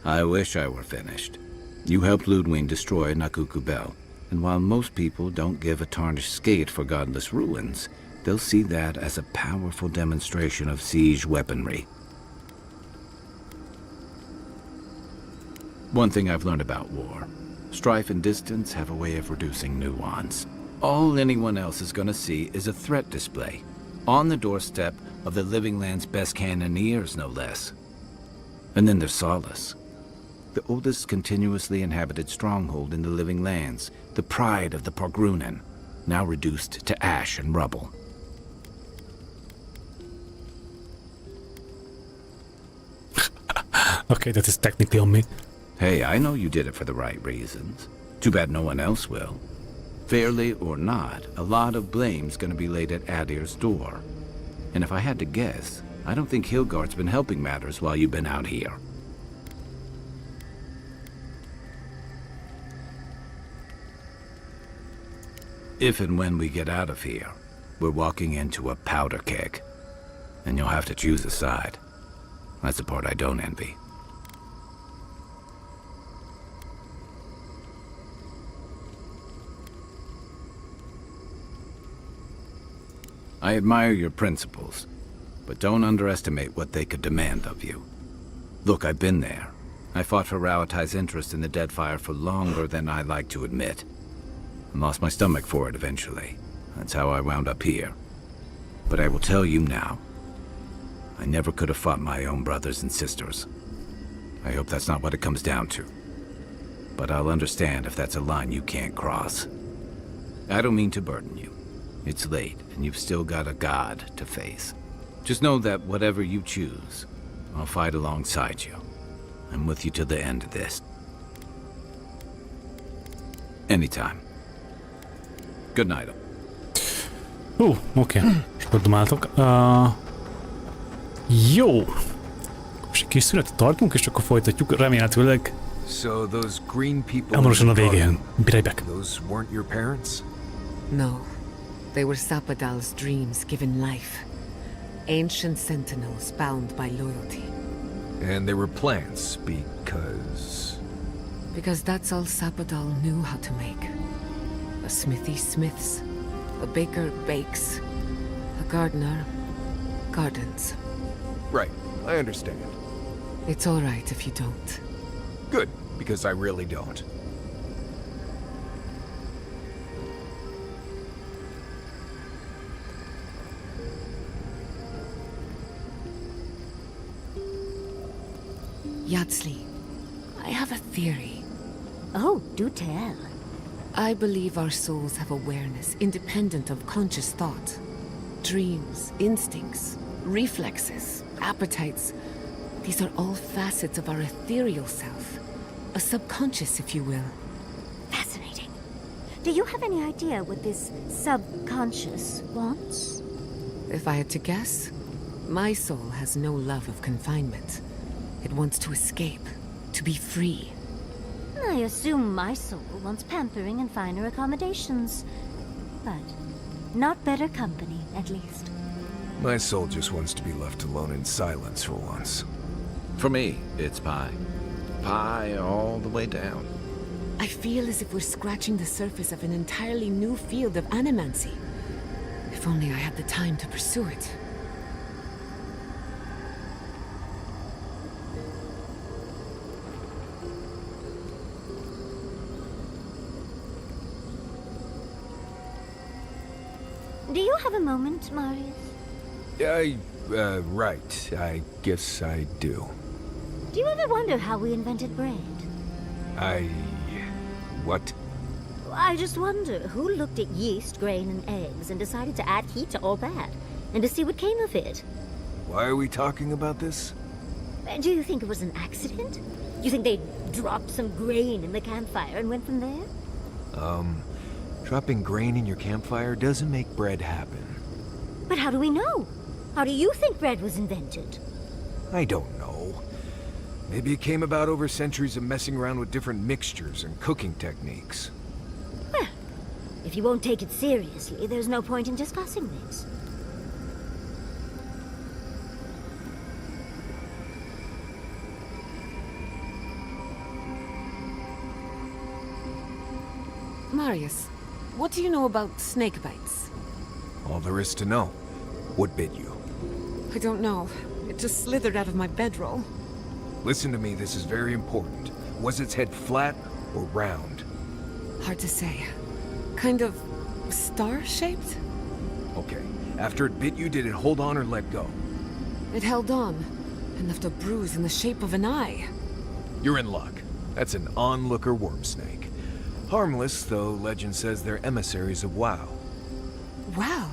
I wish I were finished. You helped Ludwig destroy Nakukubel, and while most people don't give a tarnished skate for godless ruins, they'll see that as a powerful demonstration of siege weaponry. One thing I've learned about war. Strife and distance have a way of reducing nuance. All anyone else is gonna see is a threat display, on the doorstep of the Living Land's best cannoneers, no less. And then there's Solace, the oldest continuously inhabited stronghold in the Living Lands, the pride of the Pargrunen, now reduced to ash and rubble. Okay, that is technically on me. Hey, I know you did it for the right reasons. Too bad no one else will. Fairly or not, a lot of blame's gonna be laid at Adir's door. And if I had to guess, I don't think Heelgard's been helping matters while you've been out here. If and when we get out of here, we're walking into a powder keg. And you'll have to choose a side. That's the part I don't envy. I admire your principles, but don't underestimate what they could demand of you. Look, I've been there. I fought for Rauatai's interest in the Deadfire for longer than I like to admit. And lost my stomach for it eventually. That's how I wound up here. But I will tell you now, I never could have fought my own brothers and sisters. I hope that's not what it comes down to. But I'll understand if that's a line you can't cross. I don't mean to burden you. It's late, and you've still got a god to face. Just know that whatever you choose, I'll fight alongside you. I'm with you to the end of this. Anytime. Good night. Oké. Sokat domáltok. Jó. Most egy kis szünetet tartunk, és akkor folytatjuk. Remélhetőleg So those green people hamarosan a végén. Be right back. Those weren't your parents? No. They were Sapadal's dreams given life. Ancient sentinels bound by loyalty. And they were plants because... Because that's all Sapadal knew how to make. A smithy smiths. A baker bakes. A gardener gardens. Right, I understand. It's all right if you don't. Good, because I really don't. Yatsli, I have a theory. Oh, do tell. I believe our souls have awareness independent of conscious thought. Dreams, instincts, reflexes, appetites. These are all facets of our ethereal self. A subconscious, if you will. Fascinating. Do you have any idea what this subconscious wants? If I had to guess, my soul has no love of confinement. It wants to escape, to be free. I assume my soul wants pampering and finer accommodations. But not better company, at least. My soul just wants to be left alone in silence for once. For me, it's pie. Pie all the way down. I feel as if we're scratching the surface of an entirely new field of animancy. If only I had the time to pursue it. Do you have a moment, Marius? Right. I guess I do. Do you ever wonder how we invented bread? What? I just wonder who looked at yeast, grain, and eggs and decided to add heat to all that, and to see what came of it. Why are we talking about this? Do you think it was an accident? Do you think they dropped some grain in the campfire and went from there? Dropping grain in your campfire doesn't make bread happen. But how do we know? How do you think bread was invented? I don't know. Maybe it came about over centuries of messing around with different mixtures and cooking techniques. Well, if you won't take it seriously, there's no point in discussing this. Marius, what do you know about snake bites? All there is to know. What bit you? I don't know. It just slithered out of my bedroll. Listen to me, this is very important. Was its head flat or round? Hard to say. Kind of star-shaped? Okay. After it bit you, did it hold on or let go? It held on, and left a bruise in the shape of an eye. You're in luck. That's an onlooker worm snake. Harmless, though legend says they're emissaries of WoW. Wow!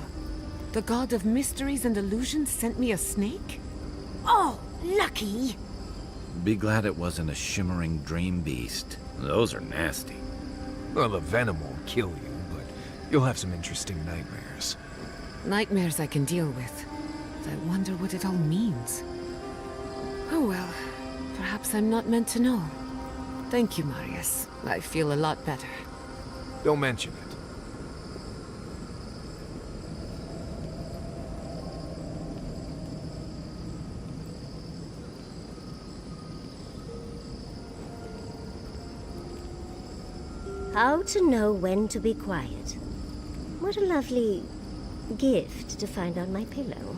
The god of mysteries and illusions sent me a snake? Oh, lucky! Be glad it wasn't a shimmering dream beast. Those are nasty. Well, the venom won't kill you, but you'll have some interesting nightmares. Nightmares I can deal with. But I wonder what it all means. Oh well, perhaps I'm not meant to know. Thank you, Marius. I feel a lot better. Don't mention it. How to know when to be quiet. What a lovely gift to find on my pillow.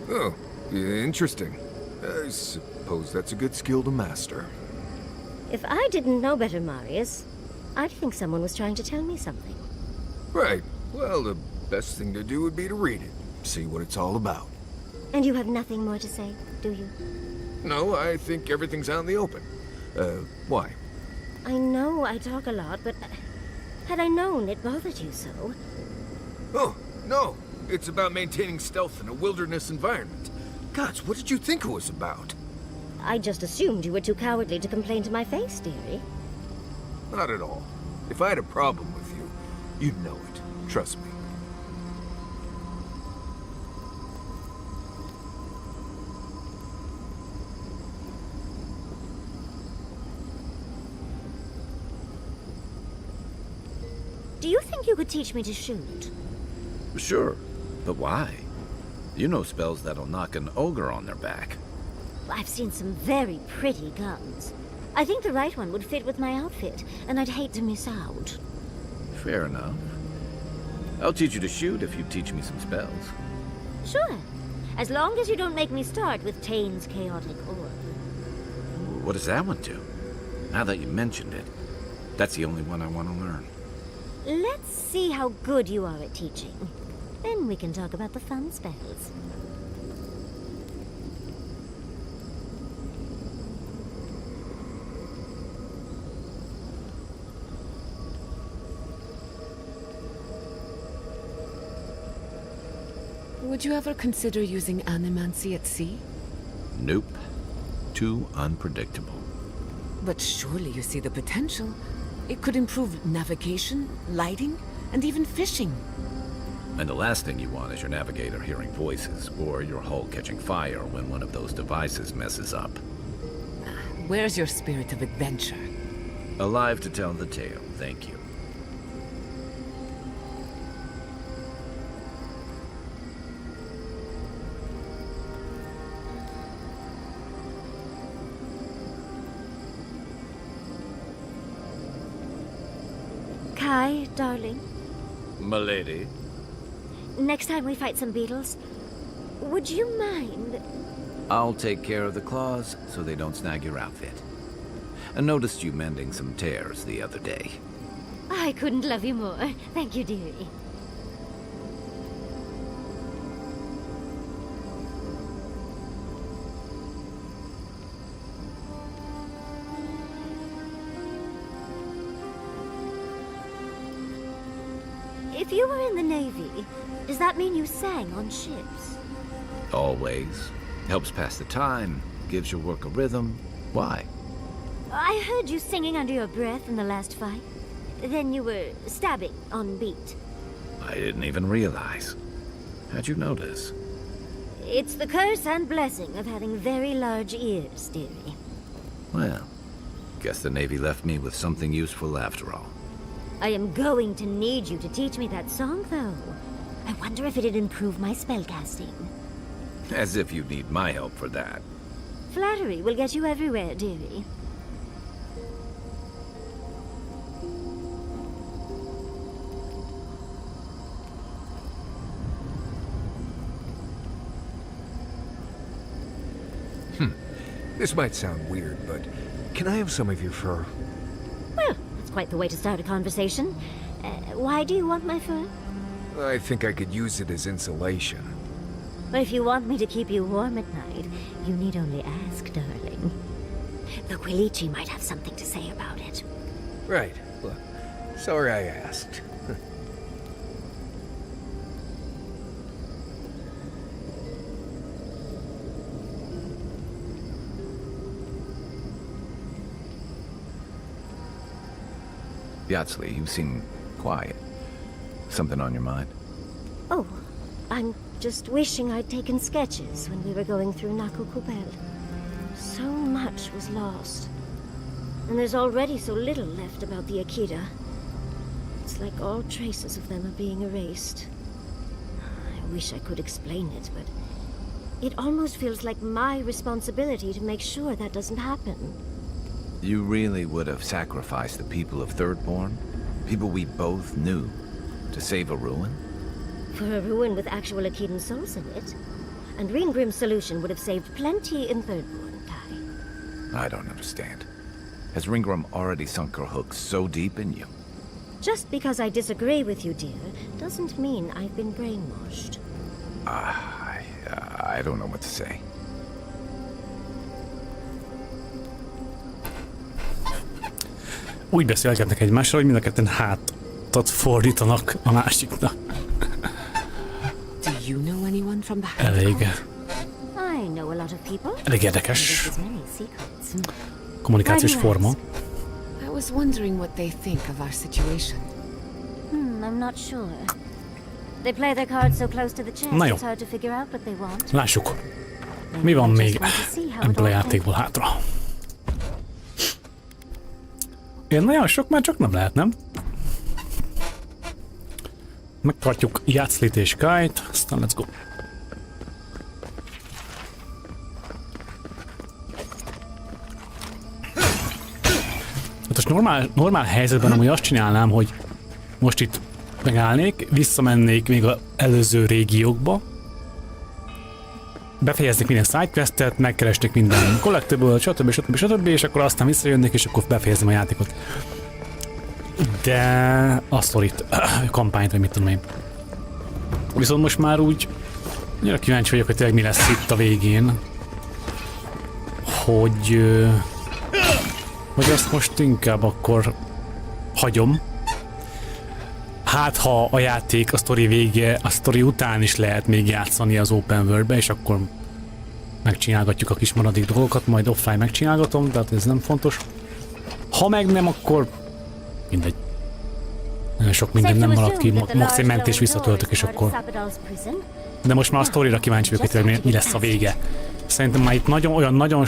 Oh, interesting. I suppose that's a good skill to master. If I didn't know better, Marius, I'd think someone was trying to tell me something. Right. Well, the best thing to do would be to read it. See what it's all about. And you have nothing more to say, do you? No, I think everything's out in the open. Why? I know I talk a lot, but had I known it bothered you so... Oh, no. It's about maintaining stealth in a wilderness environment. Gods, what did you think it was about? I just assumed you were too cowardly to complain to my face, dearie. Not at all. If I had a problem with you, you'd know it. Trust me. Do you think you could teach me to shoot? Sure, but why? You know spells that'll knock an ogre on their back. I've seen some very pretty guns. I think the right one would fit with my outfit, and I'd hate to miss out. Fair enough. I'll teach you to shoot if you teach me some spells. Sure. As long as you don't make me start with Tane's chaotic orb. What does that one do? Now that you mentioned it, that's the only one I want to learn. Let's see how good you are at teaching. Then we can talk about the fun spells. Would you ever consider using animancy at sea? Nope. Too unpredictable. But surely you see the potential. It could improve navigation, lighting, and even fishing. And the last thing you want is your navigator hearing voices, or your hull catching fire when one of those devices messes up. Where's your spirit of adventure? Alive to tell the tale, thank you. Hi, darling. Milady. Next time we fight some beetles, would you mind? I'll take care of the claws so they don't snag your outfit. I noticed you mending some tears the other day. I couldn't love you more. Thank you, dearie. If you were in the Navy, does that mean you sang on ships? Always. Helps pass the time, gives your work a rhythm. Why? I heard you singing under your breath in the last fight. Then you were stabbing on beat. I didn't even realize. How'd you notice? It's the curse and blessing of having very large ears, dearie. Well, guess the Navy left me with something useful after all. I am going to need you to teach me that song, though. I wonder if it'd improve my spellcasting. As if you'd need my help for that. Flattery will get you everywhere, dearie. This might sound weird, but can I have some of your fur? Well, that's quite the way to start a conversation. Why do you want my fur? I think I could use it as insulation. But if you want me to keep you warm at night, you need only ask, darling. The Quilichi might have something to say about it. Right. Well, sorry I asked. Yatsley, you seem quiet. Something on your mind? Oh, I'm just wishing I'd taken sketches when we were going through Nakukubel. So much was lost. And there's already so little left about the Akira. It's like all traces of them are being erased. I wish I could explain it, but it almost feels like my responsibility to make sure that doesn't happen. You really would have sacrificed the people of Thirdborn? People we both knew? To save a ruin? For a ruin with actual Akiran souls in it. And Reengrim's solution would have saved plenty in Thirdborn, Kai. I don't understand. Has Ringram already sunk her hooks so deep in you? Just because I disagree with you, dear, doesn't mean I've been brainwashed. I don't know what to say. Úgy beszélgetnek egymással, hogy mind a ketten hátat fordítanak a másiknak. Do you know anyone from the Elég. I know a lot of people. Elég érdekes kommunikációs forma. I was wondering what they think of our situation. I'm not sure. They play their cards so close to the chest, Na jó. it's hard to figure out what they want. Lássuk, mi van még ebből a játékból hátra. Én nagyon sok már csak nem lehet, nem? Megtartjuk Yatsley-t és Kait, aztán let's go. Hát most normál helyzetben amúgy azt csinálnám, hogy most itt megállnék, visszamennék még az előző régiókba, befejeznék minden sidequestet, megkeresnék minden collectible, stb. És akkor aztán visszajönnék, és akkor befejezném a játékot. De a sztorit, a kampányt, vagy mit tudom én. Viszont most már úgy annyira kíváncsi vagyok, hogy tényleg mi lesz itt a végén, hogy azt most inkább akkor hagyom. Hát ha a játék, a sztori vége, a sztori után is lehet még játszani az Open World-be, és akkor megcsinálgatjuk a kis maradék dolgokat, majd offline megcsinálgatom, tehát ez nem fontos. Ha meg nem, akkor mindegy. Nagyon sok minden nem maradt ki, max egy mentést visszatöltök, és akkor... De most már a sztorira kíváncsi vagyok, hogy mi lesz a vége. Szerintem már itt nagyon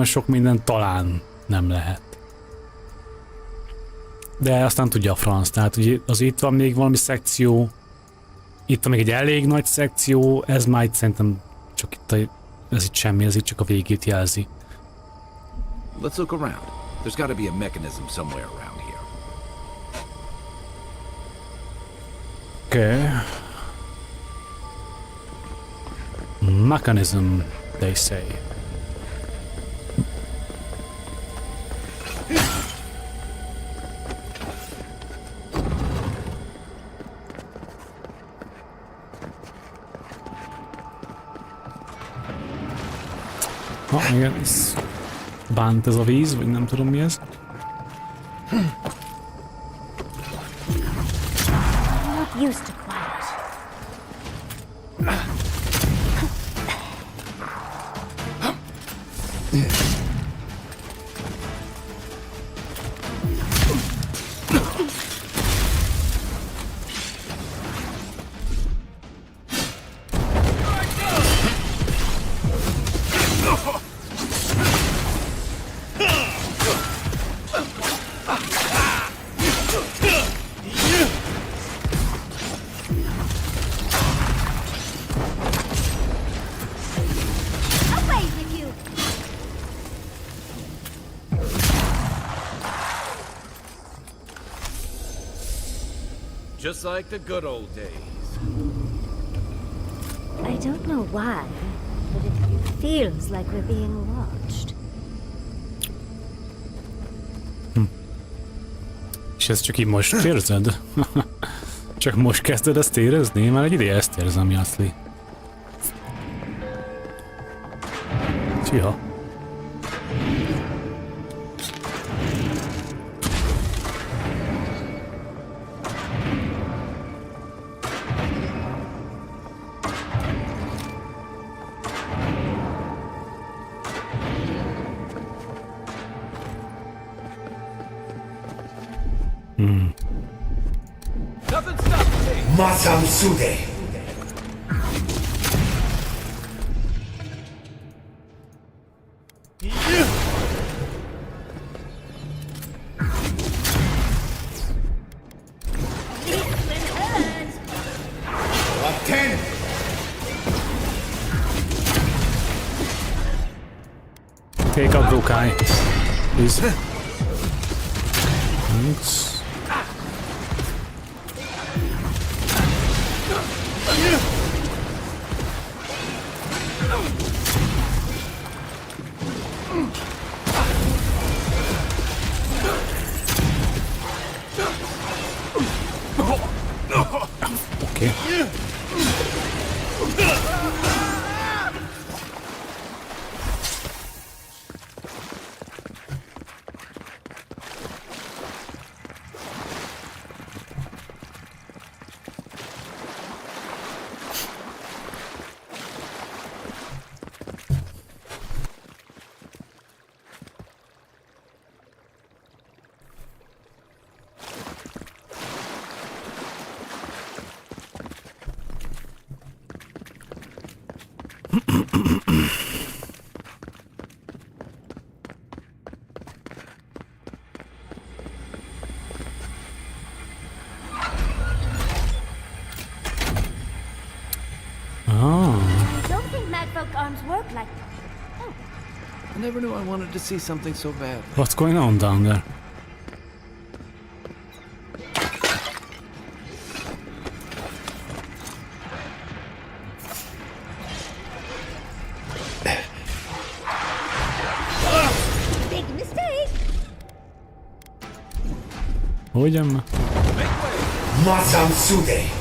sok minden talán nem lehet. De aztán tudja a franc, tehát ugye az itt van még valami szekció, itt van még egy elég nagy szekció, ez már itt szerintem csak itt ez itt semmi, ez itt csak a végét jelzi. Let's look around. There's got to be a mechanism somewhere around here. Okay. Mechanism, they say. Igen, ez bánt ez a víz, vagy nem tudom mi ez. Just like the good old days. I don't know why, but it feels like we're being watched. És ezt csak így most érzed? Csak most kezded ezt érezni? Már egy ideje ezt érzem, Jászli. Csiha. Masam Sude. Take out Rukai, please. Thanks. Okay. I never knew I wanted to see something so bad. What's going on down there? Big mistake. Ugyan? Masam Sude.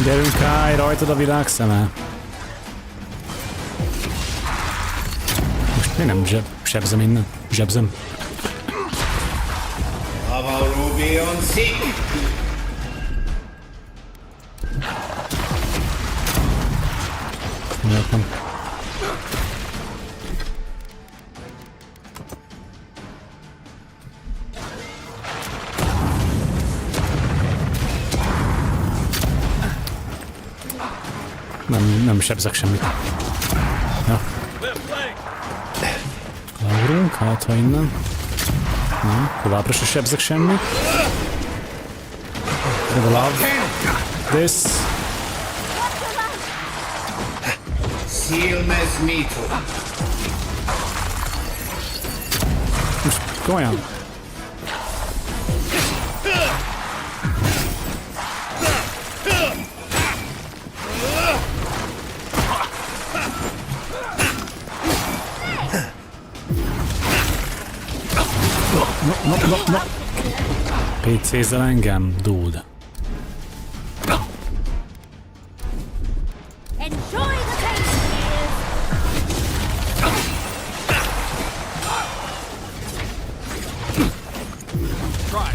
Gyerünk, Kai, rajtad a világ szeme. Most mi nem zsebzem innen? Zsebzem. Avowed. Miért nem? Nem sebzek semmit. Ja. Laugrunk, hát ha innen. Nem, továbbra se sebzek semmit. For the love. This. Silmes mito. Komolyan. No. PC-zzel engem, dude. Enjoy the pain, Try.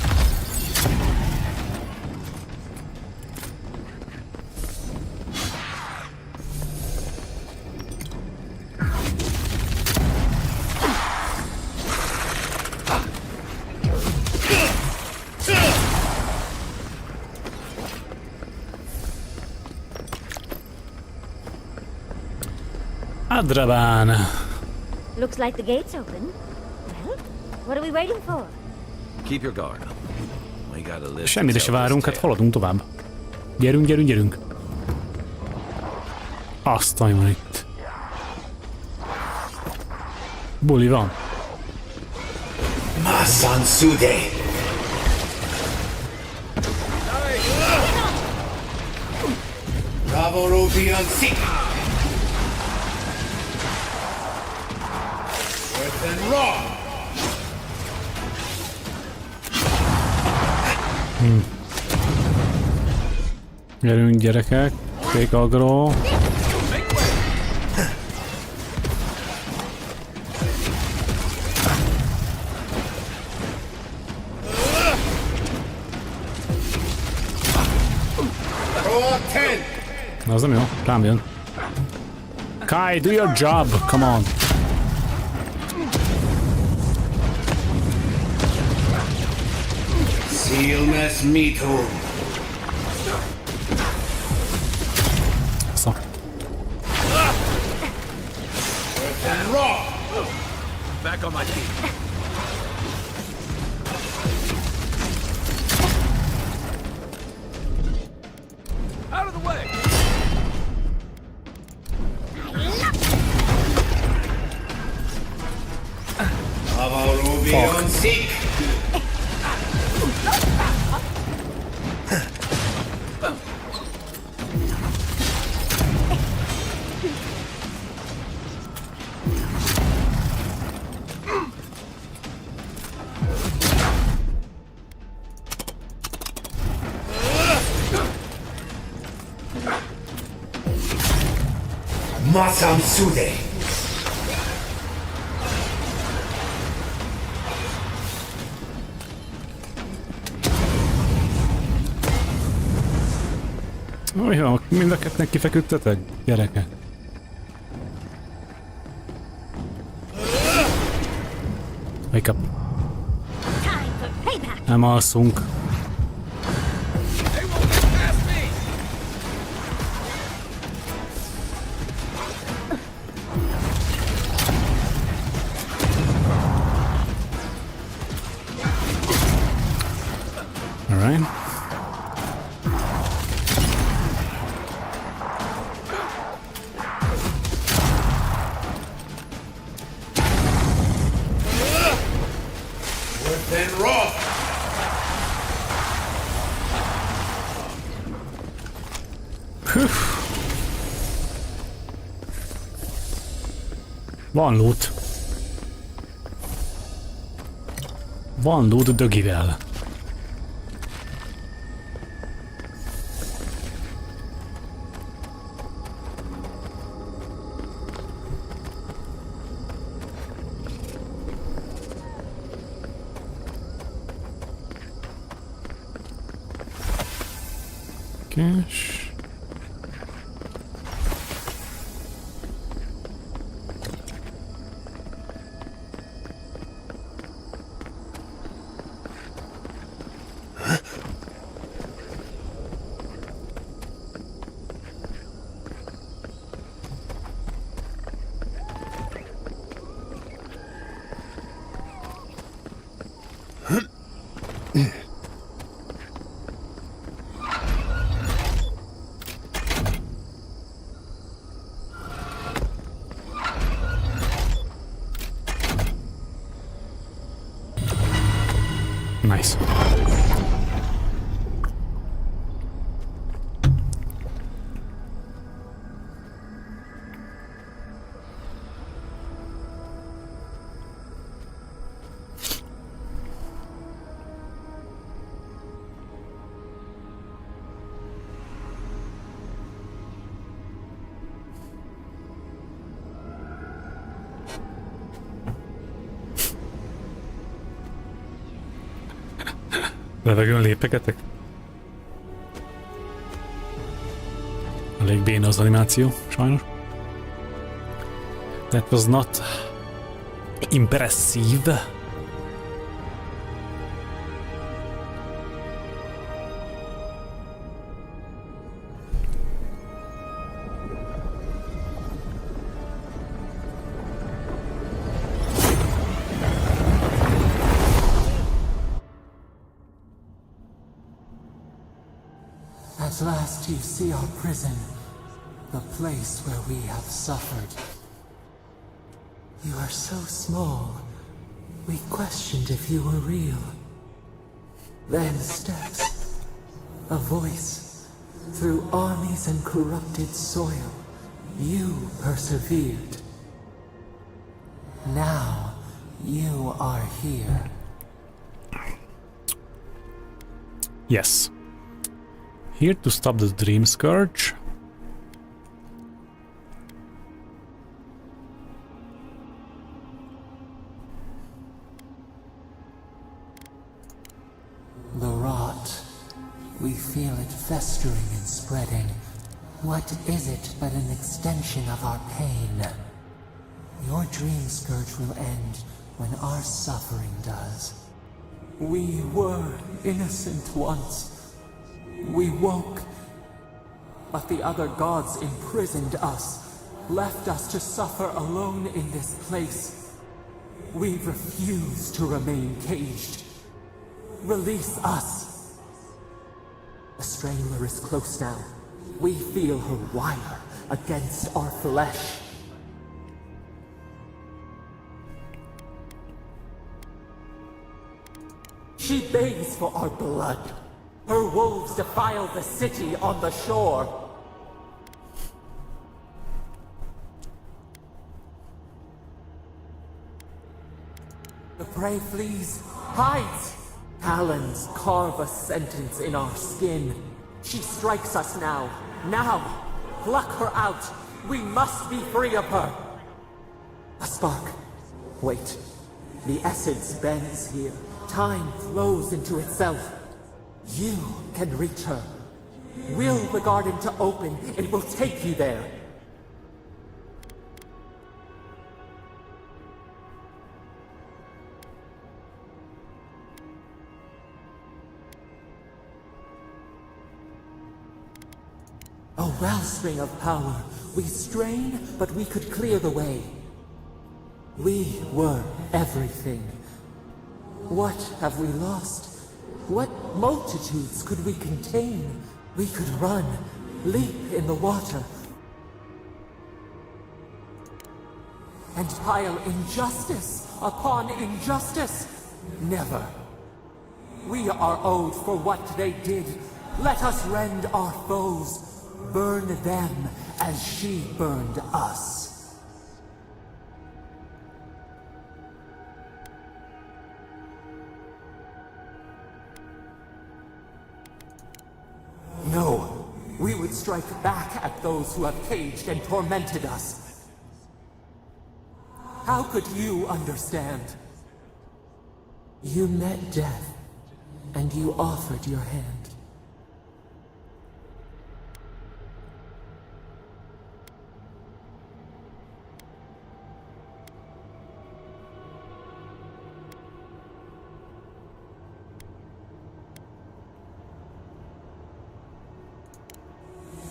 Adrabán. Looks like the gate's open. Well, what are we waiting for? Keep your guard up. We gotta live. Semmire se várunk, hát haladunk tovább. Gyerünk. Azt van itt. Buli van. Masan Sude. Bravo Rubion Sick. Worth and raw. Gyerünk, gyerekek. Take aggro. Az nem jó, rám jön. Kai, do your job, come on. Silmes mito. Szó. Worth and raw. Back on my feet. Out of the way! Avowed Rubion Sick. Masam Sude. Olyan, mind a kettőnek kifeküdtetek? Gyerekek. Wake up. Nem alszunk. Alright. Worth and raw. Van loot. Van loot dögivel. Cash. Nice. Levegőn lépegetek? Elég béna az animáció, sajnos. That was not impressive. At last you see our prison, the place where we have suffered. You are so small, we questioned if you were real. Then steps, a voice, through armies and corrupted soil, you persevered. Now, you are here. Yes. Here to stop the Dream Scourge. The rot. We feel it festering and spreading. What is it but an extension of our pain? Your Dream Scourge will end when our suffering does. We were innocent once. We woke, but the other gods imprisoned us, left us to suffer alone in this place. We refuse to remain caged. Release us. The Strangler is close now. We feel her wire against our flesh. She begs for our blood. Her wolves defile the city on the shore. The prey flees, hides. Talons carve a sentence in our skin. She strikes us now. Now! Pluck her out! We must be free of her! A spark. Wait. The essence bends here. Time flows into itself. You can reach her. Will the garden to open, it will take you there. A wellspring of power. We strain, but we could clear the way. We were everything. What have we lost? What multitudes could we contain? We could run, leap in the water, and pile injustice upon injustice. Never. We are owed for what they did. Let us rend our foes, burn them as she burned us. No, we would strike back at those who have caged and tormented us. How could you understand? You met death, and you offered your hand.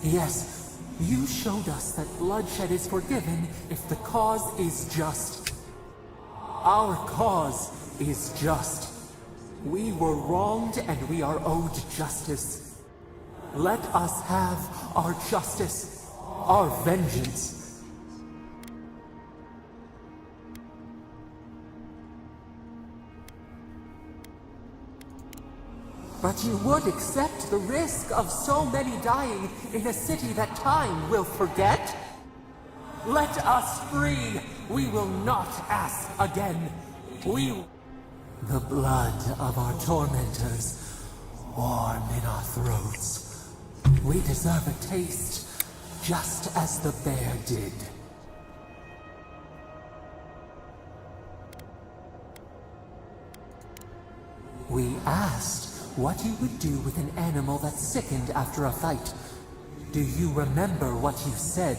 Yes, you showed us that bloodshed is forgiven if the cause is just. Our cause is just. We were wronged and we are owed justice. Let us have our justice, our vengeance. But you would accept the risk of so many dying in a city that time will forget? Let us free! We will not ask again. The blood of our tormentors, warm in our throats. We deserve a taste, just as the bear did. We asked what you would do with an animal that sickened after a fight. Do you remember what you said?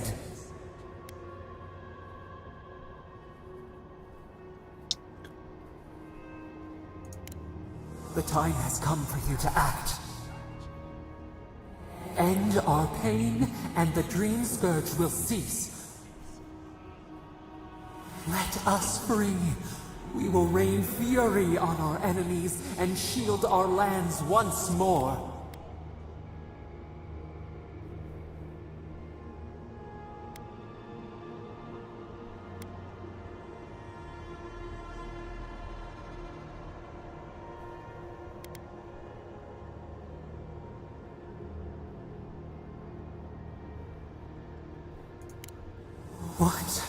The time has come for you to act. End our pain, and the dream scourge will cease. Let us free. We will rain fury on our enemies and shield our lands once more. What?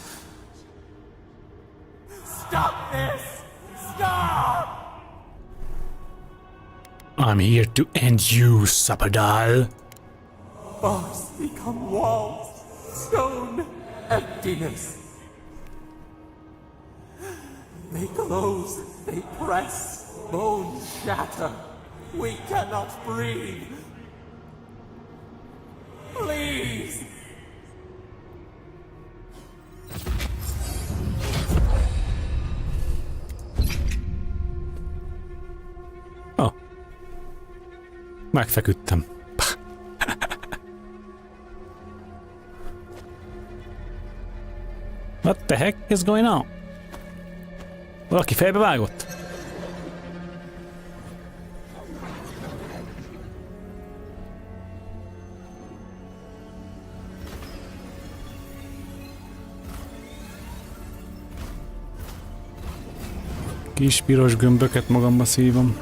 Stop this! Stop! I'm here to end you, Sapadal. Bars become walls, stone, emptiness. They close, they press, bones shatter. We cannot breathe. Please! Megfeküdtem. What the heck is going on? Valaki fejbe vágott? Kis piros gömböket magamba szívom.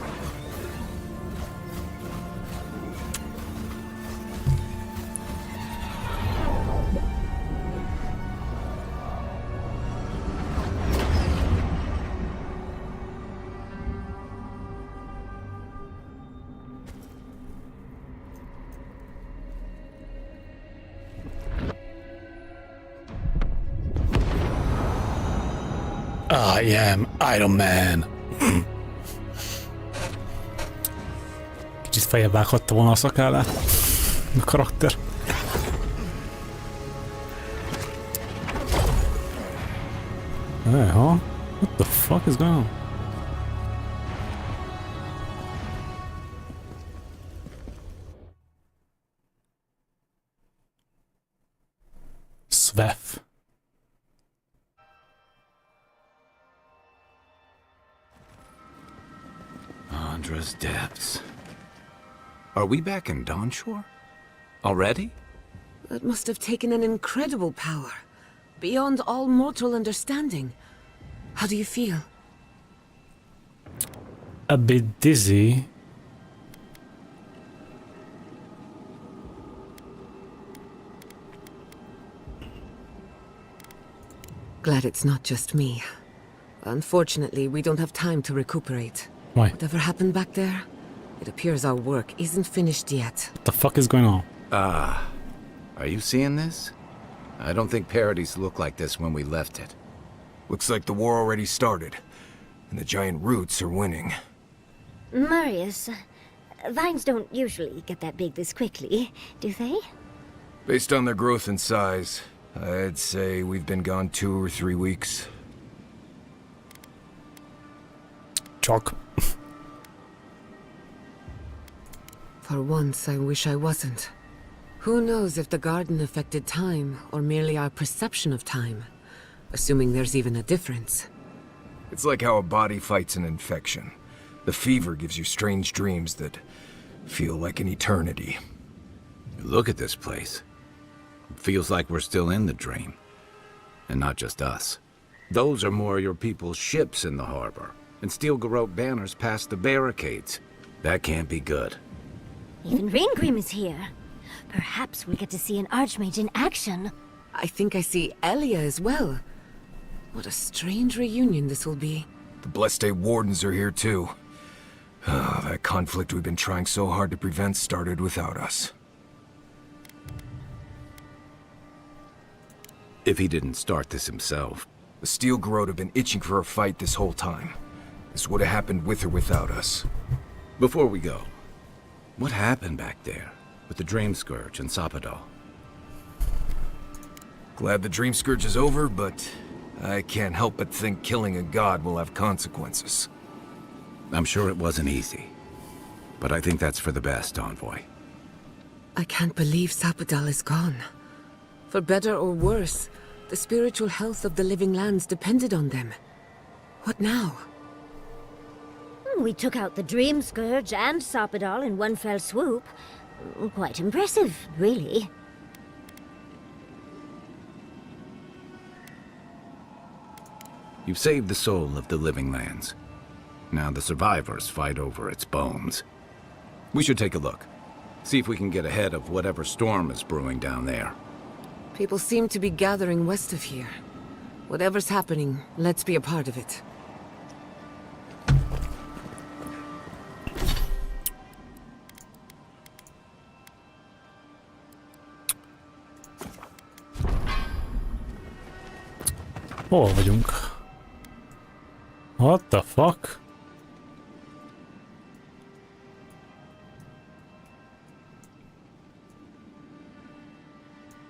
I am Iron Man. Kicsit feljebb vághatta volna a szakállát. A karakter. Hey, huh? What the fuck is going on? Svef. Andra's depths. Are we back in Dawnshore? Already? That must have taken an incredible power. Beyond all mortal understanding. How do you feel? A bit dizzy. Glad it's not just me. Unfortunately, we don't have time to recuperate. Why? Whatever happened back there, it appears our work isn't finished yet. What the fuck is going on? Are you seeing this? I don't think Parodies looked like this when we left it. Looks like the war already started, and the giant roots are winning. Marius, vines don't usually get that big this quickly, do they? Based on their growth and size, I'd say we've been gone 2 or 3 weeks. Chalk. For once, I wish I wasn't. Who knows if the garden affected time, or merely our perception of time? Assuming there's even a difference. It's like how a body fights an infection. The fever gives you strange dreams that feel like an eternity. Look at this place. It feels like we're still in the dream. And not just us. Those are more of your people's ships in the harbor, and steel garrote banners past the barricades. That can't be good. Even Ringrim is here. Perhaps we get to see an Archmage in action. I think I see Heya as well. What a strange reunion this will be. The Blessed Wardens are here too. That conflict we've been trying so hard to prevent started without us. If he didn't start this himself. The Steel Garrote have been itching for a fight this whole time. This would have happened with or without us. Before we go, what happened back there with the Dream Scourge and Sapadal? Glad the Dream Scourge is over, but I can't help but think killing a god will have consequences. I'm sure it wasn't easy, but I think that's for the best, Envoy. I can't believe Sapadal is gone. For better or worse, the spiritual health of the living lands depended on them. What now? We took out the Dream Scourge and Sapadal in one fell swoop. Quite impressive, really. You've saved the soul of the living lands. Now the survivors fight over its bones. We should take a look. See if we can get ahead of whatever storm is brewing down there. People seem to be gathering west of here. Whatever's happening, let's be a part of it. Hol vagyunk? What the fuck?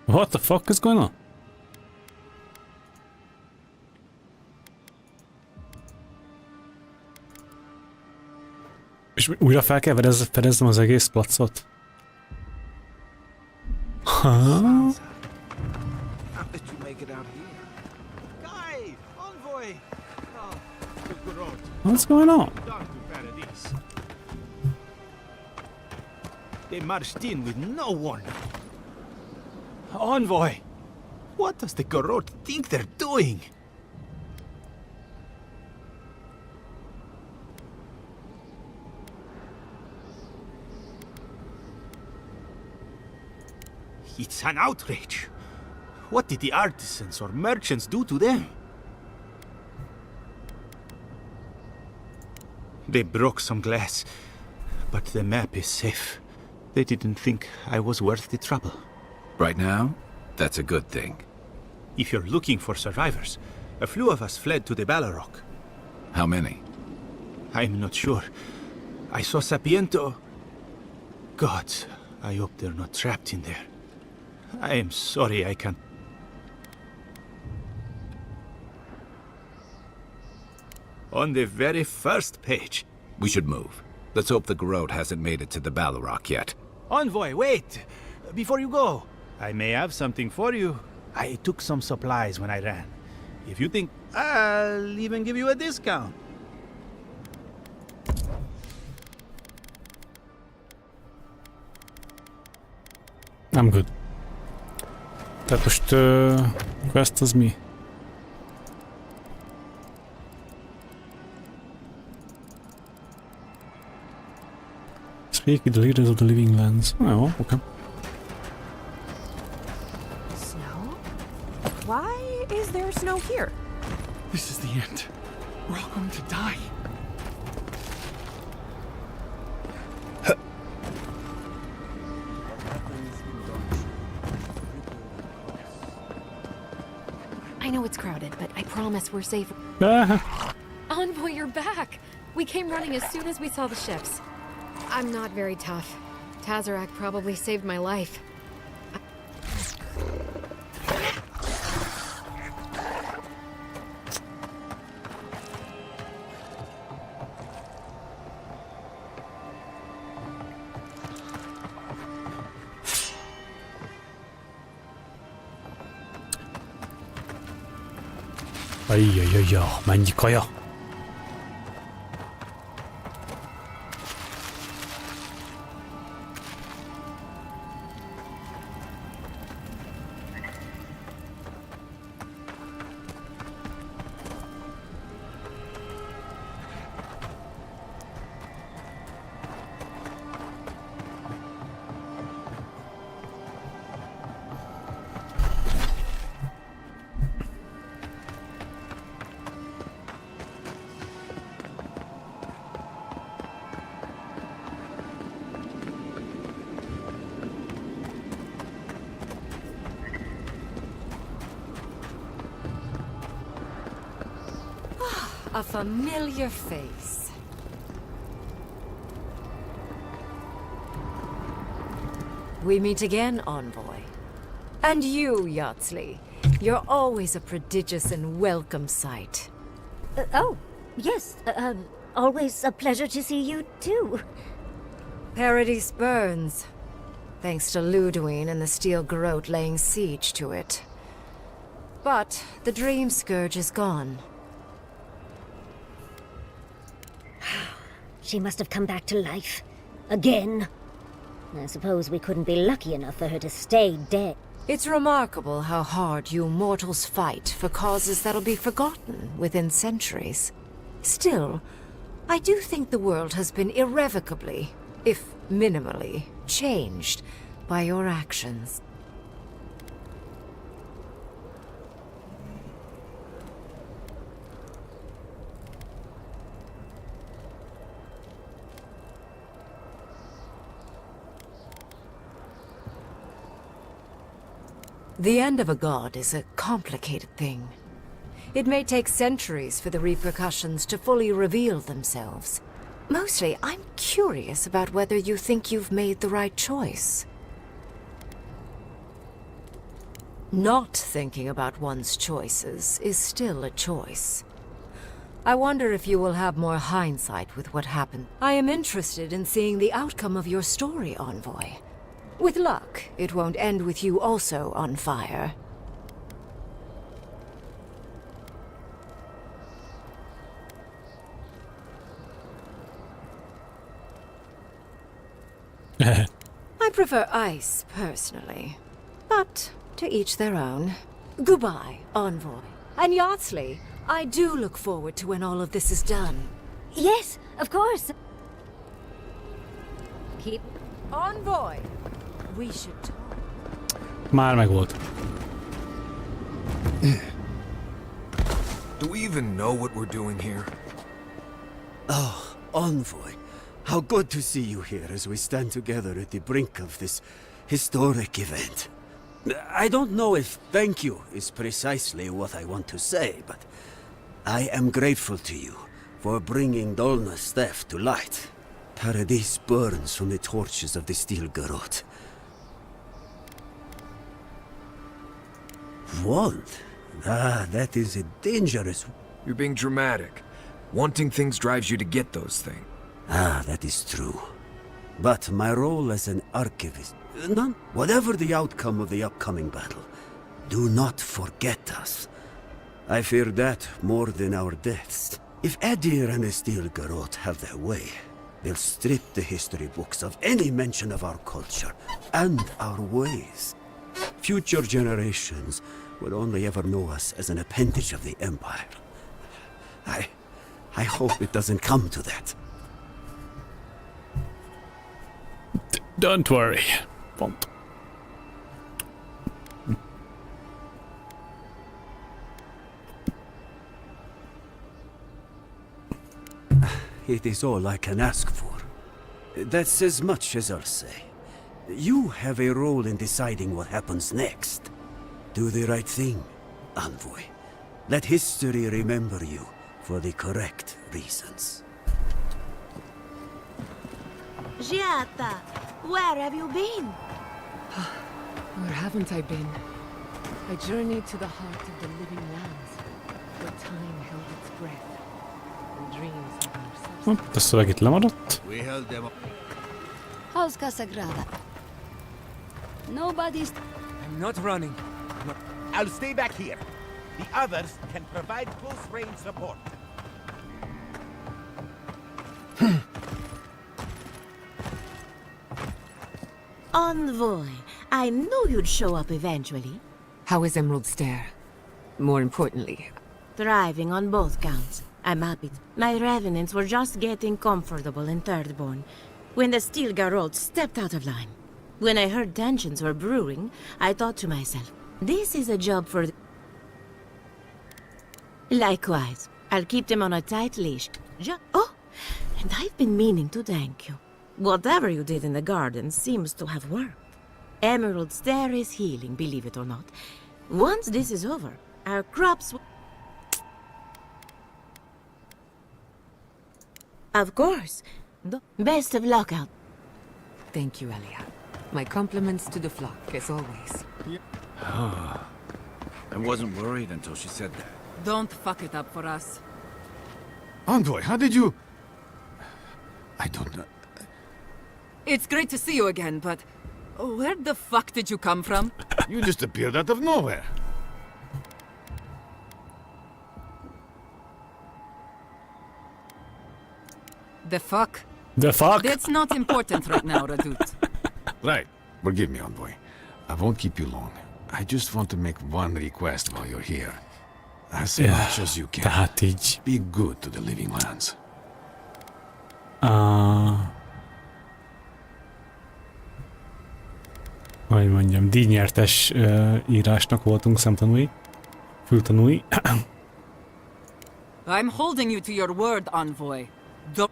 What the fuck is going on? És újra fel kell fedeznem az egész placot? Ha? What's going on? They marched in with no warning. Envoy, what does the Garrote think they're doing? It's an outrage. What did the artisans or merchants do to them? They broke some glass, but the map is safe. They didn't think I was worth the trouble. Right now, that's a good thing. If you're looking for survivors, a few of us fled to the Balrog. How many? I'm not sure. I saw Sapiento. Gods, I hope they're not trapped in there. I am sorry I can't... On the very first page. We should move. Let's hope the Garrote hasn't made it to the Balrog yet. Envoy, wait! Before you go, I may have something for you. I took some supplies when I ran. If you think, I'll even give you a discount. I'm good. Tehát most quest az mi? Speak with the leaders of the living lands. Oh, okay. Snow? Why is there snow here? This is the end. We're all going to die. I know it's crowded, but I promise we're safe. Envoy, you're back! We came running as soon as we saw the ships. I'm not very tough. Tazarak probably saved my life. Ajjajajja, mennyi kaja! A familiar face. We meet again, Envoy. And you, Yardsley. You're always a prodigious and welcome sight. Oh, yes. Always a pleasure to see you, too. Paradise burns. Thanks to Ludwig and the Steel Garrote laying siege to it. But the Dream Scourge is gone. She must have come back to life. Again. I suppose we couldn't be lucky enough for her to stay dead. It's remarkable how hard you mortals fight for causes that'll be forgotten within centuries. Still, I do think the world has been irrevocably, if minimally, changed by your actions. The end of a god is a complicated thing. It may take centuries for the repercussions to fully reveal themselves. Mostly, I'm curious about whether you think you've made the right choice. Not thinking about one's choices is still a choice. I wonder if you will have more hindsight with what happened. I am interested in seeing the outcome of your story, Envoy. With luck, it won't end with you also on fire. I prefer ice, personally. But to each their own. Goodbye, Envoy. And Yardsley, I do look forward to when all of this is done. Yes, of course. Keep... Envoy! We should talk. Már megvolt. Do we even know what we're doing here? Oh, Envoy. How good to see you here as we stand together at the brink of this historic event. I don't know if thank you is precisely what I want to say, but I am grateful to you for bringing Dolna's theft to light. Paradise burns from the torches of the Steel Garrote. Want? Ah, that is a dangerous... You're being dramatic. Wanting things drives you to get those things. Ah, that is true. But my role as an archivist... None. Whatever the outcome of the upcoming battle, do not forget us. I fear that more than our deaths. If Edir and the Steel Garrote have their way, they'll strip the history books of any mention of our culture and our ways. Future generations will only ever know us as an appendage of the Empire. I hope it doesn't come to that. Don't worry. Pont. It is all I can ask for. That's as much as I'll say. You have a role in deciding what happens next. Do the right thing, Envoy. Let history remember you for the correct reasons. Giata, where have you been? Where haven't I been? I journeyed to the heart of the living lands, where time held its breath, and dreams of ourselves. A szöveg itt lemaradt. We held them up. How's Sagrada? Nobody's... I'm not running. No. I'll stay back here. The others can provide close-range support. Envoy, I knew you'd show up eventually. How is Emerald Stair? More importantly... Thriving on both counts. I'm happy. My revenants were just getting comfortable in Thirdborn when the Steel Garrote stepped out of line. When I heard tensions were brewing, I thought to myself, this is a job for... Likewise, I'll keep them on a tight leash. Oh, and I've been meaning to thank you. Whatever you did in the garden seems to have worked. Emerald Stair is healing, believe it or not. Once this is over, our crops will... Of course. Best of luck out. Thank you, Heya. My compliments to the flock, as always. I wasn't worried until she said that. Don't fuck it up for us. Envoy, how did you... I don't know. It's great to see you again, but where the fuck did you come from? You just appeared out of nowhere. The fuck? The fuck? That's not important right now, Radut. Right. Forgive me, Envoy. I won't keep you long. I just want to make one request while you're here. As much as you can. Tehát így. Be good to the living lands. Hogy mondjam, díjnyertes írásnak voltunk szemtanúi. Fültanúi. I'm holding you to your word, Envoy. Don't...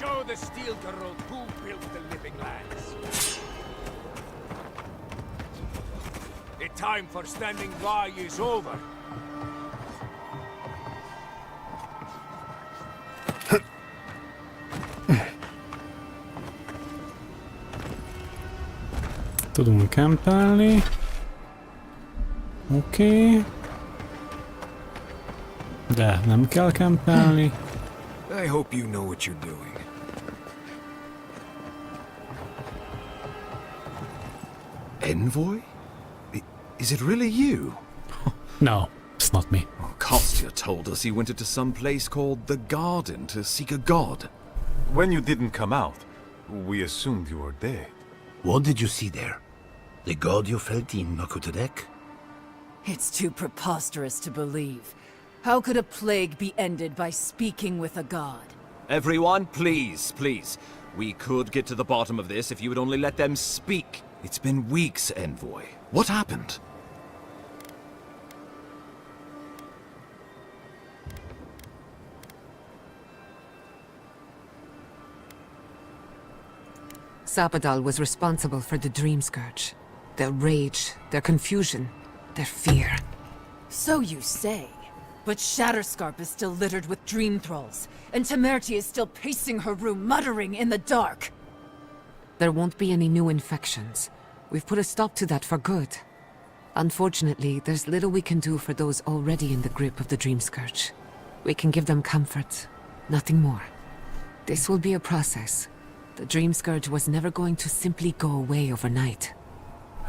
Show the steel girl who built the living lands. The time for standing by is over. Tudunk kempelni. Oké. De nem kell kempelni. I hope you know what you're doing. Envoy? Is it really you? No, it's not me. Well, Kostya told us he went into some place called the Garden to seek a god. When you didn't come out, we assumed you were dead. What did you see there? The god you felt in Nakutadek? It's too preposterous to believe. How could a plague be ended by speaking with a god? Everyone, please, please. We could get to the bottom of this if you would only let them speak. It's been weeks, Envoy. What happened? Sapadal was responsible for the Dream Scourge. Their rage, their confusion, their fear. So you say. But Shatterscarp is still littered with dream thralls, and Temerity is still pacing her room, muttering in the dark. There won't be any new infections. We've put a stop to that for good. Unfortunately, there's little we can do for those already in the grip of the Dream Scourge. We can give them comfort, nothing more. This will be a process. The Dream Scourge was never going to simply go away overnight.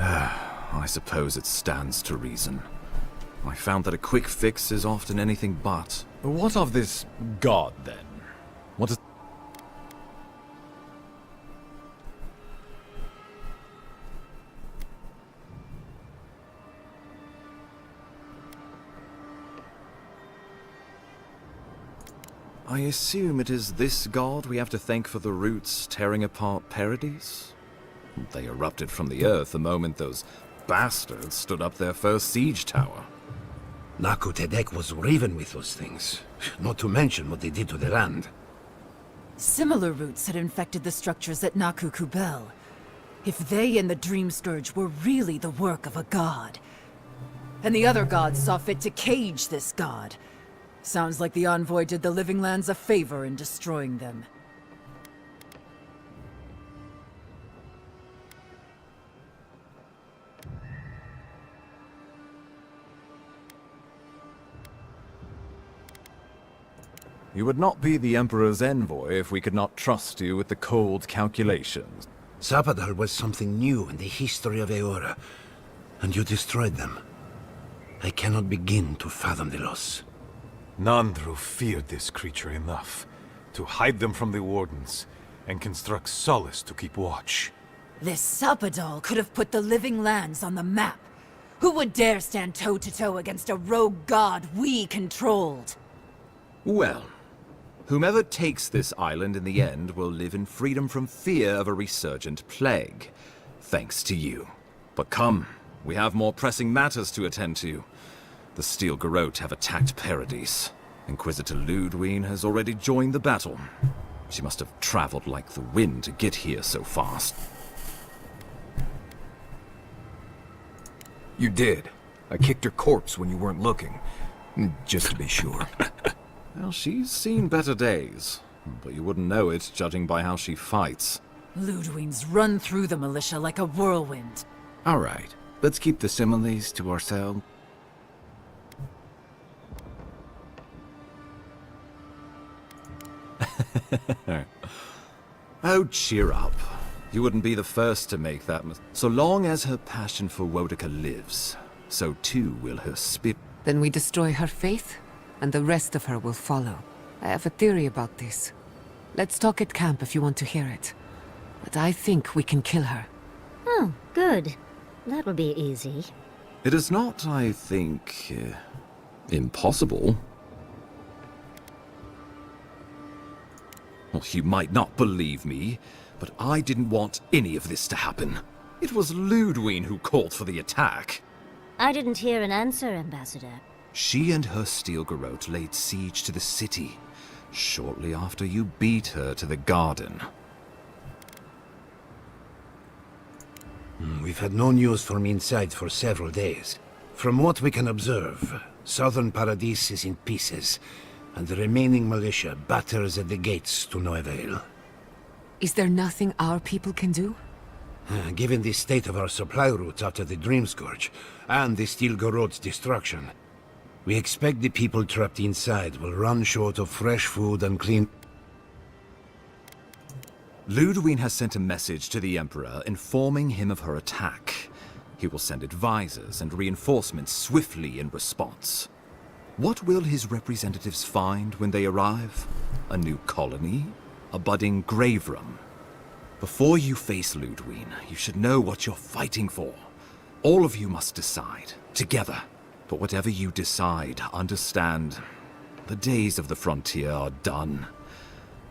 I suppose it stands to reason. I found that a quick fix is often anything but. What of this god, then? What is... I assume it is this god we have to thank for the roots tearing apart Paradise? They erupted from the earth the moment those bastards stood up their first siege tower. Nakutadek was riven with those things, not to mention what they did to the land. Similar roots had infected the structures at Naku Kubel. If they and the Dream Scourge were really the work of a god, and the other gods saw fit to cage this god, sounds like the Envoy did the Living Lands a favor in destroying them. You would not be the Emperor's envoy if we could not trust you with the cold calculations. Sapadal was something new in the history of Eora, and you destroyed them. I cannot begin to fathom the loss. Nandru feared this creature enough to hide them from the Wardens and construct solace to keep watch. This Sapadal could have put the Living Lands on the map. Who would dare stand toe-to-toe against a rogue god we controlled? Well, whomever takes this island in the end will live in freedom from fear of a resurgent plague. Thanks to you. But come, we have more pressing matters to attend to. The Steel Garrote have attacked Paradise. Inquisitor Ludwig has already joined the battle. She must have traveled like the wind to get here so fast. You did. I kicked her corpse when you weren't looking. Just to be sure. Well, she's seen better days, but you wouldn't know it judging by how she fights. Ludwig's run through the militia like a whirlwind. All right, let's keep the similes to ourselves. Oh, cheer up. You wouldn't be the first to make that mistake. So long as her passion for Wodica lives, so too will her spirit. Then we destroy her faith, and the rest of her will follow. I have a theory about this. Let's talk at camp if you want to hear it. But I think we can kill her. Oh, good. That will be easy. It is not, I think, impossible. Well, you might not believe me, but I didn't want any of this to happen. It was Ludwig who called for the attack. I didn't hear an answer, Ambassador. She and her steel garrote laid siege to the city, shortly after you beat her to the garden. We've had no news from inside for several days. From what we can observe, southern Paradis is in pieces, and the remaining militia batters at the gates to no avail. Is there nothing our people can do? Given the state of our supply routes after the Dream Scourge, and the Steel Garrote's destruction, we expect the people trapped inside will run short of fresh food and clean... Ludwig has sent a message to the Emperor informing him of her attack. He will send advisors and reinforcements swiftly in response. What will his representatives find when they arrive? A new colony? A budding grave room? Before you face Ludwig, you should know what you're fighting for. All of you must decide, together. But whatever you decide, understand, the days of the frontier are done.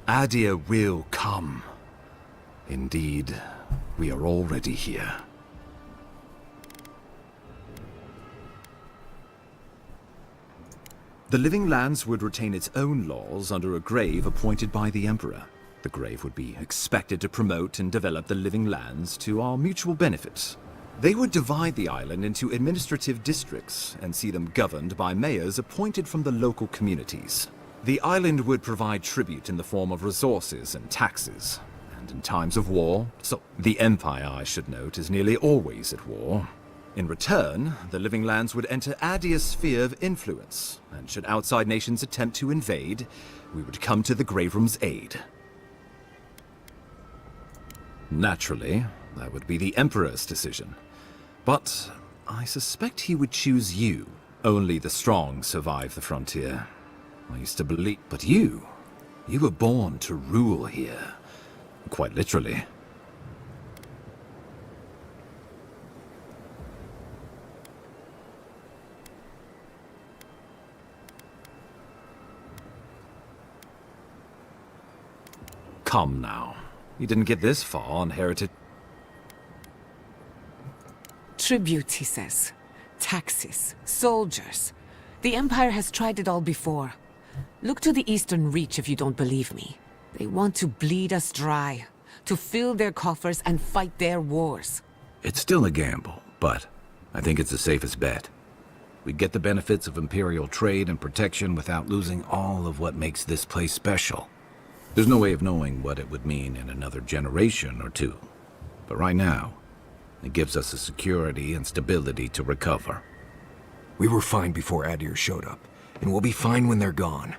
Adir will come. Indeed, we are already here. The Living Lands would retain its own laws under a grave appointed by the Emperor. The grave would be expected to promote and develop the Living Lands to our mutual benefit. They would divide the island into administrative districts and see them governed by mayors appointed from the local communities. The island would provide tribute in the form of resources and taxes. And in times of war, so the Empire, I should note, is nearly always at war. In return, the Living Lands would enter Adir's sphere of influence, and should outside nations attempt to invade, we would come to the Grave Room's aid. Naturally, that would be the Emperor's decision. But I suspect he would choose you. Only the strong survive the frontier. I used to believe... But you were born to rule here. Quite literally. Come now. You didn't get this far on Heritage. Tribute, he says. Taxes. Soldiers. The Empire has tried it all before. Look to the Eastern Reach if you don't believe me. They want to bleed us dry, to fill their coffers and fight their wars. It's still a gamble, but I think it's the safest bet. We get the benefits of Imperial trade and protection without losing all of what makes this place special. There's no way of knowing what it would mean in another generation or two. But right now, it gives us the security and stability to recover. We were fine before Adir showed up, and we'll be fine when they're gone.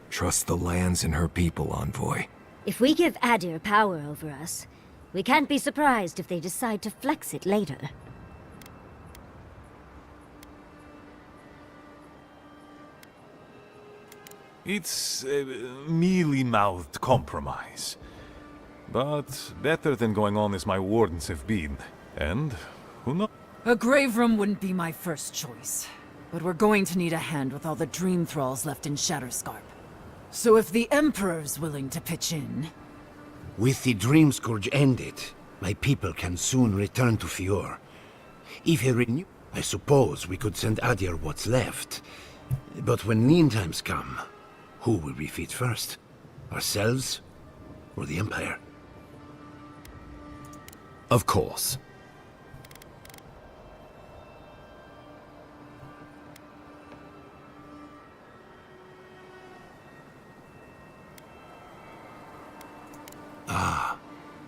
Trust the lands and her people, Envoy. If we give Adir power over us, we can't be surprised if they decide to flex it later. It's a mealy-mouthed compromise. But better than going on as my wardens have been. And who knows? A grave room wouldn't be my first choice. But we're going to need a hand with all the dream thralls left in Shatterscarp. So if the Emperor's willing to pitch in... With the Dream Scourge ended, my people can soon return to Fior. If he renew, I suppose we could send Adir what's left. But when lean times come, who will we feed first? Ourselves? Or the Empire? Of course.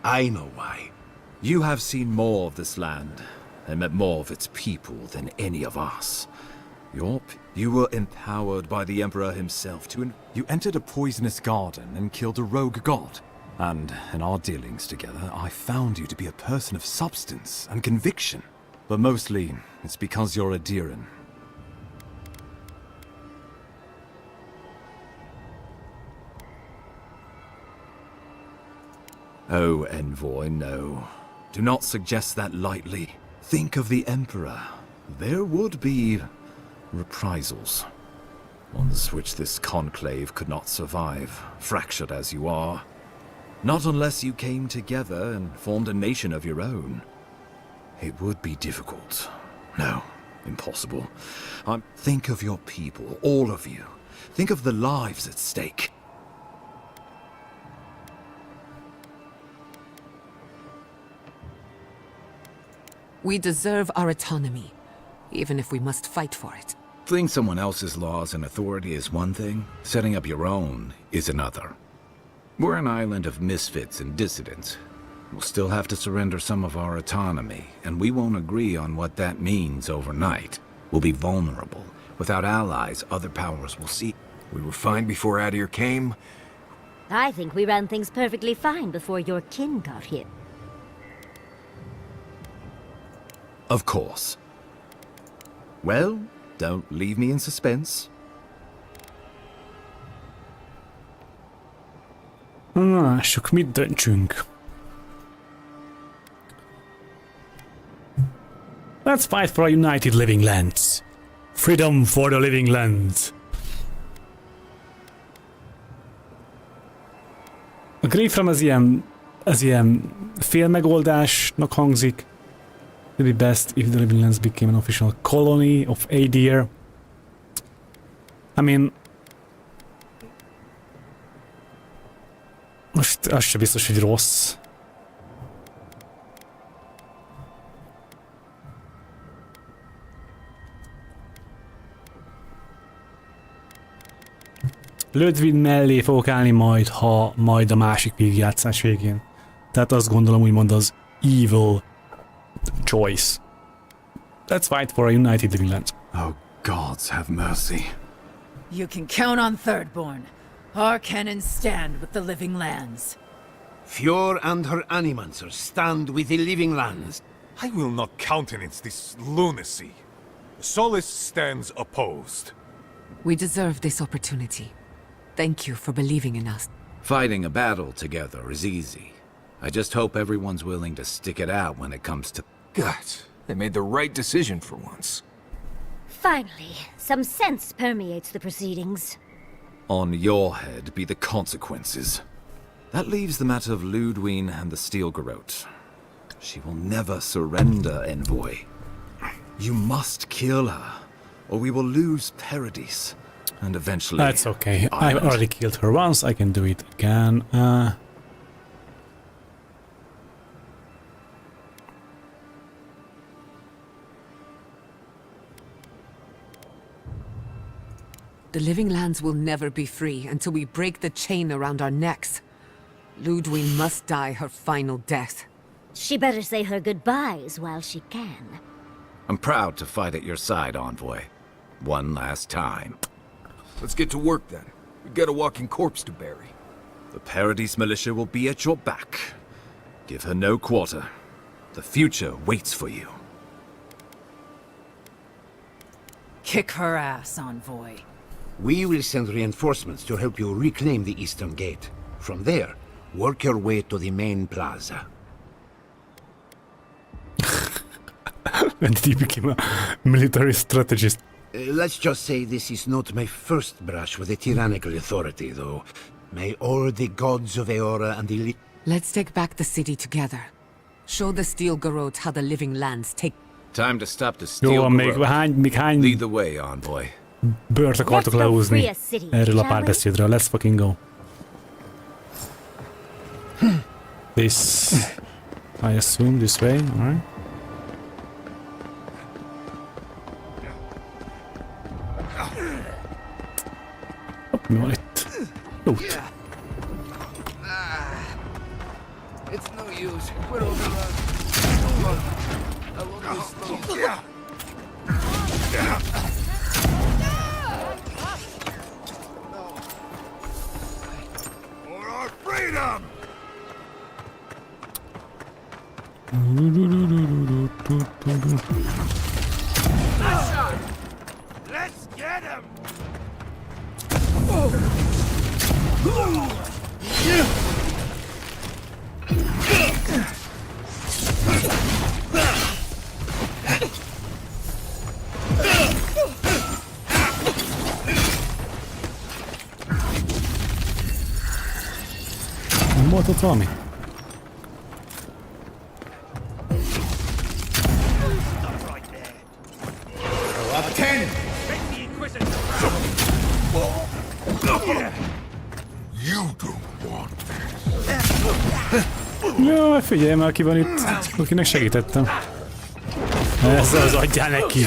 I know why. You have seen more of this land and met more of its people than any of us. You were empowered by the Emperor himself you entered a poisonous garden and killed a rogue god. And in our dealings together, I found you to be a person of substance and conviction. But mostly, it's because you're a Diran. Oh, Envoy, no. Do not suggest that lightly. Think of the Emperor. There would be reprisals. Ones which this conclave could not survive, fractured as you are. Not unless you came together and formed a nation of your own. It would be difficult. No, impossible. Think of your people, all of you. Think of the lives at stake. We deserve our autonomy, even if we must fight for it. Fleeing someone else's laws and authority is one thing, setting up your own is another. We're an island of misfits and dissidents. We'll still have to surrender some of our autonomy, and we won't agree on what that means overnight. We'll be vulnerable. Without allies, other powers will see. We were fine before Adir came. I think we ran things perfectly fine before your kin got here. Of course. Well, don't leave me in suspense. Lássuk, mit döntsünk. Let's fight for a united living lands. Freedom for the living lands. A Griffram az ilyen félmegoldásnak hangzik. It would be best if the living lands became an official colony of Adir. I mean... Most az sem biztos, hogy rossz. Ludwig mellé fogok állni majd a másik végigjátszás végén. Tehát azt gondolom úgymond az evil choice. Let's fight for a united living land. Oh, gods have mercy. You can count on Thirdborn. Our cannons stand with the living lands. Fjord and her animancers stand with the living lands. I will not countenance this lunacy. Solus stands opposed. We deserve this opportunity. Thank you for believing in us. Fighting a battle together is easy. I just hope everyone's willing to stick it out when it comes to... God, they made the right decision for once. Finally, some sense permeates the proceedings. On your head be the consequences. That leaves the matter of Ludwig and the Steel Garrote. She will never surrender, Envoy. You must kill her, or we will lose Paradise. And eventually... That's okay. I already killed her once, I can do it again. The living lands will never be free until we break the chain around our necks. Ludwig must die her final death. She better say her goodbyes while she can. I'm proud to fight at your side, Envoy. One last time. Let's get to work then. We've got a walking corpse to bury. The Paradise militia will be at your back. Give her no quarter. The future waits for you. Kick her ass, Envoy. We will send reinforcements to help you reclaim the Eastern Gate. From there, work your way to the main plaza. When did he become a military strategist? Let's just say this is not my first brush with a tyrannical authority, though. May all the gods of Eora and the... Let's take back the city together. Show the Steel Garrote how the living lands take... Time to stop the Steel Jó, még Garrote. hány Lead the way, Envoy. bőrt akartok lehúzni erről a párbeszédről. Let's fucking go. This... I assume this way, alright. Mi van itt? Loot. It's no use. We're overrun. Move on. I won't be slow. For our freedom! Let's get him! Nem volt ott valami? Jó, figyelj már, ki van itt, akinek segítettem. Ezzel az adjál neki.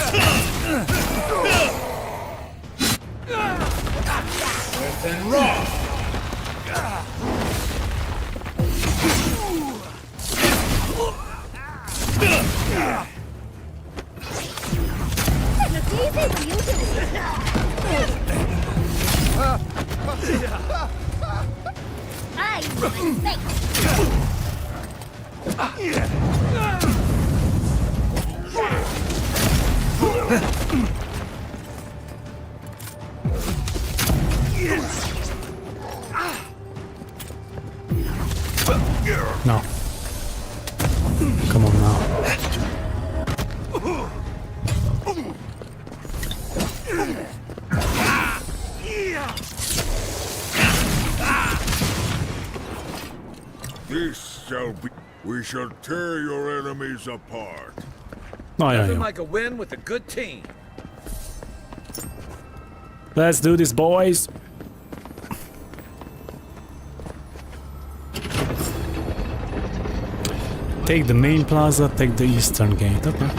No. Come on now. This shall be... We shall tear your enemies apart. Nothing like a win with a good team. Let's do this, boys. Take the main plaza, take the eastern gate. Okay.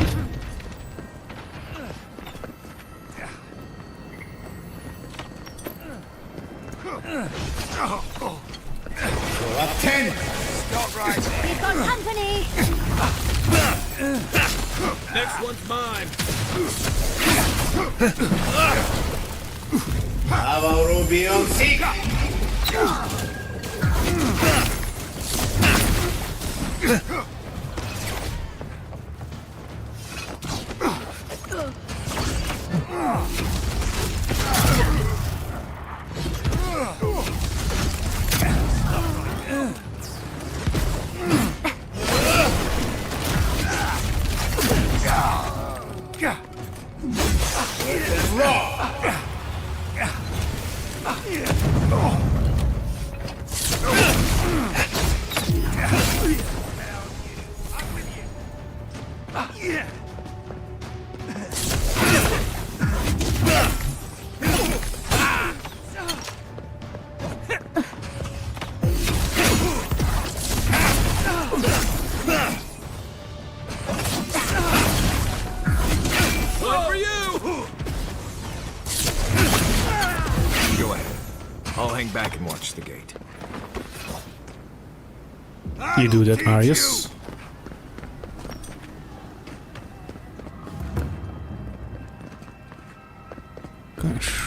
Stop right there. We've got company. Next one's mine. Avowed be on seek. Back and watch the gate. You do that, Marius. Gosh.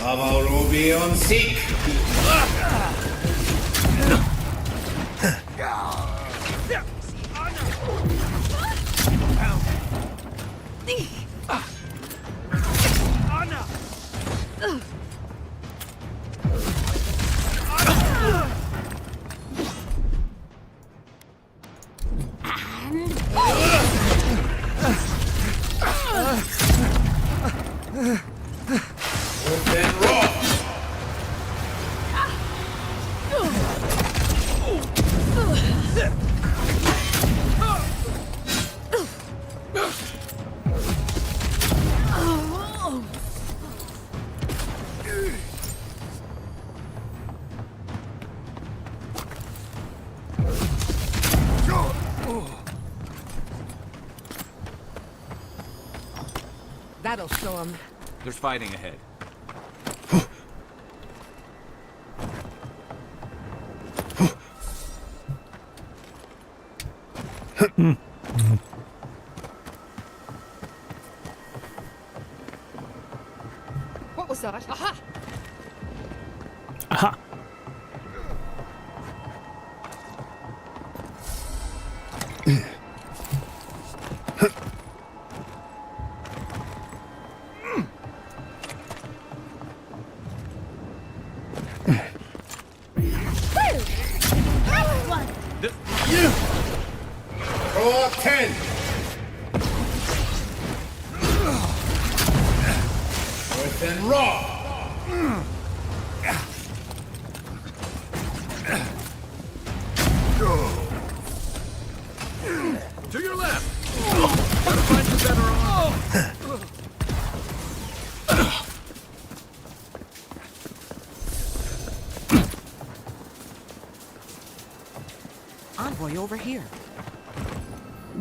Avowed be on seek. That'll show him. There's fighting ahead. What was that? Aha! Aha! Draw 10! Within raw! To your left! Gotta find you better on. Envoy over here.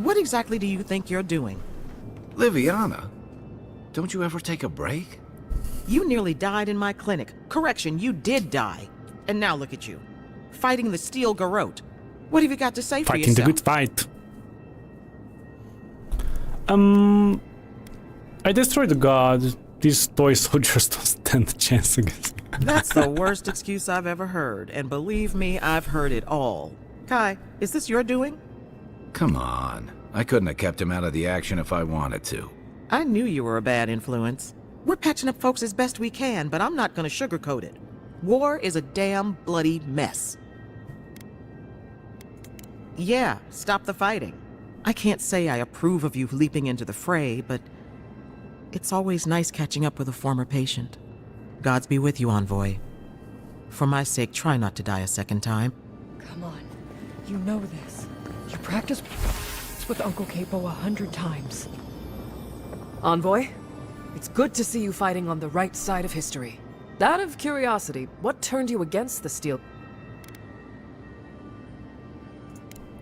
What exactly do you think you're doing? Liviana, don't you ever take a break? You nearly died in my clinic. Correction, you did die. And now look at you. Fighting the Steel Garrote. What have you got to say for Fighting the yourself? good fight. I destroyed the god. These toy soldiers don't stand a chance against me. That's the worst excuse I've ever heard. And believe me, I've heard it all. Kai, is this your doing? Come on. I couldn't have kept him out of the action if I wanted to. I knew you were a bad influence. We're patching up folks as best we can, but I'm not gonna sugarcoat it. War is a damn bloody mess. Yeah, stop the fighting. I can't say I approve of you leaping into the fray, but it's always nice catching up with a former patient. Gods be with you, Envoy. For my sake, try not to die a second time. Come on. You know this. You practiced with Uncle Capo 100 times. Envoy, it's good to see you fighting on the right side of history. Out of curiosity, what turned you against the Steel?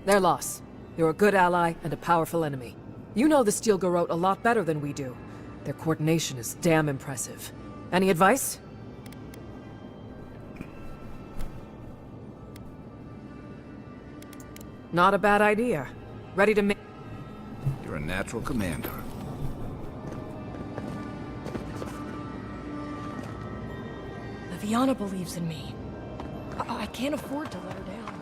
Their loss. You're a good ally and a powerful enemy. You know the Steel Garrote a lot better than we do. Their coordination is damn impressive. Any advice? Not a bad idea. Ready to make... You're a natural commander. Liviana believes in me. I can't afford to let her down.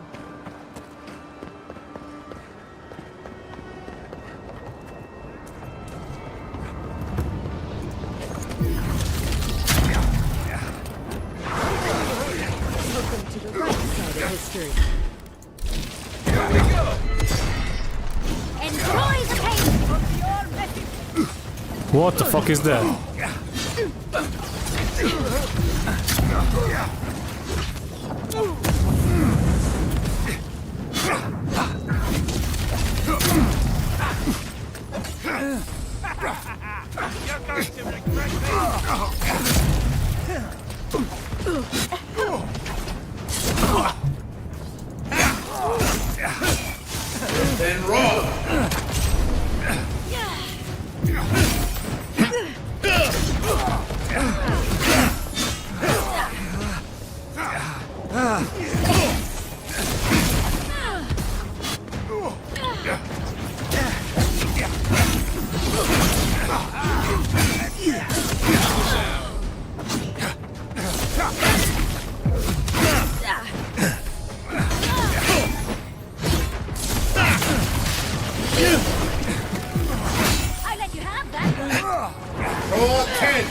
Welcome to the right side of history. Here we go! Enjoy the pain of your message! What the fuck is that? You're going to regret this! Then roll! I let you have that! Draw 10!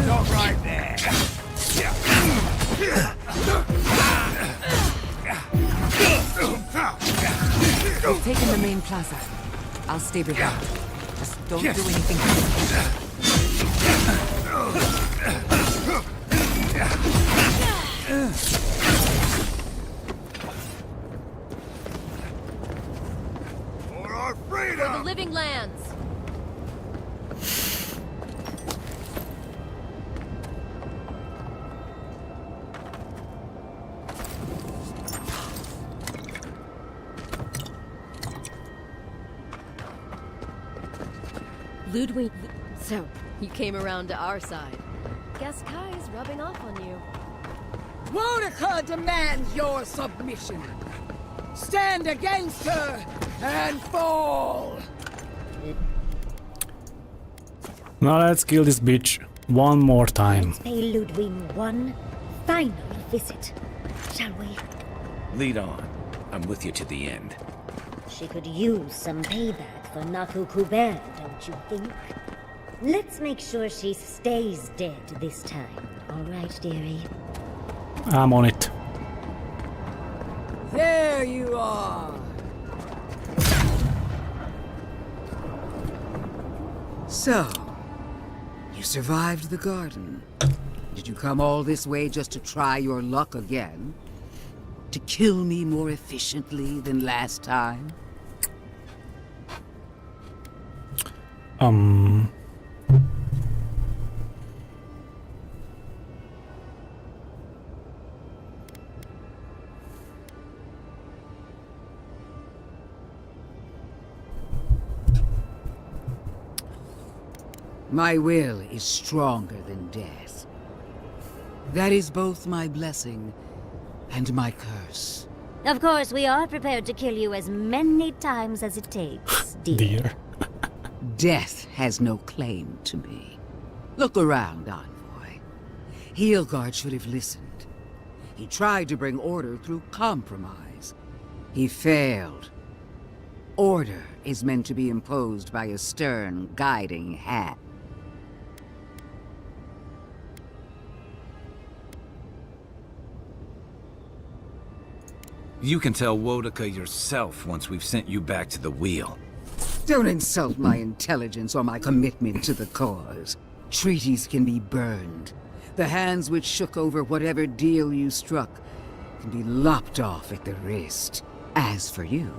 Stop right there! We've taken the main plaza. I'll stay behind. Just don't do anything For our For freedom! the living lands. Ludwig, so you came around to our side. Guess Kai is rubbing off on you. Wodeca demands your submission. Stand against her and fall. Now let's kill this bitch one more time. Let's pay Ludwig one final visit, shall we? Lead on. I'm with you to the end. She could use some payback for Nakukubel, don't you think? Let's make sure she stays dead this time, all right, dearie? I'm on it. There you are. So, you survived the garden. Did you come all this way just to try your luck again? To kill me more efficiently than last time? My will is stronger than death. That is both my blessing and my curse. Of course, we are prepared to kill you as many times as it takes, dear. Death has no claim to me. Look around, Envoy. Heelguard should have listened. He tried to bring order through compromise. He failed. Order is meant to be imposed by a stern, guiding hand. You can tell Wodeca yourself once we've sent you back to the wheel. Don't insult my intelligence or my commitment to the cause. Treaties can be burned. The hands which shook over whatever deal you struck can be lopped off at the wrist. As for you,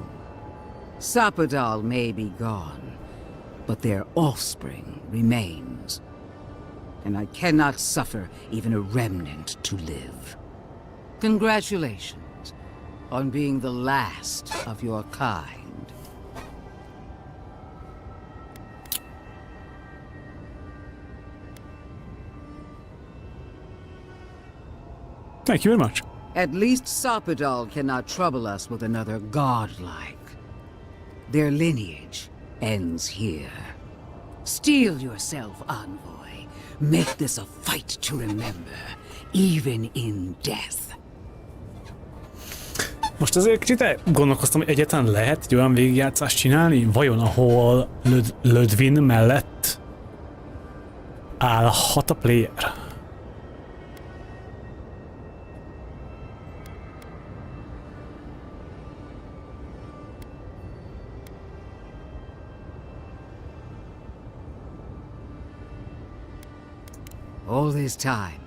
Sapadal may be gone, but their offspring remains. And I cannot suffer even a remnant to live. Congratulations on being the last of your kind. Thank you very much. At least Sapadal cannot trouble us with another godlike. Their lineage ends here. Steel yourself, Envoy. Make this a fight to remember, even in death. Most azért kicsit gondolkoztam, hogy egyáltalán lehet egy olyan végigjátszást csinálni, vajon ahol Ludwig mellett állhat a player. All this time,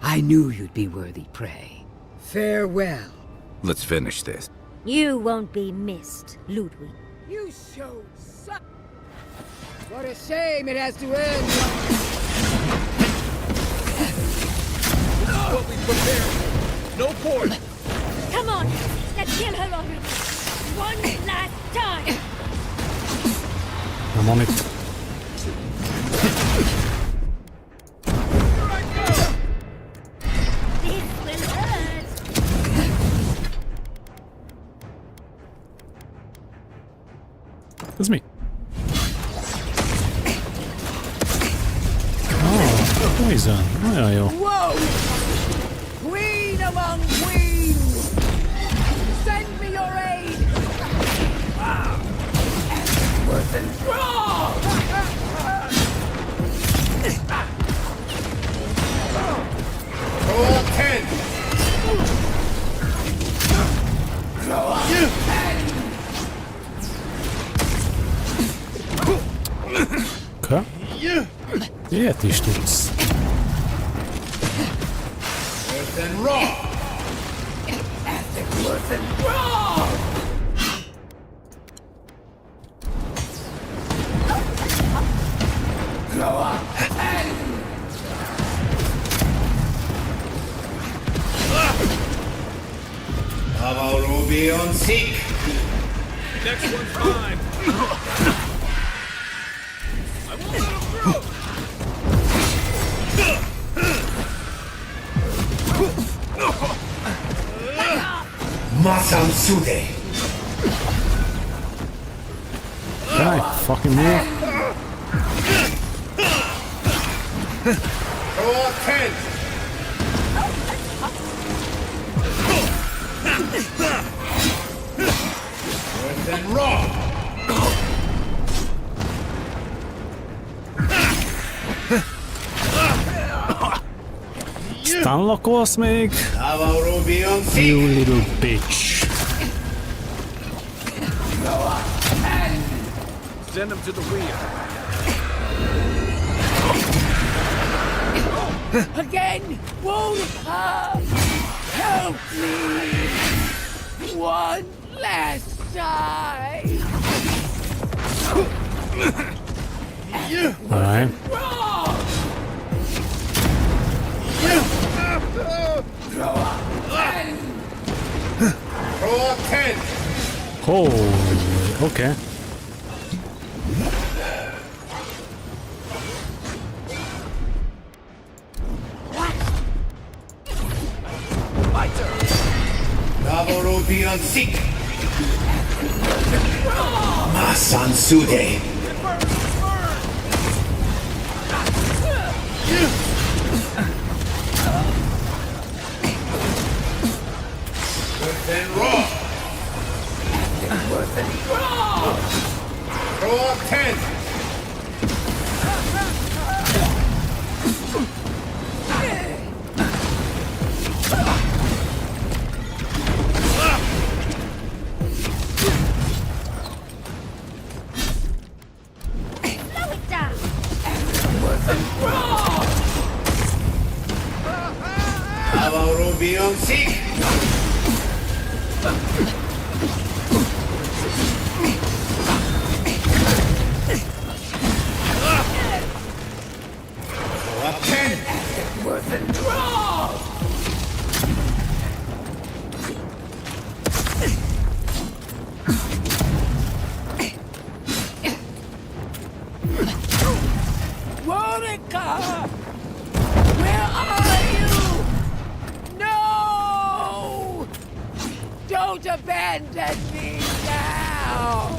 I knew you'd be worthy prey. Farewell. Let's finish this. You won't be missed, Ludwig. You showed such... What a shame it has to end. This is what we prepared. No port. Come on, let's kill her already. One last time. I'm on it. That's me. Oh, poison. Nagyon jó. Whoa! Queen among queens! Send me your aid! Worth and strong! Roll 10. Okay. Ilyet is tudsz. Worth and raw. Worth and strong! Go up and... Bravo, Ruby on seek. Next one's mine. Masam Sude. Can I fucking move? Draw 10. Worse than raw. Stunlokolsz még? You little bitch. Send him to the wheel. Again! Won't help me! One last time! Alright. Draw 10. Holy, okay. Navarro Bian Sik. Masan Sude. Then raw. Draw 10. Slow it down! Navarro Bian Sik. Monica! Where are you? No! Don't abandon me now!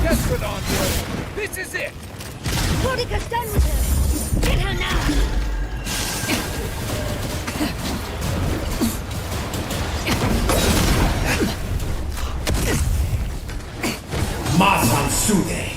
Just put on board. This is it. Monica's done with her! Get her now! Masan Sude.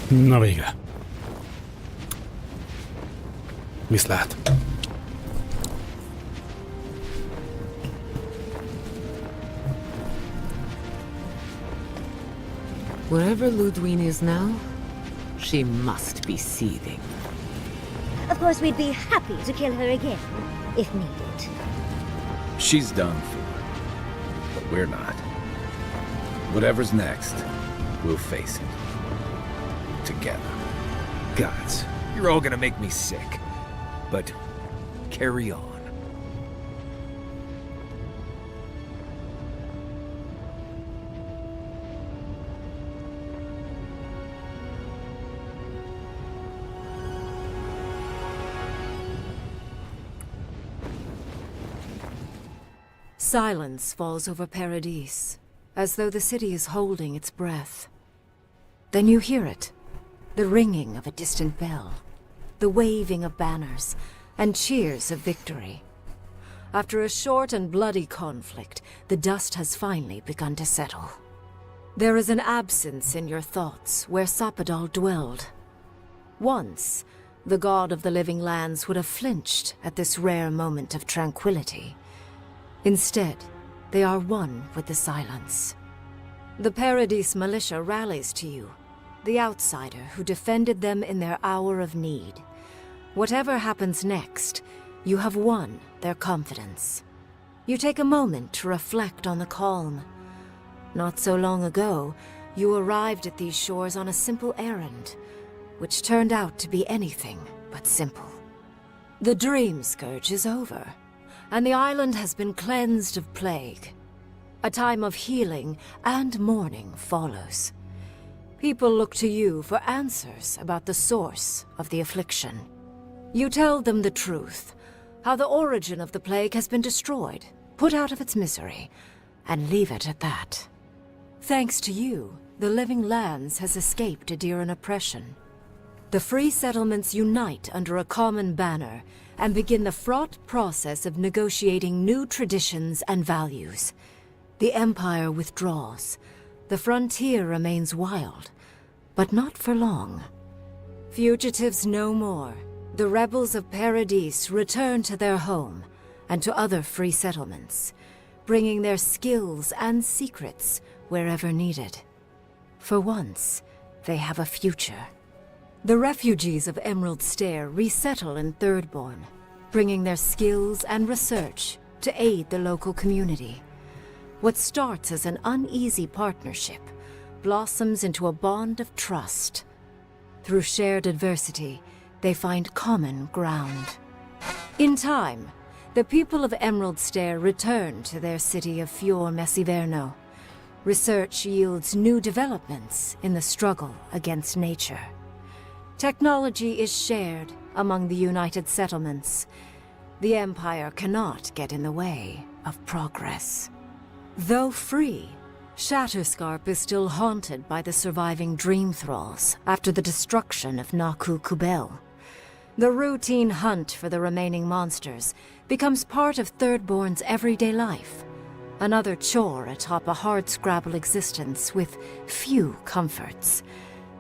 Na végre. Viszlát. Wherever Ludwine is now, she must be seething. Of course, we'd be happy to kill her again, if needed. She's done for. But we're not. Whatever's next, we'll face it. Together. Gods, you're all gonna make me sick. But carry on. Silence falls over Paradise, as though the city is holding its breath. Then you hear it, the ringing of a distant bell, the waving of banners, and cheers of victory. After a short and bloody conflict, the dust has finally begun to settle. There is an absence in your thoughts where Sapadal dwelled. Once, the god of the living lands would have flinched at this rare moment of tranquility. Instead, they are one with the silence. The Paradise militia rallies to you, the outsider who defended them in their hour of need. Whatever happens next, you have won their confidence. You take a moment to reflect on the calm, Not so long ago, you arrived at these shores on a simple errand, which turned out to be anything but simple. The Dream Scourge is over, and the island has been cleansed of plague. A time of healing and mourning follows. People look to you for answers about the source of the affliction. You tell them the truth, how the origin of the plague has been destroyed, put out of its misery, and leave it at that. Thanks to you, the Living Lands has escaped Adiran oppression. The free settlements unite under a common banner and begin the fraught process of negotiating new traditions and values. The Empire withdraws. The frontier remains wild, but not for long. Fugitives no more. The rebels of Paradis return to their home and to other free settlements, bringing their skills and secrets wherever needed. For once, they have a future. The refugees of Emerald Stair resettle in Thirdborn, bringing their skills and research to aid the local community. What starts as an uneasy partnership blossoms into a bond of trust. Through shared adversity, they find common ground. In time, the people of Emerald Stair return to their city of Fior Messiverno. Research yields new developments in the struggle against nature. Technology is shared among the united settlements. The Empire cannot get in the way of progress. Though free, Shatterscarp is still haunted by the surviving Dream Thralls after the destruction of Naku Kubel. The routine hunt for the remaining monsters becomes part of Thirdborn's everyday life, another chore atop a hardscrabble existence with few comforts.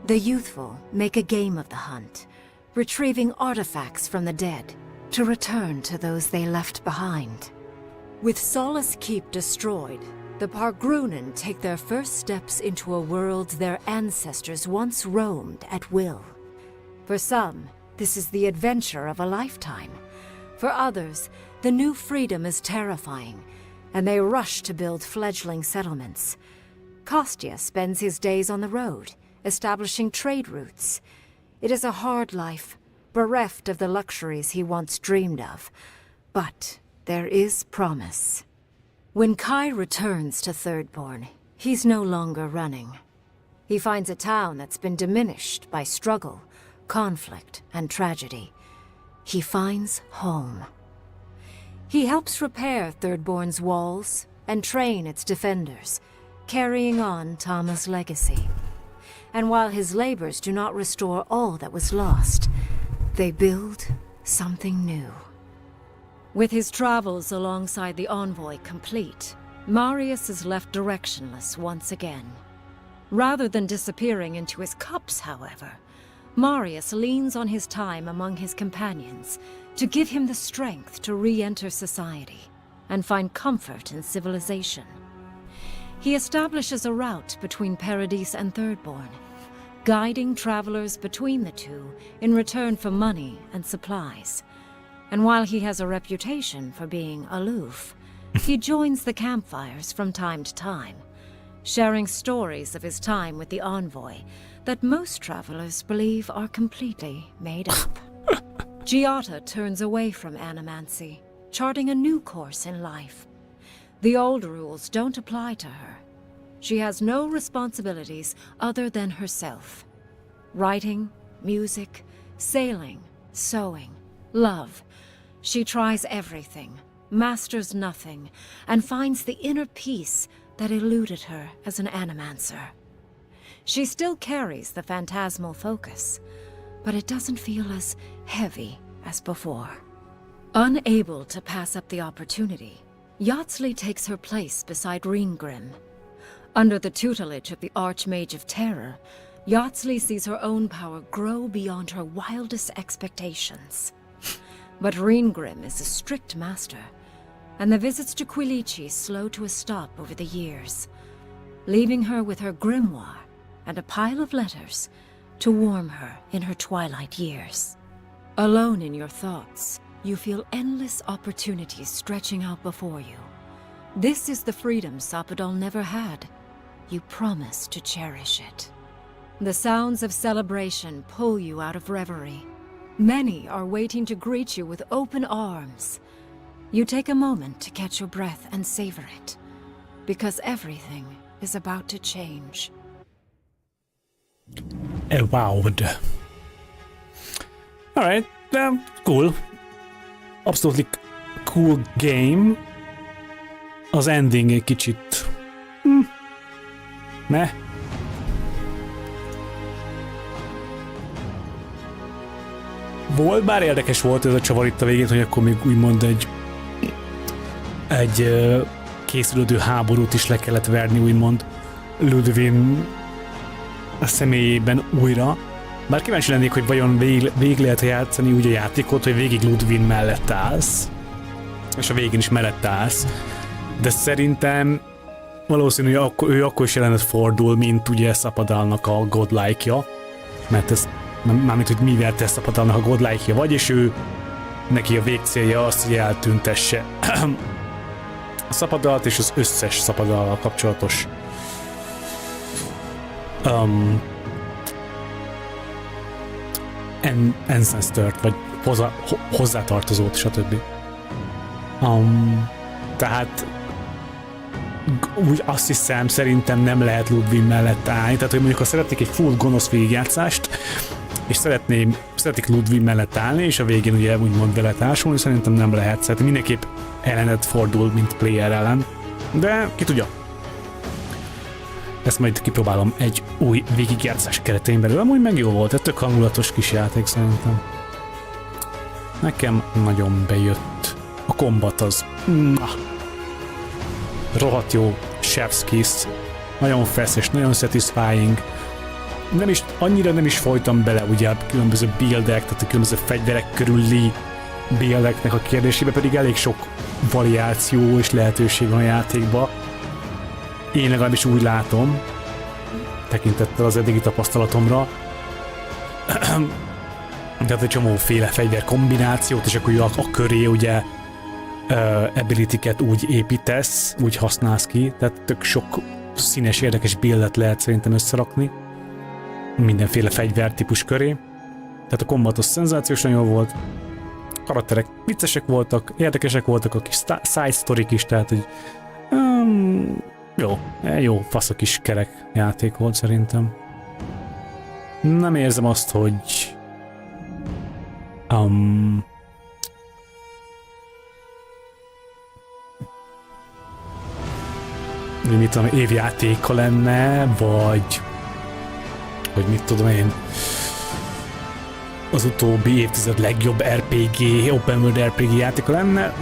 The youthful make a game of the hunt, retrieving artifacts from the dead to return to those they left behind. With Solace Keep destroyed, the Pargrunen take their first steps into a world their ancestors once roamed at will. For some, this is the adventure of a lifetime. For others, the new freedom is terrifying, and they rush to build fledgling settlements. Kostya spends his days on the road, establishing trade routes. It is a hard life, bereft of the luxuries he once dreamed of. But there is promise. When Kai returns to Thirdborn, he's no longer running. He finds a town that's been diminished by struggle, conflict, and tragedy. He finds home. He helps repair Thirdborn's walls and train its defenders, carrying on Tama's legacy. And while his labors do not restore all that was lost, they build something new. With his travels alongside the envoy complete, Marius is left directionless once again. Rather than disappearing into his cups, however, Marius leans on his time among his companions to give him the strength to re-enter society and find comfort in civilization. He establishes a route between Paradis and Thirdborn, guiding travelers between the two in return for money and supplies. And while he has a reputation for being aloof, he joins the campfires from time to time, sharing stories of his time with the envoy that most travelers believe are completely made up. Giata turns away from animancy, charting a new course in life. The old rules don't apply to her. She has no responsibilities other than herself. Writing, music, sailing, sewing, love. She tries everything, masters nothing, and finds the inner peace that eluded her as an animancer. She still carries the phantasmal focus, but it doesn't feel as heavy as before. Unable to pass up the opportunity, Yatsley takes her place beside Reengrim. Under the tutelage of the Archmage of Terror, Yatsley sees her own power grow beyond her wildest expectations. But Reengrim is a strict master, and the visits to Quilichi slow to a stop over the years, leaving her with her grimoire and a pile of letters to warm her in her twilight years. Alone in your thoughts, you feel endless opportunities stretching out before you. This is the freedom Sapadal never had. you promise to cherish it. The sounds of celebration pull you out of reverie. Many are waiting to greet you with open arms. You take a moment to catch your breath and savor it, because everything is about to change. Avowed. Alright, cool. Absolutely cool game. Az ending egy kicsit... Ne? Volt, bár érdekes volt ez a csavar itt a végén, hogy akkor még úgymond egy készülődő háborút is le kellett verni, úgymond Ludwig a személyében újra. Bár kíváncsi lennék, hogy vajon végig lehet játszani úgy a játékot, hogy végig Ludwig mellett állsz, és a végén is mellett állsz. De szerintem valószínű, hogy ő akkor is jelenet fordul, mint ugye Szabadalnak a godlike-ja, mert ez mármint, hogy mivel te Szabadalnak a godlike-ja vagy, és ő neki a végcélja az, hogy eltüntesse a Szabadalt és az összes Szabadallal kapcsolatos ancestort, vagy hozzátartozót, stb. Tehát úgy azt hiszem, szerintem nem lehet Ludwig mellett állni. Tehát, hogy mondjuk, ha szeretnék egy full gonosz végigjátszást, és szeretnék Ludwig mellett állni, és a végén ugye úgymond vele társulni, szerintem nem lehet. Szerintem mindenképp ellenet fordul, mint player ellen. De ki tudja. Ezt majd kipróbálom egy új végigjátszás keretein belül. Amúgy meg jó volt, ez tök hangulatos kis játék szerintem. Nekem nagyon bejött. A kombat az... rohadt jó, chef's kiss, nagyon feszes, nagyon satisfying. Annyira nem is folytam bele ugye a különböző buildek, tehát a különböző fegyverek körüli buildeknek a kérdésébe, pedig elég sok variáció és lehetőség van a játékban. Én legalábbis úgy látom, tekintettel az eddigi tapasztalatomra. Tehát egy csomóféle fegyver kombinációt, és akkor a köré ugye ability-ket úgy építesz, úgy használsz ki, tehát tök sok színes, érdekes buildet lehet szerintem összerakni mindenféle fegyvertípus köré. Tehát a kombatos szenzációs nagyon volt, karakterek viccesek voltak, érdekesek voltak, a kis side storyk is, tehát hogy jó fasz a kis kerek játék volt szerintem. Nem érzem azt, hogy mit tudom, évjátéka lenne, vagy hogy mit tudom én, az utóbbi évtized legjobb RPG, open world RPG játéka lenne,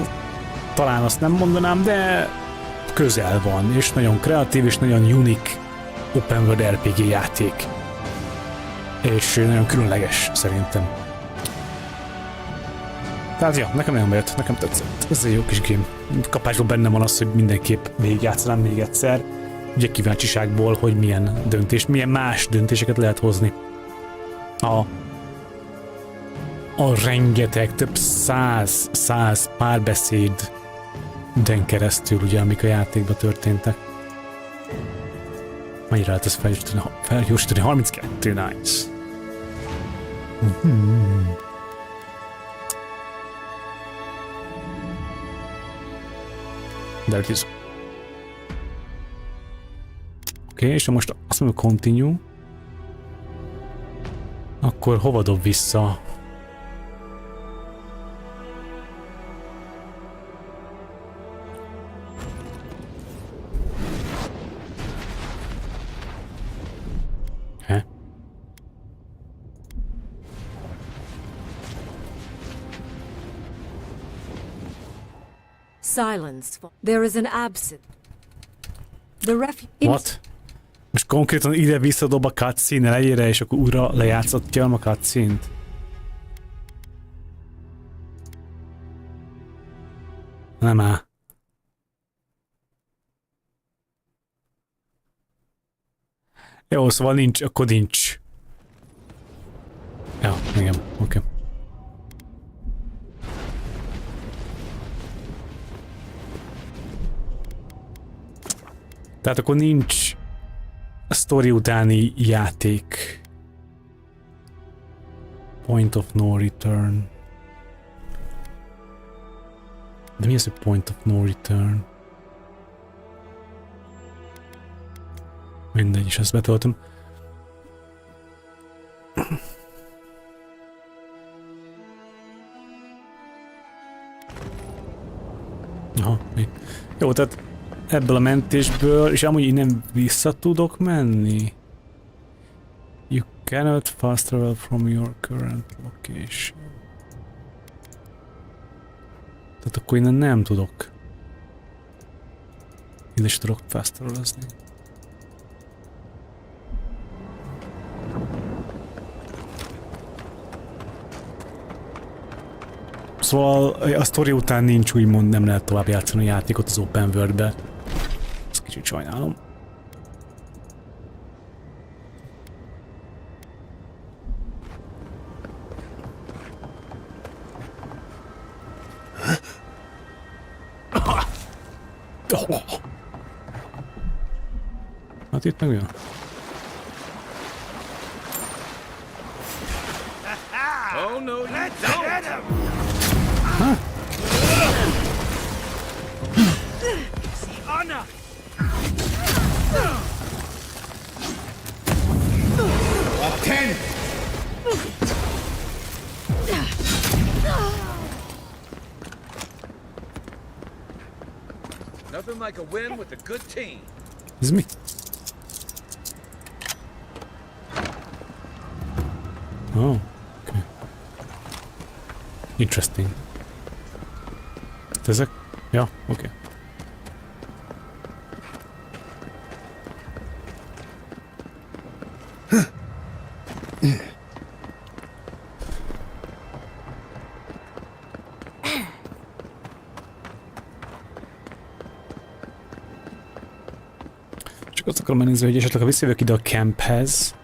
talán azt nem mondanám, de közel van, és nagyon kreatív, és nagyon unique open world RPG játék. És nagyon különleges szerintem. Tehát ja, nekem nagyon bejött, nekem tetszett. Ez egy jó kis game. Kapásban benne van az, hogy mindenképp végigjátszanám még egyszer. Ugye kíváncsiságból, hogy milyen más döntéseket lehet hozni. A rengeteg, több száz párbeszéden keresztül, ugye, amik a játékban történtek. Mennyire lehet ezt felgyorsítani? 32, nice. There it is. Oké, és ha most azt mondom, continue, akkor hova dob vissza? Silence. There is an absence. The What? Most konkrétan ide visszadob a cutscene elejére, és akkor újra lejátszatja a cutscene-t. Nem áll. Jó, szóval nincs, akkor nincs. Ja, igen, oké. Tehát akkor nincs Story utáni játék. Point of no return. De mi az, hogy point of no return? Mindegy, is ezt betöltöm. Aha, mi? Jó, tehát ebből a mentésből, és amúgy innen vissza tudok menni. You cannot fast travel from your current location. Tehát akkor innen nem tudok. Ide is tudok fast travelezni. Szóval a sztori után nincs, úgymond nem lehet tovább játszani a játékot az open world-be. Ezt kicsit sajnálom. Oh. Hát itt meg olyan? Oh no, let's get him! Huh? See honor! Up 10! Nothing like a win with a good team. Ez mi? Oh, okay. Interesting. Ezek? Ja, oké. Csak azt akarom megnézni, hogy esetleg ha visszajövök ide a camphez.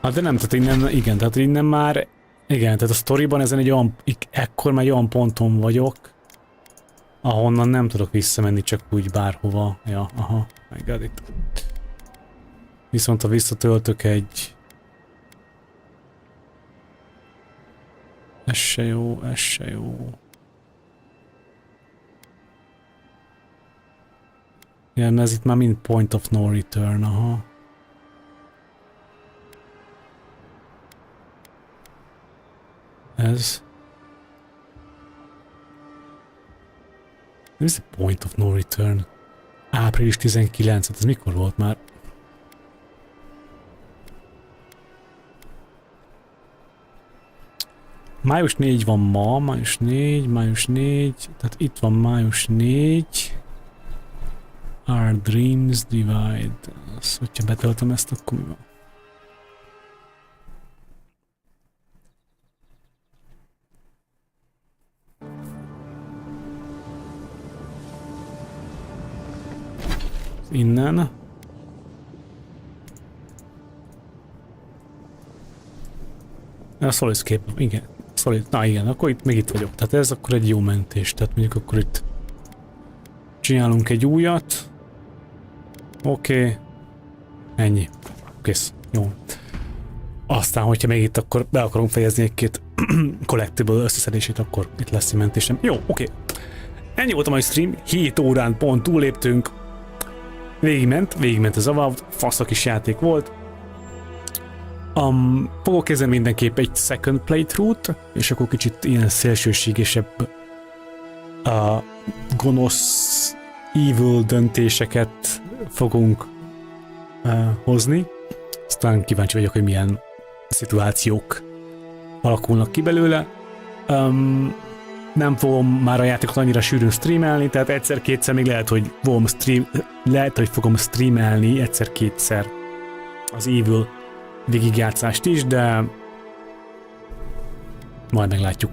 Hát de nem, tehát innen, igen, tehát innen már, igen, tehát a sztoriban ezen egy olyan, ekkor már egy olyan ponton vagyok, ahonnan nem tudok visszamenni csak úgy bárhova. Ja, aha, I got it. Viszont ha visszatöltök egy... Ez se jó, ez se jó. Igen, ez itt már mind point of no return, aha. Ez... Ez a point of no return. Április 19, ez mikor volt már? Május 4 van ma, május 4, tehát itt van május 4. Our dreams divide. Azt, hogyha betöltöm ezt, akkor mi van? Innen. A Solidescape, igen. Na igen, akkor itt még itt vagyok. Tehát ez akkor egy jó mentés. Tehát mondjuk akkor itt csinálunk egy újat. Oké. Ennyi. Kész. Jó. Aztán, hogyha még itt akkor be akarunk fejezni egy-két collectible összeszedését, akkor itt lesz egy mentésem. Jó, oké. Ennyi volt a mai stream. 7 órán pont túléptünk. Végigment az Avowed. Fasz a kis játék volt. Fogok kezdeni mindenképp egy second playthrough-t, és akkor kicsit ilyen szélsőségesebb gonosz evil döntéseket fogunk hozni. Aztán kíváncsi vagyok, hogy milyen szituációk alakulnak ki belőle. Nem fogom már a játékot annyira sűrűn streamelni, tehát egyszer-kétszer még lehet, hogy fogom streamelni egyszer-kétszer az Evil végigjátszást is, de majd meglátjuk.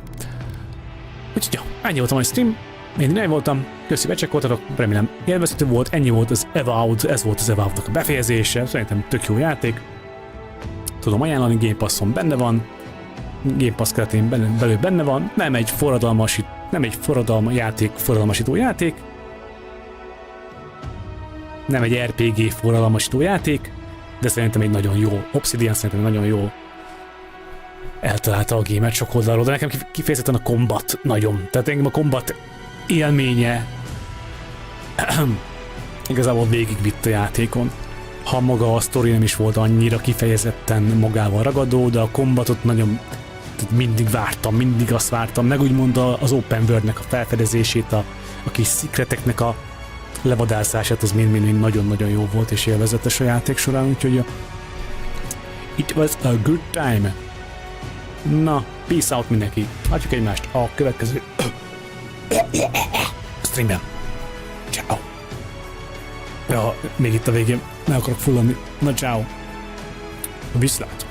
Úgyhogy ja, ennyi volt a mai stream. Én nem voltam, köszi, becsekkoltatok, remélem élvezhető volt, ennyi volt az Avowed, ez volt az Avowed-nak a befejezése, szerintem tök jó játék. Tudom ajánlani, Game Passon benne van, Game Pass keretén belül benne van, nem egy forradalmasító játék, nem egy RPG forradalmasító játék, de szerintem egy nagyon jó Obsidian, szerintem nagyon jó eltalálta a gamer sok oldalról, de nekem kifejezetten a combat nagyon. Tehát engem a combat élménye igazából végigvitt a játékon. Ha maga a sztori nem is volt annyira kifejezetten magával ragadó, de a combatot nagyon mindig vártam, mindig azt vártam, meg úgymond az open worldnek a felfedezését, a kis szikreteknek a levadászását, az mind-mind nagyon-nagyon jó volt és élvezetes a játék során, úgyhogy it was a good time. Na, peace out mindenki. Látjuk egymást a következő streamben. Ciao. Ja, még itt a végén meg akarok fulladni. Na, ciao. Viszlát.